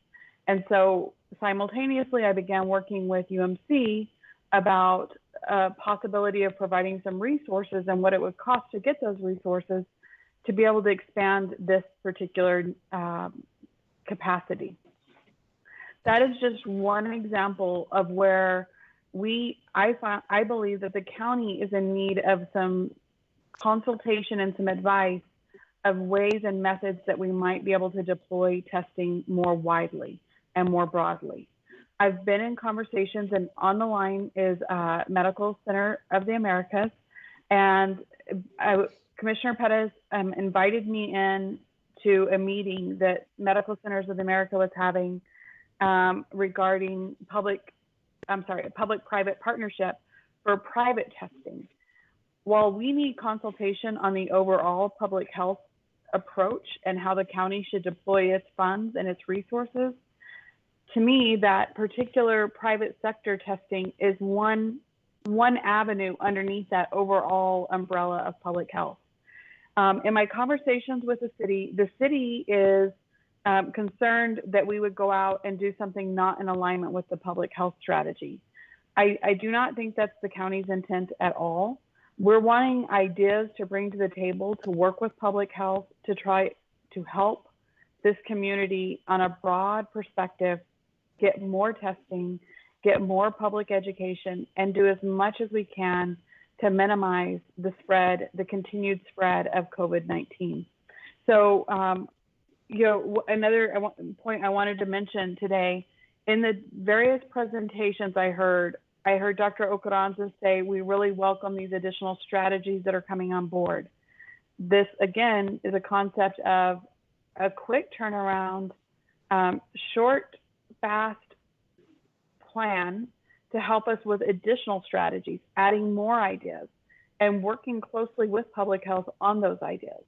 And so simultaneously, I began working with UMC about a possibility of providing some resources and what it would cost to get those resources to be able to expand this particular capacity. That is just one example of where I believe that the county is in need of some consultation and some advice of ways and methods that we might be able to deploy testing more widely and more broadly. I've been in conversations, and on the line is Medical Center of the Americas, and Commissioner Pettis invited me in to a meeting that Medical Centers of America was having regarding public-private partnership for private testing. While we need consultation on the overall public health approach and how the county should deploy its funds and its resources, to me, that particular private sector testing is one avenue underneath that overall umbrella of public health. In my conversations with the city is concerned that we would go out and do something not in alignment with the public health strategy. I do not think that's the county's intent at all. We're wanting ideas to bring to the table to work with public health to try to help this community on a broad perspective, get more testing, get more public education, and do as much as we can to minimize the spread, the continued spread of COVID-19. So, another point I wanted to mention today, in the various presentations I heard Dr. Ocaranza say, we really welcome these additional strategies that are coming on board. This, again, is a concept of a quick turnaround, short, fast plan to help us with additional strategies, adding more ideas, and working closely with public health on those ideas.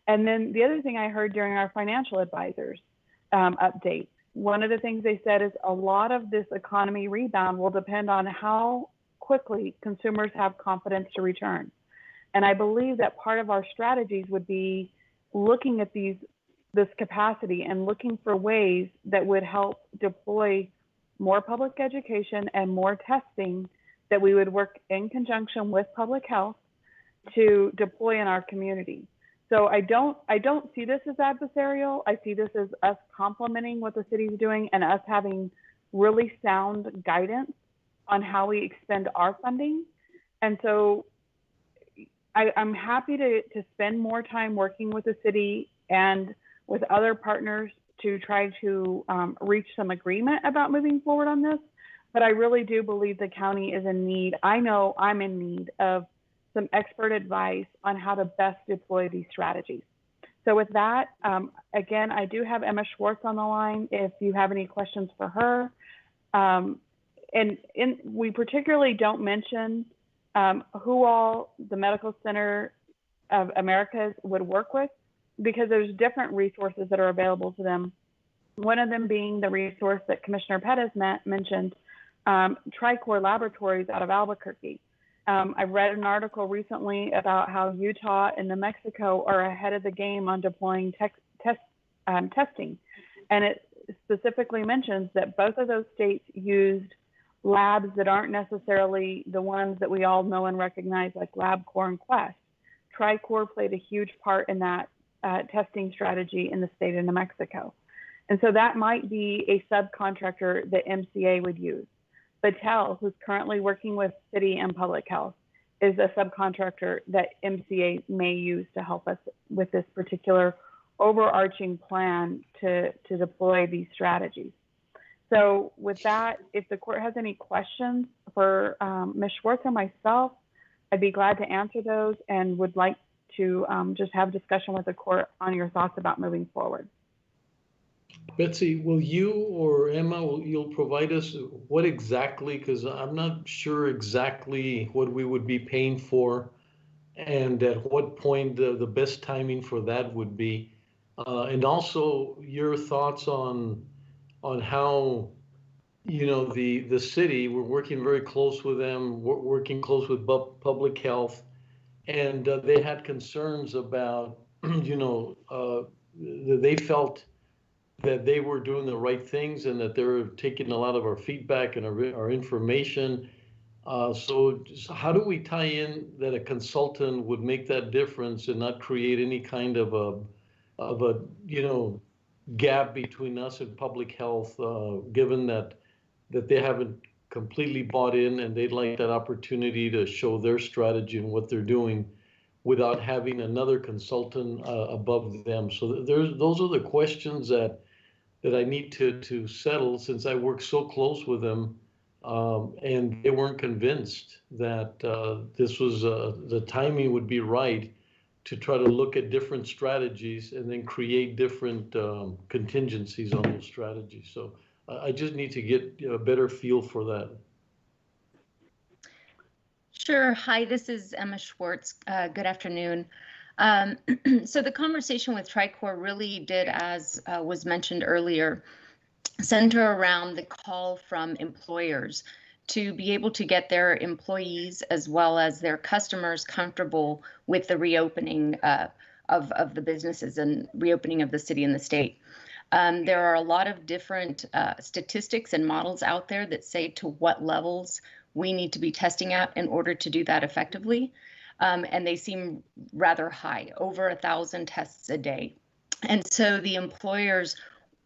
And then the other thing I heard during our financial advisors update, one of the things they said is a lot of this economy rebound will depend on how quickly consumers have confidence to return. And I believe that part of our strategies would be looking at this capacity and looking for ways that would help deploy more public education and more testing that we would work in conjunction with public health to deploy in our community. So I don't see this as adversarial. I see this as us complementing what the city is doing and us having really sound guidance on how we expend our funding. And so I'm happy to spend more time working with the city and with other partners to try to reach some agreement about moving forward on this. But I really do believe the county is in need. I know I'm in need of some expert advice on how to best deploy these strategies. So with that, again, I do have Emma Schwartz on the line if you have any questions for her. We particularly don't mention who all the Medical Center of Americas would work with, because there's different resources that are available to them. One of them being the resource that Commissioner Pettis mentioned, Tricor Laboratories out of Albuquerque. I read an article recently about how Utah and New Mexico are ahead of the game on deploying testing. And it specifically mentions that both of those states used labs that aren't necessarily the ones that we all know and recognize, like LabCorp and Quest. Tricor played a huge part in that testing strategy in the state of New Mexico. And so that might be a subcontractor that MCA would use. Battelle, who's currently working with city and public health, is a subcontractor that MCA may use to help us with this particular overarching plan to deploy these strategies. So with that, if the court has any questions for Ms. Schwartz or myself, I'd be glad to answer those and would like to just have discussion with the court on your thoughts about moving forward. Betsy, will you or Emma, you'll provide us what exactly, because I'm not sure exactly what we would be paying for and at what point the best timing for that would be. And also your thoughts on how, you know, the city, we're working very close with them, we're working close with public health, and they had concerns about, you know, they felt that they were doing the right things and that they were taking a lot of our feedback and our information. So how do we tie in that a consultant would make that difference and not create any kind of a you know, gap between us and public health, given that they haven't completely bought in and they'd like that opportunity to show their strategy and what they're doing without having another consultant above them. So those are the questions that I need to settle, since I work so close with them, and they weren't convinced that this was the timing would be right to try to look at different strategies and then create different contingencies on those strategies. So I just need to get a better feel for that. Sure. Hi, this is Emma Schwartz. Good afternoon. So the conversation with Tricor really did, as was mentioned earlier, center around the call from employers to be able to get their employees as well as their customers comfortable with the reopening of the businesses and reopening of the city and the state. There are a lot of different statistics and models out there that say to what levels we need to be testing at in order to do that effectively. And they seem rather high, over 1,000 tests a day. And so the employers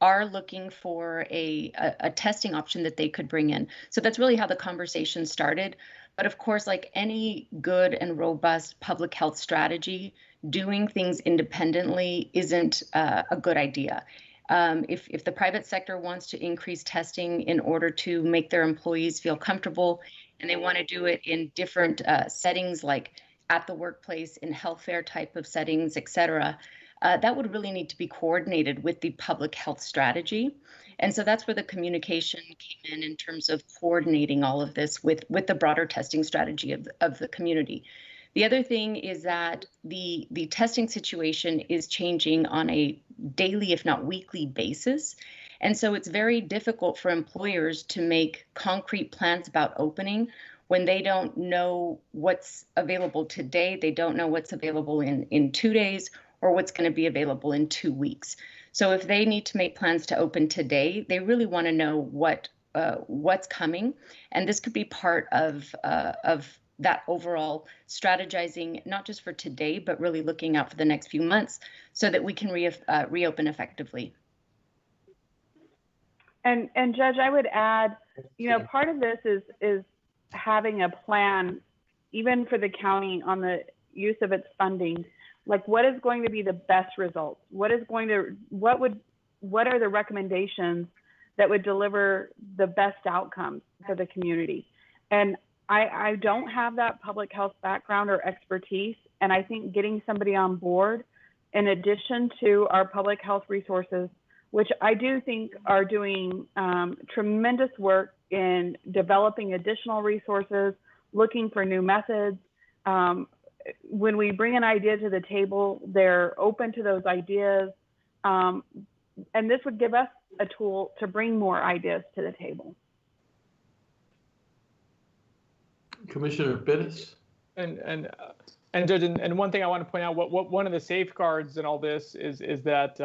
are looking for a testing option that they could bring in. So that's really how the conversation started. But of course, like any good and robust public health strategy, doing things independently isn't a good idea. If the private sector wants to increase testing in order to make their employees feel comfortable, and they want to do it in different settings like at the workplace, in health fair type of settings, et cetera, that would really need to be coordinated with the public health strategy. And so that's where the communication came in terms of coordinating all of this with the broader testing strategy of the community. The other thing is that the testing situation is changing on a daily, if not weekly basis. And so it's very difficult for employers to make concrete plans about opening when they don't know what's available today, they don't know what's available in 2 days, or what's going to be available in 2 weeks. So if they need to make plans to open today, they really want to know what's coming. And this could be part of that overall strategizing, not just for today, but really looking out for the next few months so that we can reopen effectively. And Judge, I would add, you know, part of this is having a plan, even for the county, on the use of its funding. Like, what is going to be the best results? What are the recommendations that would deliver the best outcomes for the community? And I don't have that public health background or expertise. And I think getting somebody on board, in addition to our public health resources, which I do think are doing tremendous work in developing additional resources, looking for new methods. When we bring an idea to the table, they're open to those ideas. And this would give us a tool to bring more ideas to the table. Commissioner Pettis? And Judge, and one thing I want to point out, what one of the safeguards in all this is that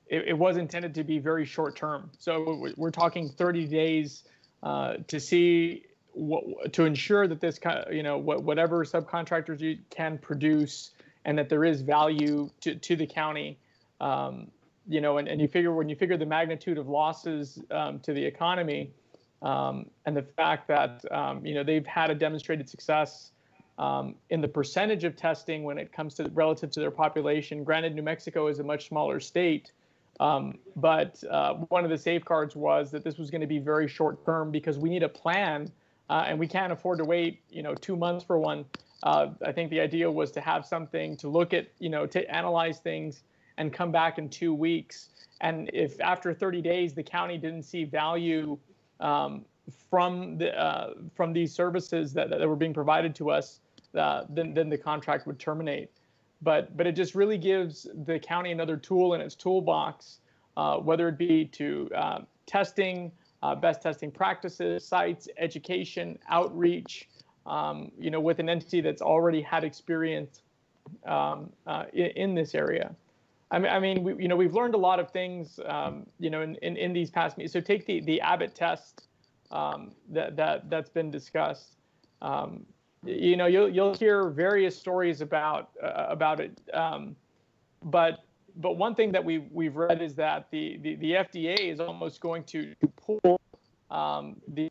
it was intended to be very short term. So we're talking 30 days to see to ensure that this whatever subcontractors you can produce, and that there is value to the county. And you figure, when you figure the magnitude of losses to the economy, and the fact that they've had a demonstrated success in the percentage of testing when it comes to relative to their population. Granted, New Mexico is a much smaller state, but one of the safeguards was that this was going to be very short term, because we need a plan, and we can't afford to wait 2 months for one. I think the idea was to have something to look at, to analyze things and come back in 2 weeks. And if after 30 days the county didn't see value from these services that were being provided to us, then the contract would terminate. But it just really gives the county another tool in its toolbox, whether it be to testing, best testing practices, sites, education, outreach, with an entity that's already had experience in this area. I mean, we've learned a lot of things, in these past meetings. So take the Abbott test that's been discussed. You'll hear various stories about it, but one thing that we've read is that the FDA is almost going to pull the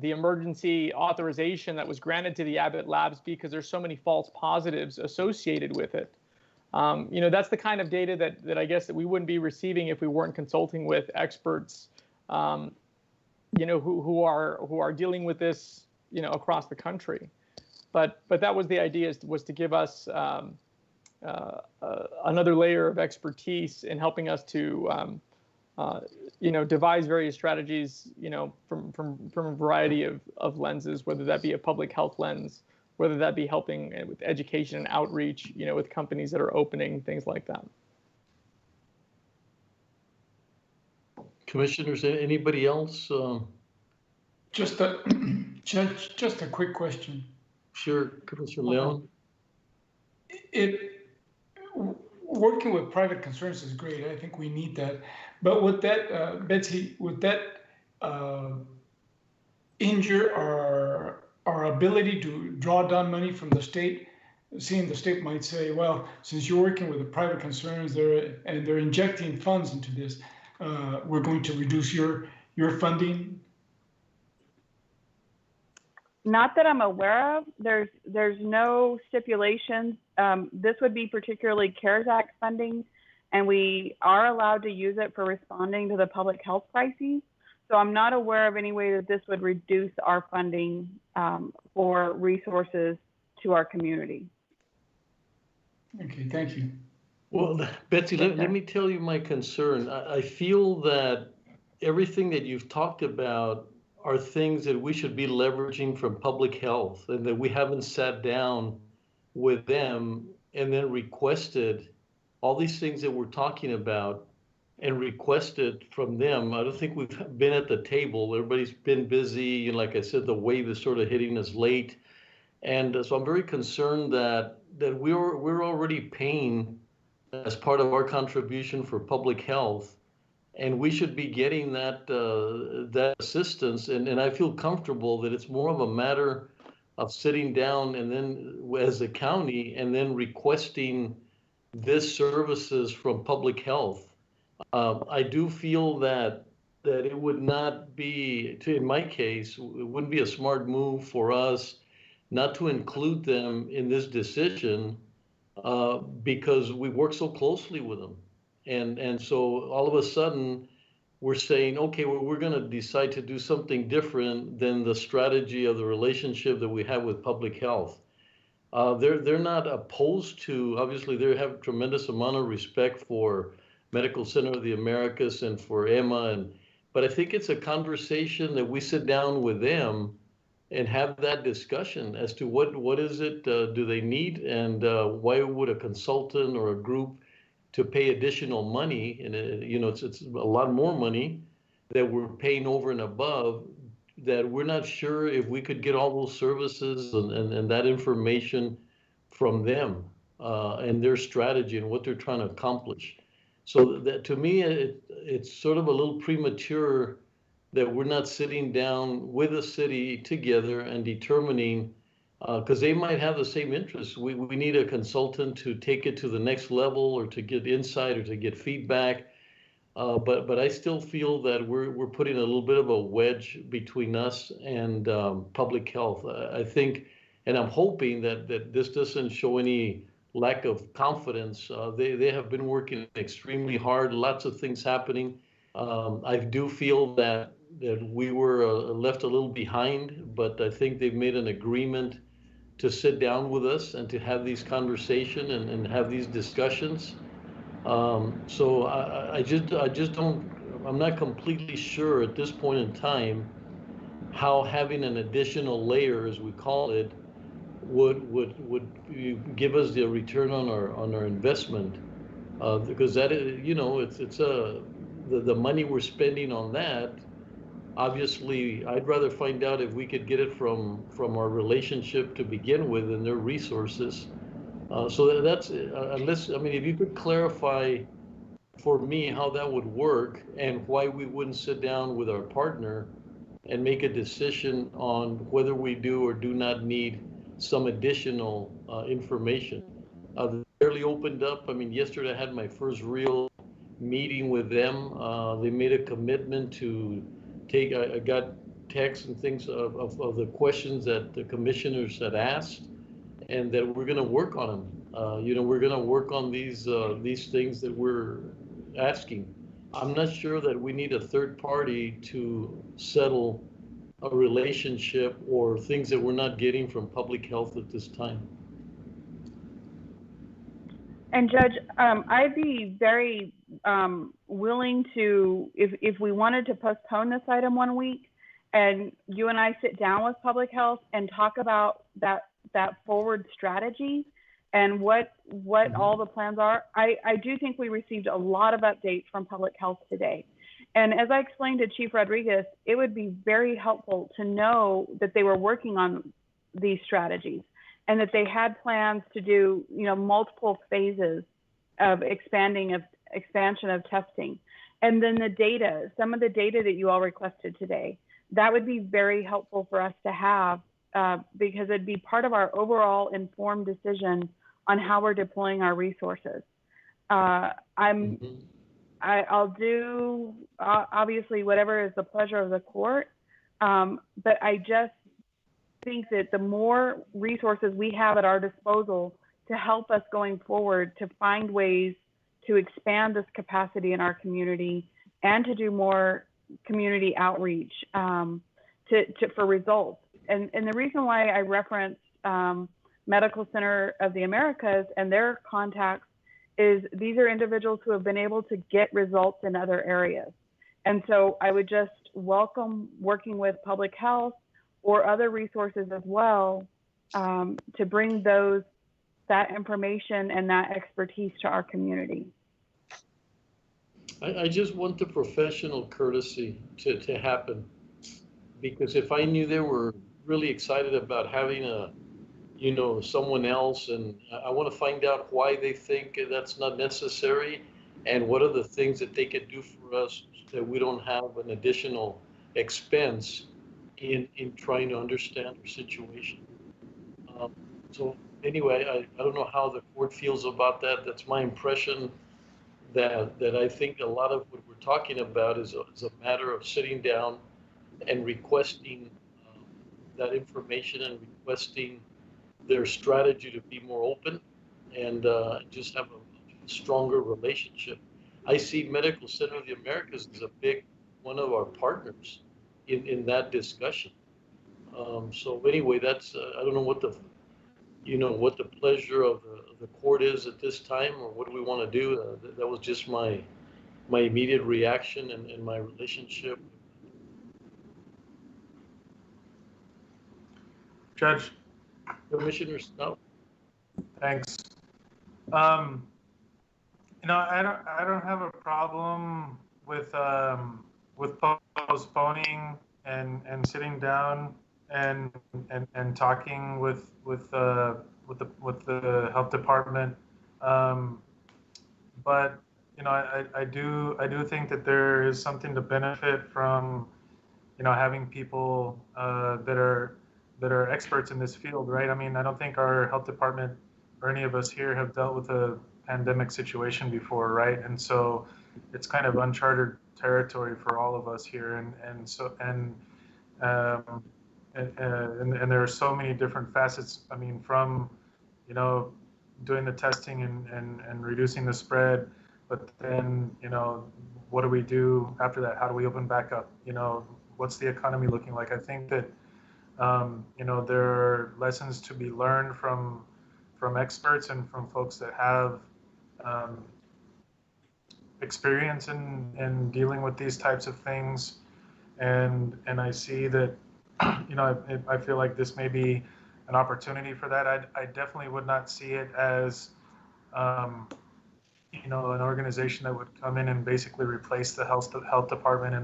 emergency authorization that was granted to the Abbott labs, because there's so many false positives associated with it. That's the kind of data that I guess that we wouldn't be receiving if we weren't consulting with experts, who are dealing with this, across the country. But that was the idea, was to give us another layer of expertise in helping us to, devise various strategies, from a variety of lenses, whether that be a public health lens, whether that be helping with education and outreach, with companies that are opening, things like that. Commissioners, anybody else? Just a quick question. Sure, Commissioner Leon. Working with private concerns is great. I think we need that. But would that, Betsy, injure our ability to draw down money from the state? Seeing the state might say, well, since you're working with the private concerns and they're injecting funds into this, we're going to reduce your funding. Not that I'm aware of. There's no stipulations. This would be particularly CARES Act funding, and we are allowed to use it for responding to the public health crises. So I'm not aware of any way that this would reduce our funding for resources to our community. Okay, thank you. Well, Betsy, let me tell you my concern. I feel that everything that you've talked about are things that we should be leveraging from public health, and that we haven't sat down with them and then requested all these things that we're talking about and requested from them. I don't think we've been at the table. Everybody's been busy. Like I said, the wave is sort of hitting us late. And so I'm very concerned that we're already paying as part of our contribution for public health, and we should be getting that assistance. And I feel comfortable that it's more of a matter of sitting down and then as a county and then requesting this services from public health. I do feel that it would not be, in my case, it wouldn't be a smart move for us not to include them in this decision, because we work so closely with them. And so all of a sudden we're saying, okay, well, we're going to decide to do something different than the strategy of the relationship that we have with public health. They're not opposed to, obviously they have a tremendous amount of respect for Medical Center of the Americas and for Emma, but I think it's a conversation that we sit down with them and have that discussion as to what is it do they need, and why would a consultant or a group to pay additional money, and it's a lot more money that we're paying over and above, that we're not sure if we could get all those services and that information from them and their strategy and what they're trying to accomplish. So that, to me, it's sort of a little premature that we're not sitting down with the city together and determining, because they might have the same interests. We need a consultant to take it to the next level or to get insight or to get feedback. But I still feel that we're putting a little bit of a wedge between us and public health. I think, and I'm hoping that this doesn't show any lack of confidence. They have been working extremely hard, lots of things happening. I do feel that we were left a little behind, but I think they've made an agreement to sit down with us and to have these conversations and have these discussions. So I just don't, I'm not completely sure at this point in time how having an additional layer, as we call it, would give us the return on our investment, because that is, you know, it's the money we're spending on that. Obviously, I'd rather find out if we could get it from our relationship to begin with and their resources. So that's unless, I mean, if you could clarify for me how that would work and why we wouldn't sit down with our partner and make a decision on whether we do or do not need some additional information. They barely opened up. I mean, yesterday I had my first real meeting with them. They made a commitment to take, I got texts and things of the questions that the commissioners had asked, and that we're going to work on them. You know, we're going to work on these things that we're asking. I'm not sure that we need a third party to settle a relationship or things that we're not getting from public health at this time. And Judge, I'd be very willing to, if we wanted to postpone this item 1 week, and you and I sit down with public health and talk about that forward strategy and what all the plans are. I do think we received a lot of updates from public health today. And as I explained to Chief Rodriguez, it would be very helpful to know that they were working on these strategies and that they had plans to do, you know, multiple phases of expansion of testing. And then the data, some of the data that you all requested today, that would be very helpful for us to have, because it'd be part of our overall informed decision on how we're deploying our resources. I'll do obviously whatever is the pleasure of the court, but I just think that the more resources we have at our disposal to help us going forward to find ways to expand this capacity in our community and to do more community outreach for results. And the reason why I referenced Medical Center of the Americas and their contacts is these are individuals who have been able to get results in other areas. And so I would just welcome working with public health or other resources as well to bring that information and that expertise to our community. I just want the professional courtesy to happen, because if I knew they were really excited about having someone else, and I want to find out why they think that's not necessary and what are the things that they could do for us that we don't have an additional expense in trying to understand our situation. So anyway, I don't know how the court feels about that. That's my impression, that I think a lot of what we're talking about is a matter of sitting down and requesting that information and requesting their strategy to be more open and just have a stronger relationship. I see Medical Center of the Americas as a big one of our partners in that discussion. So anyway, that's I don't know what the pleasure of the court is at this time, or what do we want to do. That was just my immediate reaction and my relationship. Judge. Commissioner Snow. Thanks. I don't have a problem with postponing and sitting down and talking with the health department, but I do think that there is something to benefit from having people that are experts in this field, right? I mean, I don't think our health department or any of us here have dealt with a pandemic situation before, right? And so it's kind of uncharted territory for all of us here, and there are so many different facets. I mean, from doing the testing and reducing the spread, but then what do we do after that? How do we open back up? What's the economy looking like? I think that there are lessons to be learned from experts and from folks that have experience in dealing with these types of things, and I see that I feel like this may be an opportunity for that. I definitely would not see it as an organization that would come in and basically replace the health department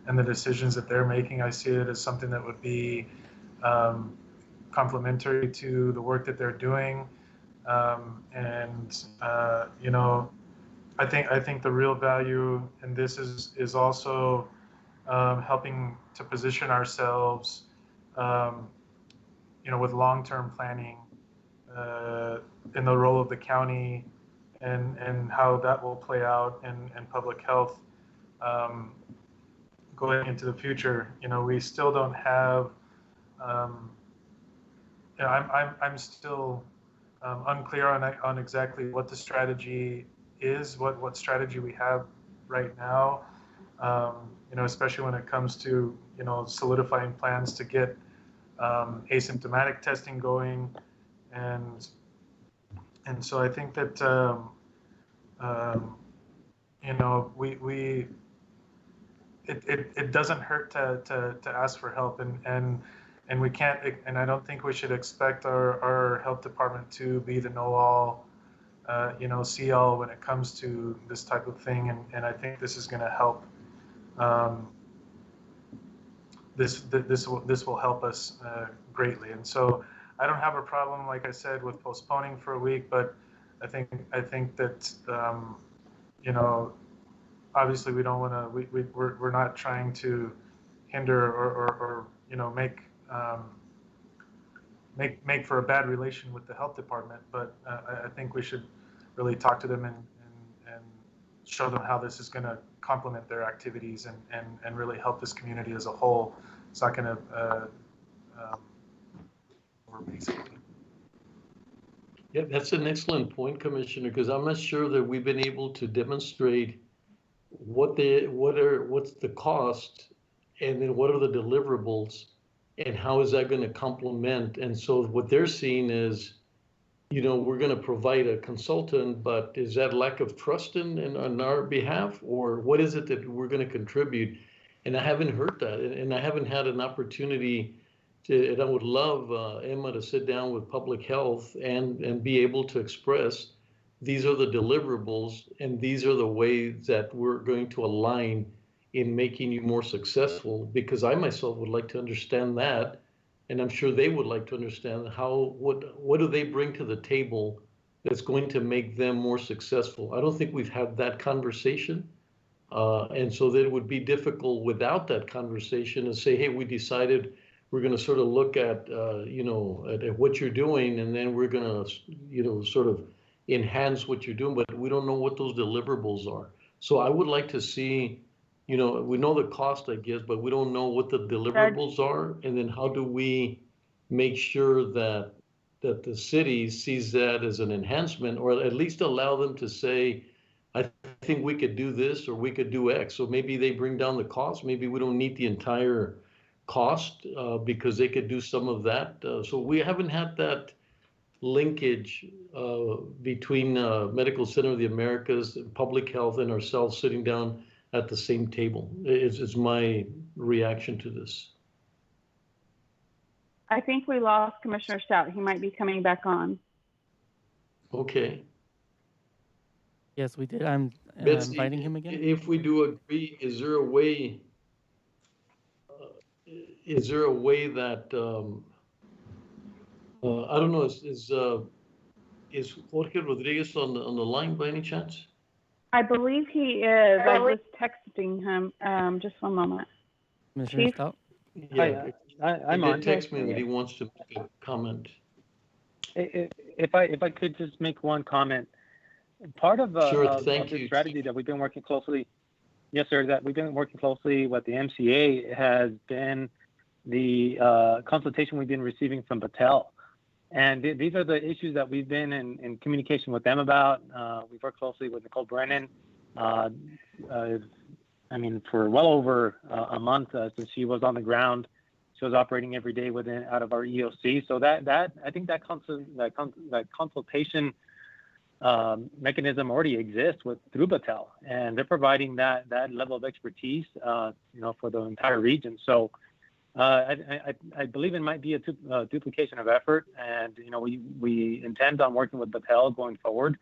and the decisions that they're making. I see it as something that would be complementary to the work that they're doing, I think the real value in this is also helping to position ourselves, with long-term planning in the role of the county and how that will play out in public health going into the future. We still don't have. I'm still unclear on exactly what the strategy is, what strategy we have right now. Especially when it comes to solidifying plans to get asymptomatic testing going, and so I think that it doesn't hurt to ask for help, and we can't, and I don't think we should expect our health department to be the know-all, see-all when it comes to this type of thing, and I think this is going to help. This will help us greatly, and so I don't have a problem, like I said, with postponing for a week. But I think that obviously we don't want to. We're not trying to hinder or make for a bad relation with the health department. But I think we should really talk to them and show them how this is going to complement their activities and really help this community as a whole. It's not going to basically. Yeah, that's an excellent point, Commissioner, because I'm not sure that we've been able to demonstrate what's the cost, and then what are the deliverables, and how is that going to complement. And so what they're seeing is, we're going to provide a consultant, but is that lack of trust on our behalf, or what is it that we're going to contribute? And I haven't heard that, and I haven't had an opportunity and I would love Emma to sit down with public health and be able to express these are the deliverables and these are the ways that we're going to align in making you more successful, because I myself would like to understand that, and I'm sure they would like to understand what do they bring to the table that's going to make them more successful. I don't think we've had that conversation, and so that it would be difficult without that conversation and say, hey, we decided we're going to sort of look at at what you're doing, and then we're going to sort of enhance what you're doing, but we don't know what those deliverables are. So I would like to see, we know the cost, I guess, but we don't know what the deliverables are, and then how do we make sure that the city sees that as an enhancement, or at least allow them to say, I think we could do this or we could do X. So maybe they bring down the cost. Maybe we don't need the entire cost because they could do some of that. So we haven't had that linkage between Medical Center of the Americas, Public Health, and ourselves sitting down at the same table. Is my reaction to this. I think we lost Commissioner Stout. He might be coming back on. Okay. Yes, we did. I'm inviting him again. If we do agree, is there a way? That I don't know? Is Jorge Rodriguez on the line by any chance? I believe he is. I was texting him. Just one moment. Commissioner Chief? Stout? Yeah, I'm he on. did text me that he wants to make a comment. If I could just make one comment, part of Sure, thank this you. strategy that we've been working closely, yes, sir, that we've been working closely with the MCA has been the consultation we've been receiving from Battelle. And these are the issues that we've been in communication with them about. We've worked closely with Nicole Brennan. I mean, for well over a month since she was on the ground. She was operating every day out of our EOC. So that I think that consultation mechanism already exists through Battelle, and they're providing that level of expertise, for the entire region. So I believe it might be a duplication of effort, and we intend on working with Battelle going forward,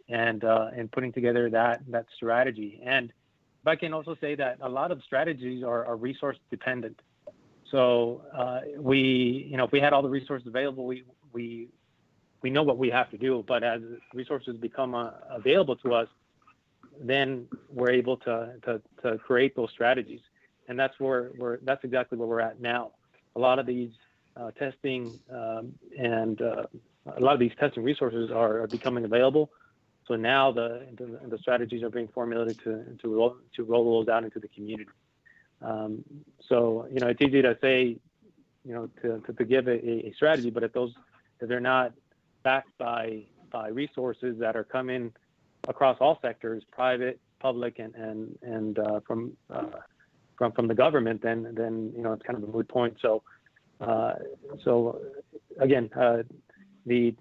and putting together that strategy. And if I can also say that a lot of strategies are resource dependent. So if we had all the resources available, we know what we have to do. But as resources become available to us, then we're able to create those strategies. And that's exactly where we're at now. A lot of these testing and a lot of these testing resources are becoming available. So now the strategies are being formulated to roll those out into the community. So it's easy to say, to give a strategy, but if they're not backed by resources that are coming across all sectors, private, public, and from the government, then it's kind of a moot point. So again, the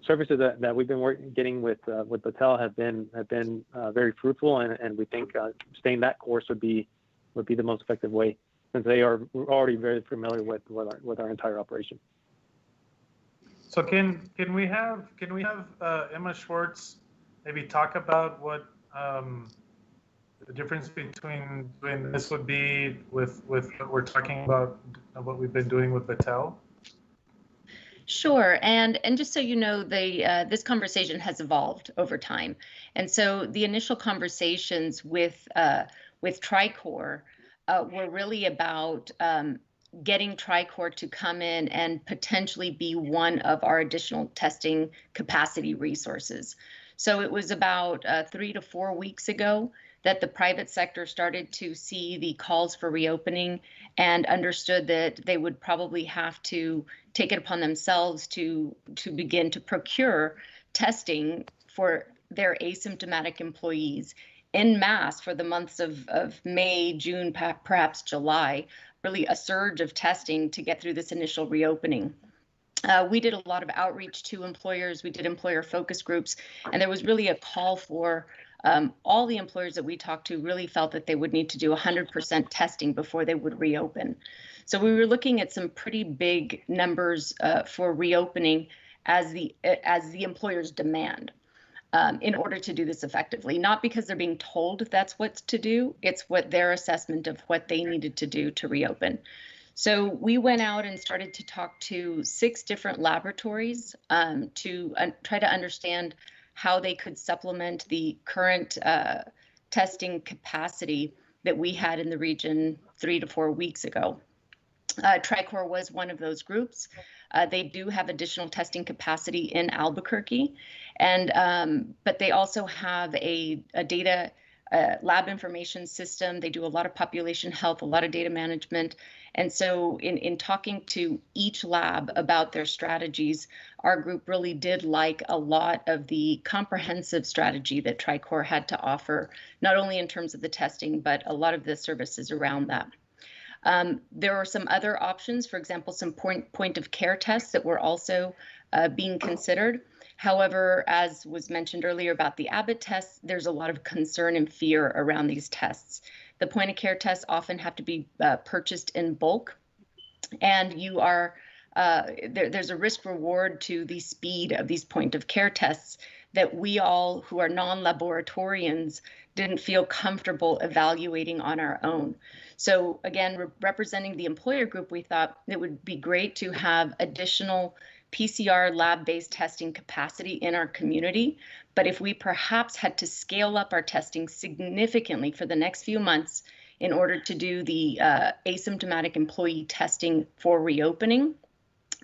services that we've been getting with Battelle have been very fruitful, and we think staying that course would be the most effective way, since they are already very familiar with our entire operation. So can we have Emma Schwartz maybe talk about what the difference between this would be with what we're talking about, what we've been doing with Battelle? Sure, and just so you know, this conversation has evolved over time, and so the initial conversations with TriCorps were really about getting TriCorps to come in and potentially be one of our additional testing capacity resources. So it was about 3 to 4 weeks ago that the private sector started to see the calls for reopening and understood that they would probably have to take it upon themselves to begin to procure testing for their asymptomatic employees en masse for the months of May, June, perhaps July, really a surge of testing to get through this initial reopening. We did a lot of outreach to employers. We did employer focus groups, and there was really a call for all the employers that we talked to really felt that they would need to do 100% testing before they would reopen. So we were looking at some pretty big numbers for reopening as the employers demand in order to do this effectively, not because they're being told that's what to do, it's what their assessment of what they needed to do to reopen. So we went out and started to talk to 6 different laboratories to try to understand how they could supplement the current testing capacity that we had in the region 3 to 4 weeks ago. TriCorps was one of those groups. They do have additional testing capacity in Albuquerque, but they also have a data lab information system. They do a lot of population health, a lot of data management. And so in talking to each lab about their strategies, our group really did like a lot of the comprehensive strategy that TriCorps had to offer, not only in terms of the testing, but a lot of the services around that. There are some other options, for example, some point of care tests that were also being considered. However, as was mentioned earlier about the Abbott tests, there's a lot of concern and fear around these tests. The point of care tests often have to be purchased in bulk, and there's a risk reward to the speed of these point of care tests that we all who are non-laboratorians didn't feel comfortable evaluating on our own. So again, representing the employer group, we thought it would be great to have additional PCR lab-based testing capacity in our community. But if we perhaps had to scale up our testing significantly for the next few months in order to do the asymptomatic employee testing for reopening.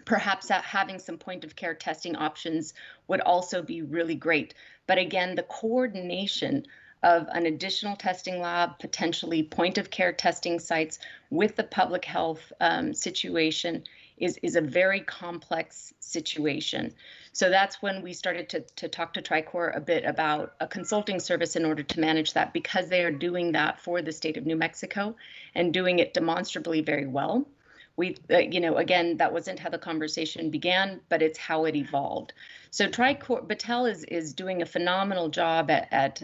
Perhaps having some point of care testing options would also be really great. But again, the coordination of an additional testing lab, potentially point of care testing sites with the public health situation is a very complex situation. So that's when we started to talk to TriCore a bit about a consulting service in order to manage that, because they are doing that for the state of New Mexico and doing it demonstrably very well. We, again, that wasn't how the conversation began, but it's how it evolved. So TriCore, Battelle is doing a phenomenal job at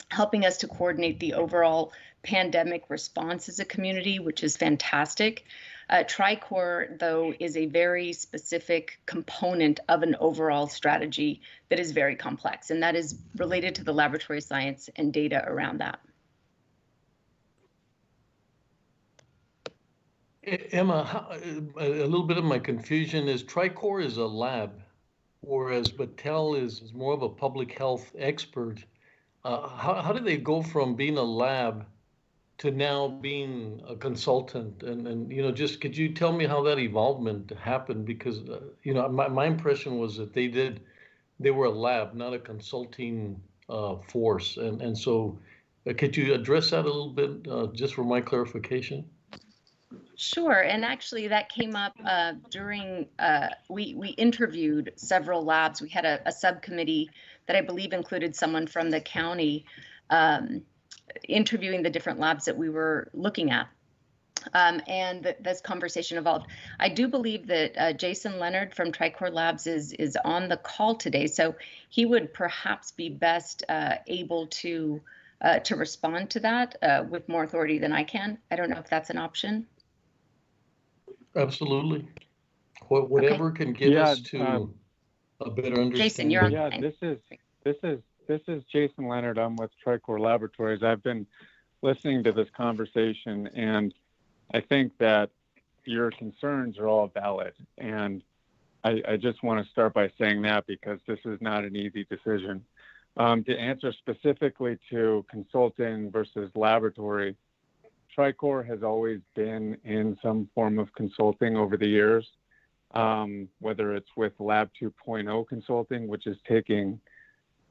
helping us to coordinate the overall pandemic response as a community, which is fantastic. TriCore, though, is a very specific component of an overall strategy that is very complex, and that is related to the laboratory science and data around that. Emma, a little bit of my confusion is TriCore is a lab, whereas Battelle is more of a public health expert. How do they go from being a lab to now being a consultant? And just could you tell me how that evolvement happened? Because my impression was that they were a lab, not a consulting force. And so could you address that a little bit just for my clarification? Sure, and actually that came up during, we interviewed several labs. We had a subcommittee that I believe included someone from the county interviewing the different labs that we were looking at. And this conversation evolved. I do believe that Jason Leonard from TriCore Labs is on the call today, so he would perhaps be best able to respond to that with more authority than I can. I don't know if that's an option. Absolutely. Whatever can get us to a better understanding. Jason, you're on. Yeah, this is Jason Leonard. I'm with TriCore Laboratories. I've been listening to this conversation, and I think that your concerns are all valid. And I just want to start by saying that, because this is not an easy decision. To answer specifically to consulting versus laboratory, TriCore has always been in some form of consulting over the years, whether it's with Lab 2.0 consulting, which is taking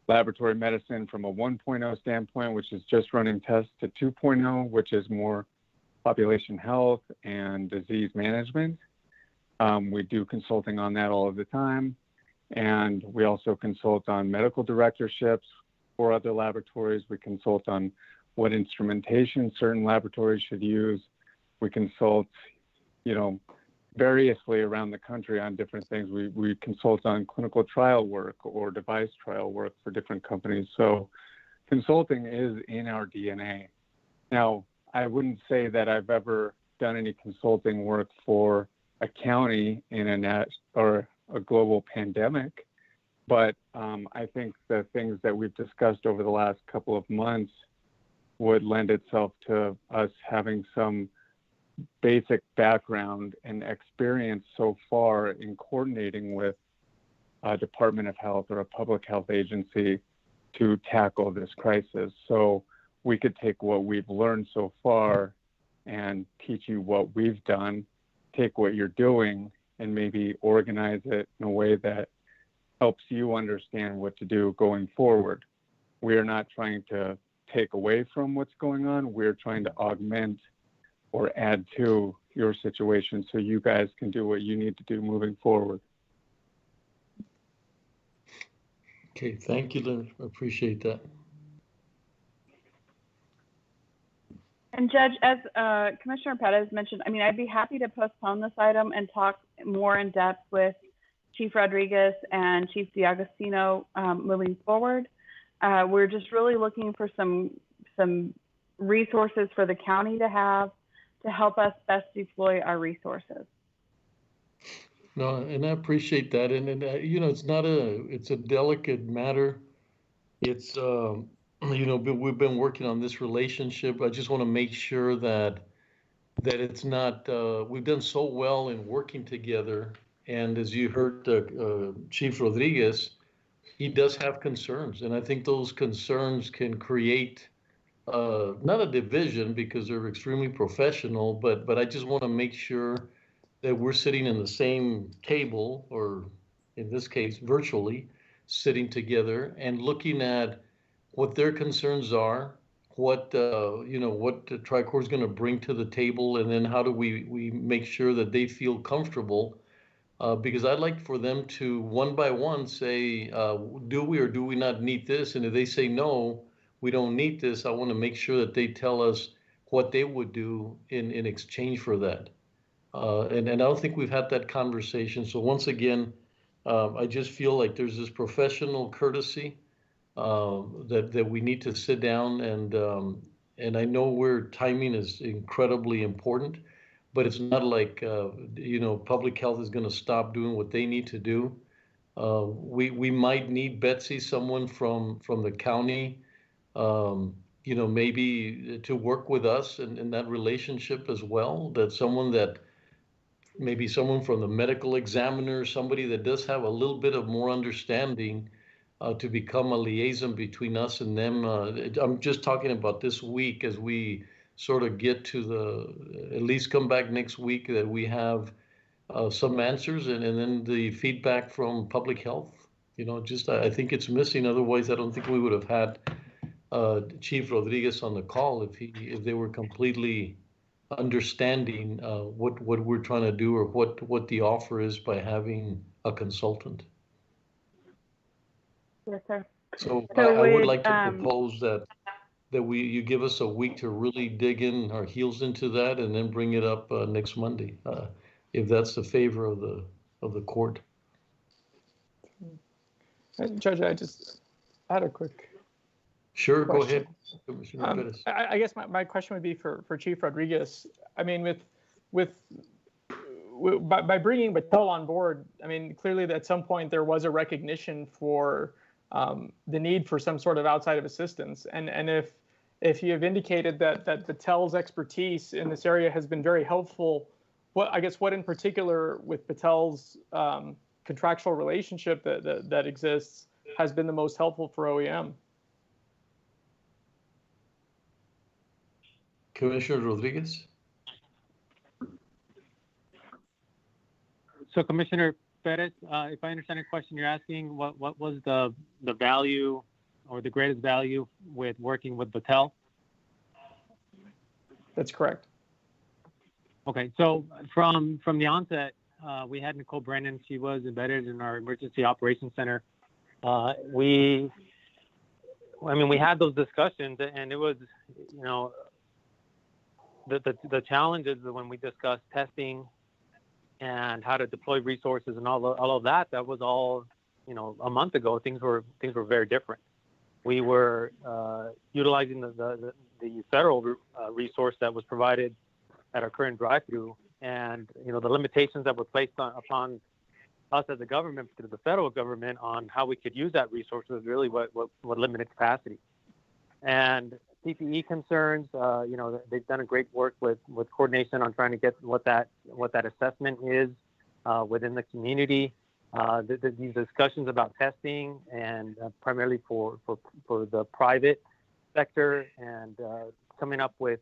laboratory medicine from a 1.0 standpoint, which is just running tests, to 2.0, which is more population health and disease management. We do consulting on that all of the time. And we also consult on medical directorships for other laboratories. We consult on what instrumentation certain laboratories should use. We consult, variously around the country on different things. We consult on clinical trial work or device trial work for different companies. So consulting is in our DNA. Now, I wouldn't say that I've ever done any consulting work for a county in a global pandemic, but I think the things that we've discussed over the last couple of months would lend itself to us having some basic background and experience so far in coordinating with a Department of Health or a public health agency to tackle this crisis. So we could take what we've learned so far and teach you what we've done, take what you're doing, and maybe organize it in a way that helps you understand what to do going forward. We are not trying to take away from what's going on. We're trying to augment or add to your situation so you guys can do what you need to do moving forward. Okay, thank you, Leonard. I appreciate that. And Judge, as Commissioner Pettis mentioned, I'd be happy to postpone this item and talk more in depth with Chief Rodriguez and Chief D'Agostino moving forward. We're just really looking for some resources for the county to have to help us best deploy our resources. No, and I appreciate that. And it's a delicate matter. It's, we've been working on this relationship. I just want to make sure that it's not, we've done so well in working together. And as you heard Chief Rodriguez, he does have concerns. And I think those concerns can create not a division because they're extremely professional, but I just want to make sure that we're sitting in the same table, or in this case, virtually sitting together and looking at what their concerns are, what what the Tricor is going to bring to the table, and then how do we make sure that they feel comfortable. Because I'd like for them to one by one say, do we or do we not need this? And if they say no, we don't need this, I want to make sure that they tell us what they would do in exchange for that. And I don't think we've had that conversation. So once again, I just feel like there's this professional courtesy that we need to sit down, and I know where timing is incredibly important, but it's not like public health is going to stop doing what they need to do. We might need Betsy, someone from the county, maybe to work with us in that relationship as well. That maybe someone from the medical examiner, somebody that does have a little bit of more understanding to become a liaison between us and them. I'm just talking about this week as we sort of get to at least come back next week, that we have some answers and then the feedback from public health. I think it's missing. Otherwise, I don't think we would have had Chief Rodriguez on the call if they were completely understanding what we're trying to do, or what the offer is by having a consultant. Yes, sir. So I would like to propose that you give us a week to really dig in our heels into that, and then bring it up next Monday, if that's the favor of the court. Judge, I had a quick. Sure, question. Go ahead, Commissioner Perez. I guess my question would be for Chief Rodriguez. I mean, by bringing Batel on board, I mean, clearly at some point there was a recognition for the need for some sort of outside of assistance. And if you have indicated that Batel's expertise in this area has been very helpful, what in particular with Batel's contractual relationship that exists has been the most helpful for OEM? Commissioner Rodriguez. So Commissioner Perez, if I understand the question, you're asking what was the value or the greatest value with working with Batel? That's correct. Okay, so from the onset, we had Nicole Brennan. She was embedded in our emergency operations center. We had those discussions, and it was, the challenges when we discussed testing and how to deploy resources and all of that. That was all, a month ago. Things were very different. We were utilizing the federal resource that was provided at our current drive-through, and the limitations that were placed upon us as a government through the federal government on how we could use that resource was really what limited capacity. And PPE concerns, they've done a great work with coordination on trying to get what that assessment is within the community. These discussions about testing, and primarily for the private sector, and coming up with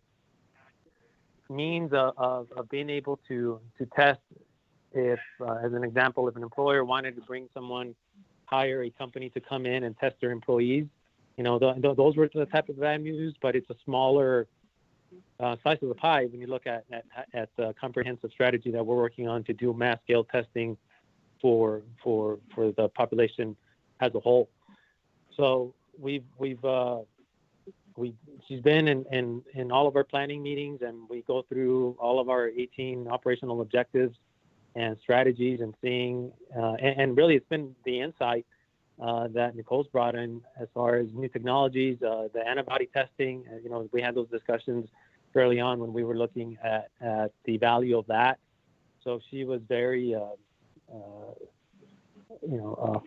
means of being able to test. If, as an example, if an employer wanted to hire a company to come in and test their employees, those were the type of avenues, but it's a smaller slice of the pie when you look at the comprehensive strategy that we're working on to do mass scale testing for the population as a whole. So she's been in all of our planning meetings, and we go through all of our 18 operational objectives and strategies, and seeing and really it's been the insight that Nicole's brought in as far as new technologies, the antibody testing. We had those discussions early on when we were looking at the value of that. So she was very,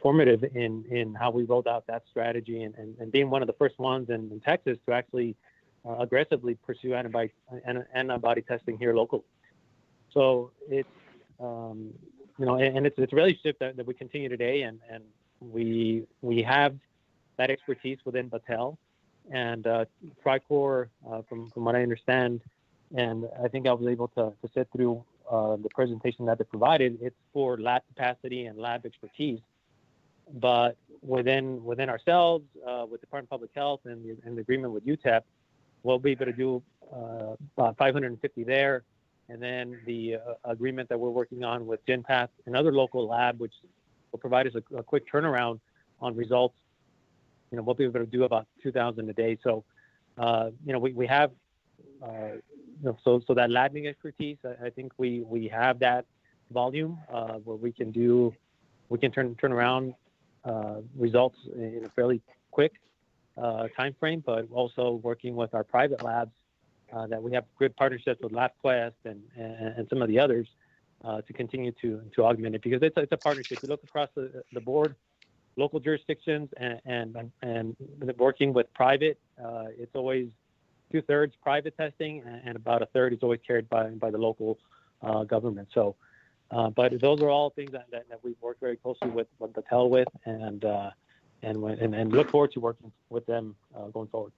formative in how we rolled out that strategy, and being one of the first ones in Texas to actually aggressively pursue antibody testing here locally. So it's, and it's a relationship that we continue today, and we have that expertise within Batel, And TriCore, from what I understand, and I think I was able to sit through the presentation that they provided, it's for lab capacity and lab expertise. But within ourselves, with Department of Public Health and the agreement with UTEP, we'll be able to do about 550 there. And then the agreement that we're working on with GenPath, another local lab, which will provide us a quick turnaround on results. We'll be able to do about 2,000 a day. So, we have, so that labbing expertise, I think we have that volume where we can turn around results in a fairly quick time frame, but also working with our private labs that we have good partnerships with LabQuest and some of the others to continue to augment it, because it's a partnership. We look across the board, local jurisdictions and working with private, it's always 2/3 private testing and about 1/3 is always carried by the local government. So, but those are all things that we've worked very closely with Battelle with, and look forward to working with them going forward.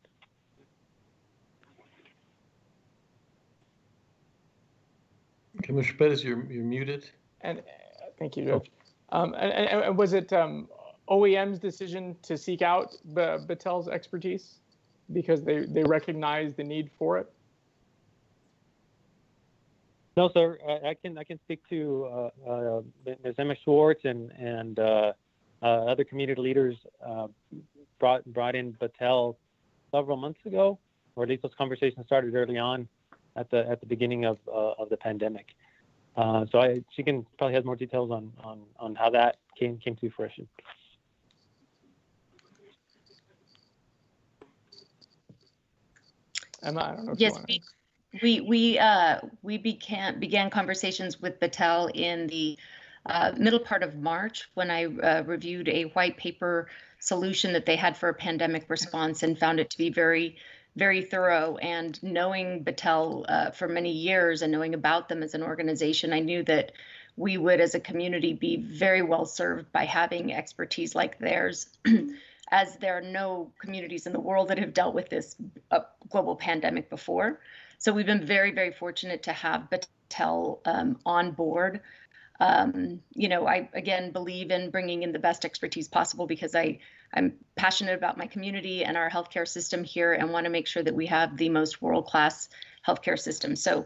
Commissioner Pettis, you're muted. And thank you, Judge. And was it OEM's decision to seek out Battelle's expertise because they recognize the need for it? No, sir. I can speak to Ms. Emma Schwartz and other community leaders brought in Battelle several months ago, or at least those conversations started early on at the beginning of the pandemic. So she can probably has more details on how that came to fruition. Emma, I don't know if yes, you want we began conversations with Battelle in the middle part of March when I reviewed a white paper solution that they had for a pandemic response and found it to be very, very thorough. And knowing Battelle for many years and knowing about them as an organization, I knew that we would, as a community, be very well served by having expertise like theirs, as there are no communities in the world that have dealt with this global pandemic before. So we've been very, very fortunate to have Battelle on board. I, again, believe in bringing in the best expertise possible because I'm passionate about my community and our healthcare system here and want to make sure that we have the most world-class healthcare system. So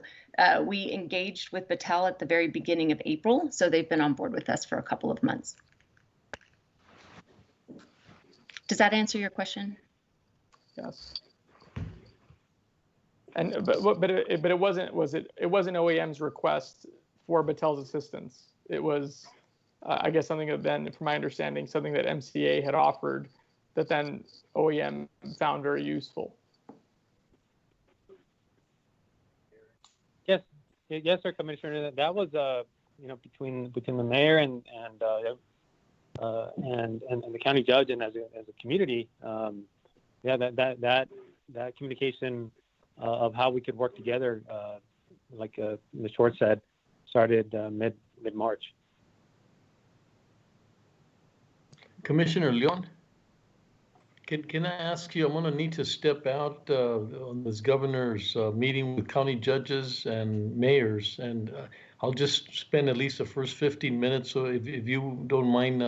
we engaged with Battelle at the very beginning of April, so they've been on board with us for a couple of months. Does that answer your question? Yes. And but it wasn't OEM's request for Battelle's assistance. It was, I guess, something that then, from my understanding, something that MCA had offered that then OEM found very useful. Yes, sir, Commissioner. That was between the mayor and the county judge and as a community, that communication of how we could work together, like Ms. Schwartz said, started mid-March. Commissioner Leon, can I ask you, I'm going to need to step out on this governor's meeting with county judges and mayors, and I'll just spend at least the first 15 minutes. So if you don't mind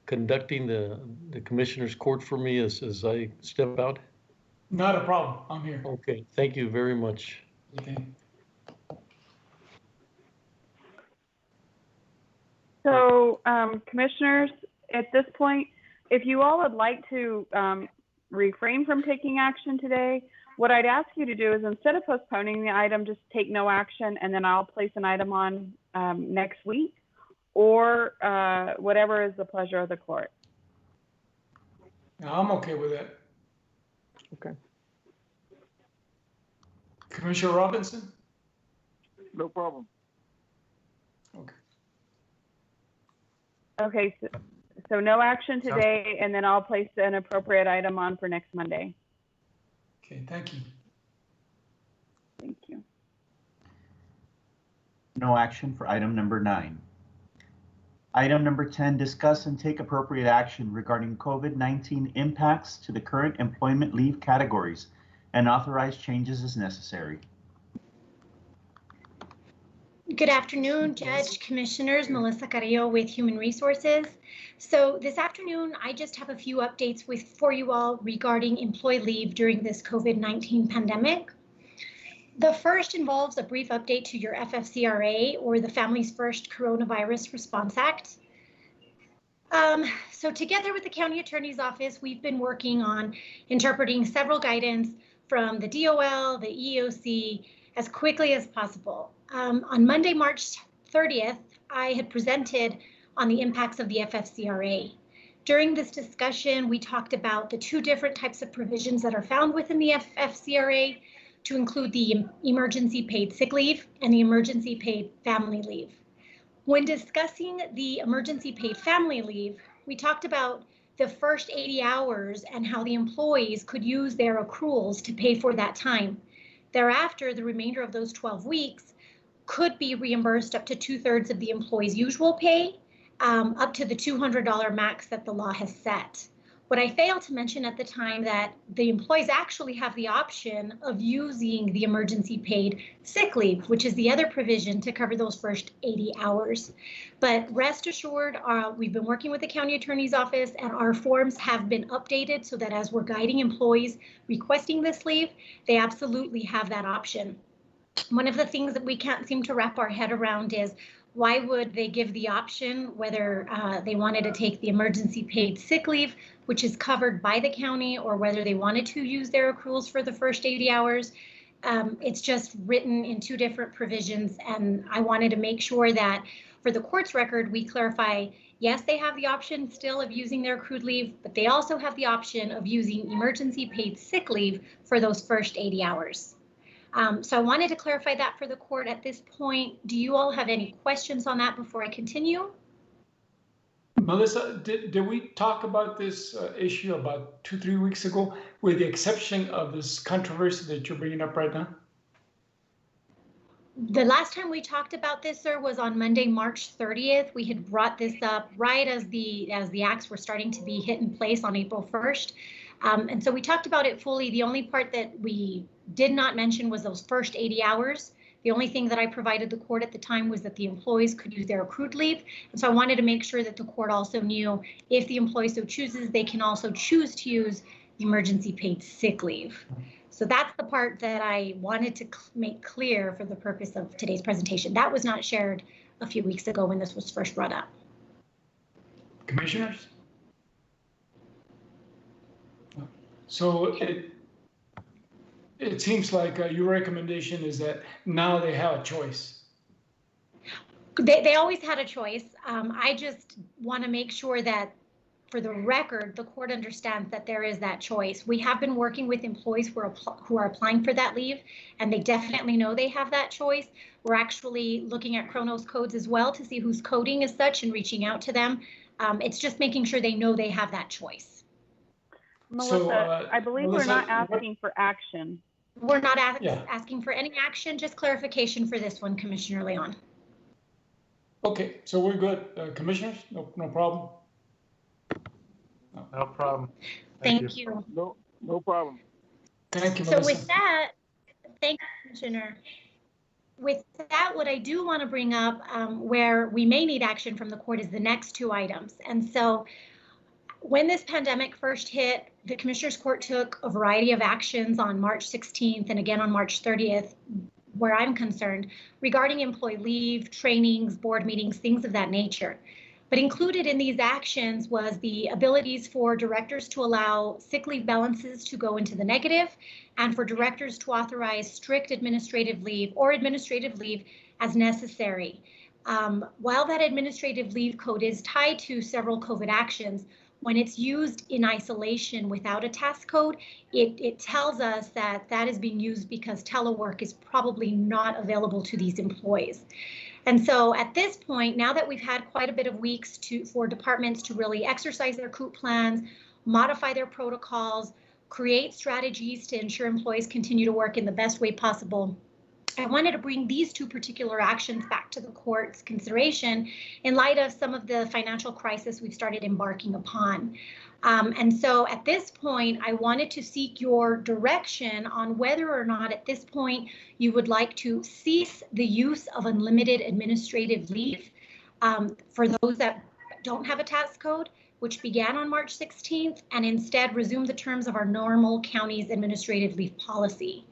conducting the commissioner's court for me as I step out. Not a problem. I'm here. Okay. Thank you very much. Okay. So, commissioners, at this point, if you all would like to refrain from taking action today, what I'd ask you to do is, instead of postponing the item, just take no action, and then I'll place an item on next week, or whatever is the pleasure of the court. No, I'm okay with that. Okay. Commissioner Robinson? No problem. Okay. Okay, so no action today, and then I'll place an appropriate item on for next Monday. Okay, thank you. Thank you. No action for item number 9. Item number 10, discuss and take appropriate action regarding COVID-19 impacts to the current employment leave categories and authorize changes as necessary. Good afternoon, Judge, Commissioners. Melissa Carrillo with Human Resources. So this afternoon, I just have a few updates for you all regarding employee leave during this COVID-19 pandemic. The first involves a brief update to your FFCRA, or the Families First Coronavirus Response Act. So together with the County Attorney's Office, we've been working on interpreting several guidance from the DOL, the EEOC, as quickly as possible. On Monday, March 30th, I had presented on the impacts of the FFCRA. During this discussion, we talked about the two different types of provisions that are found within the FFCRA, to include the emergency paid sick leave and the emergency paid family leave. When discussing the emergency paid family leave, we talked about the first 80 hours and how the employees could use their accruals to pay for that time. Thereafter, the remainder of those 12 weeks could be reimbursed up to 2/3 of the employee's usual pay, up to the $200 max that the law has set. What I failed to mention at the time that the employees actually have the option of using the emergency paid sick leave, which is the other provision to cover those first 80 hours. But rest assured, we've been working with the County Attorney's Office, and our forms have been updated so that as we're guiding employees requesting this leave, they absolutely have that option. One of the things that we can't seem to wrap our head around is, why would they give the option whether they wanted to take the emergency paid sick leave, which is covered by the county, or whether they wanted to use their accruals for the first 80 hours? It's just written in two different provisions, and I wanted to make sure that for the court's record, we clarify, yes, they have the option still of using their accrued leave, but they also have the option of using emergency paid sick leave for those first 80 hours. So I wanted to clarify that for the court at this point. Do you all have any questions on that before I continue? Melissa, did we talk about this issue about 2-3 weeks ago, with the exception of this controversy that you're bringing up right now? The last time we talked about this, sir, was on Monday, March 30th. We had brought this up right as the acts were starting to be hit in place on April 1st. And so we talked about it fully. The only part that we did not mention was those first 80 hours. The only thing that I provided the court at the time was that the employees could use their accrued leave. And so I wanted to make sure that the court also knew, if the employee so chooses, they can also choose to use the emergency paid sick leave. So that's the part that I wanted to make clear for the purpose of today's presentation. That was not shared a few weeks ago when this was first brought up. Commissioners? So it seems like your recommendation is that now they have a choice. They always had a choice. I just want to make sure that, for the record, the court understands that there is that choice. We have been working with employees who are applying for that leave, and they definitely know they have that choice. We're actually looking at Chronos codes as well to see whose coding is such and reaching out to them. It's just making sure they know they have that choice. Melissa, I believe Melissa, we're not asking for action. We're not asking for any action, just clarification for this one, Commissioner Leon. Okay, so we're good. Commissioners, no problem. No problem. Thank you. No problem. Thank you, So Melissa. with that, thank you, Commissioner. With that, what I do want to bring up where we may need action from the court is the next two items. And so when this pandemic first hit, the Commissioners Court took a variety of actions on March 16th and again on March 30th, where I'm concerned, regarding employee leave, trainings, board meetings, things of that nature. But included in these actions was the abilities for directors to allow sick leave balances to go into the negative, and for directors to authorize strict administrative leave or administrative leave as necessary. While that administrative leave code is tied to several COVID actions, when it's used in isolation without a task code, it tells us that that is being used because telework is probably not available to these employees. And so at this point, now that we've had quite a bit of weeks for departments to really exercise their COOP plans, modify their protocols, create strategies to ensure employees continue to work in the best way possible, I wanted to bring these two particular actions back to the court's consideration in light of some of the financial crisis we've started embarking upon. And so at this point, I wanted to seek your direction on whether or not at this point you would like to cease the use of unlimited administrative leave for those that don't have a tax code, which began on March 16th, and instead resume the terms of our normal county's administrative leave policy.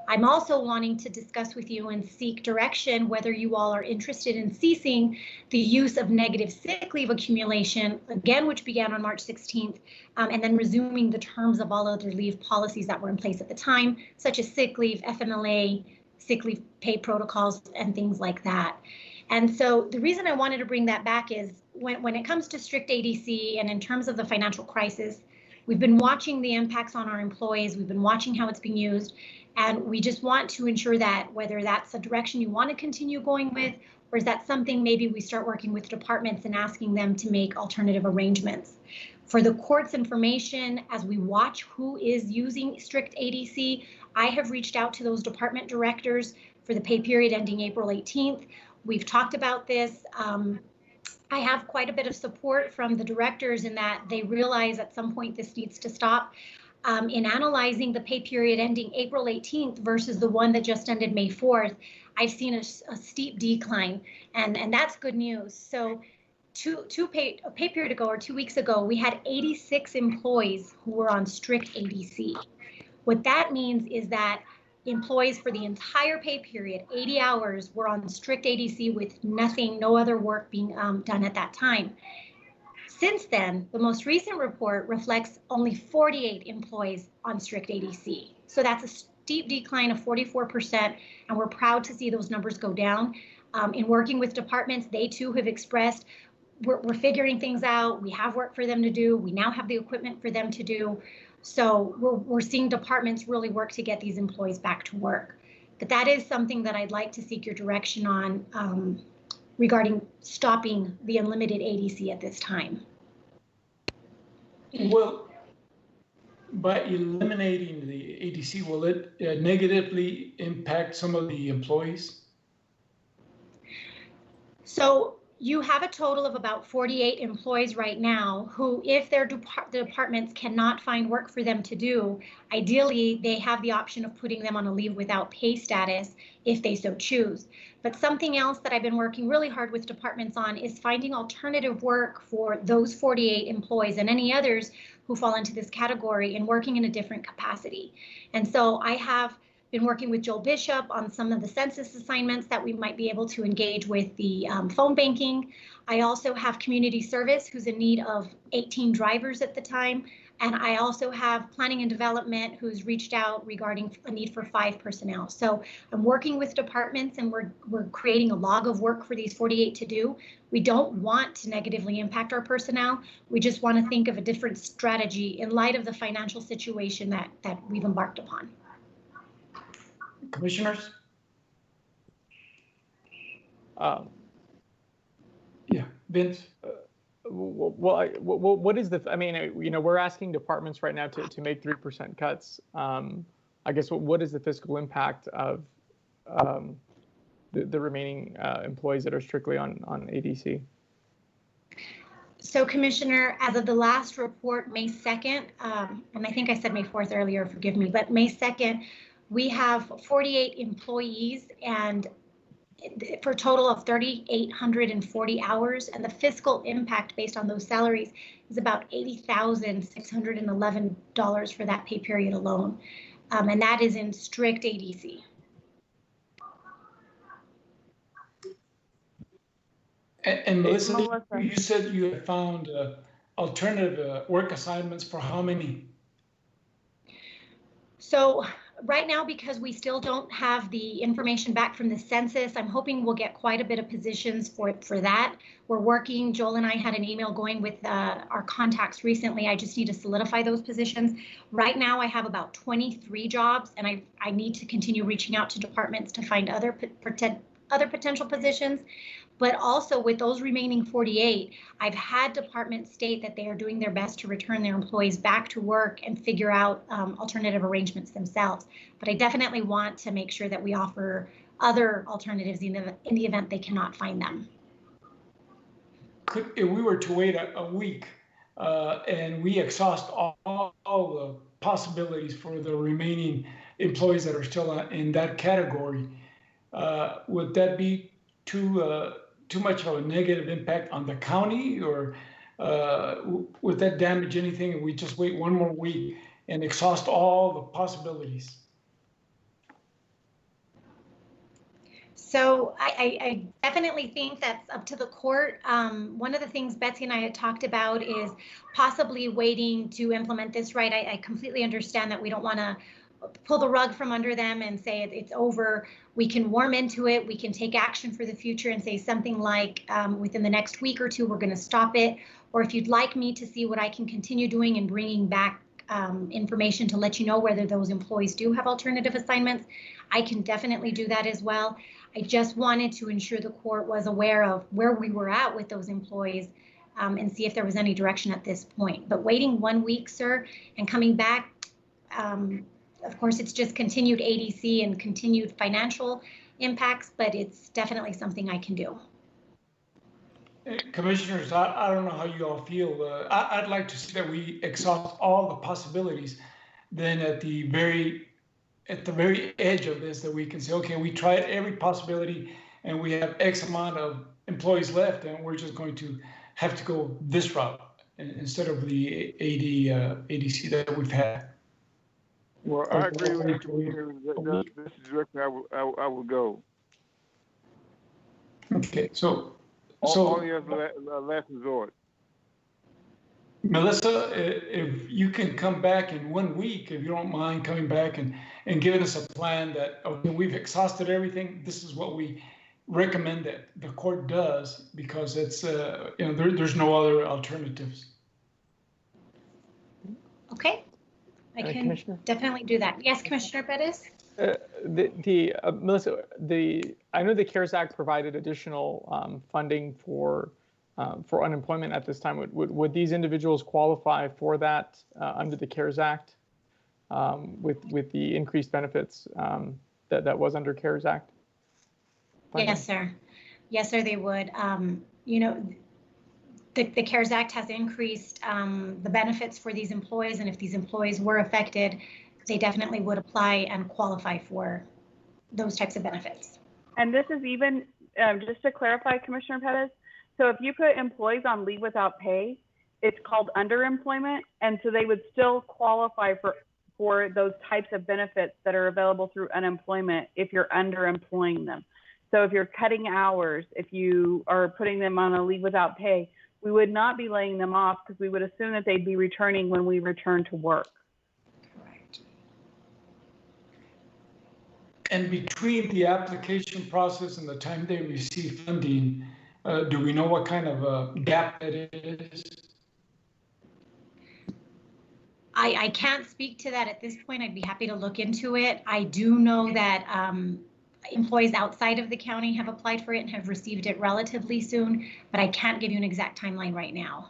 I'm also wanting to discuss with you and seek direction whether you all are interested in ceasing the use of negative sick leave accumulation, again, which began on March 16th, and then resuming the terms of all other leave policies that were in place at the time, such as sick leave, FMLA, sick leave pay protocols, and things like that. And so the reason I wanted to bring that back is when it comes to strict ADC and in terms of the financial crisis, we've been watching the impacts on our employees, we've been watching how it's being used, and we just want to ensure that whether that's a direction you want to continue going with, or is that something maybe we start working with departments and asking them to make alternative arrangements. For the court's information, as we watch who is using strict ADC, I have reached out to those department directors for the pay period ending April 18th. We've talked about this. I have quite a bit of support from the directors in that they realize at some point this needs to stop. In analyzing the pay period ending April 18th versus the one that just ended May 4th, I've seen a steep decline, and that's good news. So a pay period ago or 2 weeks ago, we had 86 employees who were on strict ADC. What that means is that employees for the entire pay period, 80 hours, were on strict ADC with nothing, no other work being done at that time. Since then, the most recent report reflects only 48 employees on strict ADC. So that's a steep decline of 44%, and we're proud to see those numbers go down. In working with departments, they too have expressed, we're figuring things out, we have work for them to do, we now have the equipment for them to do. So we're seeing departments really work to get these employees back to work. But that is something that I'd like to seek your direction on regarding stopping the unlimited ADC at this time. Well, by eliminating the ADC, will it negatively impact some of the employees? So you have a total of about 48 employees right now who, if their departments cannot find work for them to do, ideally they have the option of putting them on a leave without pay status if they so choose. But something else that I've been working really hard with departments on is finding alternative work for those 48 employees and any others who fall into this category and working in a different capacity. And so I have been working with Joel Bishop on some of the census assignments that we might be able to engage with the phone banking. I also have community service who's in need of 18 drivers at the time. And I also have planning and development who's reached out regarding a need for 5 personnel. So I'm working with departments and we're creating a log of work for these 48 to do. We don't want to negatively impact our personnel. We just want to think of a different strategy in light of the financial situation that we've embarked upon. Commissioners? Yeah, Vince? Well, what is the, I mean, we're asking departments right now to make 3% cuts. I guess what is the fiscal impact of the remaining employees that are strictly on ADC? So, Commissioner, as of the last report, May 2nd, and I think I said May 4th earlier, forgive me, but May 2nd, we have 48 employees and for a total of 3,840 hours, and the fiscal impact based on those salaries is about $80,611 for that pay period alone, and that is in strict ADC. And Melissa, you said you had found alternative work assignments for how many? So right now, because we still don't have the information back from the census, I'm hoping we'll get quite a bit of positions for that. We're working, Joel and I had an email going with our contacts recently. I just need to solidify those positions. Right now, I have about 23 jobs, and I need to continue reaching out to departments to find other potential positions. But also with those remaining 48, I've had departments state that they are doing their best to return their employees back to work and figure out alternative arrangements themselves. But I definitely want to make sure that we offer other alternatives in the event they cannot find them. If we were to wait a week and we exhaust all the possibilities for the remaining employees that are still in that category, would that be too much of a negative impact on the county, or would that damage anything and we just wait one more week and exhaust all the possibilities? So I definitely think that's up to the court. One of the things Betsy and I had talked about is possibly waiting to implement this right. I completely understand that we don't want to pull the rug from under them and say it's over. We can warm into it. We can take action for the future and say something like within the next week or two, we're going to stop it. Or if you'd like me to see what I can continue doing and bringing back information to let you know whether those employees do have alternative assignments, I can definitely do that as well. I just wanted to ensure the court was aware of where we were at with those employees and see if there was any direction at this point. But waiting 1 week, sir, and coming back, of course, it's just continued ADC and continued financial impacts, but it's definitely something I can do. Commissioners, I don't know how you all feel. I'd like to see that we exhaust all the possibilities. Then at the very edge of this, that we can say, okay, we tried every possibility and we have X amount of employees left, and we're just going to have to go this route instead of the ADC that we've had. Well, I agree with you. This is the direction I would go. Okay, so only as a last resort. Melissa, if you can come back in 1 week, if you don't mind coming back and giving us a plan that, okay, we've exhausted everything, this is what we recommend that the court does, because it's there's no other alternatives. Okay, I can definitely do that. Yes, Commissioner Pettis? Melissa, I know the CARES Act provided additional funding for unemployment at this time. Would these individuals qualify for that under the CARES Act with the increased benefits that was under CARES Act funding? Yes, sir. Yes, sir, they would. The CARES Act has increased the benefits for these employees, and if these employees were affected, they definitely would apply and qualify for those types of benefits. And this is even, just to clarify, Commissioner Pettis, so if you put employees on leave without pay, it's called underemployment, and so they would still qualify for those types of benefits that are available through unemployment if you're underemploying them. So if you're cutting hours, if you are putting them on a leave without pay, we would not be laying them off because we would assume that they'd be returning when we return to work. And between the application process and the time they receive funding, do we know what kind of a gap it is? I can't speak to that at this point. I'd be happy to look into it. I do know that employees outside of the county have applied for it and have received it relatively soon, but I can't give you an exact timeline right now.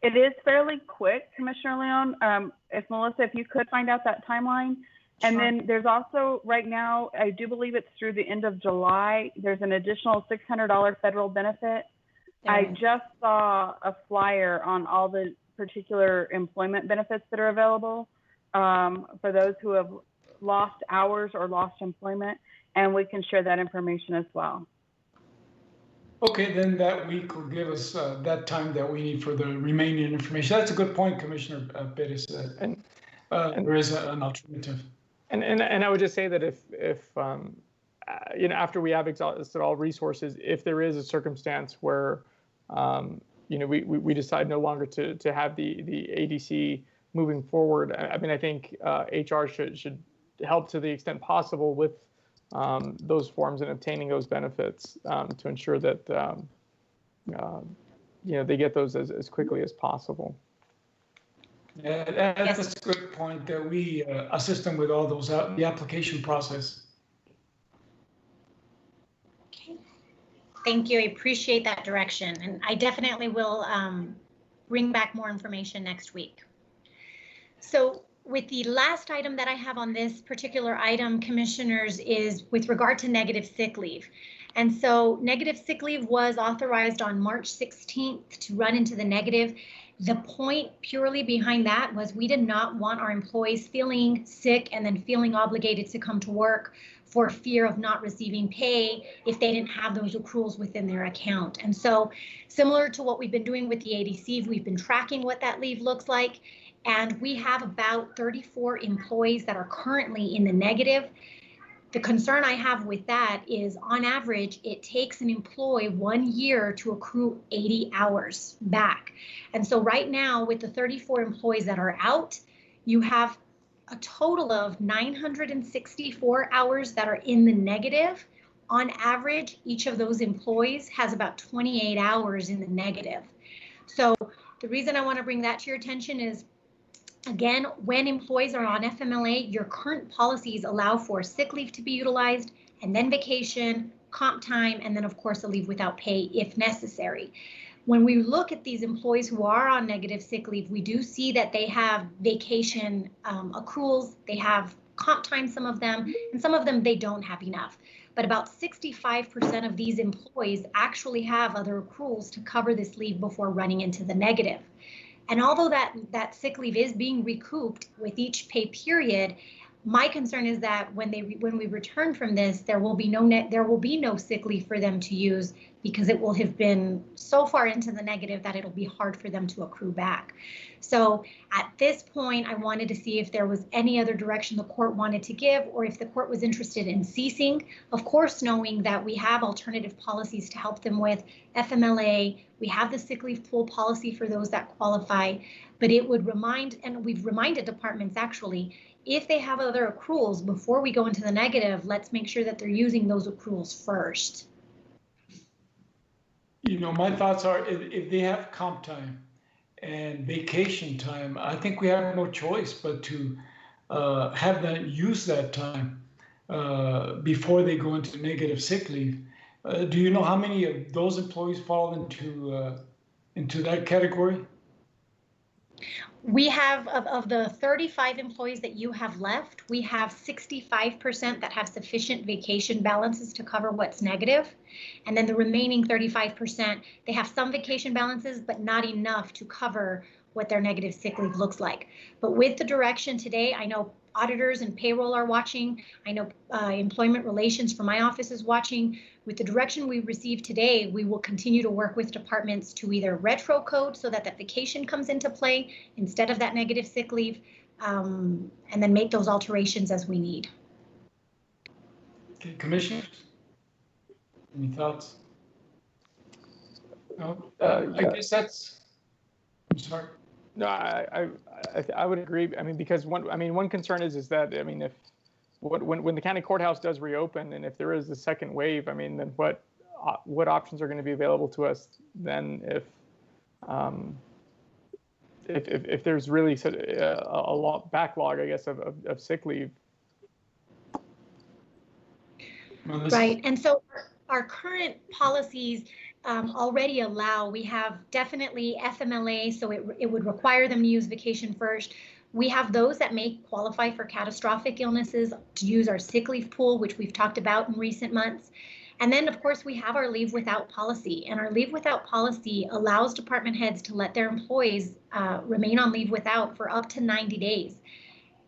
It is fairly quick, Commissioner Leon. Melissa, if you could find out that timeline. And then there's also, right now, I do believe it's through the end of July, there's an additional $600 federal benefit. I just saw a flyer on all the particular employment benefits that are available for those who have lost hours or lost employment, and we can share that information as well. Okay, then that week will give us that time that we need for the remaining information. That's a good point, Commissioner Pettis. There is an alternative. And I would just say that if after we have exhausted all resources, if there is a circumstance where we decide no longer to have the ADC moving forward, I think HR should help to the extent possible with those forms and obtaining those benefits to ensure that they get those as quickly as possible. Yeah, that's a good point, that we assist them with all those, the application process. Okay. Thank you. I appreciate that direction. And I definitely will bring back more information next week. So with the last item that I have on this particular item, commissioners, is with regard to negative sick leave. And so negative sick leave was authorized on March 16th to run into the negative. The point purely behind that was we did not want our employees feeling sick and then feeling obligated to come to work for fear of not receiving pay if they didn't have those accruals within their account. And so similar to what we've been doing with the ADCs, we've been tracking what that leave looks like. And we have about 34 employees that are currently in the negative. The concern I have with that is on average, it takes an employee 1 year to accrue 80 hours back. And so right now with the 34 employees that are out, you have a total of 964 hours that are in the negative. On average, each of those employees has about 28 hours in the negative. So the reason I want to bring that to your attention is, again, when employees are on FMLA, your current policies allow for sick leave to be utilized, and then vacation, comp time, and then of course a leave without pay if necessary. When we look at these employees who are on negative sick leave, we do see that they have vacation accruals, they have comp time, some of them, and some of them they don't have enough. But about 65% of these employees actually have other accruals to cover this leave before running into the negative. And although that sick leave is being recouped with each pay period, my concern is that when we return from this, there will be no sick leave for them to use because it will have been so far into the negative that it'll be hard for them to accrue back. So at this point, I wanted to see if there was any other direction the court wanted to give, or if the court was interested in ceasing, of course, knowing that we have alternative policies to help them with FMLA. We have the sick leave pool policy for those that qualify, but it would remind, and we've reminded departments actually, if they have other accruals before we go into the negative, let's make sure that they're using those accruals first. You know, my thoughts are if they have comp time and vacation time, I think we have no choice but to have them use that time before they go into negative sick leave. Do you know how many of those employees fall into that category? We have, of the 35 employees that you have left, we have 65% that have sufficient vacation balances to cover what's negative. And then the remaining 35%, they have some vacation balances, but not enough to cover what their negative sick leave looks like. But with the direction today, I know auditors and payroll are watching. I know employment relations for my office is watching. With the direction we received today, we will continue to work with departments to either retro code so that that vacation comes into play instead of that negative sick leave, and then make those alterations as we need. Okay, commissioners, any thoughts? No, I guess that's, I'm sorry. No, I would agree. I mean, because one concern is that, I mean, if when the county courthouse does reopen, and if there is a second wave, I mean, then what options are going to be available to us then if there's really such a lot backlog, I guess, of sick leave. Right, and so our current policies already allow, we have definitely FMLA, so it would require them to use vacation first. We have those that may qualify for catastrophic illnesses to use our sick leave pool, which we've talked about in recent months. And then, of course, we have our leave without policy, and our leave without policy allows department heads to let their employees remain on leave without for up to 90 days.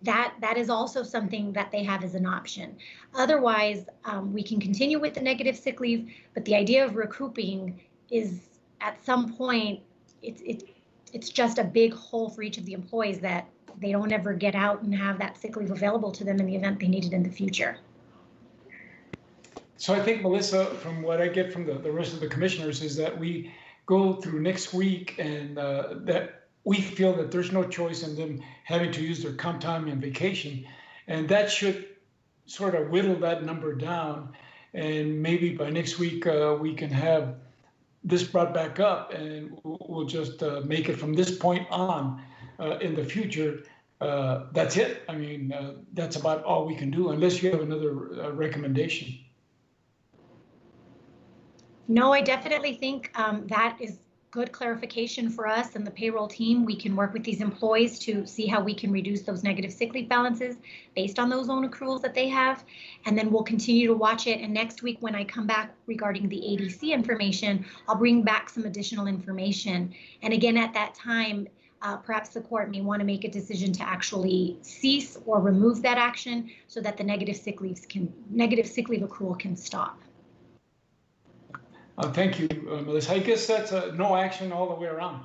That is also something that they have as an option. Otherwise, we can continue with the negative sick leave, but the idea of recouping is at some point, it's just a big hole for each of the employees that they don't ever get out and have that sick leave available to them in the event they need it in the future. So I think, Melissa, from what I get from the rest of the commissioners is that we go through next week and that we feel that there's no choice in them having to use their comp time and vacation. And that should sort of whittle that number down. And maybe by next week, we can have this brought back up and we'll just make it from this point on in the future. That's it. I mean, that's about all we can do unless you have another recommendation. No, I definitely think that is good clarification for us and the payroll team. We can work with these employees to see how we can reduce those negative sick leave balances based on those own accruals that they have. And then we'll continue to watch it. And next week, when I come back regarding the ADC information, I'll bring back some additional information. And again, at that time, perhaps the court may want to make a decision to actually cease or remove that action so that the negative sick leave accrual can stop. Thank you, Melissa. I guess that's no action all the way around.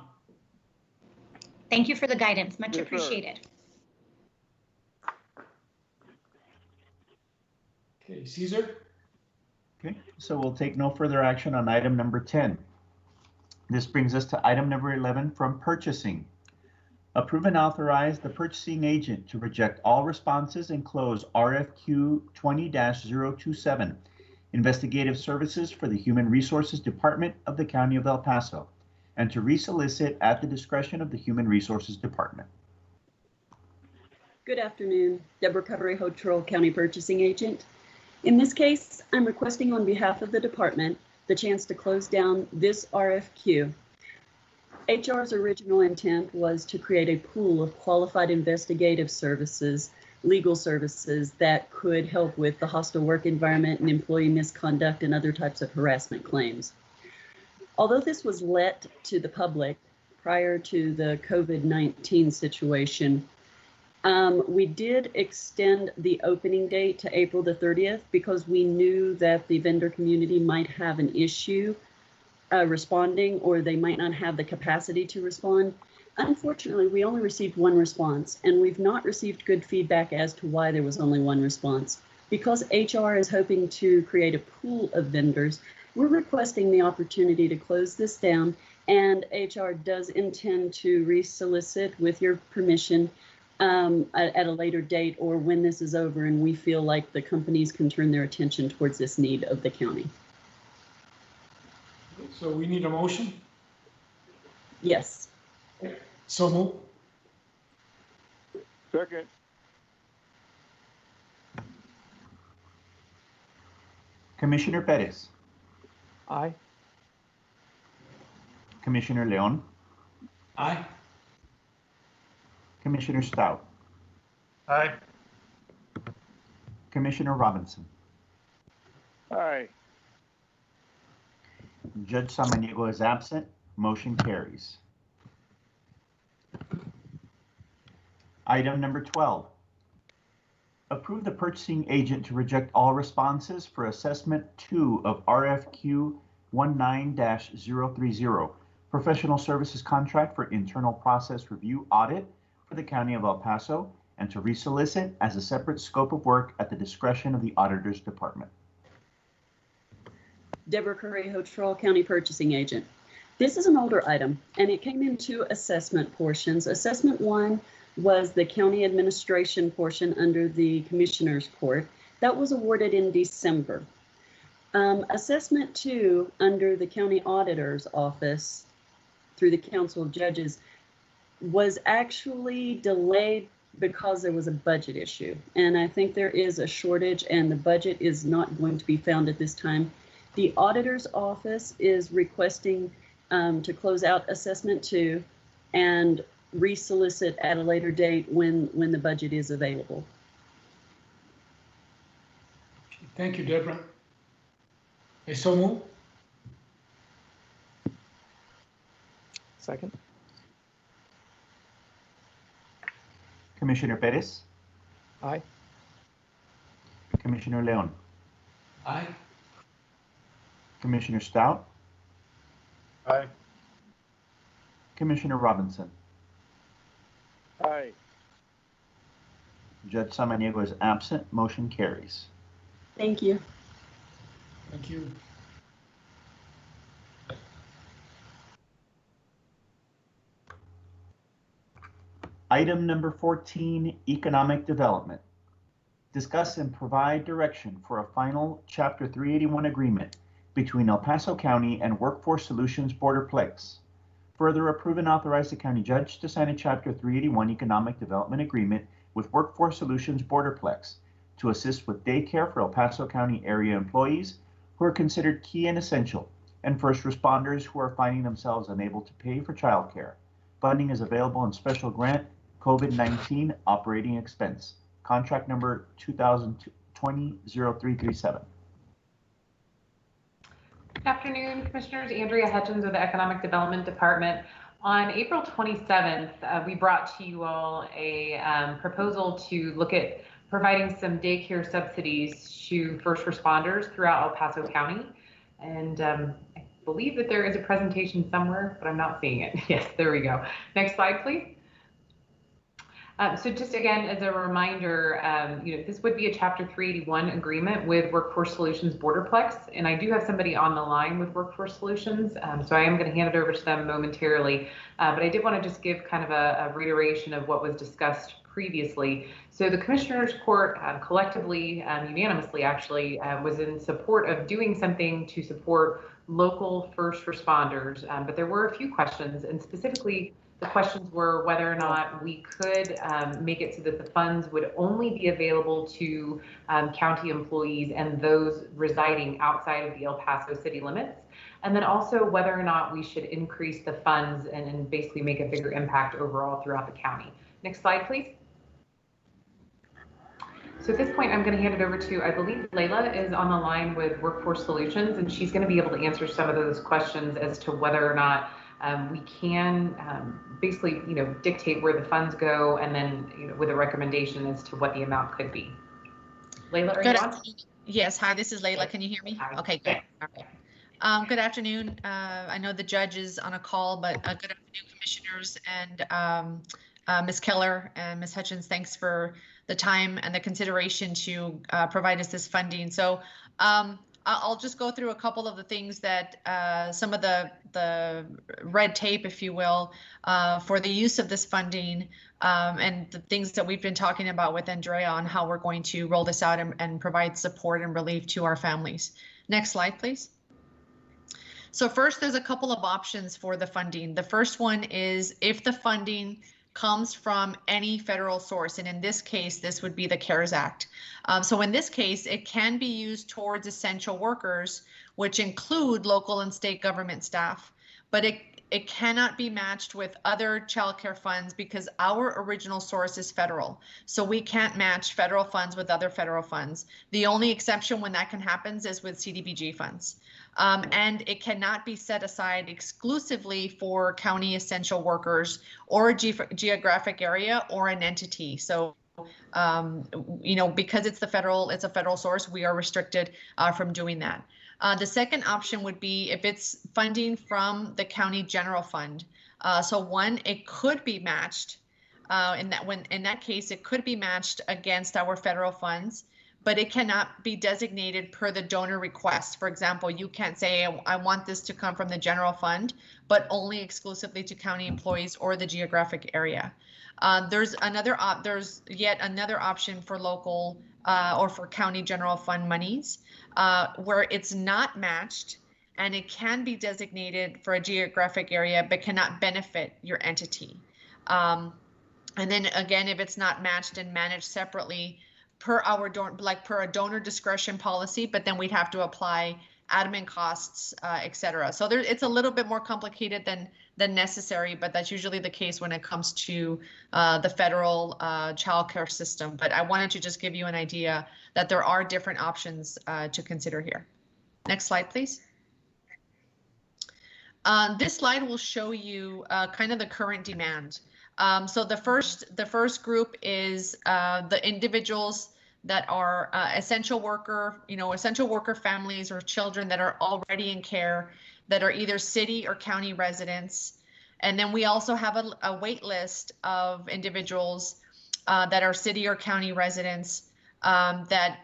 Thank you for the guidance. Much Yes, appreciated. Okay, Caesar? Okay, so we'll take no further action on item number 10. This brings us to item number 11 from purchasing. Approve and authorize the purchasing agent to reject all responses and close RFQ 20-027, Investigative Services for the Human Resources Department of the County of El Paso, and to resolicit at the discretion of the Human Resources Department. Good afternoon, Deborah Cabrejo, County Purchasing Agent. In this case, I'm requesting on behalf of the department the chance to close down this RFQ. HR's original intent was to create a pool of qualified investigative services, legal services that could help with the hostile work environment and employee misconduct and other types of harassment claims. Although this was let to the public prior to the COVID-19 situation, we did extend the opening date to April the 30th because we knew that the vendor community might have an issue responding, or they might not have the capacity to respond. Unfortunately, we only received one response, and we've not received good feedback as to why there was only one response. Because HR is hoping to create a pool of vendors, we're requesting the opportunity to close this down, and HR does intend to resolicit with your permission at a later date or when this is over and we feel like the companies can turn their attention towards this need of the county. So we need a motion? Yes. So move. Second. Commissioner Perez. Aye. Commissioner Leon. Aye. Commissioner Stout. Aye. Commissioner Robinson. Aye. Judge Samaniego is absent. Motion carries. Item number 12. Approve the purchasing agent to reject all responses for assessment 2 of RFQ 19-030, professional services contract for internal process review audit for the County of El Paso, and to resolicit as a separate scope of work at the discretion of the Auditor's Department. Deborah Cabrejo, County Purchasing Agent. This is an older item, and it came in two assessment portions. Assessment 1 was the county administration portion under the Commissioner's Court. That was awarded in December. Assessment 2 under the County Auditor's Office through the Council of Judges was actually delayed because there was a budget issue. And I think there is a shortage and the budget is not going to be found at this time. The Auditor's Office is requesting to close out Assessment 2 and resolicit at a later date when the budget is available. Thank you, Deborah. I so move. Second. Commissioner Perez. Aye. Commissioner Leon. Aye. Commissioner Stout. Aye. Commissioner Robinson. Aye. Judge Samaniego is absent. Motion carries. Thank you. Thank you. Item number 14, Economic Development. Discuss and provide direction for a final Chapter 381 agreement between El Paso County and Workforce Solutions Borderplex. Further, approve and authorize the county judge to sign a Chapter 381 Economic Development Agreement with Workforce Solutions Borderplex to assist with daycare for El Paso County area employees who are considered key and essential and first responders who are finding themselves unable to pay for childcare. Funding is available in special grant COVID-19 operating expense. Contract number 2020-0337. Good afternoon, Commissioners. Andrea Hutchins with the Economic Development Department. On April 27th, we brought to you all a proposal to look at providing some daycare subsidies to first responders throughout El Paso County. And I believe that there is a presentation somewhere, but I'm not seeing it. Yes, there we go. Next slide, please. So just again, as a reminder, this would be a Chapter 381 agreement with Workforce Solutions Borderplex, and I do have somebody on the line with Workforce Solutions, so I am going to hand it over to them momentarily, but I did want to just give kind of a reiteration of what was discussed previously. So the Commissioners Court collectively, unanimously actually, was in support of doing something to support local first responders, but there were a few questions, and specifically the questions were whether or not we could make it so that the funds would only be available to county employees and those residing outside of the El Paso city limits. And then also whether or not we should increase the funds and basically make a bigger impact overall throughout the county. Next slide, please. So at this point, I'm going to hand it over to, I believe Layla is on the line with Workforce Solutions, and she's going to be able to answer some of those questions as to whether or not we can basically, dictate where the funds go, and then, with a recommendation as to what the amount could be. Layla, are you on? Yes. Hi, this is Layla. Can you hear me? Okay, good. All right. Good afternoon. I know the judge is on a call, but good afternoon, commissioners, and Ms. Keller and Ms. Hutchins. Thanks for the time and the consideration to provide us this funding. So I'll just go through a couple of the things that some of the red tape, if you will, for the use of this funding, and the things that we've been talking about with Andrea on how we're going to roll this out and provide support and relief to our families. Next slide, please. So first, there's a couple of options for the funding. The first one is if the funding comes from any federal source, and in this case, this would be the CARES Act. So in this case, it can be used towards essential workers, which include local and state government staff, but it cannot be matched with other child care funds because our original source is federal. So we can't match federal funds with other federal funds. The only exception when that can happen is with CDBG funds. And it cannot be set aside exclusively for county essential workers or a geographic area or an entity. So, because it's a federal source, we are restricted from doing that. The second option would be if it's funding from the county general fund. So one, it could be matched. In that case, it could be matched against our federal funds, but it cannot be designated per the donor request. For example, you can't say, I want this to come from the general fund, but only exclusively to county employees or the geographic area. There's yet another option for local or for county general fund monies where it's not matched and it can be designated for a geographic area, but cannot benefit your entity. And then again, if it's not matched and managed separately, per a donor discretion policy, but then we'd have to apply admin costs, et cetera. So it's a little bit more complicated than necessary, but that's usually the case when it comes to the federal child care system. But I wanted to just give you an idea that there are different options to consider here. Next slide, please. This slide will show you kind of the current demand. So the first group is the individuals that are essential worker families or children that are already in care that are either city or county residents. And then we also have a wait list of individuals that are city or county residents that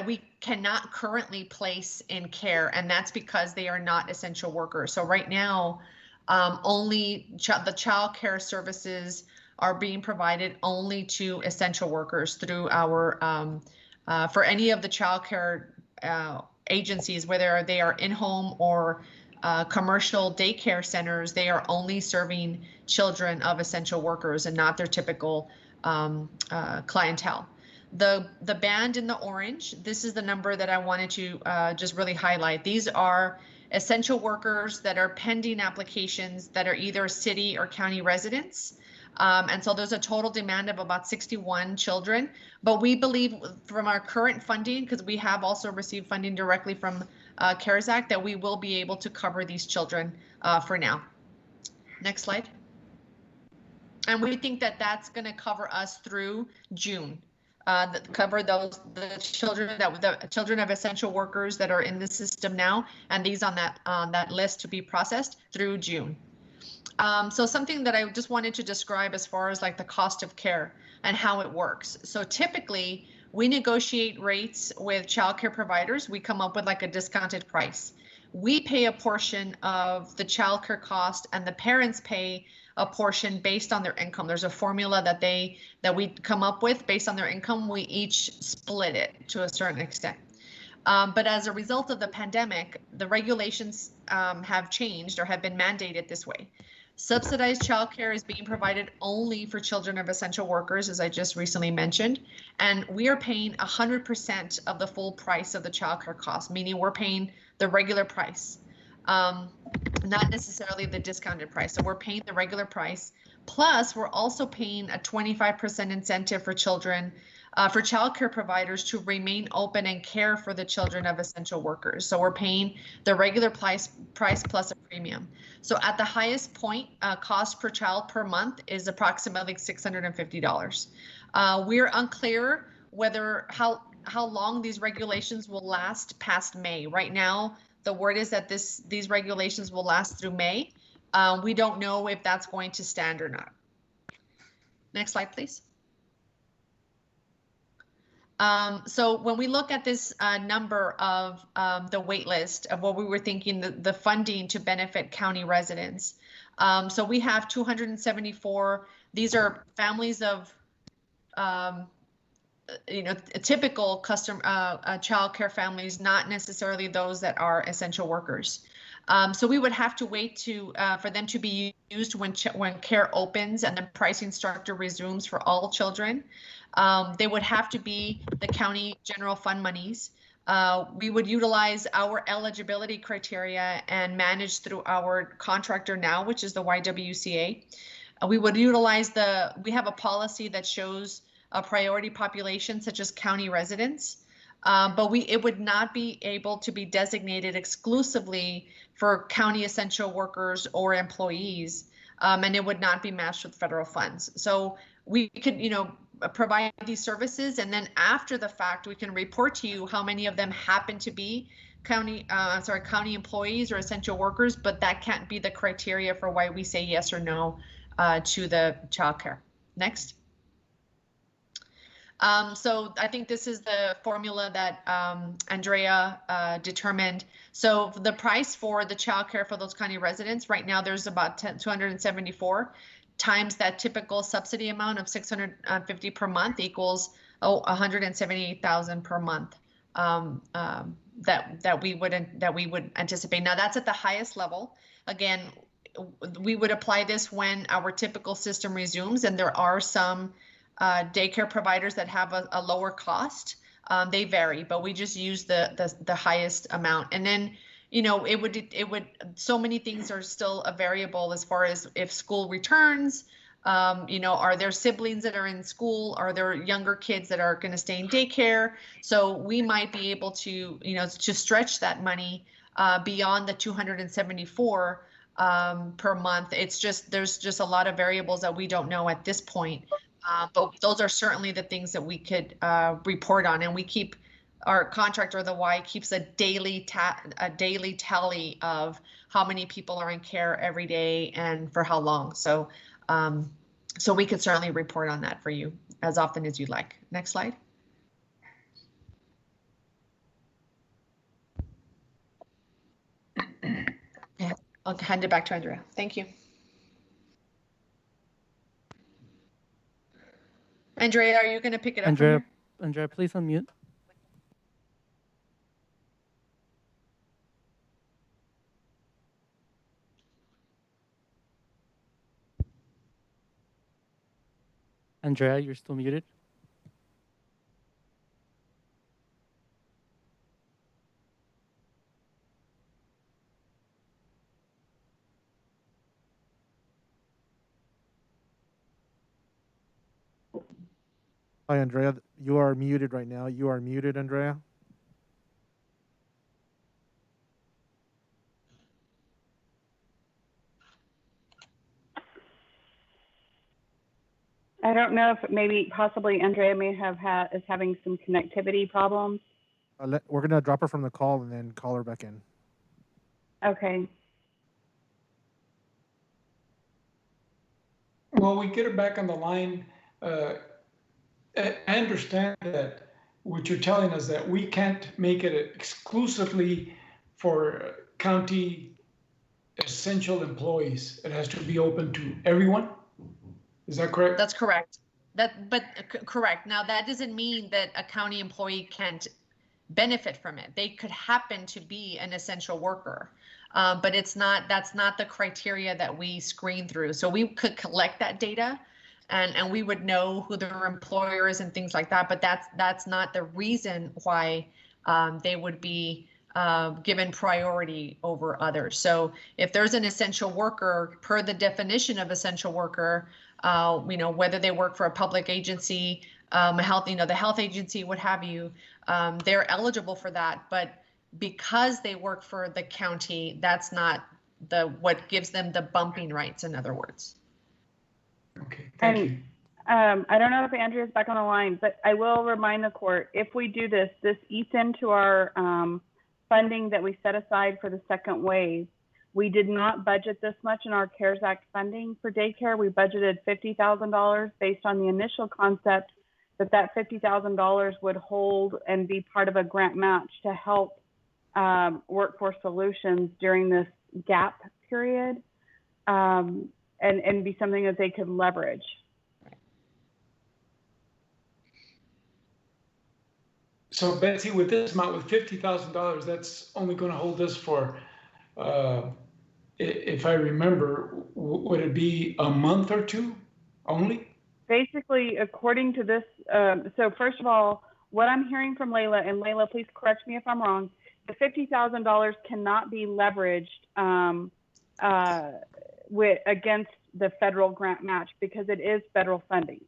we cannot currently place in care, and that's because they are not essential workers. So right now, only the child care services are being provided only to essential workers through our, for any of the child care agencies, whether they are in-home or commercial daycare centers, they are only serving children of essential workers and not their typical clientele. The band in the orange, this is the number that I wanted to just really highlight. These are essential workers that are pending applications that are either city or county residents. And so there's a total demand of about 61 children. But we believe from our current funding, because we have also received funding directly from CARES Act, that we will be able to cover these children for now. Next slide. And we think that that's going to cover us through June. Cover the children of essential workers that are in the system now, and these on that list to be processed through June. So something that I just wanted to describe as far as like the cost of care and how it works. So typically we negotiate rates with childcare providers. We come up with like a discounted price. We pay a portion of the childcare cost, and the parents pay a portion based on their income. There's a formula that we come up with based on their income. We each split it to a certain extent. But as a result of the pandemic, the regulations have changed or have been mandated this way. Subsidized childcare is being provided only for children of essential workers, as I just recently mentioned, and we are paying 100% of the full price of the childcare cost, meaning we're paying the regular price. Not necessarily the discounted price. So we're paying the regular price. Plus, we're also paying a 25% incentive for children, for childcare providers to remain open and care for the children of essential workers. So we're paying the regular price plus a premium. So at the highest point, cost per child per month is approximately $650. We're unclear whether how long these regulations will last past May. Right now, the word is that these regulations will last through May. We don't know if that's going to stand or not. Next slide, please. So when we look at this number of the wait list of what we were thinking, the funding to benefit county residents. So we have 274. These are families of typical custom child care families, not necessarily those that are essential workers. So we would have to wait for them to be used when care opens and the pricing structure resumes for all children. They would have to be the county general fund monies. We would utilize our eligibility criteria and manage through our contractor now, which is the YWCA. We would utilize we have a policy that shows a priority population such as county residents, but it would not be able to be designated exclusively for county essential workers or employees, and it would not be matched with federal funds. So we could, provide these services, and then after the fact, we can report to you how many of them happen to be county employees or essential workers, but that can't be the criteria for why we say yes or no to the childcare. Next. So I think this is the formula that Andrea determined. So the price for the childcare for those county residents, right now there's about 274 times that typical subsidy amount of $650 per month equals $178,000 per month that we would anticipate. Now that's at the highest level. Again, we would apply this when our typical system resumes, and there are some daycare providers that have a lower cost. They vary, but we just use the highest amount. And then, it would, so many things are still a variable as far as if school returns, are there siblings that are in school? Are there younger kids that are going to stay in daycare? So we might be able to, to stretch that money beyond the 274 per month. It's just, there's just a lot of variables that we don't know at this point. But those are certainly the things that we could report on, and we keep our contractor, the Y, keeps a daily tally of how many people are in care every day and for how long. So, so we could certainly report on that for you as often as you'd like. Next slide. Yeah, I'll hand it back to Andrea. Thank you. Andrea, are you going to pick it up? Andrea, please unmute. Andrea, you're still muted. Hi, Andrea. You are muted right now. You are muted, Andrea. I don't know if maybe possibly Andrea may have is having some connectivity problems. We're gonna drop her from the call and then call her back in. Okay. Well, we get her back on the line. I understand that what you're telling us that we can't make it exclusively for county essential employees. It has to be open to everyone. Is that correct? That's correct. Correct. Now, that doesn't mean that a county employee can't benefit from it. They could happen to be an essential worker, but that's not the criteria that we screen through. So we could collect that data and we would know who their employer is and things like that, but that's not the reason why they would be given priority over others. So if there's an essential worker, per the definition of essential worker, whether they work for a public agency, the health agency, what have you, they're eligible for that. But because they work for the county, that's not what gives them the bumping rights, in other words. Okay, thank you. I don't know if Andrea's back on the line, but I will remind the court, if we do this eats into our funding that we set aside for the second wave. We did not budget this much in our CARES Act funding for daycare. We budgeted $50,000 based on the initial concept that $50,000 would hold and be part of a grant match to help Workforce Solutions during this gap period, and be something that they could leverage. So Betsy, with this amount, with $50,000, that's only going to hold us for, if I remember, would it be a month or two only? Basically, according to this, so first of all, what I'm hearing from Layla, and Layla, please correct me if I'm wrong, the $50,000 cannot be leveraged against the federal grant match because it is federal funding.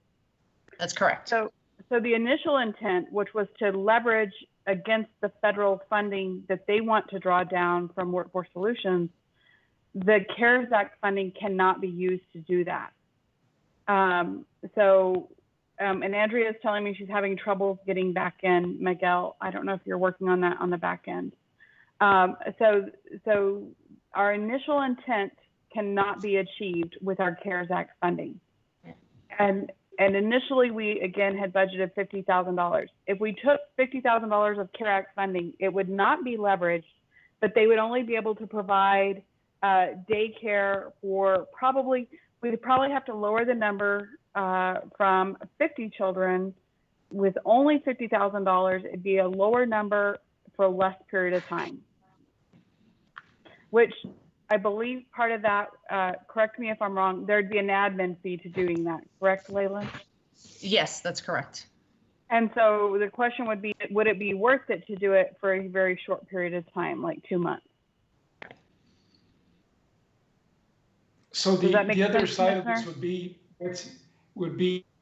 That's correct. So the initial intent, which was to leverage against the federal funding that they want to draw down from Workforce Solutions, the CARES Act funding cannot be used to do that. And Andrea is telling me she's having trouble getting back in. Miguel, I don't know if you're working on that on the back end. So our initial intent cannot be achieved with our CARES Act funding. And initially, we, again, had budgeted $50,000. If we took $50,000 of CARES Act funding, it would not be leveraged, but they would only be able to provide daycare for we'd probably have to lower the number from 50 children with only $50,000. It'd be a lower number for a less period of time, which I believe part of that, correct me if I'm wrong, there'd be an admin fee to doing that, correct, Layla? Yes, that's correct. And so the question would be, would it be worth it to do it for a very short period of time, like 2 months? So the other side of this would be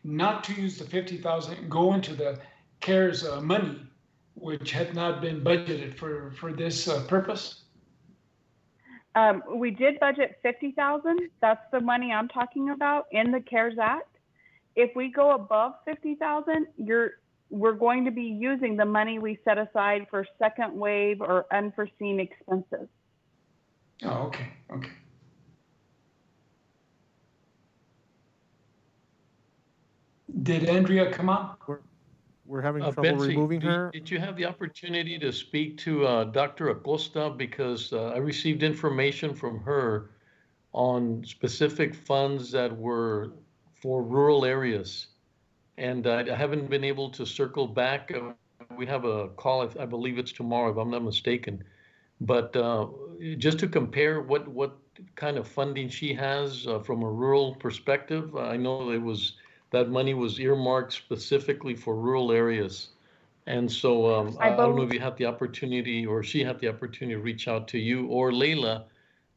not to use the $50,000 and go into the CARES money, which had not been budgeted for this purpose? We did budget $50,000. That's the money I'm talking about in the CARES Act. If we go above $50,000, we're going to be using the money we set aside for second wave or unforeseen expenses. Oh, okay. Did Andrea come on? We're having trouble Betsy, removing her. Did you have the opportunity to speak to Dr. Acosta? Because I received information from her on specific funds that were for rural areas. And I haven't been able to circle back. We have a call, I believe it's tomorrow, if I'm not mistaken. But just to compare what kind of funding she has from a rural perspective, I know that money was earmarked specifically for rural areas. And so I don't know if you had the opportunity or she had the opportunity to reach out to you or Layla.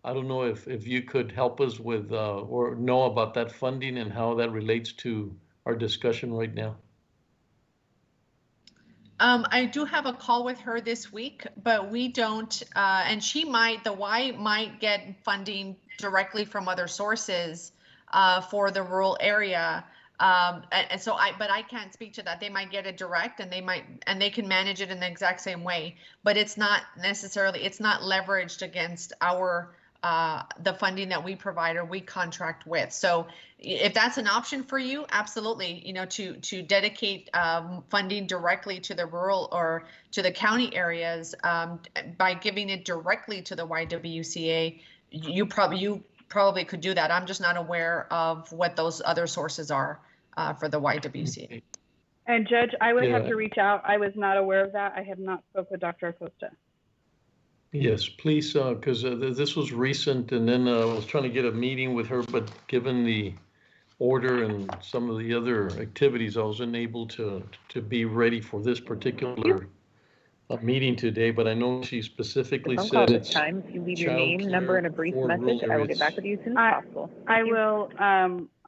I don't know if you could help us with or know about that funding and how that relates to our discussion right now. I do have a call with her this week, but we don't, and the Y might get funding directly from other sources for the rural area. But I can't speak to that. They might get it direct and they can manage it in the exact same way, but it's not leveraged against the funding that we provide or we contract with. So if that's an option for you, absolutely, to dedicate funding directly to the rural or to the county areas by giving it directly to the YWCA, you probably could do that. I'm just not aware of what those other sources are for the YWCA. And Judge, I would have to reach out. I was not aware of that. I have not spoke with Dr. Acosta. Yes, please, because this was recent, and then I was trying to get a meeting with her, but given the order and some of the other activities, I wasn't able to be ready for this particular meeting today. But I know she specifically said it's time. If you leave your name, number, and a brief message, I will get back with you as soon as possible. I will.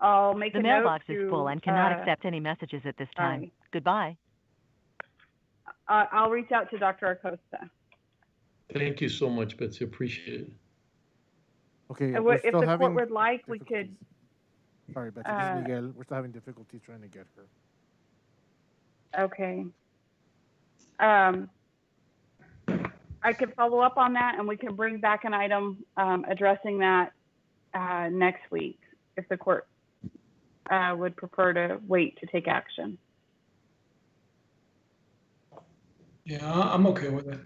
I'll make a note. The mailbox is full and cannot accept any messages at this time. Right. Goodbye. I'll reach out to Dr. Acosta. Thank you so much, Betsy. Appreciate it. Okay. If the court would like, we could. Sorry, Betsy. This is Miguel. We're still having difficulty trying to get her. Okay. I could follow up on that, and we can bring back an item addressing that next week if the court would prefer to wait to take action. Yeah, I'm okay with it.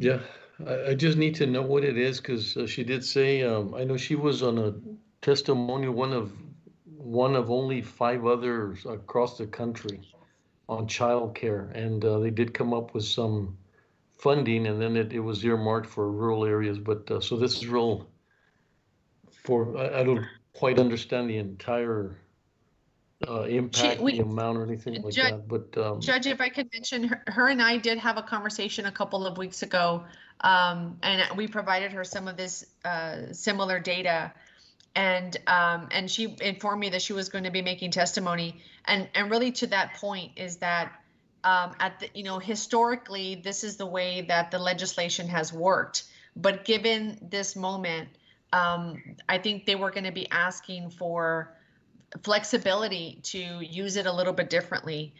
Yeah, I just need to know what it is because she did say, I know she was on a testimonial, one of only 5 others across the country on childcare, and they did come up with some funding, and then it was earmarked for rural areas. But so this is real for, I don't quite understand the entire impact, the amount or anything like that. But Judge, if I could mention, her and I did have a conversation a couple of weeks ago, and we provided her some of this similar data, and she informed me that she was going to be making testimony, and really to that point is that historically this is the way that the legislation has worked, but given this moment, I think they were going to be asking for flexibility to use it a little bit differently.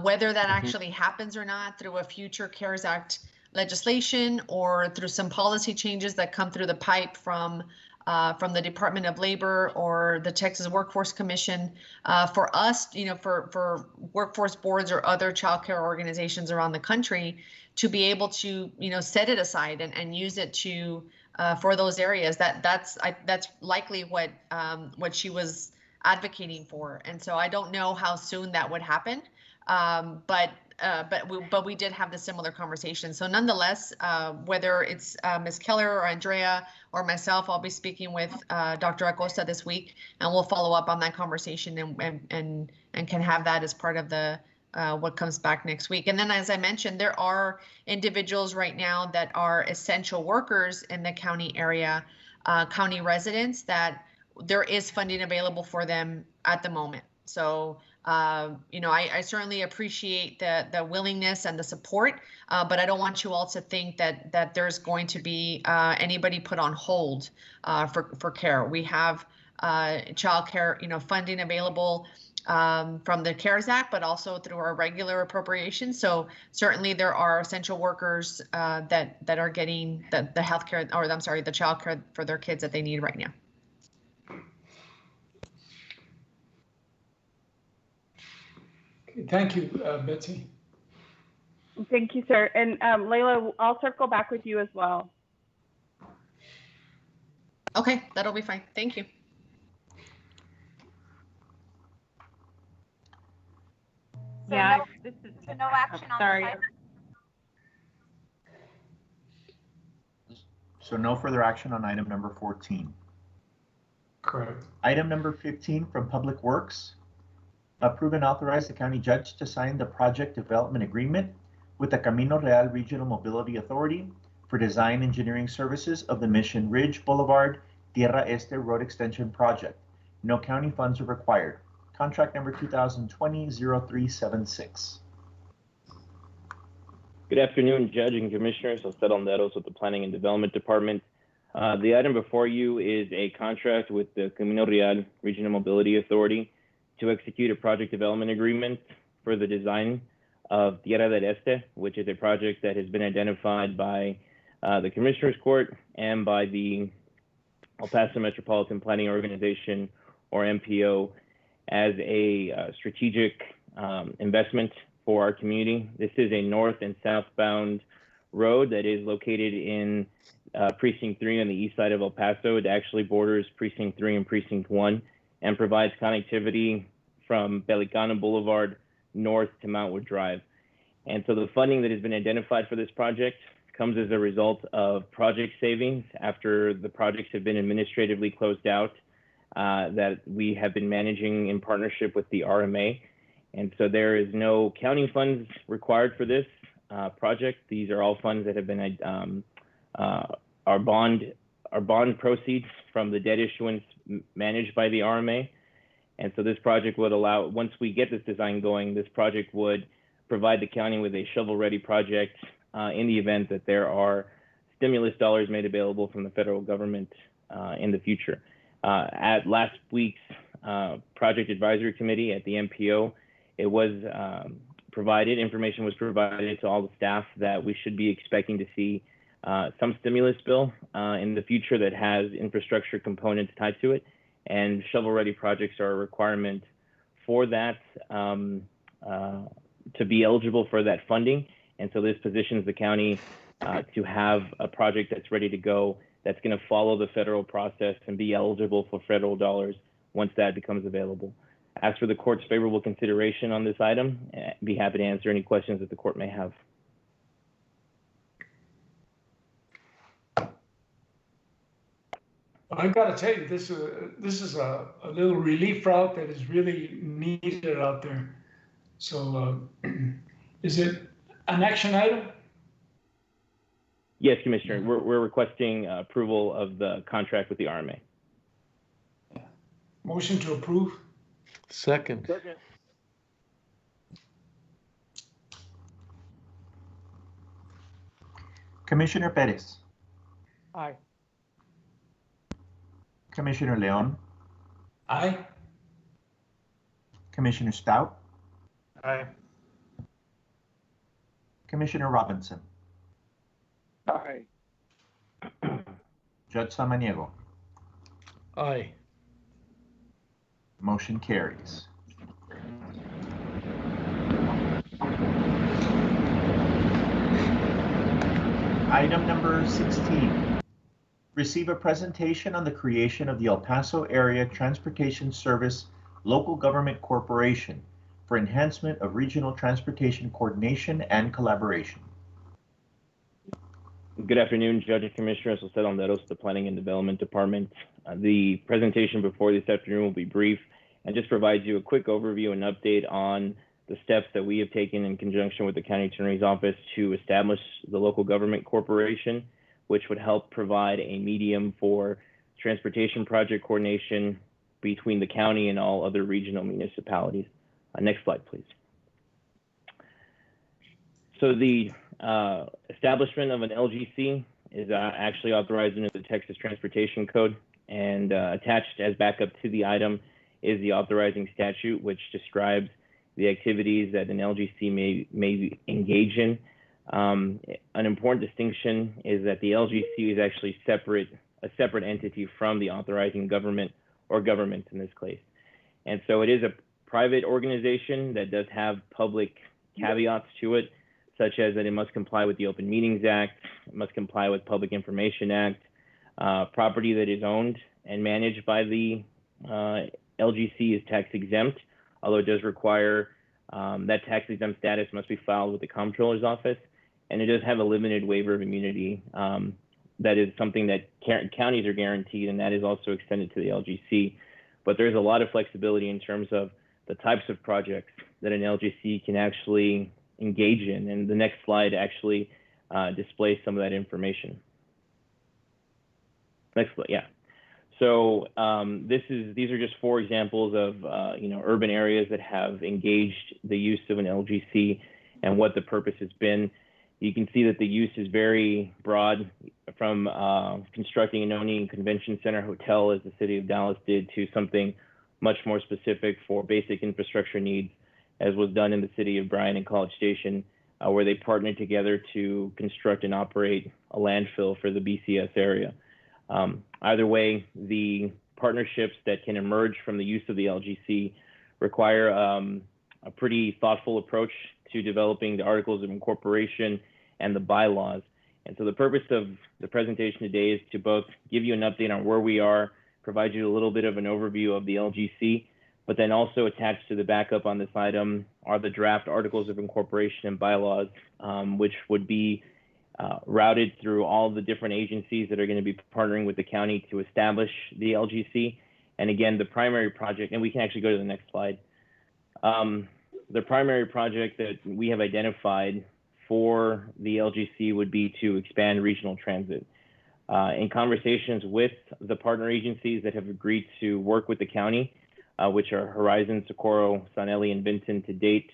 Whether that actually happens or not through a future CARES Act legislation or through some policy changes that come through the pipe from the Department of Labor or the Texas Workforce Commission, for us, for workforce boards or other child care organizations around the country to be able to, set it aside and use it to for those areas. That's likely what she was advocating for, and so I don't know how soon that would happen, but we did have the similar conversation. So nonetheless, whether it's Ms. Keller or Andrea or myself, I'll be speaking with Dr. Acosta this week, and we'll follow up on that conversation and can have that as part of the what comes back next week. And then, as I mentioned, there are individuals right now that are essential workers in the county area, county residents, that there is funding available for them at the moment. So, I certainly appreciate the willingness and the support, but I don't want you all to think that there's going to be anybody put on hold for care. We have child care, funding available from the CARES Act, but also through our regular appropriations. So certainly there are essential workers that are getting the health care, or I'm sorry, the child care for their kids that they need right now. Thank you, Betsy. Thank you, sir. And Layla, I'll circle back with you as well. Okay, that'll be fine. Thank you. Yeah, this is no action on sorry. this item. So no further action on item number 14. Correct. Item number 15 from Public Works. Approve and authorize the county judge to sign the project development agreement with the Camino Real Regional Mobility Authority for design engineering services of the Mission Ridge Boulevard Tierra Este Road Extension Project. No county funds are required. contract number 2020-0376. Good afternoon, Judge and Commissioners. José Londeros with the Planning and Development Department. The item before you is a contract with the Camino Real Regional Mobility Authority to execute a project development agreement for the design of Tierra del Este, which is a project that has been identified by the Commissioners Court and by the El Paso Metropolitan Planning Organization, or MPO, as a strategic investment for our community. This is a north and southbound road that is located in Precinct 3 on the east side of El Paso. It actually borders Precinct 3 and Precinct 1 and provides connectivity from Pelicano Boulevard north to Mountwood Drive. And so the funding that has been identified for this project comes as a result of project savings after the projects have been administratively closed out that we have been managing in partnership with the RMA. And so there is no county funds required for this project. These are all funds that have been our bond proceeds from the debt issuance managed by the RMA. And so this project would allow, once we get this design going, this project would provide the county with a shovel-ready project in the event that there are stimulus dollars made available from the federal government in the future. At last week's Project Advisory Committee at the MPO, it was information was provided to all the staff that we should be expecting to see some stimulus bill in the future that has infrastructure components tied to it, and shovel-ready projects are a requirement for that to be eligible for that funding. And so this positions the county to have a project that's ready to go, that's going to follow the federal process and be eligible for federal dollars once that becomes available. As for the court's favorable consideration on this item, I'd be happy to answer any questions that the court may have. I've got to tell you, this is a little relief route that is really needed out there. So is it an action item? Yes, Commissioner. We're requesting approval of the contract with the RMA. Motion to approve. Second. Commissioner Perez. Aye. Commissioner Leon. Aye. Commissioner Stout. Aye. Commissioner Robinson. Aye. Judge Samaniego. Aye. Motion carries. Item number 16. Receive a presentation on the creation of the El Paso Area Transportation Service Local Government Corporation for enhancement of regional transportation coordination and collaboration. Good afternoon, Judge and Commissioners. José Londeros, the Planning and Development Department. The presentation before this afternoon will be brief and just provides you a quick overview and update on the steps that we have taken in conjunction with the County Attorney's Office to establish the Local Government Corporation, which would help provide a medium for transportation project coordination between the county and all other regional municipalities. Next slide, please. So the establishment of an LGC is actually authorized under the Texas Transportation Code, and attached as backup to the item is the authorizing statute, which describes the activities that an LGC may engage in. An important distinction is that the LGC is actually a separate entity from the authorizing government, or government in this case. And so it is a private organization that does have public caveats to it, such as that it must comply with the Open Meetings Act, it must comply with Public Information Act. Property that is owned and managed by the LGC is tax exempt, although it does require that tax exempt status must be filed with the Comptroller's Office, and it does have a limited waiver of immunity. That is something that counties are guaranteed, and that is also extended to the LGC. But there's a lot of flexibility in terms of the types of projects that an LGC can actually engage in, and the next slide actually displays some of that information. Next slide, yeah. So these are just 4 examples of urban areas that have engaged the use of an LGC and what the purpose has been. You can see that the use is very broad, from constructing an owning convention center hotel, as the city of Dallas did, to something much more specific for basic infrastructure needs, as was done in the city of Bryan and College Station, where they partnered together to construct and operate a landfill for the BCS area. Either way, the partnerships that can emerge from the use of the LGC require a pretty thoughtful approach to developing the articles of incorporation and the bylaws. And so the purpose of the presentation today is to both give you an update on where we are, provide you a little bit of an overview of the LGC, but then also attached to the backup on this item are the draft articles of incorporation and bylaws, which would be routed through all the different agencies that are going to be partnering with the county to establish the LGC. And again, the primary project, and we can actually go to the next slide. The primary project that we have identified for the LGC would be to expand regional transit. In conversations with the partner agencies that have agreed to work with the county, which are Horizon, Socorro, Sonelli, and Vinton to date,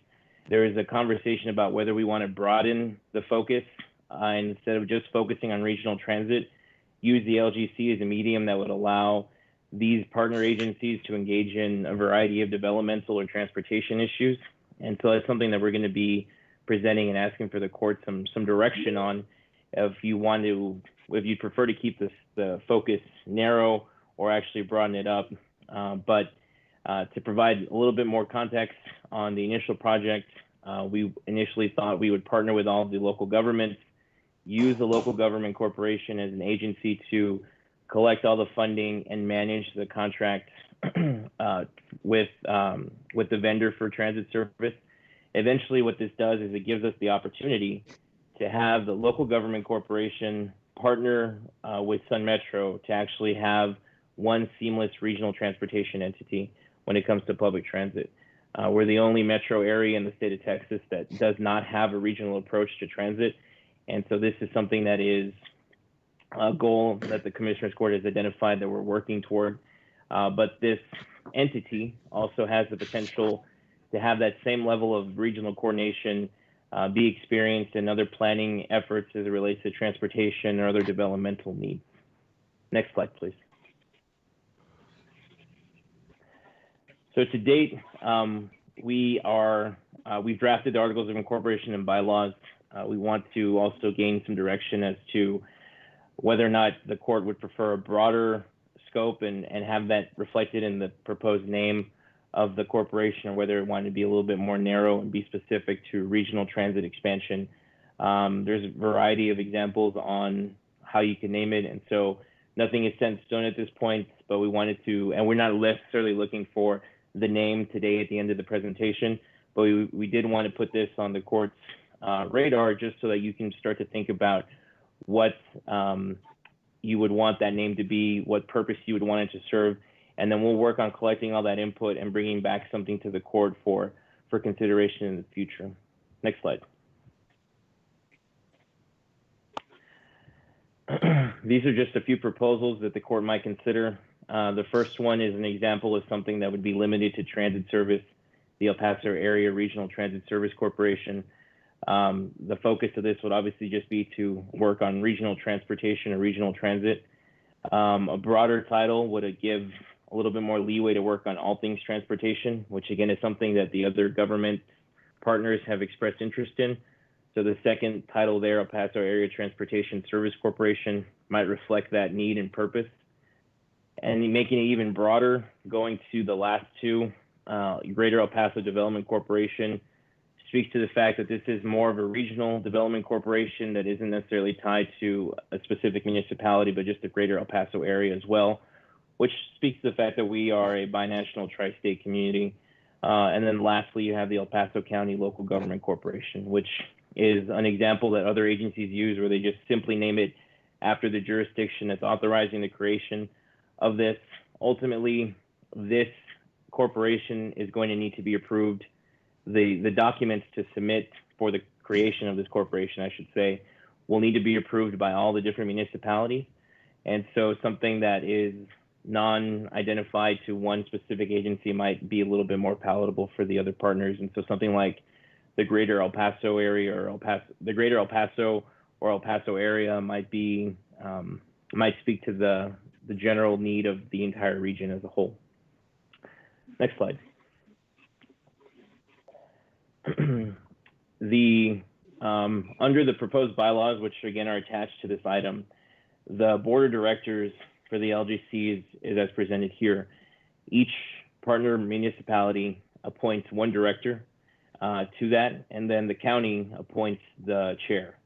there is a conversation about whether we want to broaden the focus and instead of just focusing on regional transit, use the LGC as a medium that would allow these partner agencies to engage in a variety of developmental or transportation issues. And so that's something that we're going to be presenting and asking for the court some direction on, if you prefer to keep the focus narrow or actually broaden it up. But to provide a little bit more context on the initial project, we initially thought we would partner with all of the local governments, use the local government corporation as an agency to collect all the funding and manage the contract with the vendor for transit service. Eventually, what this does is it gives us the opportunity to have the local government corporation partner with Sun Metro to actually have one seamless regional transportation entity when it comes to public transit. We're the only metro area in the state of Texas that does not have a regional approach to transit. And so this is something that is a goal that the Commissioner's Court has identified that we're working toward. But this entity also has the potential to have that same level of regional coordination be experienced in other planning efforts as it relates to transportation or other developmental needs. Next slide, please. So to date, we've drafted the articles of incorporation and bylaws. We want to also gain some direction as to whether or not the court would prefer a broader scope and have that reflected in the proposed name of the corporation, or whether it wanted to be a little bit more narrow and be specific to regional transit expansion. There's a variety of examples on how you can name it, and so nothing is set in stone at this point, but we wanted to, and we're not necessarily looking for the name today at the end of the presentation, but we did want to put this on the court's radar just so that you can start to think about what you would want that name to be, what purpose you would want it to serve, and then we'll work on collecting all that input and bringing back something to the court for consideration in the future. Next slide. These are just a few proposals that the court might consider. The first one is an example of something that would be limited to transit service, the El Paso Area Regional Transit Service Corporation. The focus of this would obviously just be to work on regional transportation or regional transit. A broader title would give a little bit more leeway to work on all things transportation, which again is something that the other government partners have expressed interest in. So the second title there, El Paso Area Transportation Service Corporation, might reflect that need and purpose. And making it even broader, going to the last two, Greater El Paso Development Corporation, speaks to the fact that this is more of a regional development corporation that isn't necessarily tied to a specific municipality, but just the greater El Paso area as well, which speaks to the fact that we are a binational tri-state community. And then lastly, you have the El Paso County Local Government Corporation, which is an example that other agencies use where they just simply name it after the jurisdiction that's authorizing the creation of this. Ultimately, this corporation is going to need to be approved. The documents to submit for the creation of this corporation, I should say, will need to be approved by all the different municipalities. And so something that is non-identified to one specific agency might be a little bit more palatable for the other partners. And so something like the greater El Paso area or the greater El Paso or El Paso area might be might speak to the general need of the entire region as a whole. Next slide. Under the proposed bylaws, which again are attached to this item, the board of directors for the LGC is as presented here. Each partner municipality appoints one director to that, and then the county appoints the chair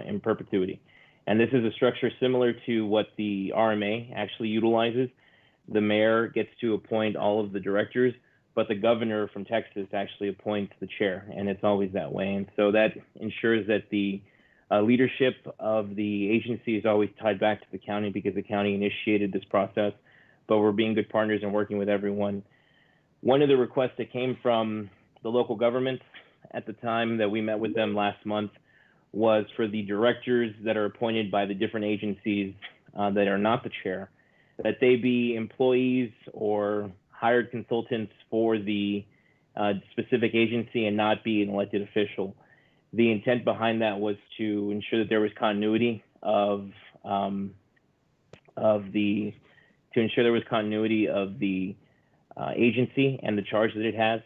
in perpetuity. And this is a structure similar to what the RMA actually utilizes. The mayor gets to appoint all of the directors, but the governor from Texas actually appoints the chair, and it's always that way. And so that ensures that the leadership of the agency is always tied back to the county because the county initiated this process, but we're being good partners and working with everyone. One of the requests that came from the local governments at the time that we met with them last month was for the directors that are appointed by the different agencies that are not the chair, that they be employees or hired consultants for the specific agency and not be an elected official. The intent behind that was to ensure that there was continuity of the agency and the charge that it has.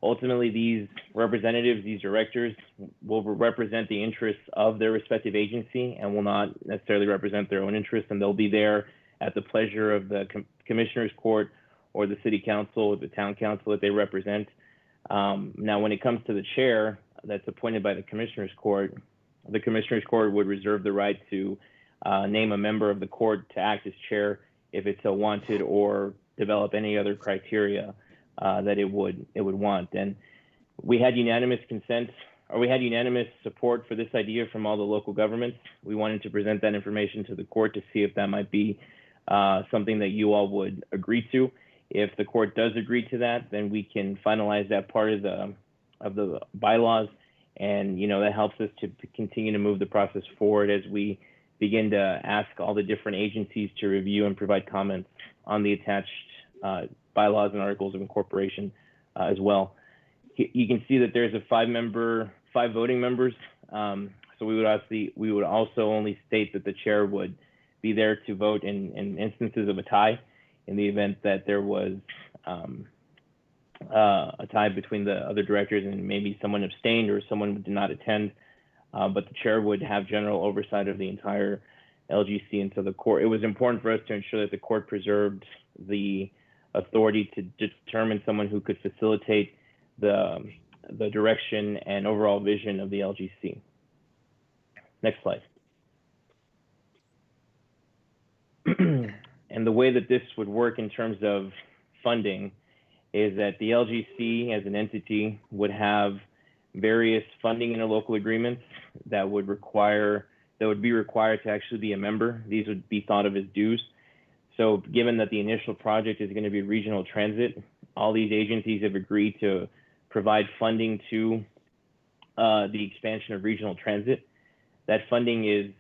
Ultimately, these representatives, these directors, will represent the interests of their respective agency and will not necessarily represent their own interests, and they'll be there at the pleasure of the commissioner's court or the city council or the town council that they represent. Now, when it comes to the chair that's appointed by the commissioner's court would reserve the right to name a member of the court to act as chair if it's so wanted, or develop any other criteria that it would want. And we had unanimous consent, or we had unanimous support for this idea from all the local governments. We wanted to present that information to the court to see if that might be something that you all would agree to. If the court does agree to that, then we can finalize that part of the bylaws, and that helps us to continue to move the process forward as we begin to ask all the different agencies to review and provide comments on the attached bylaws and articles of incorporation as well. You can see that there's a 5 voting members. So we would also only state that the chair would be there to vote in instances of a tie, in the event that there was a tie between the other directors and maybe someone abstained or someone did not attend. But the chair would have general oversight of the entire LGC. And so it was important for us to ensure that the court preserved the authority to determine someone who could facilitate the direction and overall vision of the LGC. Next slide. And the way that this would work in terms of funding is that the LGC as an entity would have various funding interlocal agreements that would be required to actually be a member. These would be thought of as dues. So given that the initial project is going to be regional transit, all these agencies have agreed to provide funding to the expansion of regional transit. That funding is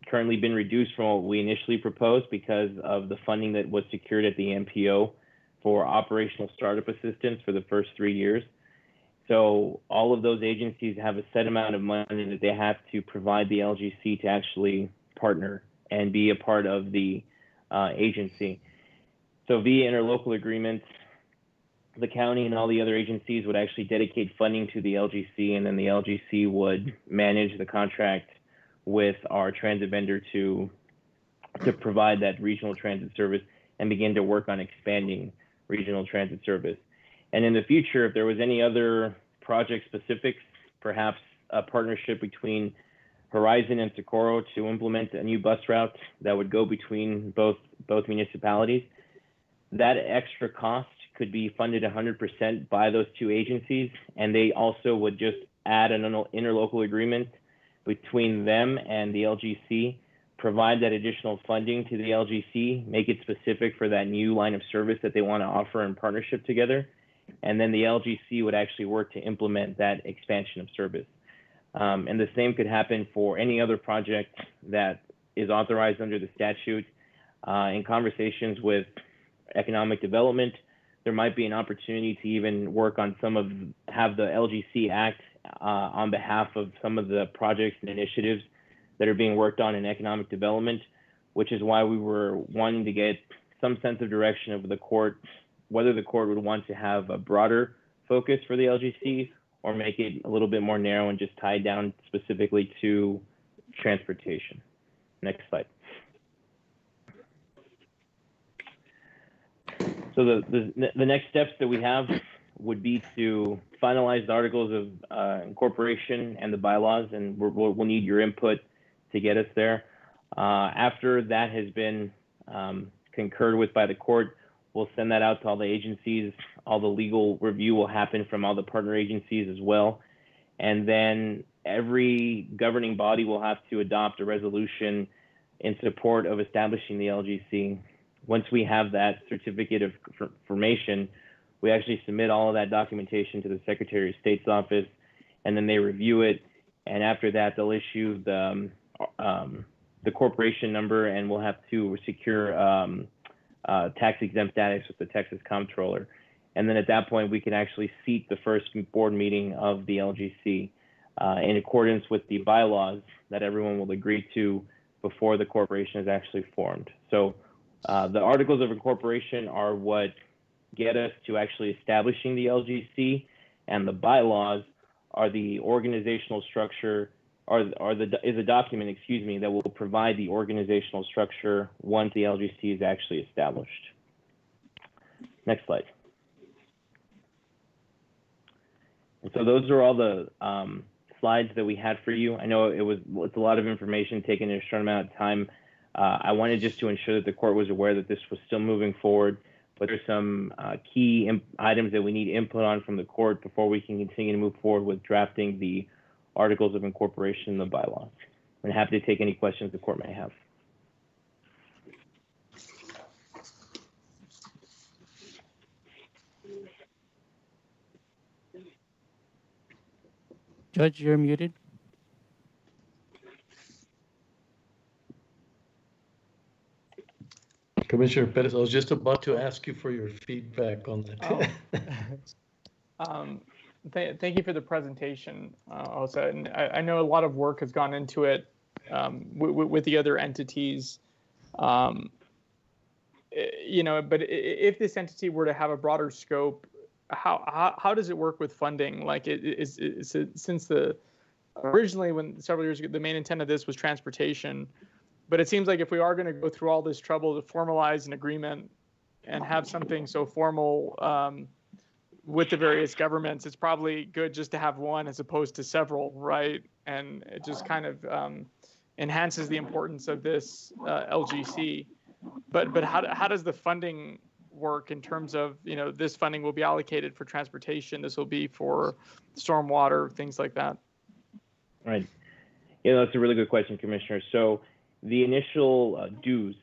currently been reduced from what we initially proposed because of the funding that was secured at the MPO for operational startup assistance for the first 3 years. So all of those agencies have a set amount of money that they have to provide the LGC to actually partner and be a part of the agency. So via interlocal agreements, the county and all the other agencies would actually dedicate funding to the LGC, and then the LGC would manage the contract with our transit vendor to provide that regional transit service and begin to work on expanding regional transit service. And in the future, if there was any other project specifics, perhaps a partnership between Horizon and Socorro to implement a new bus route that would go between both municipalities, that extra cost could be funded 100% by those two agencies, and they also would just add an interlocal agreement between them and the LGC, provide that additional funding to the LGC, make it specific for that new line of service that they want to offer in partnership together, and then the LGC would actually work to implement that expansion of service. And the same could happen for any other project that is authorized under the statute. in conversations with economic development, there might be an opportunity to even work on have the LGC act on behalf of some of the projects and initiatives that are being worked on in economic development, which is why we were wanting to get some sense of direction of the court, whether the court would want to have a broader focus for the LGC or make it a little bit more narrow and just tied down specifically to transportation. Next slide. So the next steps that we have would be to finalize the articles of incorporation and the bylaws, and we'll need your input to get us there. After that has been concurred with by the court, we'll send that out to all the agencies. All the legal review will happen from all the partner agencies as well. And then every governing body will have to adopt a resolution in support of establishing the LGC. Once we have that certificate of formation, we actually submit all of that documentation to the Secretary of State's office, and then they review it. And after that, they'll issue the corporation number, and we'll have to secure tax-exempt status with the Texas Comptroller. And then at that point, we can actually seat the first board meeting of the LGC in accordance with the bylaws that everyone will agree to before the corporation is actually formed. So the articles of incorporation are what get us to actually establishing the LGC, and the bylaws are the organizational structure, is a document, excuse me, that will provide the organizational structure once the LGC is actually established. Next slide. And so those are all the slides that we had for you. I know it's a lot of information taken in a short amount of time. I wanted just to ensure that the court was aware that this was still moving forward, but there's some key items that we need input on from the court before we can continue to move forward with drafting the articles of incorporation and the bylaws. I'm happy to take any questions the court may have. Judge, you're muted. Commissioner Perez, I was just about to ask you for your feedback on that. Thank you for the presentation, also. And I know a lot of work has gone into it with the other entities. But if this entity were to have a broader scope, how does it work with funding? Like, since originally, when several years ago, the main intent of this was transportation. But it seems like if we are going to go through all this trouble to formalize an agreement and have something so formal with the various governments, it's probably good just to have one as opposed to several, right? And it just kind of enhances the importance of this LGC. But how does the funding work in terms of, this funding will be allocated for transportation, this will be for stormwater, things like that? Right. That's a really good question, Commissioner. So the initial dues,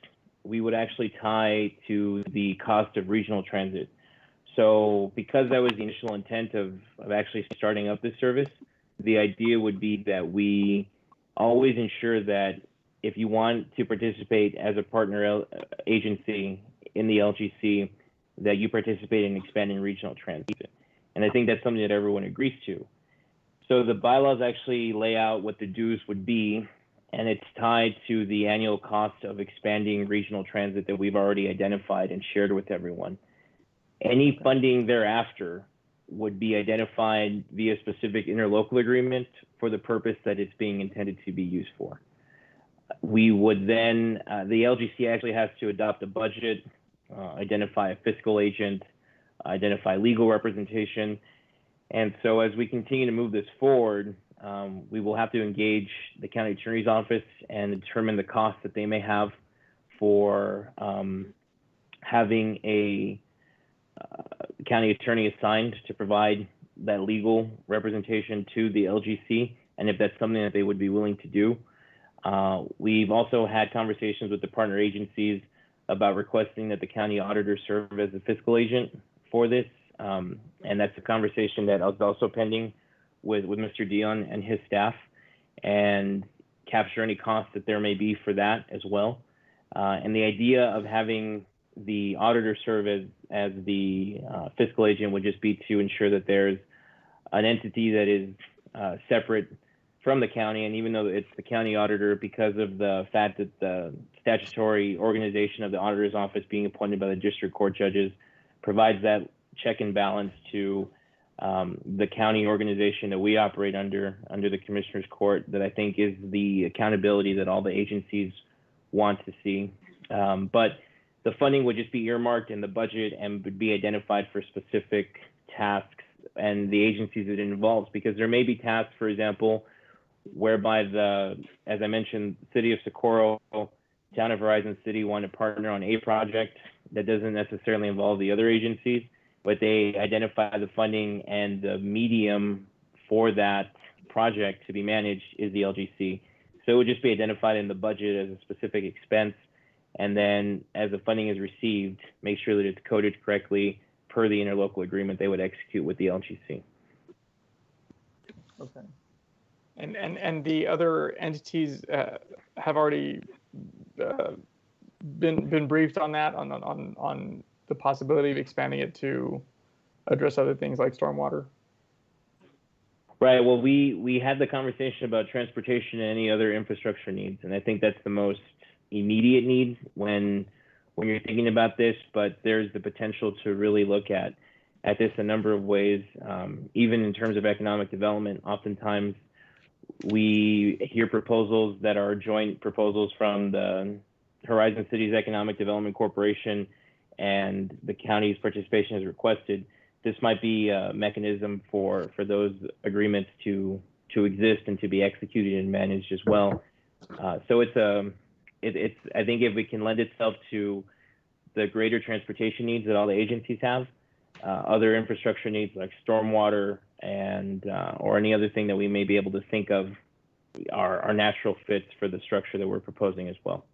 we would actually tie to the cost of regional transit. So because that was the initial intent of actually starting up this service, the idea would be that we always ensure that if you want to participate as a partner agency in the LGC, that you participate in expanding regional transit. And I think that's something that everyone agrees to. So the bylaws actually lay out what the dues would be, and it's tied to the annual cost of expanding regional transit that we've already identified and shared with everyone. Any funding thereafter would be identified via specific interlocal agreement for the purpose that it's being intended to be used for. We would then, the LGC actually has to adopt a budget, identify a fiscal agent, identify legal representation. And so as we continue to move this forward, we will have to engage the county attorney's office and determine the costs that they may have for having a county attorney assigned to provide that legal representation to the LGC, and if that's something that they would be willing to do. We've also had conversations with the partner agencies about requesting that the county auditor serve as a fiscal agent for this, and that's a conversation that is also pending with Mr. Dion and his staff, and capture any costs that there may be for that as well. And the idea of having the auditor serve as the fiscal agent would just be to ensure that there's an entity that is separate from the county. And even though it's the county auditor, because of the fact that the statutory organization of the auditor's office being appointed by the district court judges provides that check and balance to the county organization that we operate under the Commissioner's Court, that I think is the accountability that all the agencies want to see. But the funding would just be earmarked in the budget and would be identified for specific tasks and the agencies that it involves, because there may be tasks, for example, whereby as I mentioned, City of Socorro, Town of Horizon City want to partner on a project that doesn't necessarily involve the other agencies, but they identify the funding and the medium for that project to be managed is the LGC. So it would just be identified in the budget as a specific expense. And then as the funding is received, make sure that it's coded correctly per the interlocal agreement they would execute with the LGC. Okay. And the other entities have already been briefed on that, on the possibility of expanding it to address other things like stormwater? Right. Well, we had the conversation about transportation and any other infrastructure needs, and I think that's the most immediate need when you're thinking about this. But there's the potential to really look at this a number of ways, even in terms of economic development. Oftentimes, we hear proposals that are joint proposals from the Horizon Cities Economic Development Corporation and the county's participation is requested. This might be a mechanism for those agreements to exist and to be executed and managed as well. So it's I think if it can lend itself to the greater transportation needs that all the agencies have, other infrastructure needs like stormwater and or any other thing that we may be able to think of are natural fits for the structure that we're proposing as well.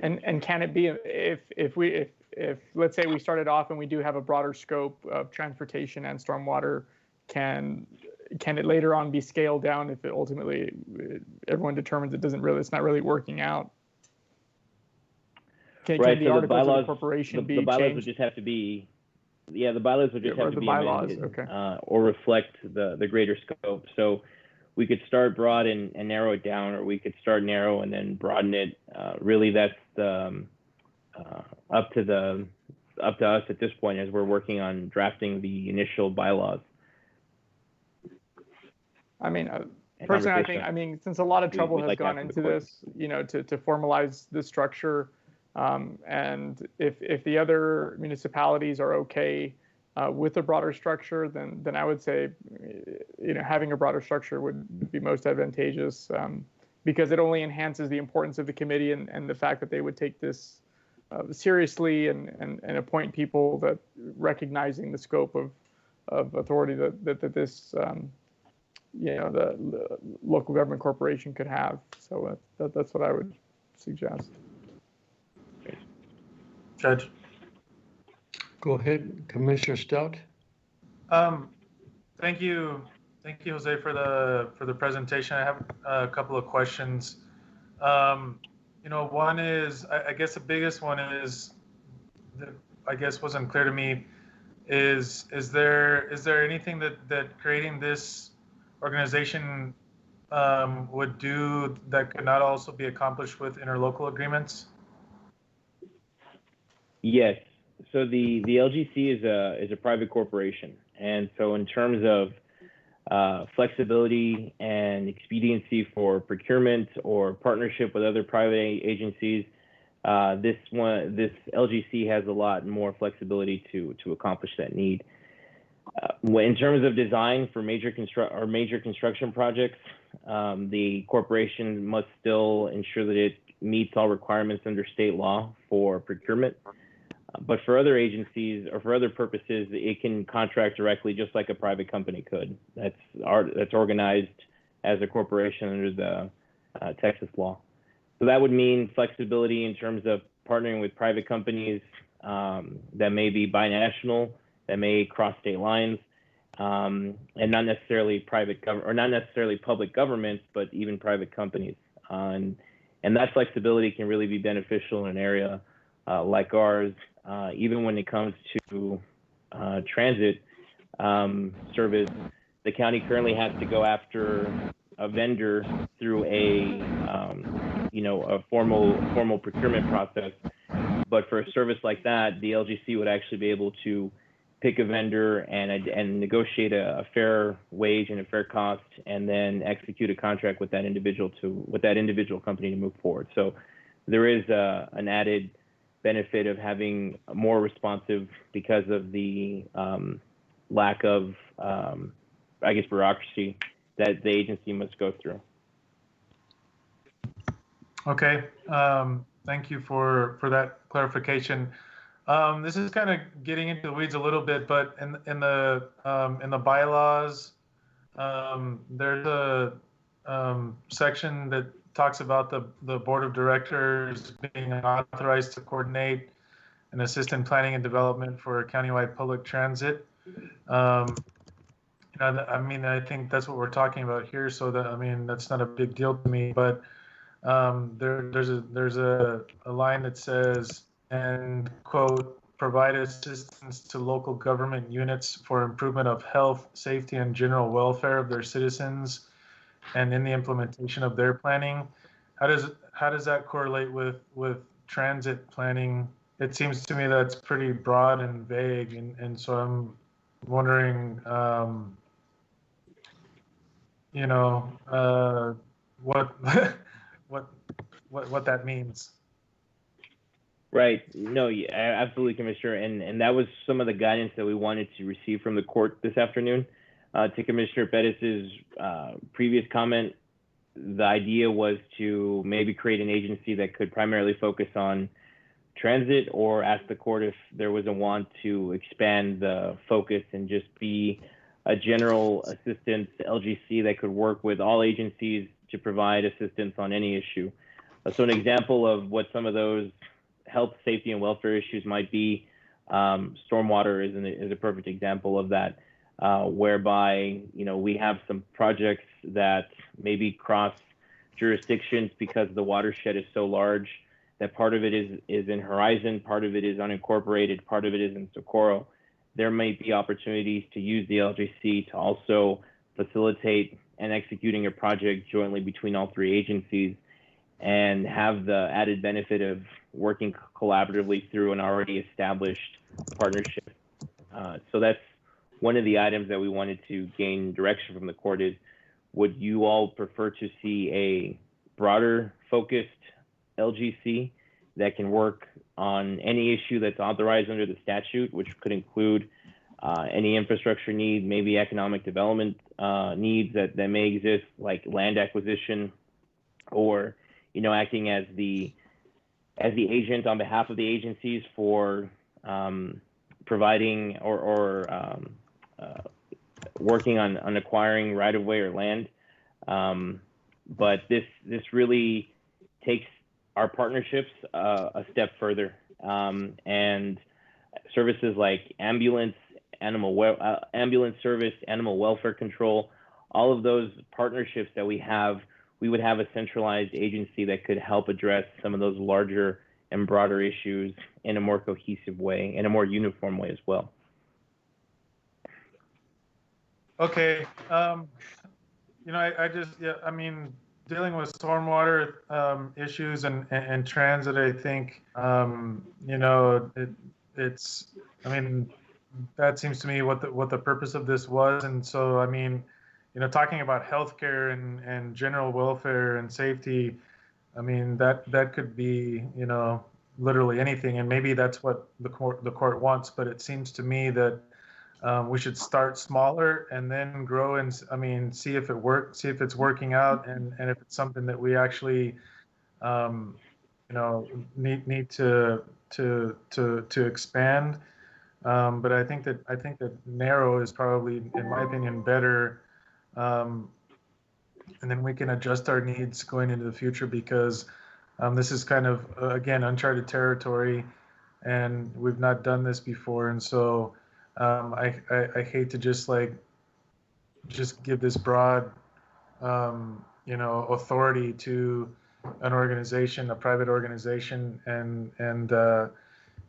And can it be, if let's say we started off and we do have a broader scope of transportation and stormwater, can it later on be scaled down if it ultimately everyone determines it's not really working out? Can the so articles the bylaws, of the corporation be the bylaws changed? would just have to be, the bylaws would just have to be amended, okay. Or reflect the greater scope. So we could start broad and narrow it down, or we could start narrow and then broaden it. Really, that's up to us at this point as we're working on drafting the initial bylaws. I mean, personally, I think since a lot of trouble has gone into this, to formalize the structure, and if the other municipalities are okay with a broader structure, then I would say, having a broader structure would be most advantageous, because it only enhances the importance of the committee and the fact that they would take this seriously and appoint people that recognizing the scope of authority that this the local government corporation could have. So that's what I would suggest. Judge. Go ahead, Commissioner Stout. Thank you, Jose, for the presentation. I have a couple of questions. One is, I guess the biggest one is that I guess wasn't clear to me is there anything that creating this organization would do that could not also be accomplished with interlocal agreements? Yes. So the LGC is a private corporation, and so in terms of flexibility and expediency for procurement or partnership with other private agencies, this LGC has a lot more flexibility to accomplish that need. In terms of design for major construction projects, the corporation must still ensure that it meets all requirements under state law for procurement. But for other agencies or for other purposes, it can contract directly just like a private company could. That's organized as a corporation under the Texas law. So that would mean flexibility in terms of partnering with private companies that may be binational, that may cross state lines, and not necessarily public governments, but even private companies. And And that flexibility can really be beneficial in an area like ours, even when it comes to transit service. The county currently has to go after a vendor through a formal procurement process. But for a service like that, the LGC would actually be able to pick a vendor and negotiate a fair wage and a fair cost, and then execute a contract with that individual company to move forward. So there is an added benefit of having more responsive because of the lack of, bureaucracy that the agency must go through. Okay, thank you for that clarification. This is kind of getting into the weeds a little bit, but in the bylaws, there's a section that talks about the board of directors being authorized to coordinate and assist in planning and development for countywide public transit. I think that's what we're talking about here. So that's not a big deal to me. But there's a line that says, and quote, provide assistance to local government units for improvement of health, safety, and general welfare of their citizens, and in the implementation of their planning. How does that correlate with transit planning? It seems to me that's pretty broad and vague, and so I'm wondering, what that means. Right. No, yeah, absolutely, Commissioner. And that was some of the guidance that we wanted to receive from the court this afternoon. To Commissioner Pettis's previous comment, the idea was to maybe create an agency that could primarily focus on transit, or ask the court if there was a want to expand the focus and just be a general assistance LGC that could work with all agencies to provide assistance on any issue. So an example of what some of those health, safety, and welfare issues might be, stormwater is a perfect example of that, whereby we have some projects that maybe cross jurisdictions because the watershed is so large that part of it is in Horizon, part of it is unincorporated, part of it is in Socorro. There may be opportunities to use the LGC to also facilitate and executing a project jointly between all three agencies, and have the added benefit of working collaboratively through an already established partnership. So that's one of the items that we wanted to gain direction from the court is, would you all prefer to see a broader focused LGC that can work on any issue that's authorized under the statute, which could include any infrastructure need, maybe economic development needs that may exist, like land acquisition, or acting as the agent on behalf of the agencies for providing or working on acquiring right-of-way or land. But this really takes our partnerships a step further, and services like ambulance service, animal welfare control, all of those partnerships that we would have a centralized agency that could help address some of those larger and broader issues in a more cohesive way, in a more uniform way as well. Okay. Dealing with stormwater issues and transit, I think, that seems to me what the purpose of this was. And so, talking about healthcare and general welfare and safety, that could be, literally anything. And maybe that's what the court wants. But it seems to me that we should start smaller and then grow and see if it works, see if it's working out, and if it's something that we actually need to expand. But I think that narrow is probably, in my opinion, better. And then we can adjust our needs going into the future, because this is kind of, again, uncharted territory, and we've not done this before. And so I hate to just give this broad, authority to an organization, a private organization, and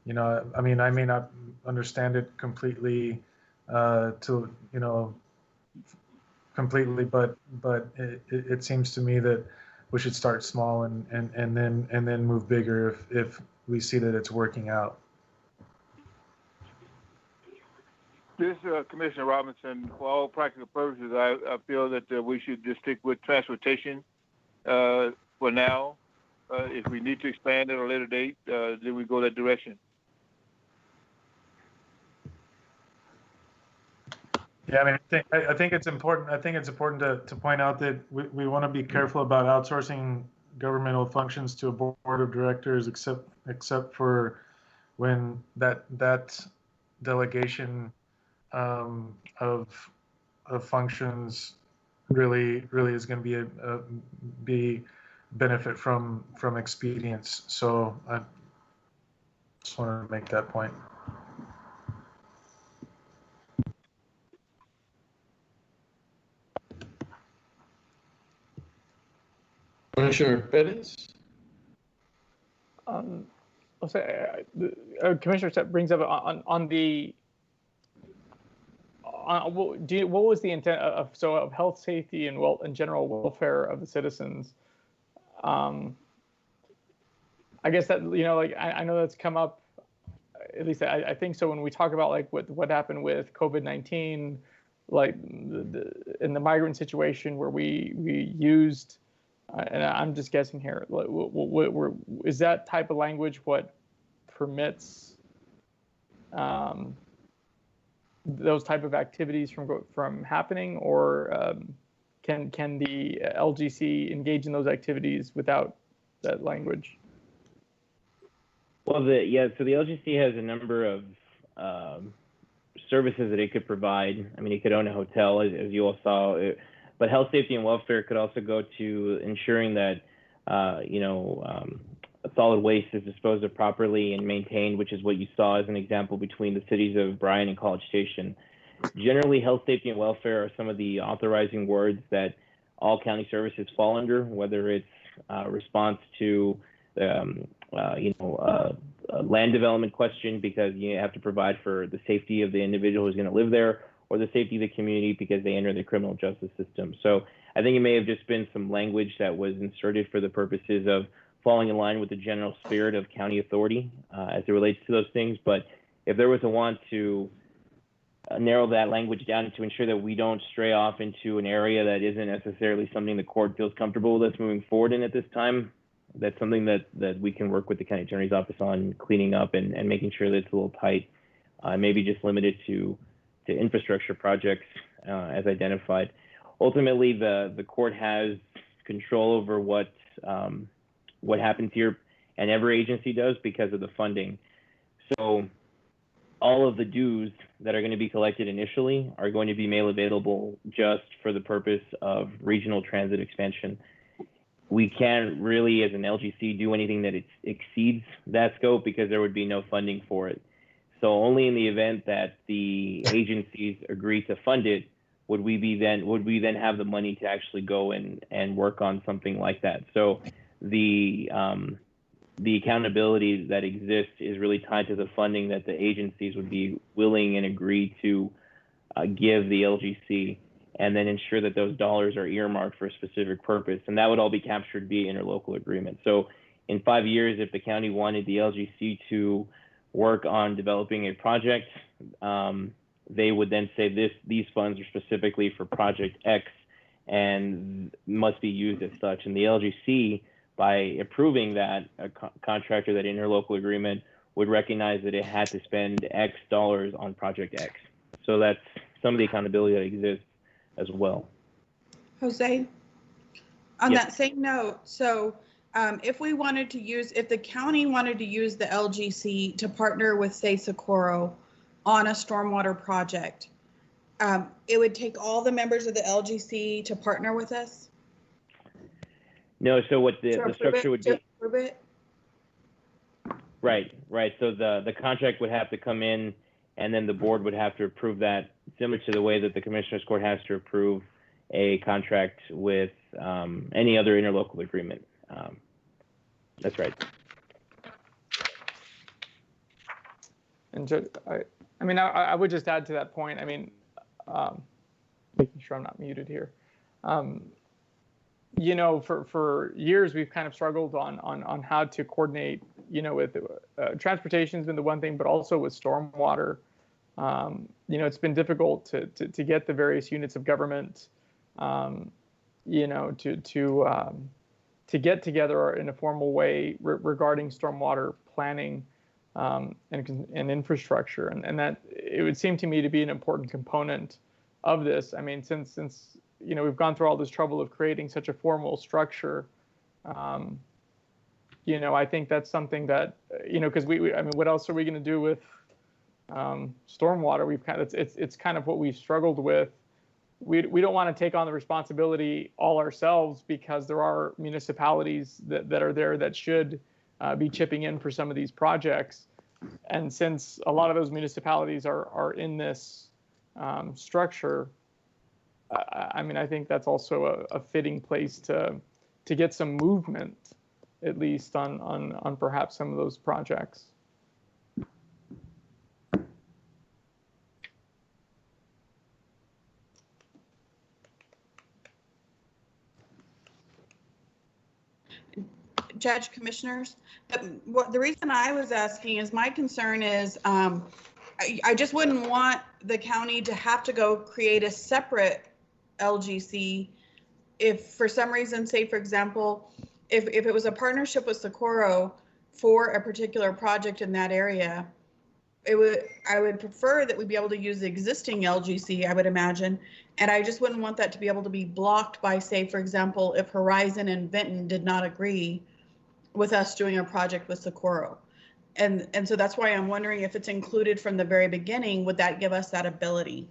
you know, I mean, I may not understand it completely completely, but it seems to me that we should start small and then move bigger if we see that it's working out. This Commissioner Robinson, for all practical purposes, I feel that we should just stick with transportation for now. If we need to expand at a later date, then we go that direction. Yeah, I mean, I think it's important. I think it's important to point out that we want to be careful about outsourcing governmental functions to a board of directors, except for when that delegation of functions really is going to be benefit from expedience. So I just wanted to make that point. Commissioner Perez? I'll say, Commissioner brings up what was the intent of health, safety, and general welfare of the citizens? I guess that, you know, like I know that's come up, at least I think so, when we talk about like what happened with COVID-19, like in the migrant situation where we used, and I'm just guessing here, is that type of language what permits those type of activities from happening, or can the LGC engage in those activities without that language? Well, so the LGC has a number of services that it could provide. I mean, it could own a hotel, as you all saw, but health, safety, and welfare could also go to ensuring that solid waste is disposed of properly and maintained, which is what you saw as an example between the cities of Bryan and College Station. Generally, health, safety, and welfare are some of the authorizing words that all county services fall under, whether it's response to land development question because you have to provide for the safety of the individual who's going to live there, or the safety of the community because they enter the criminal justice system. So I think it may have just been some language that was inserted for the purposes of falling in line with the general spirit of county authority as it relates to those things. But if there was a want to narrow that language down to ensure that we don't stray off into an area that isn't necessarily something the court feels comfortable with us moving forward in at this time, that's something that we can work with the county attorney's office on cleaning up and making sure that it's a little tight, maybe just limited to infrastructure projects as identified. Ultimately, the court has control over what happens here, and every agency does because of the funding. So all of the dues that are going to be collected initially are going to be made available just for the purpose of regional transit expansion. We can't really, as an LGC, do anything that exceeds that scope because there would be no funding for it. So only in the event that the agencies agree to fund it would we then have the money to actually go and work on something like that. So the accountability that exists is really tied to the funding that the agencies would be willing and agree to give the LGC, and then ensure that those dollars are earmarked for a specific purpose. And that would all be captured via interlocal agreement. So in 5 years, if the county wanted the LGC to work on developing a project, they would then say these funds are specifically for project X and must be used as such. And the LGC, by approving that contractor, that interlocal agreement, would recognize that it had to spend X dollars on project X. So that's some of the accountability that exists as well. Jose, on Yes. that same note, so if the county wanted to use the LGC to partner with, say, Socorro on a stormwater project, it would take all the members of the LGC to partner with us? No, so what the structure would be. Approve it? Right. So the contract would have to come in, and then the board would have to approve that, similar to the way that the Commissioner's Court has to approve a contract with any other interlocal agreement. That's right. And I mean, I would just add to that point. I mean, making sure I'm not muted here. You know, for years we've kind of struggled on how to coordinate. You know, with transportation's been the one thing, but also with stormwater. You know, it's been difficult to get the various units of government, you know, to get together in a formal way regarding stormwater planning and infrastructure, and that it would seem to me to be an important component of this. I mean, since you know we've gone through all this trouble of creating such a formal structure, you know, I think that's something that you know, because I mean, what else are we going to do with stormwater? We've kind of it's kind of what we've struggled with. We don't want to take on the responsibility all ourselves, because there are municipalities that are there that should be chipping in for some of these projects. And since a lot of those municipalities are in this structure, I mean, I think that's also a fitting place to get some movement, at least on perhaps some of those projects. Judge, Commissioners, the reason I was asking is my concern is I just wouldn't want the county to have to go create a separate LGC if for some reason, say for example, if it was a partnership with Socorro for a particular project in that area, I would prefer that we be able to use the existing LGC, I would imagine, and I just wouldn't want that to be able to be blocked by, say, for example, if Horizon and Vinton did not agree with us doing a project with Socorro. And so that's why I'm wondering if it's included from the very beginning, would that give us that ability?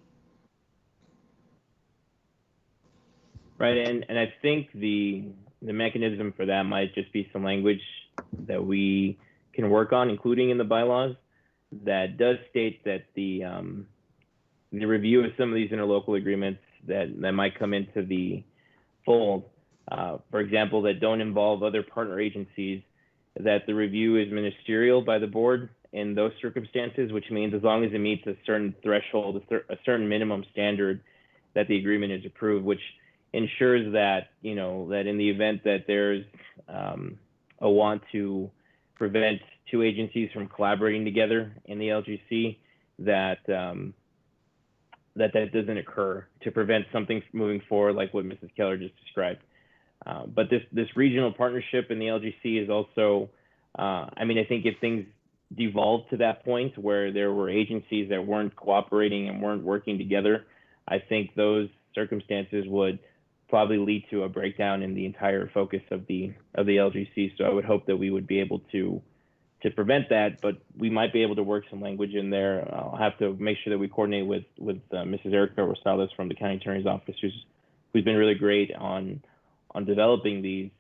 Right, and I think the mechanism for that might just be some language that we can work on, including in the bylaws, that does state that the review of some of these interlocal agreements that might come into the fold, for example, that don't involve other partner agencies, that the review is ministerial by the board in those circumstances, which means as long as it meets a certain threshold, a certain minimum standard, that the agreement is approved, which ensures that, you know, that in the event that there's a want to prevent two agencies from collaborating together in the LGC, that that doesn't occur, to prevent something from moving forward like what Mrs. Keller just described. But this regional partnership in the LGC is also, I mean, I think if things devolved to that point where there were agencies that weren't cooperating and weren't working together, I think those circumstances would probably lead to a breakdown in the entire focus of the LGC. So I would hope that we would be able to prevent that, but we might be able to work some language in there. I'll have to make sure that we coordinate with Mrs. Erica Rosales from the County Attorney's Office, who's been really great on developing these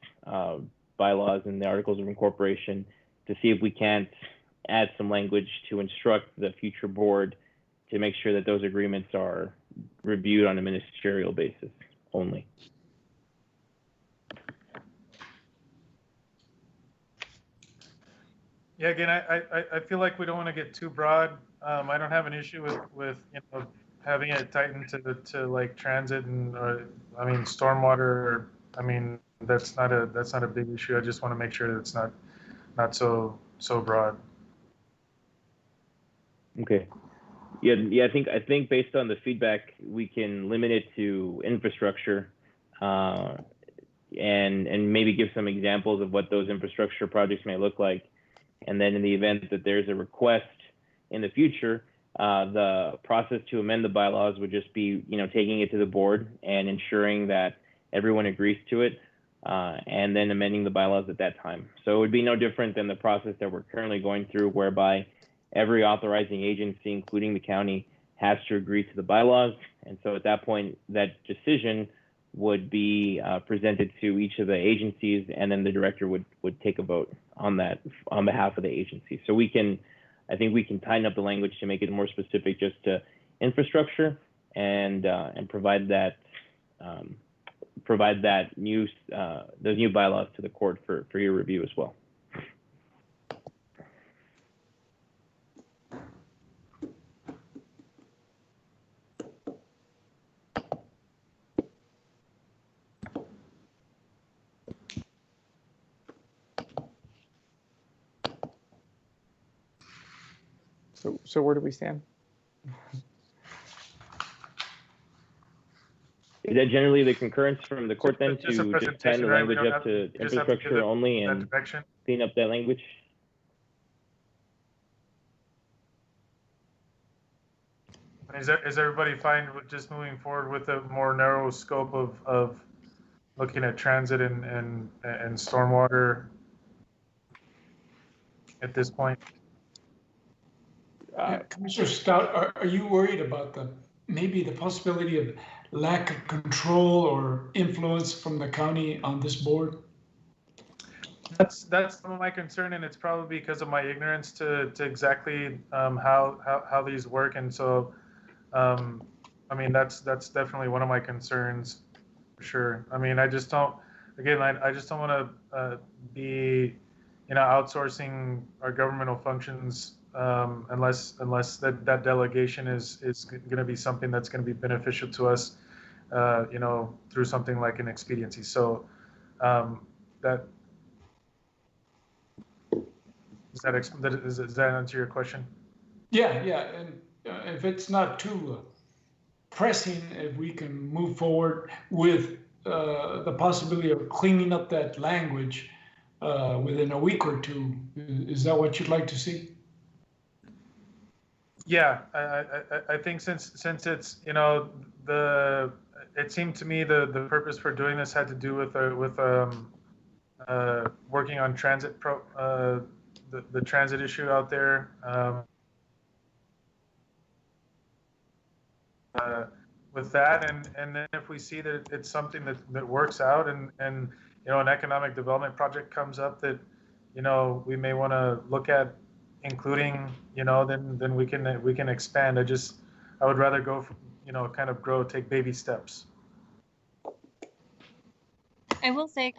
bylaws and the Articles of Incorporation, to see if we can't add some language to instruct the future board to make sure that those agreements are reviewed on a ministerial basis only. Yeah, again, I feel like we don't want to get too broad. I don't have an issue with you know, having it tightened to like transit and I mean stormwater. I mean that's not a big issue. I just want to make sure that it's not so broad. Okay. Yeah. I think based on the feedback, we can limit it to infrastructure, and maybe give some examples of what those infrastructure projects may look like. And then in the event that there's a request in the future, the process to amend the bylaws would just be, you know, taking it to the board and ensuring that everyone agrees to it, and then amending the bylaws at that time. So it would be no different than the process that we're currently going through, whereby every authorizing agency, including the county, has to agree to the bylaws. And so at that point, that decision would be presented to each of the agencies, and then the director would take a vote on that on behalf of the agency. So I think we can tighten up the language to make it more specific just to infrastructure, and provide that provide that those new bylaws to the court for your review as well. So where do we stand? Is that generally the concurrence from the court then Just a to just tie the presentation, right? We language don't up have- to you just have to give infrastructure it only that and direction. clean up that language? Is everybody fine with just moving forward with a more narrow scope of looking at transit and stormwater at this point? Commissioner Stout, are you worried about maybe the possibility of lack of control or influence from the county on this board? That's some of my concern, and it's probably because of my ignorance to exactly how these work, and so I mean that's definitely one of my concerns for sure. I mean, I just don't want to be outsourcing our governmental functions unless that delegation is going to be something that's going to be beneficial to us, through something like an expediency. So that does that answer your question? Yeah, and if it's not too pressing, if we can move forward with the possibility of cleaning up that language within a week or two, is that what you'd like to see? Yeah, I think since it's it seemed to me the purpose for doing this had to do with working on transit the transit issue out there. With that, and then if we see that it's something that works out, and an economic development project comes up that we may want to look at including, then we can expand. I would rather go kind of take baby steps. I will say,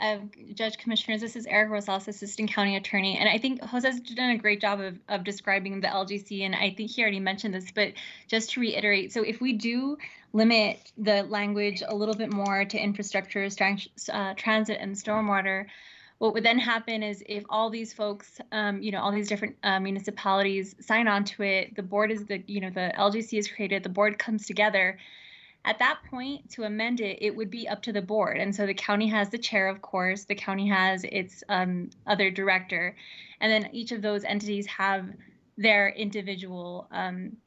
Judge Commissioners, this is Eric Rosales, Assistant County Attorney, and I think Jose's done a great job of describing the LGC, and I think he already mentioned this, but just to reiterate, so if we do limit the language a little bit more to infrastructure, transit, and stormwater, what would then happen is if all these folks, all these different municipalities sign on to it, the board is the LGC is created, the board comes together. At that point, to amend it, it would be up to the board. And so the county has the chair, of course, the county has its other director, and then each of those entities have their individual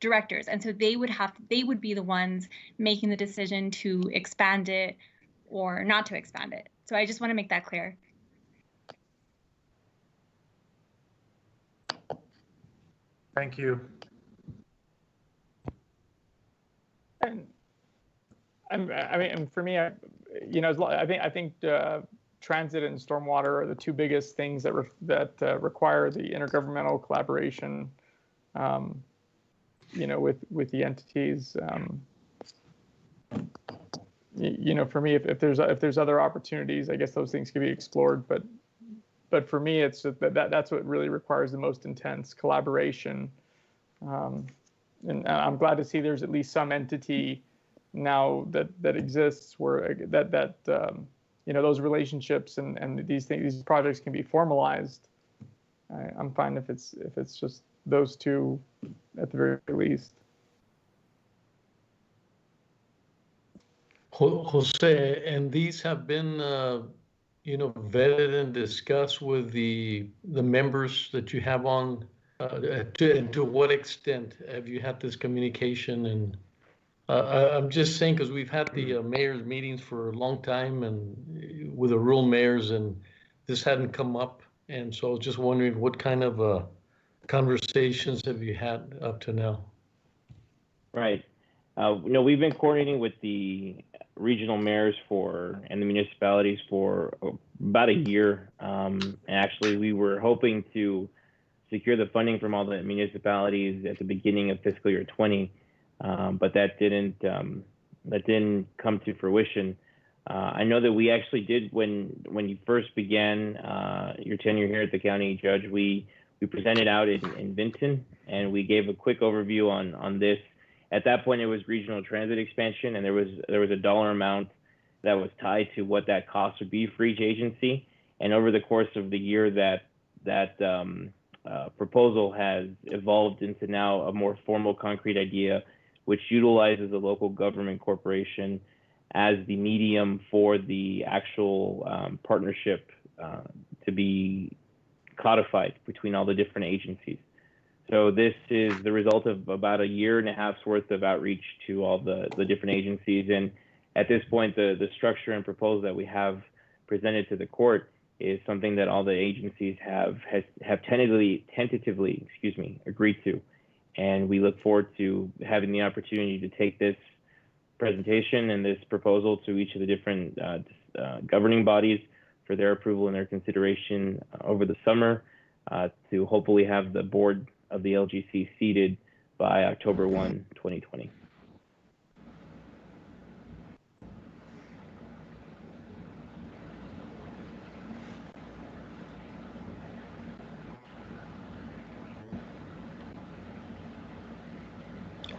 directors. And so they would be the ones making the decision to expand it or not to expand it. So I just want to make that clear. Thank you. And for me, I think transit and stormwater are the two biggest things that require the intergovernmental collaboration, with the entities. For me, if there's other opportunities, I guess those things can be explored. But for me, it's that's what really requires the most intense collaboration. And I'm glad to see there's at least some entity now that exists where those relationships and these projects can be formalized. I'm fine if it's just those two at the very least. Jose, and these have been vetted and discussed with the members that you have on. To what extent have you had this communication? And I'm just saying because we've had the mayor's meetings for a long time and with the rural mayors, and this hadn't come up. And so I was just wondering what kind of conversations have you had up to now? Right. We've been coordinating with the regional mayors and the municipalities for about a year. And actually, we were hoping to secure the funding from all the municipalities at the beginning of fiscal year 20, but that didn't come to fruition. I know that we actually did, when you first began your tenure here at the county, Judge, we presented out in Vinton, and we gave a quick overview on this. At that point, it was regional transit expansion, and there was a dollar amount that was tied to what that cost would be for each agency. And over the course of the year, that proposal has evolved into now a more formal, concrete idea, which utilizes a local government corporation as the medium for the actual partnership to be codified between all the different agencies. So this is the result of about a year and a half's worth of outreach to all the different agencies. And at this point, the structure and proposal that we have presented to the court is something that all the agencies have tentatively agreed to. And we look forward to having the opportunity to take this presentation and this proposal to each of the different governing bodies for their approval and their consideration over the summer to hopefully have the board of the LGC seated by October 1, 2020.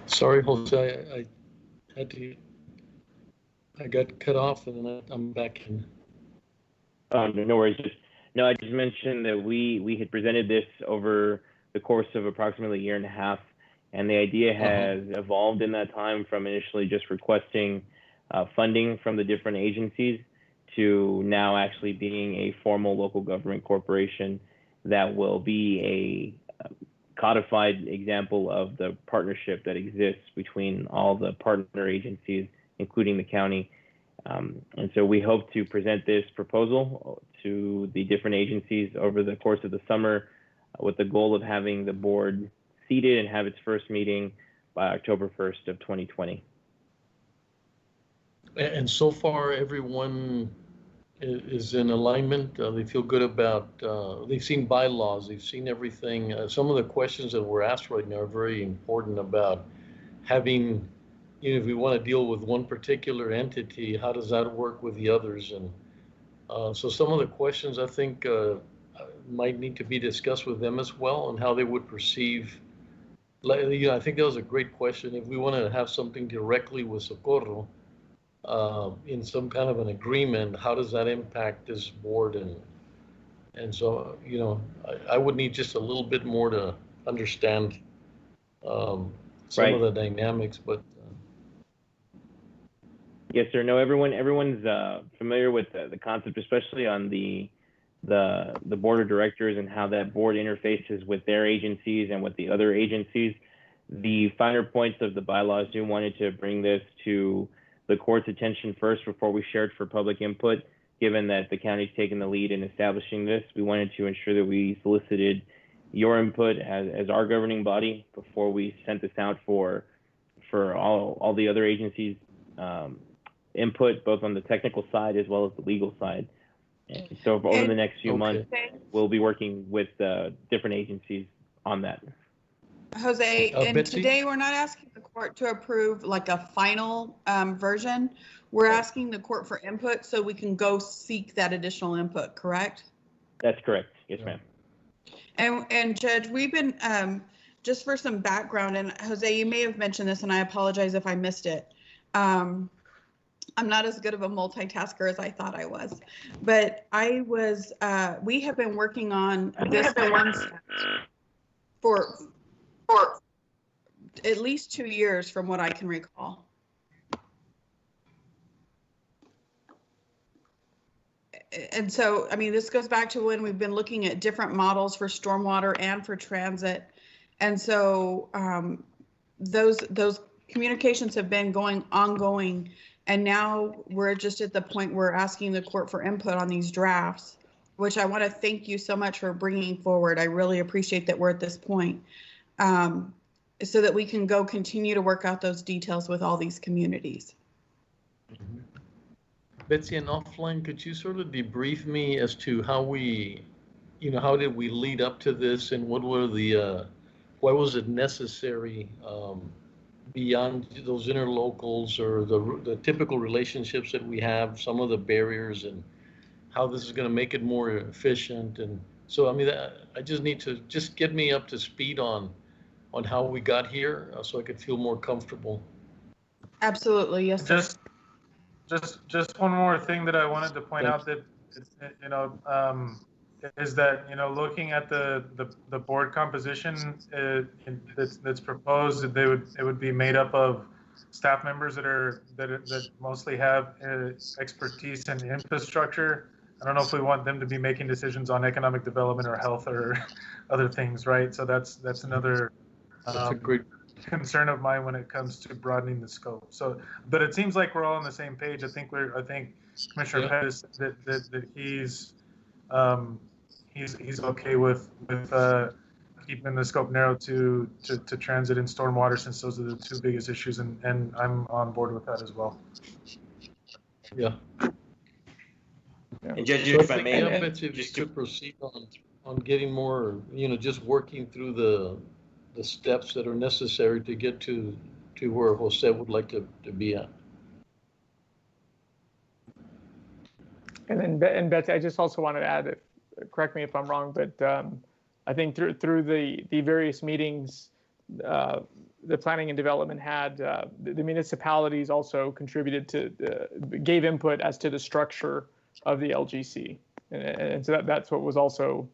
Sorry, Jose, I got cut off and then I'm back in. No worries. I just mentioned that we had presented this over the course of approximately a year and a half, and the idea has evolved in that time from initially just requesting funding from the different agencies to now actually being a formal local government corporation that will be a codified example of the partnership that exists between all the partner agencies, including the county. And so we hope to present this proposal to the different agencies over the course of the summer with the goal of having the board seated and have its first meeting by October 1st of 2020. And so far, everyone is in alignment. They feel good about, they've seen bylaws, they've seen everything. Some of the questions that were asked right now are very important about having, if we want to deal with one particular entity, how does that work with the others? And so some of the questions I think might need to be discussed with them as well, and how they would perceive. I think that was a great question. If we want to have something directly with Socorro, in some kind of an agreement, how does that impact this board? And so, I would need just a little bit more to understand some of the dynamics, but. Yes, sir. No, everyone's familiar with the concept, especially on the board of directors and how that board interfaces with their agencies and with the other agencies. The finer points of the bylaws do wanted to bring this to the court's attention first before we shared for public input. Given that the county's taken the lead in establishing this, we wanted to ensure that we solicited your input as our governing body before we sent this out for all the other agencies' input, both on the technical side as well as the legal side. And so over the next few months, we'll be working with different agencies on that. Jose, and Betsy? today we're not asking the court to approve like a final version. We're asking the court for input so we can go seek that additional input, correct? That's correct. Yes, ma'am. And Judge, we've been, just for some background, and Jose, you may have mentioned this and I apologize if I missed it. I'm not as good of a multitasker as I thought I was, but we have been working on this for at least 2 years from what I can recall. And so, I mean, this goes back to when we've been looking at different models for stormwater and for transit. And so those communications have been ongoing. And now we're just at the point where we're asking the court for input on these drafts, which I want to thank you so much for bringing forward. I really appreciate that we're at this point, so that we can go continue to work out those details with all these communities. Mm-hmm. Betsy, and offline, could you sort of debrief me as to how we, how did we lead up to this, and what were why was it necessary beyond those interlocals or the typical relationships that we have, some of the barriers, and how this is going to make it more efficient. And so, I mean, I just need to just get me up to speed on how we got here, so I could feel more comfortable. Absolutely, yes, sir. Just one more thing that I wanted to point out that, is that, looking at the board composition that's proposed, it would be made up of staff members that mostly have expertise in infrastructure. I don't know if we want them to be making decisions on economic development or health or other things, right? So that's another That's a great concern of mine when it comes to broadening the scope. So, but it seems like we're all on the same page. I think Commissioner Pettis that he's okay with keeping the scope narrow to transit and stormwater, since those are the two biggest issues, and I'm on board with that as well. Yeah. And Judge, So if I may, just to proceed on getting more, just working through the steps that are necessary to get to where Jose would like to be at. And Betsy, I just also wanted to add, correct me if I'm wrong, but I think through the various meetings the planning and development had, the municipalities also contributed gave input as to the structure of the LGC, and so that's what was also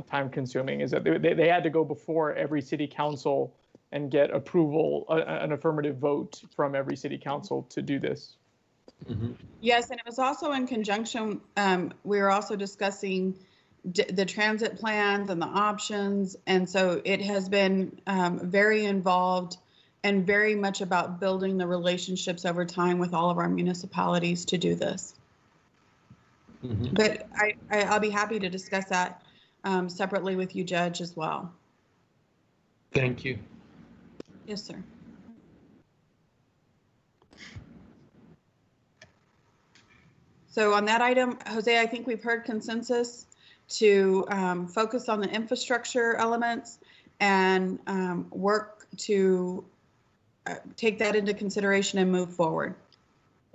time consuming, is that they had to go before every city council and get approval, an affirmative vote from every city council to do this. Mm-hmm. Yes, and it was also in conjunction, we were also discussing the transit plans and the options. And so it has been very involved and very much about building the relationships over time with all of our municipalities to do this. Mm-hmm. But I'll be happy to discuss that separately with you, Judge, as well. Thank you. Yes, sir. So on that item, Jose, I think we've heard consensus to focus on the infrastructure elements and work to take that into consideration and move forward.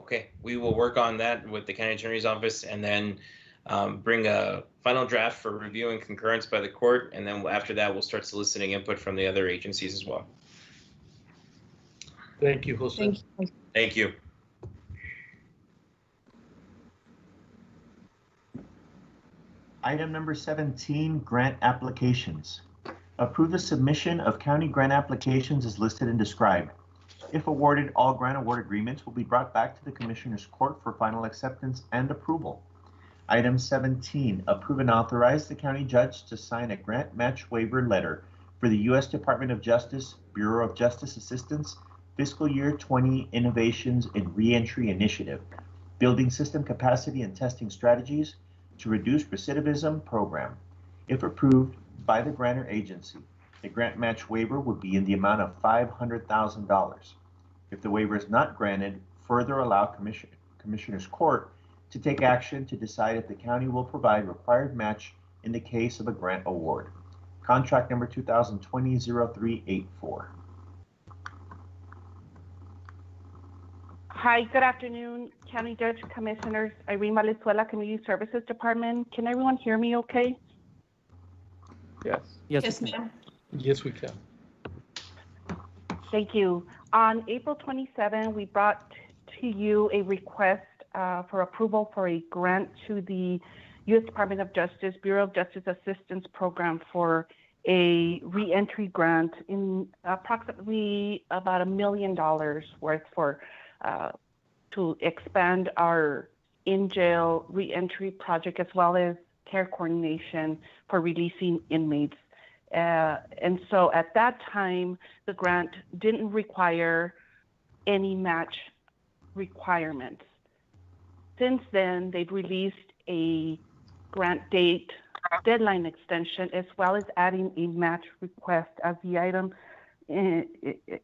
Okay, we will work on that with the county attorney's office, and then bring a final draft for review and concurrence by the court. And then after that, we'll start soliciting input from the other agencies as well. Thank you, Jose. Thank you. Thank you. Item number 17, grant applications. Approve the submission of county grant applications as listed and described. If awarded, all grant award agreements will be brought back to the Commissioner's Court for final acceptance and approval. Item 17, approve and authorize the county judge to sign a grant match waiver letter for the U.S. Department of Justice, Bureau of Justice Assistance, Fiscal Year 20 Innovations in Reentry Initiative, Building System Capacity and Testing Strategies to Reduce Recidivism Program. If approved by the grantor agency, the grant match waiver would be in the amount of $500,000. If the waiver is not granted, further allow Commissioner's Court to take action to decide if the county will provide required match in the case of a grant award. Contract number 2020-0384. Hi, good afternoon, County Judge, Commissioners, Irene Valenzuela, Community Services Department. Can everyone hear me okay? Yes. Yes, ma'am. Yes, we can. Thank you. On April 27, we brought to you a request for approval for a grant to the U.S. Department of Justice, Bureau of Justice Assistance Program for a reentry grant in approximately about $1 million worth for to expand our in-jail reentry project, as well as care coordination for releasing inmates. And so at that time, the grant didn't require any match requirements. Since then, they've released a grant date deadline extension, as well as adding a match request, as the item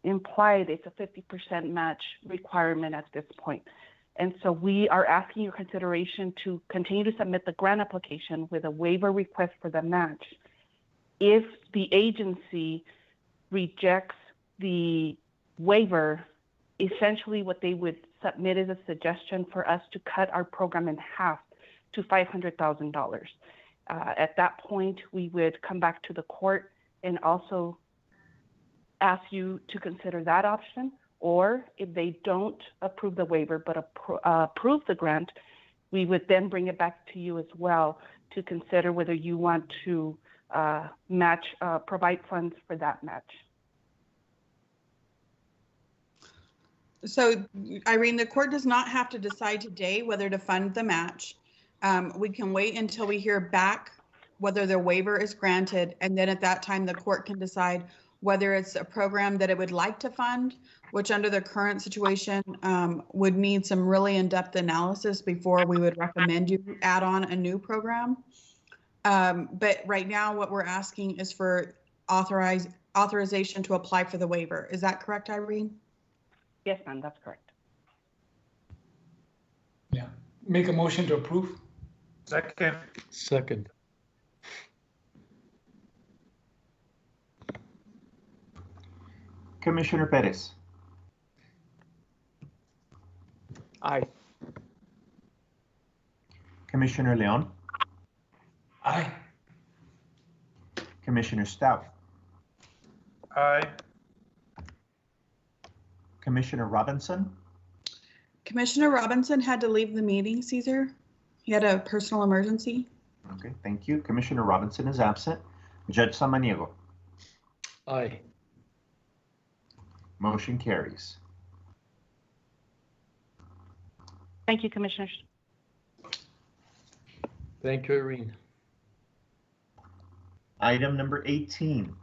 implied. It's a 50% match requirement at this point. And so we are asking your consideration to continue to submit the grant application with a waiver request for the match. If the agency rejects the waiver, essentially what they would submit is a suggestion for us to cut our program in half to $500,000. At that point, we would come back to the court and also ask you to consider that option. Or if they don't approve the waiver but approve the grant, we would then bring it back to you as well to consider whether you want to provide funds for that match. So, Irene, the court does not have to decide today whether to fund the match. We can wait until we hear back whether the waiver is granted, and then at that time the court can decide whether it's a program that it would like to fund, which under the current situation would need some really in-depth analysis before we would recommend you add on a new program. But right now what we're asking is for authorization to apply for the waiver. Is that correct, Irene? Yes, ma'am, that's correct. Yeah. Make a motion to approve. Second. Second. Commissioner Perez. Aye. Commissioner Leon. Aye. Commissioner Stout. Aye. Commissioner Robinson. Commissioner Robinson had to leave the meeting, Caesar. He had a personal emergency. Okay, thank you. Commissioner Robinson is absent. Judge Samaniego. Aye. Motion carries. Thank you, Commissioners. Thank you, Irene. Item number 18,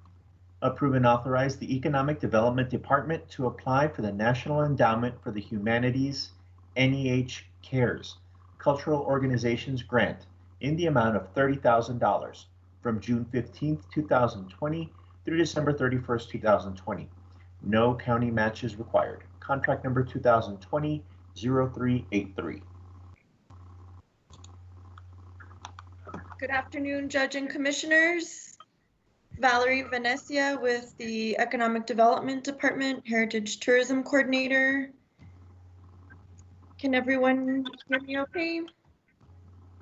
approve and authorize the Economic Development Department to apply for the National Endowment for the Humanities NEH Cares Cultural Organizations Grant in the amount of $30,000 from June 15th, 2020 through December 31st, 2020. No county match is required. Contract number 2020-0383. Good afternoon, Judge and Commissioners. Valerie Venecia with the Economic Development Department, Heritage Tourism Coordinator. Can everyone hear me okay?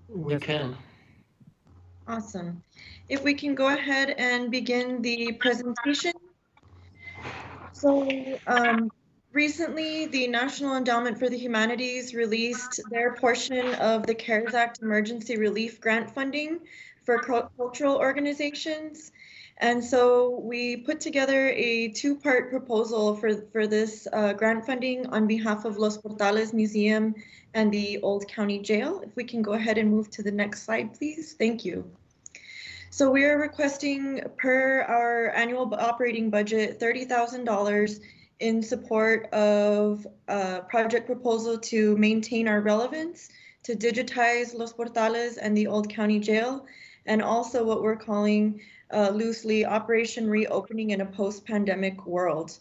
We can. Awesome. If we can go ahead and begin the presentation. So recently, the National Endowment for the Humanities released their portion of the CARES Act Emergency Relief Grant funding for cultural organizations. And so we put together a two-part proposal for this grant funding on behalf of Los Portales Museum and the Old County Jail. If we can go ahead and move to the next slide, please. Thank you. So we are requesting, per our annual operating budget, $30,000 in support of a project proposal to maintain our relevance, to digitize Los Portales and the Old County Jail, and also what we're calling loosely Operation Reopening in a Post-Pandemic World.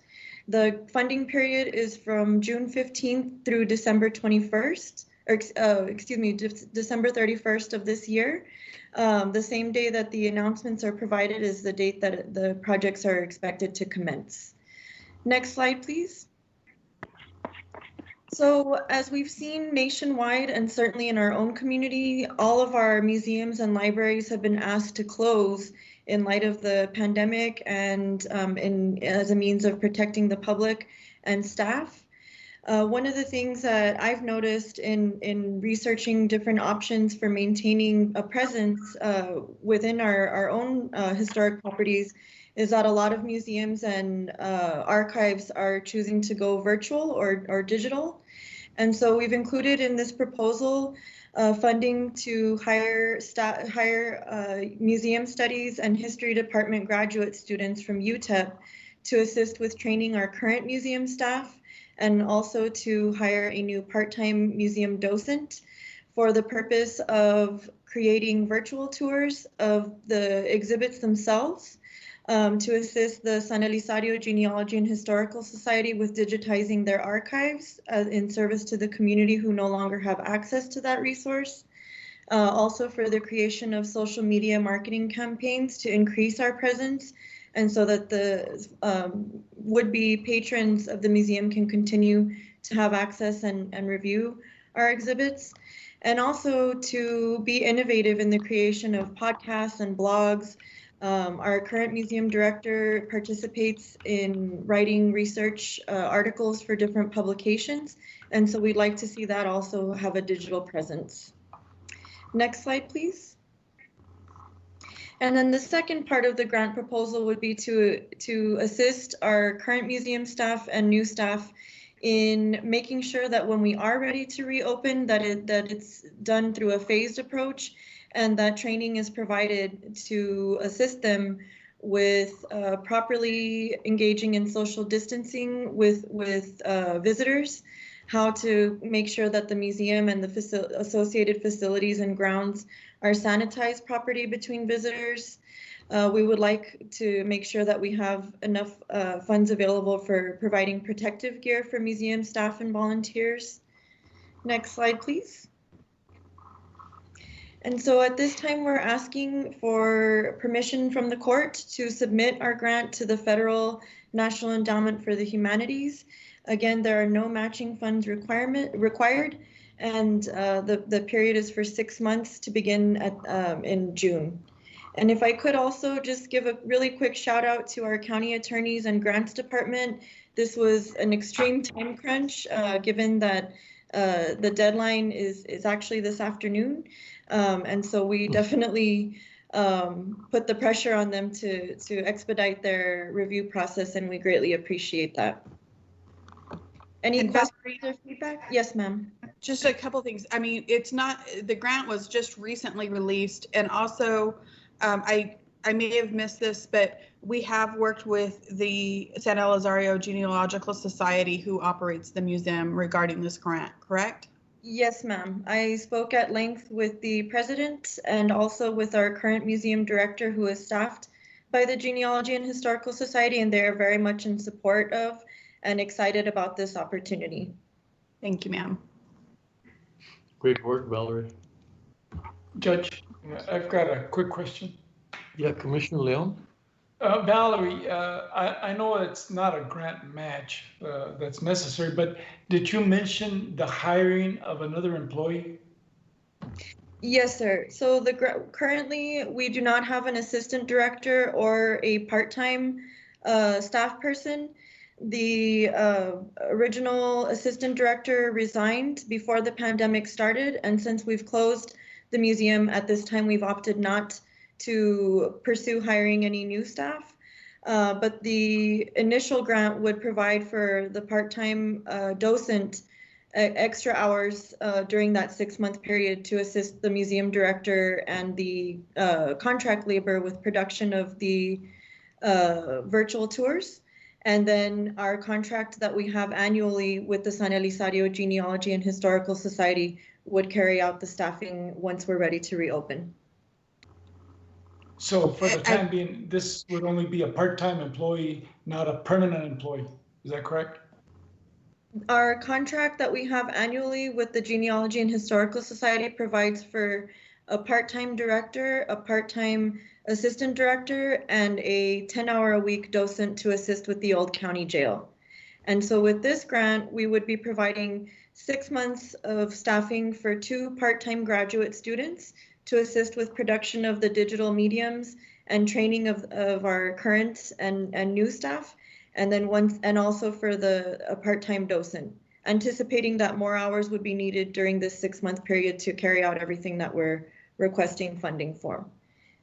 The funding period is from June 15th through December 21st, or December 31st of this year. The same day that the announcements are provided is the date that the projects are expected to commence. Next slide, please. So as we've seen nationwide and certainly in our own community, all of our museums and libraries have been asked to close in light of the pandemic and as a means of protecting the public and staff. One of the things that I've noticed in researching different options for maintaining a presence within our own historic properties is that a lot of museums and archives are choosing to go virtual or digital. And so we've included in this proposal funding to hire museum studies and history department graduate students from UTEP to assist with training our current museum staff, and also to hire a new part-time museum docent for the purpose of creating virtual tours of the exhibits themselves, to assist the San Elizario Genealogy and Historical Society with digitizing their archives in service to the community who no longer have access to that resource. Also for the creation of social media marketing campaigns to increase our presence and so that the would-be patrons of the museum can continue to have access and review our exhibits, and also to be innovative in the creation of podcasts and blogs. Our current museum director participates in writing research articles for different publications, and so we'd like to see that also have a digital presence. Next slide, please. And then the second part of the grant proposal would be to assist our current museum staff and new staff in making sure that when we are ready to reopen, that it's done through a phased approach, and that training is provided to assist them with properly engaging in social distancing with visitors, how to make sure that the museum and the associated facilities and grounds are sanitized properly between visitors. We would like to make sure that we have enough funds available for providing protective gear for museum staff and volunteers. Next slide, please. And so at this time, we're asking for permission from the court to submit our grant to the Federal National Endowment for the Humanities. Again, there are no matching funds required, and the period is for 6 months to begin in June. And if I could also just give a really quick shout out to our county attorneys and grants department. This was an extreme time crunch, given that the deadline is actually this afternoon. And so we definitely put the pressure on them to expedite their review process, and we greatly appreciate that. Any questions or feedback? Yes, ma'am. Just a couple things. I mean, it's not, the grant was just recently released, and also I may have missed this, but we have worked with the San Elizario Genealogical Society, who operates the museum, regarding this grant, correct? Yes, ma'am. I spoke at length with the president and also with our current museum director, who is staffed by the Genealogy and Historical Society, and they're very much in support of and excited about this opportunity. Thank you, ma'am. Great work, Valerie. Judge, I've got a quick question. Yeah, Commissioner Leon. Valerie, I know it's not a grant match that's necessary, but did you mention the hiring of another employee? Yes, sir. So currently we do not have an assistant director or a part-time staff person. The original assistant director resigned before the pandemic started, and since we've closed the museum at this time, we've opted not to pursue hiring any new staff. But the initial grant would provide for the part-time docent extra hours during that 6-month period to assist the museum director and the contract labor with production of the virtual tours. And then our contract that we have annually with the San Elizario Genealogy and Historical Society would carry out the staffing once we're ready to reopen. So for the time being, this would only be a part-time employee, not a permanent employee. Is that correct? Our contract that we have annually with the Genealogy and Historical Society provides for a part-time director, a part-time assistant director, and a 10-hour-a-week docent to assist with the Old County Jail. And so with this grant, we would be providing 6 months of staffing for 2 part-time graduate students to assist with production of the digital mediums and training of our current and new staff, and then also for a part-time docent, anticipating that more hours would be needed during this 6-month period to carry out everything that we're requesting funding for.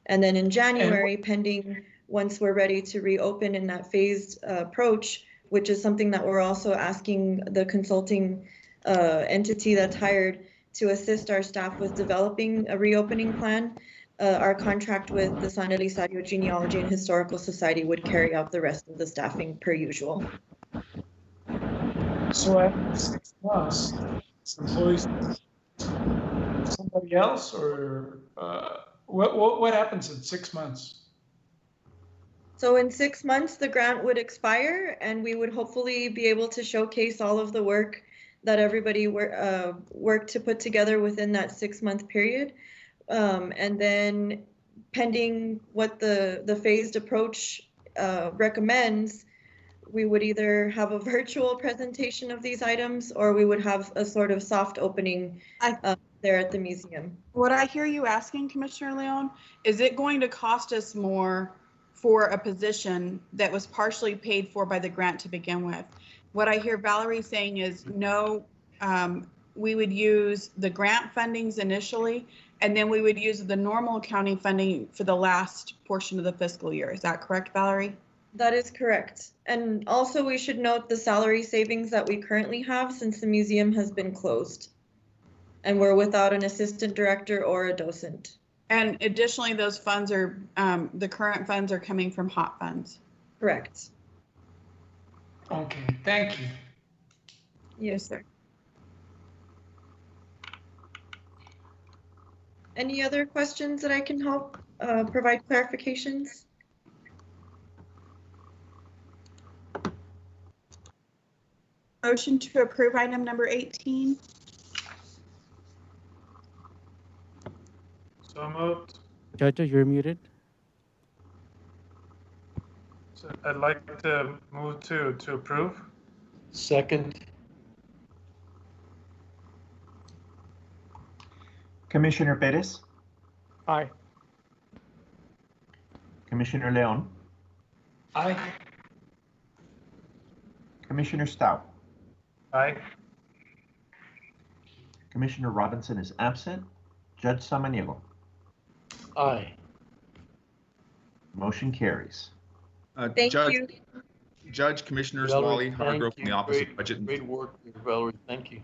And then in January, pending once we're ready to reopen in that phased approach, which is something that we're also asking the consulting entity that's hired to assist our staff with developing a reopening plan, our contract with the San Elizario Genealogy and Historical Society would carry out the rest of the staffing per usual. So after 6 months, employees, somebody else, or what happens in 6 months? So in 6 months, the grant would expire, and we would hopefully be able to showcase all of the work that everybody worked to put together within that 6-month period. And then pending what the phased approach recommends, we would either have a virtual presentation of these items or we would have a sort of soft opening there at the museum. What I hear you asking, Commissioner Leon, is it going to cost us more for a position that was partially paid for by the grant to begin with? What I hear Valerie saying is no, we would use the grant fundings initially, and then we would use the normal county funding for the last portion of the fiscal year. Is that correct, Valerie? That is correct. And also we should note the salary savings that we currently have since the museum has been closed. And we're without an assistant director or a docent. And additionally, those funds are, the current funds are coming from hot funds. Correct. Okay, thank you. Yes, sir. Any other questions that I can help provide clarifications? Motion to approve item number 18. So moved. Judge, you're muted. So I'd like to move to approve. Second. Commissioner Perez, Aye. Commissioner Leon, Aye. Commissioner Stout, Aye. Commissioner Robinson is absent. Judge Samaniego. Aye. Motion carries. Thank Judge, you. Judge, Commissioners Valerie, Wally thank Hargrove from you. the Office of Budget. Great work, Valerie. Thank you.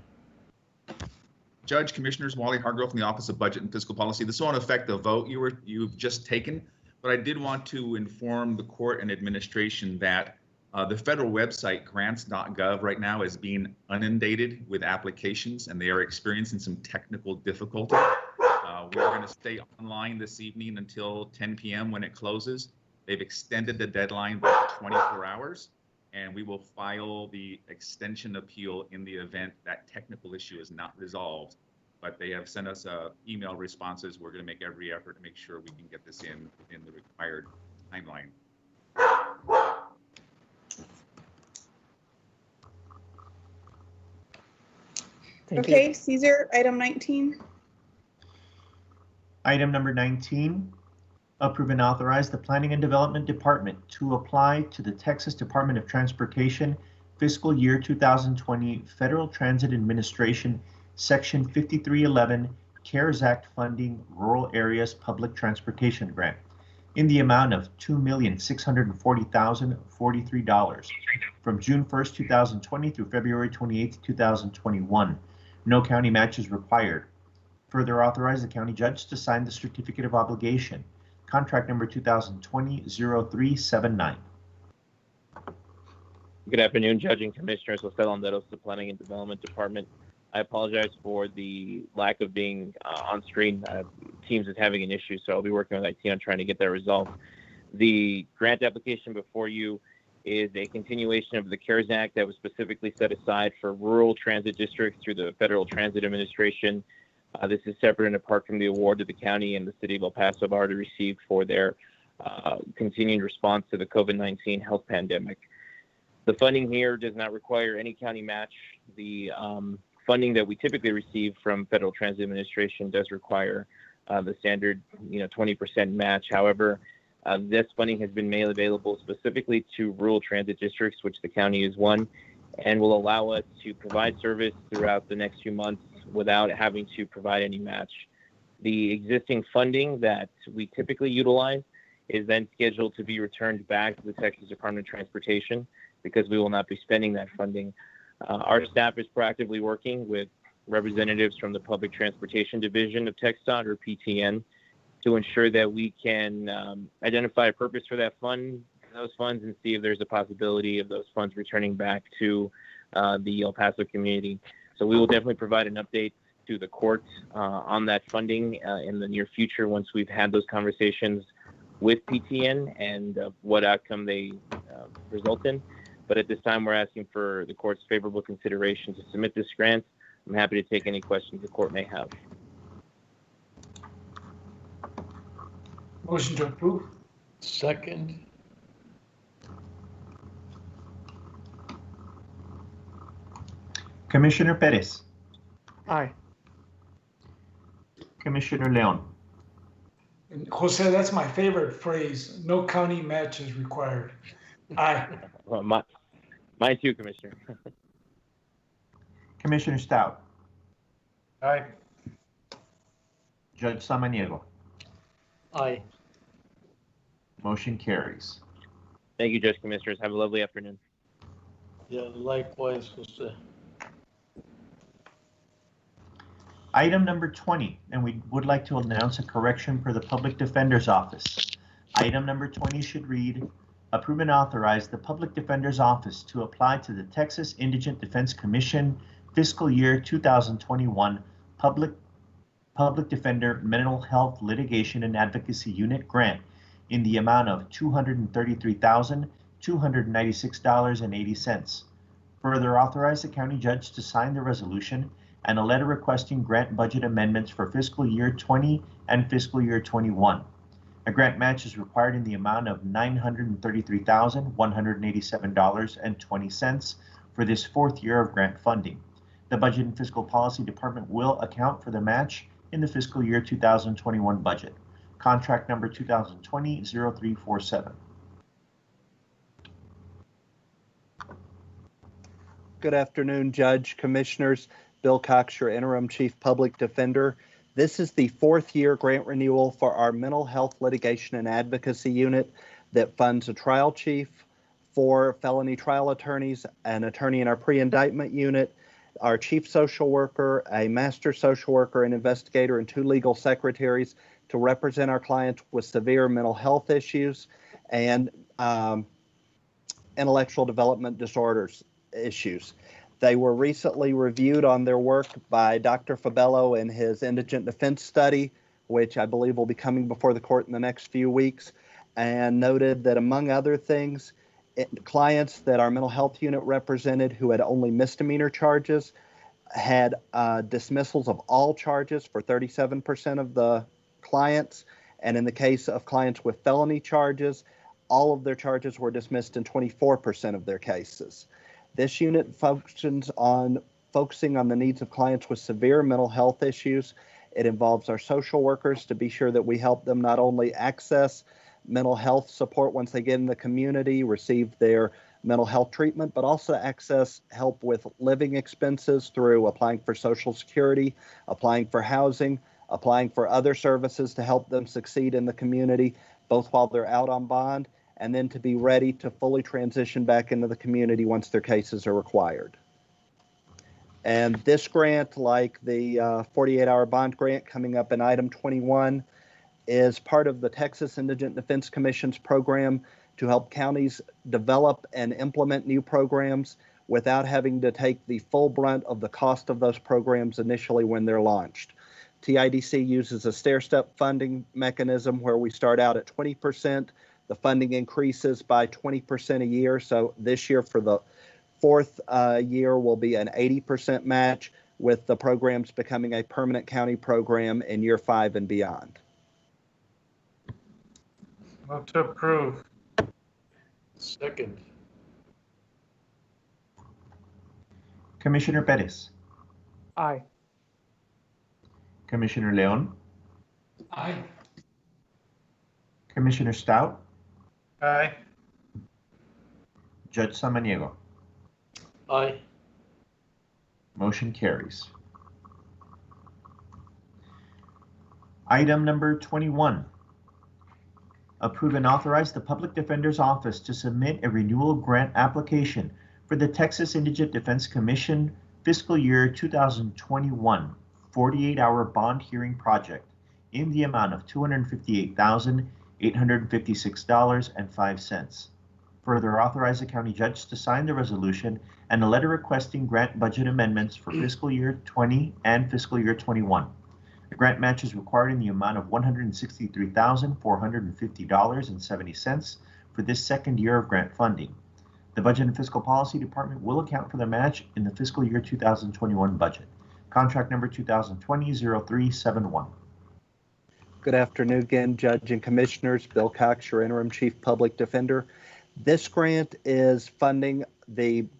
Judge, Commissioners Wally Hargrove from the Office of Budget and Fiscal Policy. This won't affect the vote you've just taken, but I did want to inform the court and administration that the federal website grants.gov right now is being inundated with applications, and they are experiencing some technical difficulty. We're going to stay online this evening until 10 p.m. when it closes. They've extended the deadline by 24 hours, and we will file the extension appeal in the event that technical issue is not resolved. But they have sent us email responses. We're going to make every effort to make sure we can get this in within the required timeline. Okay, Caesar, item 19. Item number 19, approve and authorize the Planning and Development Department to apply to the Texas Department of Transportation fiscal year 2020 Federal Transit Administration Section 5311 CARES Act funding rural areas public transportation grant in the amount of $2,640,043 from June 1st, 2020 through February 28th, 2021. No county match is required. Further authorize the county judge to sign the certificate of obligation. Contract number 2020-0379. Good afternoon, Judge and Commissioners. José Landeros, the Planning and Development Department. I apologize for the lack of being on screen. Teams is having an issue, so I'll be working with IT on trying to get that resolved. The grant application before you is a continuation of the CARES Act that was specifically set aside for rural transit districts through the Federal Transit Administration. This is separate and apart from the award that the county and the city of El Paso have already received for their continuing response to the COVID-19 health pandemic. The funding here does not require any county match. The funding that we typically receive from Federal Transit Administration does require the standard 20% match. However, this funding has been made available specifically to rural transit districts, which the county is one, and will allow us to provide service throughout the next few months without having to provide any match. The existing funding that we typically utilize is then scheduled to be returned back to the Texas Department of Transportation because we will not be spending that funding. Our staff is proactively working with representatives from the Public Transportation Division of TxDOT, or PTN, to ensure that we can identify a purpose for those funds and see if there's a possibility of those funds returning back to the El Paso community. So we will definitely provide an update to the court on that funding in the near future once we've had those conversations with PTN and what outcome they result in. But at this time, we're asking for the court's favorable consideration to submit this grant. I'm happy to take any questions the court may have. Motion to approve. Second. Commissioner Perez. Aye. Commissioner Leon. And Jose, that's my favorite phrase. No county match is required. Aye. Well, mine too, Commissioner. Commissioner Stout. Aye. Judge Samaniego. Aye. Motion carries. Thank you, Judge Commissioners. Have a lovely afternoon. Yeah, likewise, Jose. Item number 20, and we would like to announce a correction for the Public Defender's Office. Item number 20 should read, approve and authorize the Public Defender's Office to apply to the Texas Indigent Defense Commission fiscal year 2021 Public Defender Mental Health Litigation and Advocacy Unit grant in the amount of $233,296.80. Further authorize the county judge to sign the resolution and a letter requesting grant budget amendments for fiscal year 20 and fiscal year 21. A grant match is required in the amount of $933,187.20 for this fourth year of grant funding. The Budget and Fiscal Policy Department will account for the match in the fiscal year 2021 budget. Contract number 2020-0347. Good afternoon, Judge, Commissioners. Bill Cox, your Interim Chief Public Defender. This is the fourth year grant renewal for our Mental Health Litigation and Advocacy Unit that funds a trial chief, 4 felony trial attorneys, an attorney in our pre-indictment unit, our chief social worker, a master social worker, an investigator, and 2 legal secretaries to represent our clients with severe mental health issues and intellectual development disorders issues. They were recently reviewed on their work by Dr. Fabello in his indigent defense study, which I believe will be coming before the court in the next few weeks, and noted that, among other things, clients that our mental health unit represented who had only misdemeanor charges had dismissals of all charges for 37% of the clients, and in the case of clients with felony charges, all of their charges were dismissed in 24% of their cases. This unit focusing on the needs of clients with severe mental health issues. It involves our social workers to be sure that we help them not only access mental health support once they get in the community, receive their mental health treatment, but also access help with living expenses through applying for Social Security, applying for housing, applying for other services to help them succeed in the community, both while they're out on bond, and then to be ready to fully transition back into the community once their cases are required. And this grant, like the 48-hour bond grant coming up in item 21, is part of the Texas Indigent Defense Commission's program to help counties develop and implement new programs without having to take the full brunt of the cost of those programs initially when they're launched. TIDC uses a stair-step funding mechanism where we start out at 20%. The funding increases by 20% a year. So this year for the fourth year will be an 80% match, with the programs becoming a permanent county program in year 5 and beyond. Move to approve. Second. Commissioner Perez. Aye. Commissioner Leon. Aye. Commissioner Stout. Aye. Judge Samaniego. Aye. Motion carries. Item number 21. Approve and authorize the Public Defender's Office to submit a renewal grant application for the Texas Indigent Defense Commission fiscal year 2021 48-hour bond hearing project in the amount of $258,856.05. Further authorize the county judge to sign the resolution and a letter requesting grant budget amendments for fiscal year 20 and fiscal year 21. The grant match is required in the amount of $163,450.70 for this second year of grant funding. The Budget and Fiscal Policy Department will account for the match in the fiscal year 2021 budget. Contract number 2020-0371. Good afternoon again, Judge and Commissioners. Bill Cox, your Interim Chief Public Defender. This grant is funding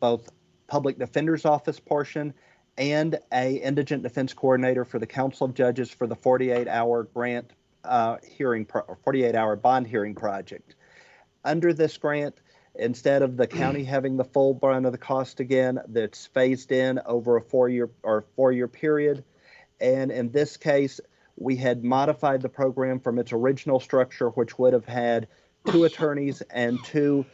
both Public Defender's Office portion, and a indigent defense coordinator for the Council of Judges for the 48-hour grant 48-hour bond hearing project. Under this grant, instead of the county having the full brunt of the cost again, that's phased in over a four-year period. And in this case, we had modified the program from its original structure, which would have had 2 attorneys and 2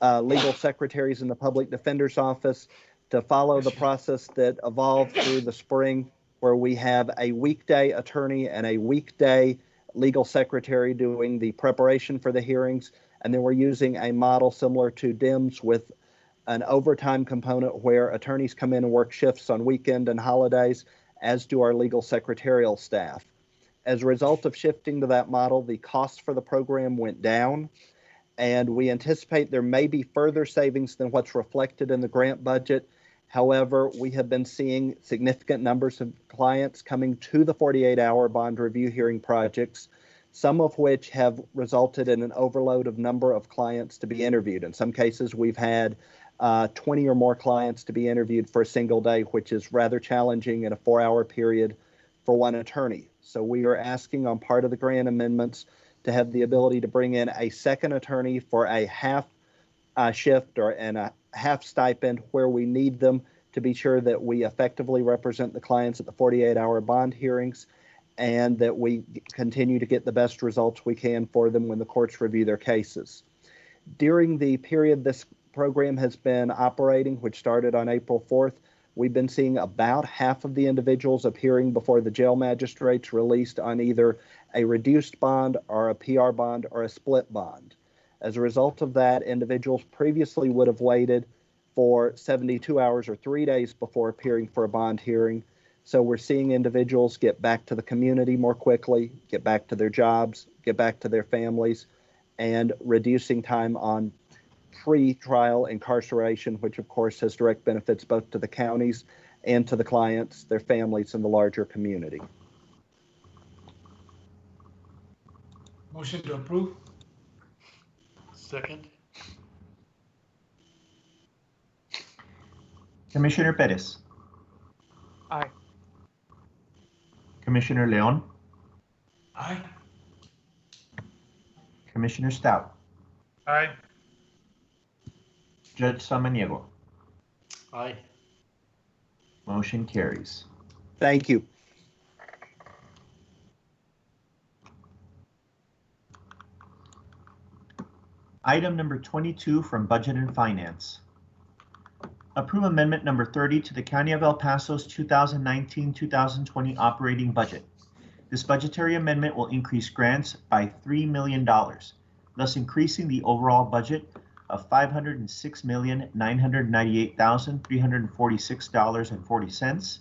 legal secretaries in the Public Defender's Office, to follow the process that evolved through the spring, where we have a weekday attorney and a weekday legal secretary doing the preparation for the hearings. And then we're using a model similar to DIMS with an overtime component where attorneys come in and work shifts on weekend and holidays, as do our legal secretarial staff. As a result of shifting to that model, the cost for the program went down, and we anticipate there may be further savings than what's reflected in the grant budget. However, we have been seeing significant numbers of clients coming to the 48-hour bond review hearing projects, some of which have resulted in an overload of number of clients to be interviewed. In some cases, we've had 20 or more clients to be interviewed for a single day, which is rather challenging in a 4-hour period for one attorney. So we are asking on part of the grant amendments to have the ability to bring in a second attorney for a half shift and a half stipend where we need them, to be sure that we effectively represent the clients at the 48-hour bond hearings and that we continue to get the best results we can for them when the courts review their cases. During the period this program has been operating, which started on April 4th, we've been seeing about half of the individuals appearing before the jail magistrates released on either a reduced bond or a PR bond or a split bond. As a result of that, individuals previously would have waited for 72 hours or 3 days before appearing for a bond hearing. So we're seeing individuals get back to the community more quickly, get back to their jobs, get back to their families, and reducing time on pre-trial incarceration, which of course has direct benefits both to the counties and to the clients, their families, and the larger community. Motion to approve. Second. Commissioner Perez. Aye. Commissioner Leon. Aye. Commissioner Stout. Aye. Judge Samaniego. Aye. Motion carries. Thank you. Item number 22 from Budget and Finance. Approve Amendment number 30 to the County of El Paso's 2019-2020 operating budget. This budgetary amendment will increase grants by $3 million, thus increasing the overall budget of $506,998,346.40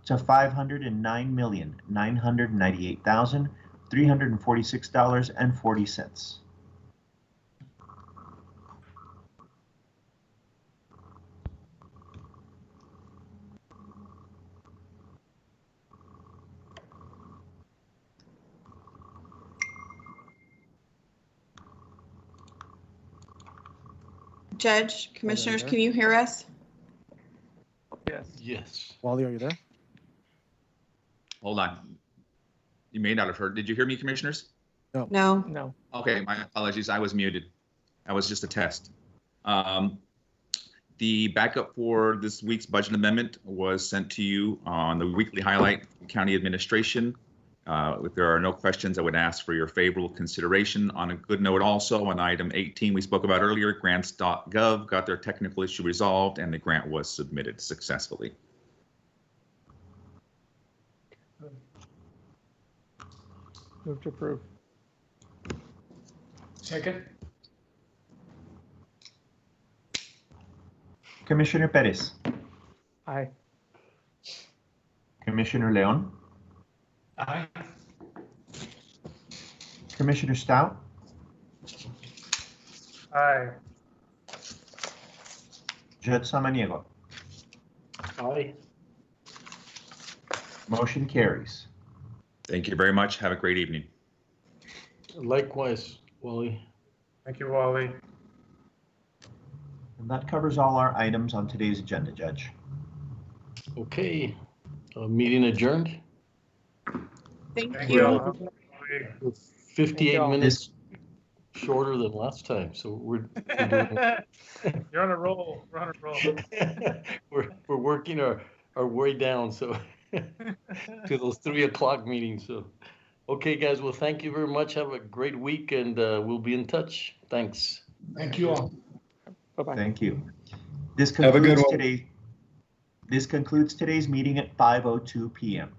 to $509,998,346.40. Judge, commissioners, can you hear us? Yes. Yes. Wally, are you there? Hold on. You may not have heard. Did you hear me, commissioners? No. No. No. Okay, my apologies. I was muted. That was just a test. The backup for this week's budget amendment was sent to you on the weekly highlight from County Administration. If there are no questions, I would ask for your favorable consideration. On a good note also, on item 18 we spoke about earlier, grants.gov got their technical issue resolved and the grant was submitted successfully. Move to approve. Second. Commissioner Perez. Aye. Commissioner Leon. Aye. Commissioner Stout. Aye. Judge Samaniego. Aye. Motion carries. Thank you very much. Have a great evening. Likewise, Wally. Thank you, Wally. And that covers all our items on today's agenda, Judge. Okay, meeting adjourned. Thank you. 58 minutes shorter than last time, so we're doing You're on a roll. We're on a roll. we're working our way down to those 3 o'clock meetings. So, okay, guys. Well, thank you very much. Have a great week, and we'll be in touch. Thanks. Thank you all. Bye-bye. Thank you. This Have a good concludes one. today. This concludes today's meeting at 5:02 p.m.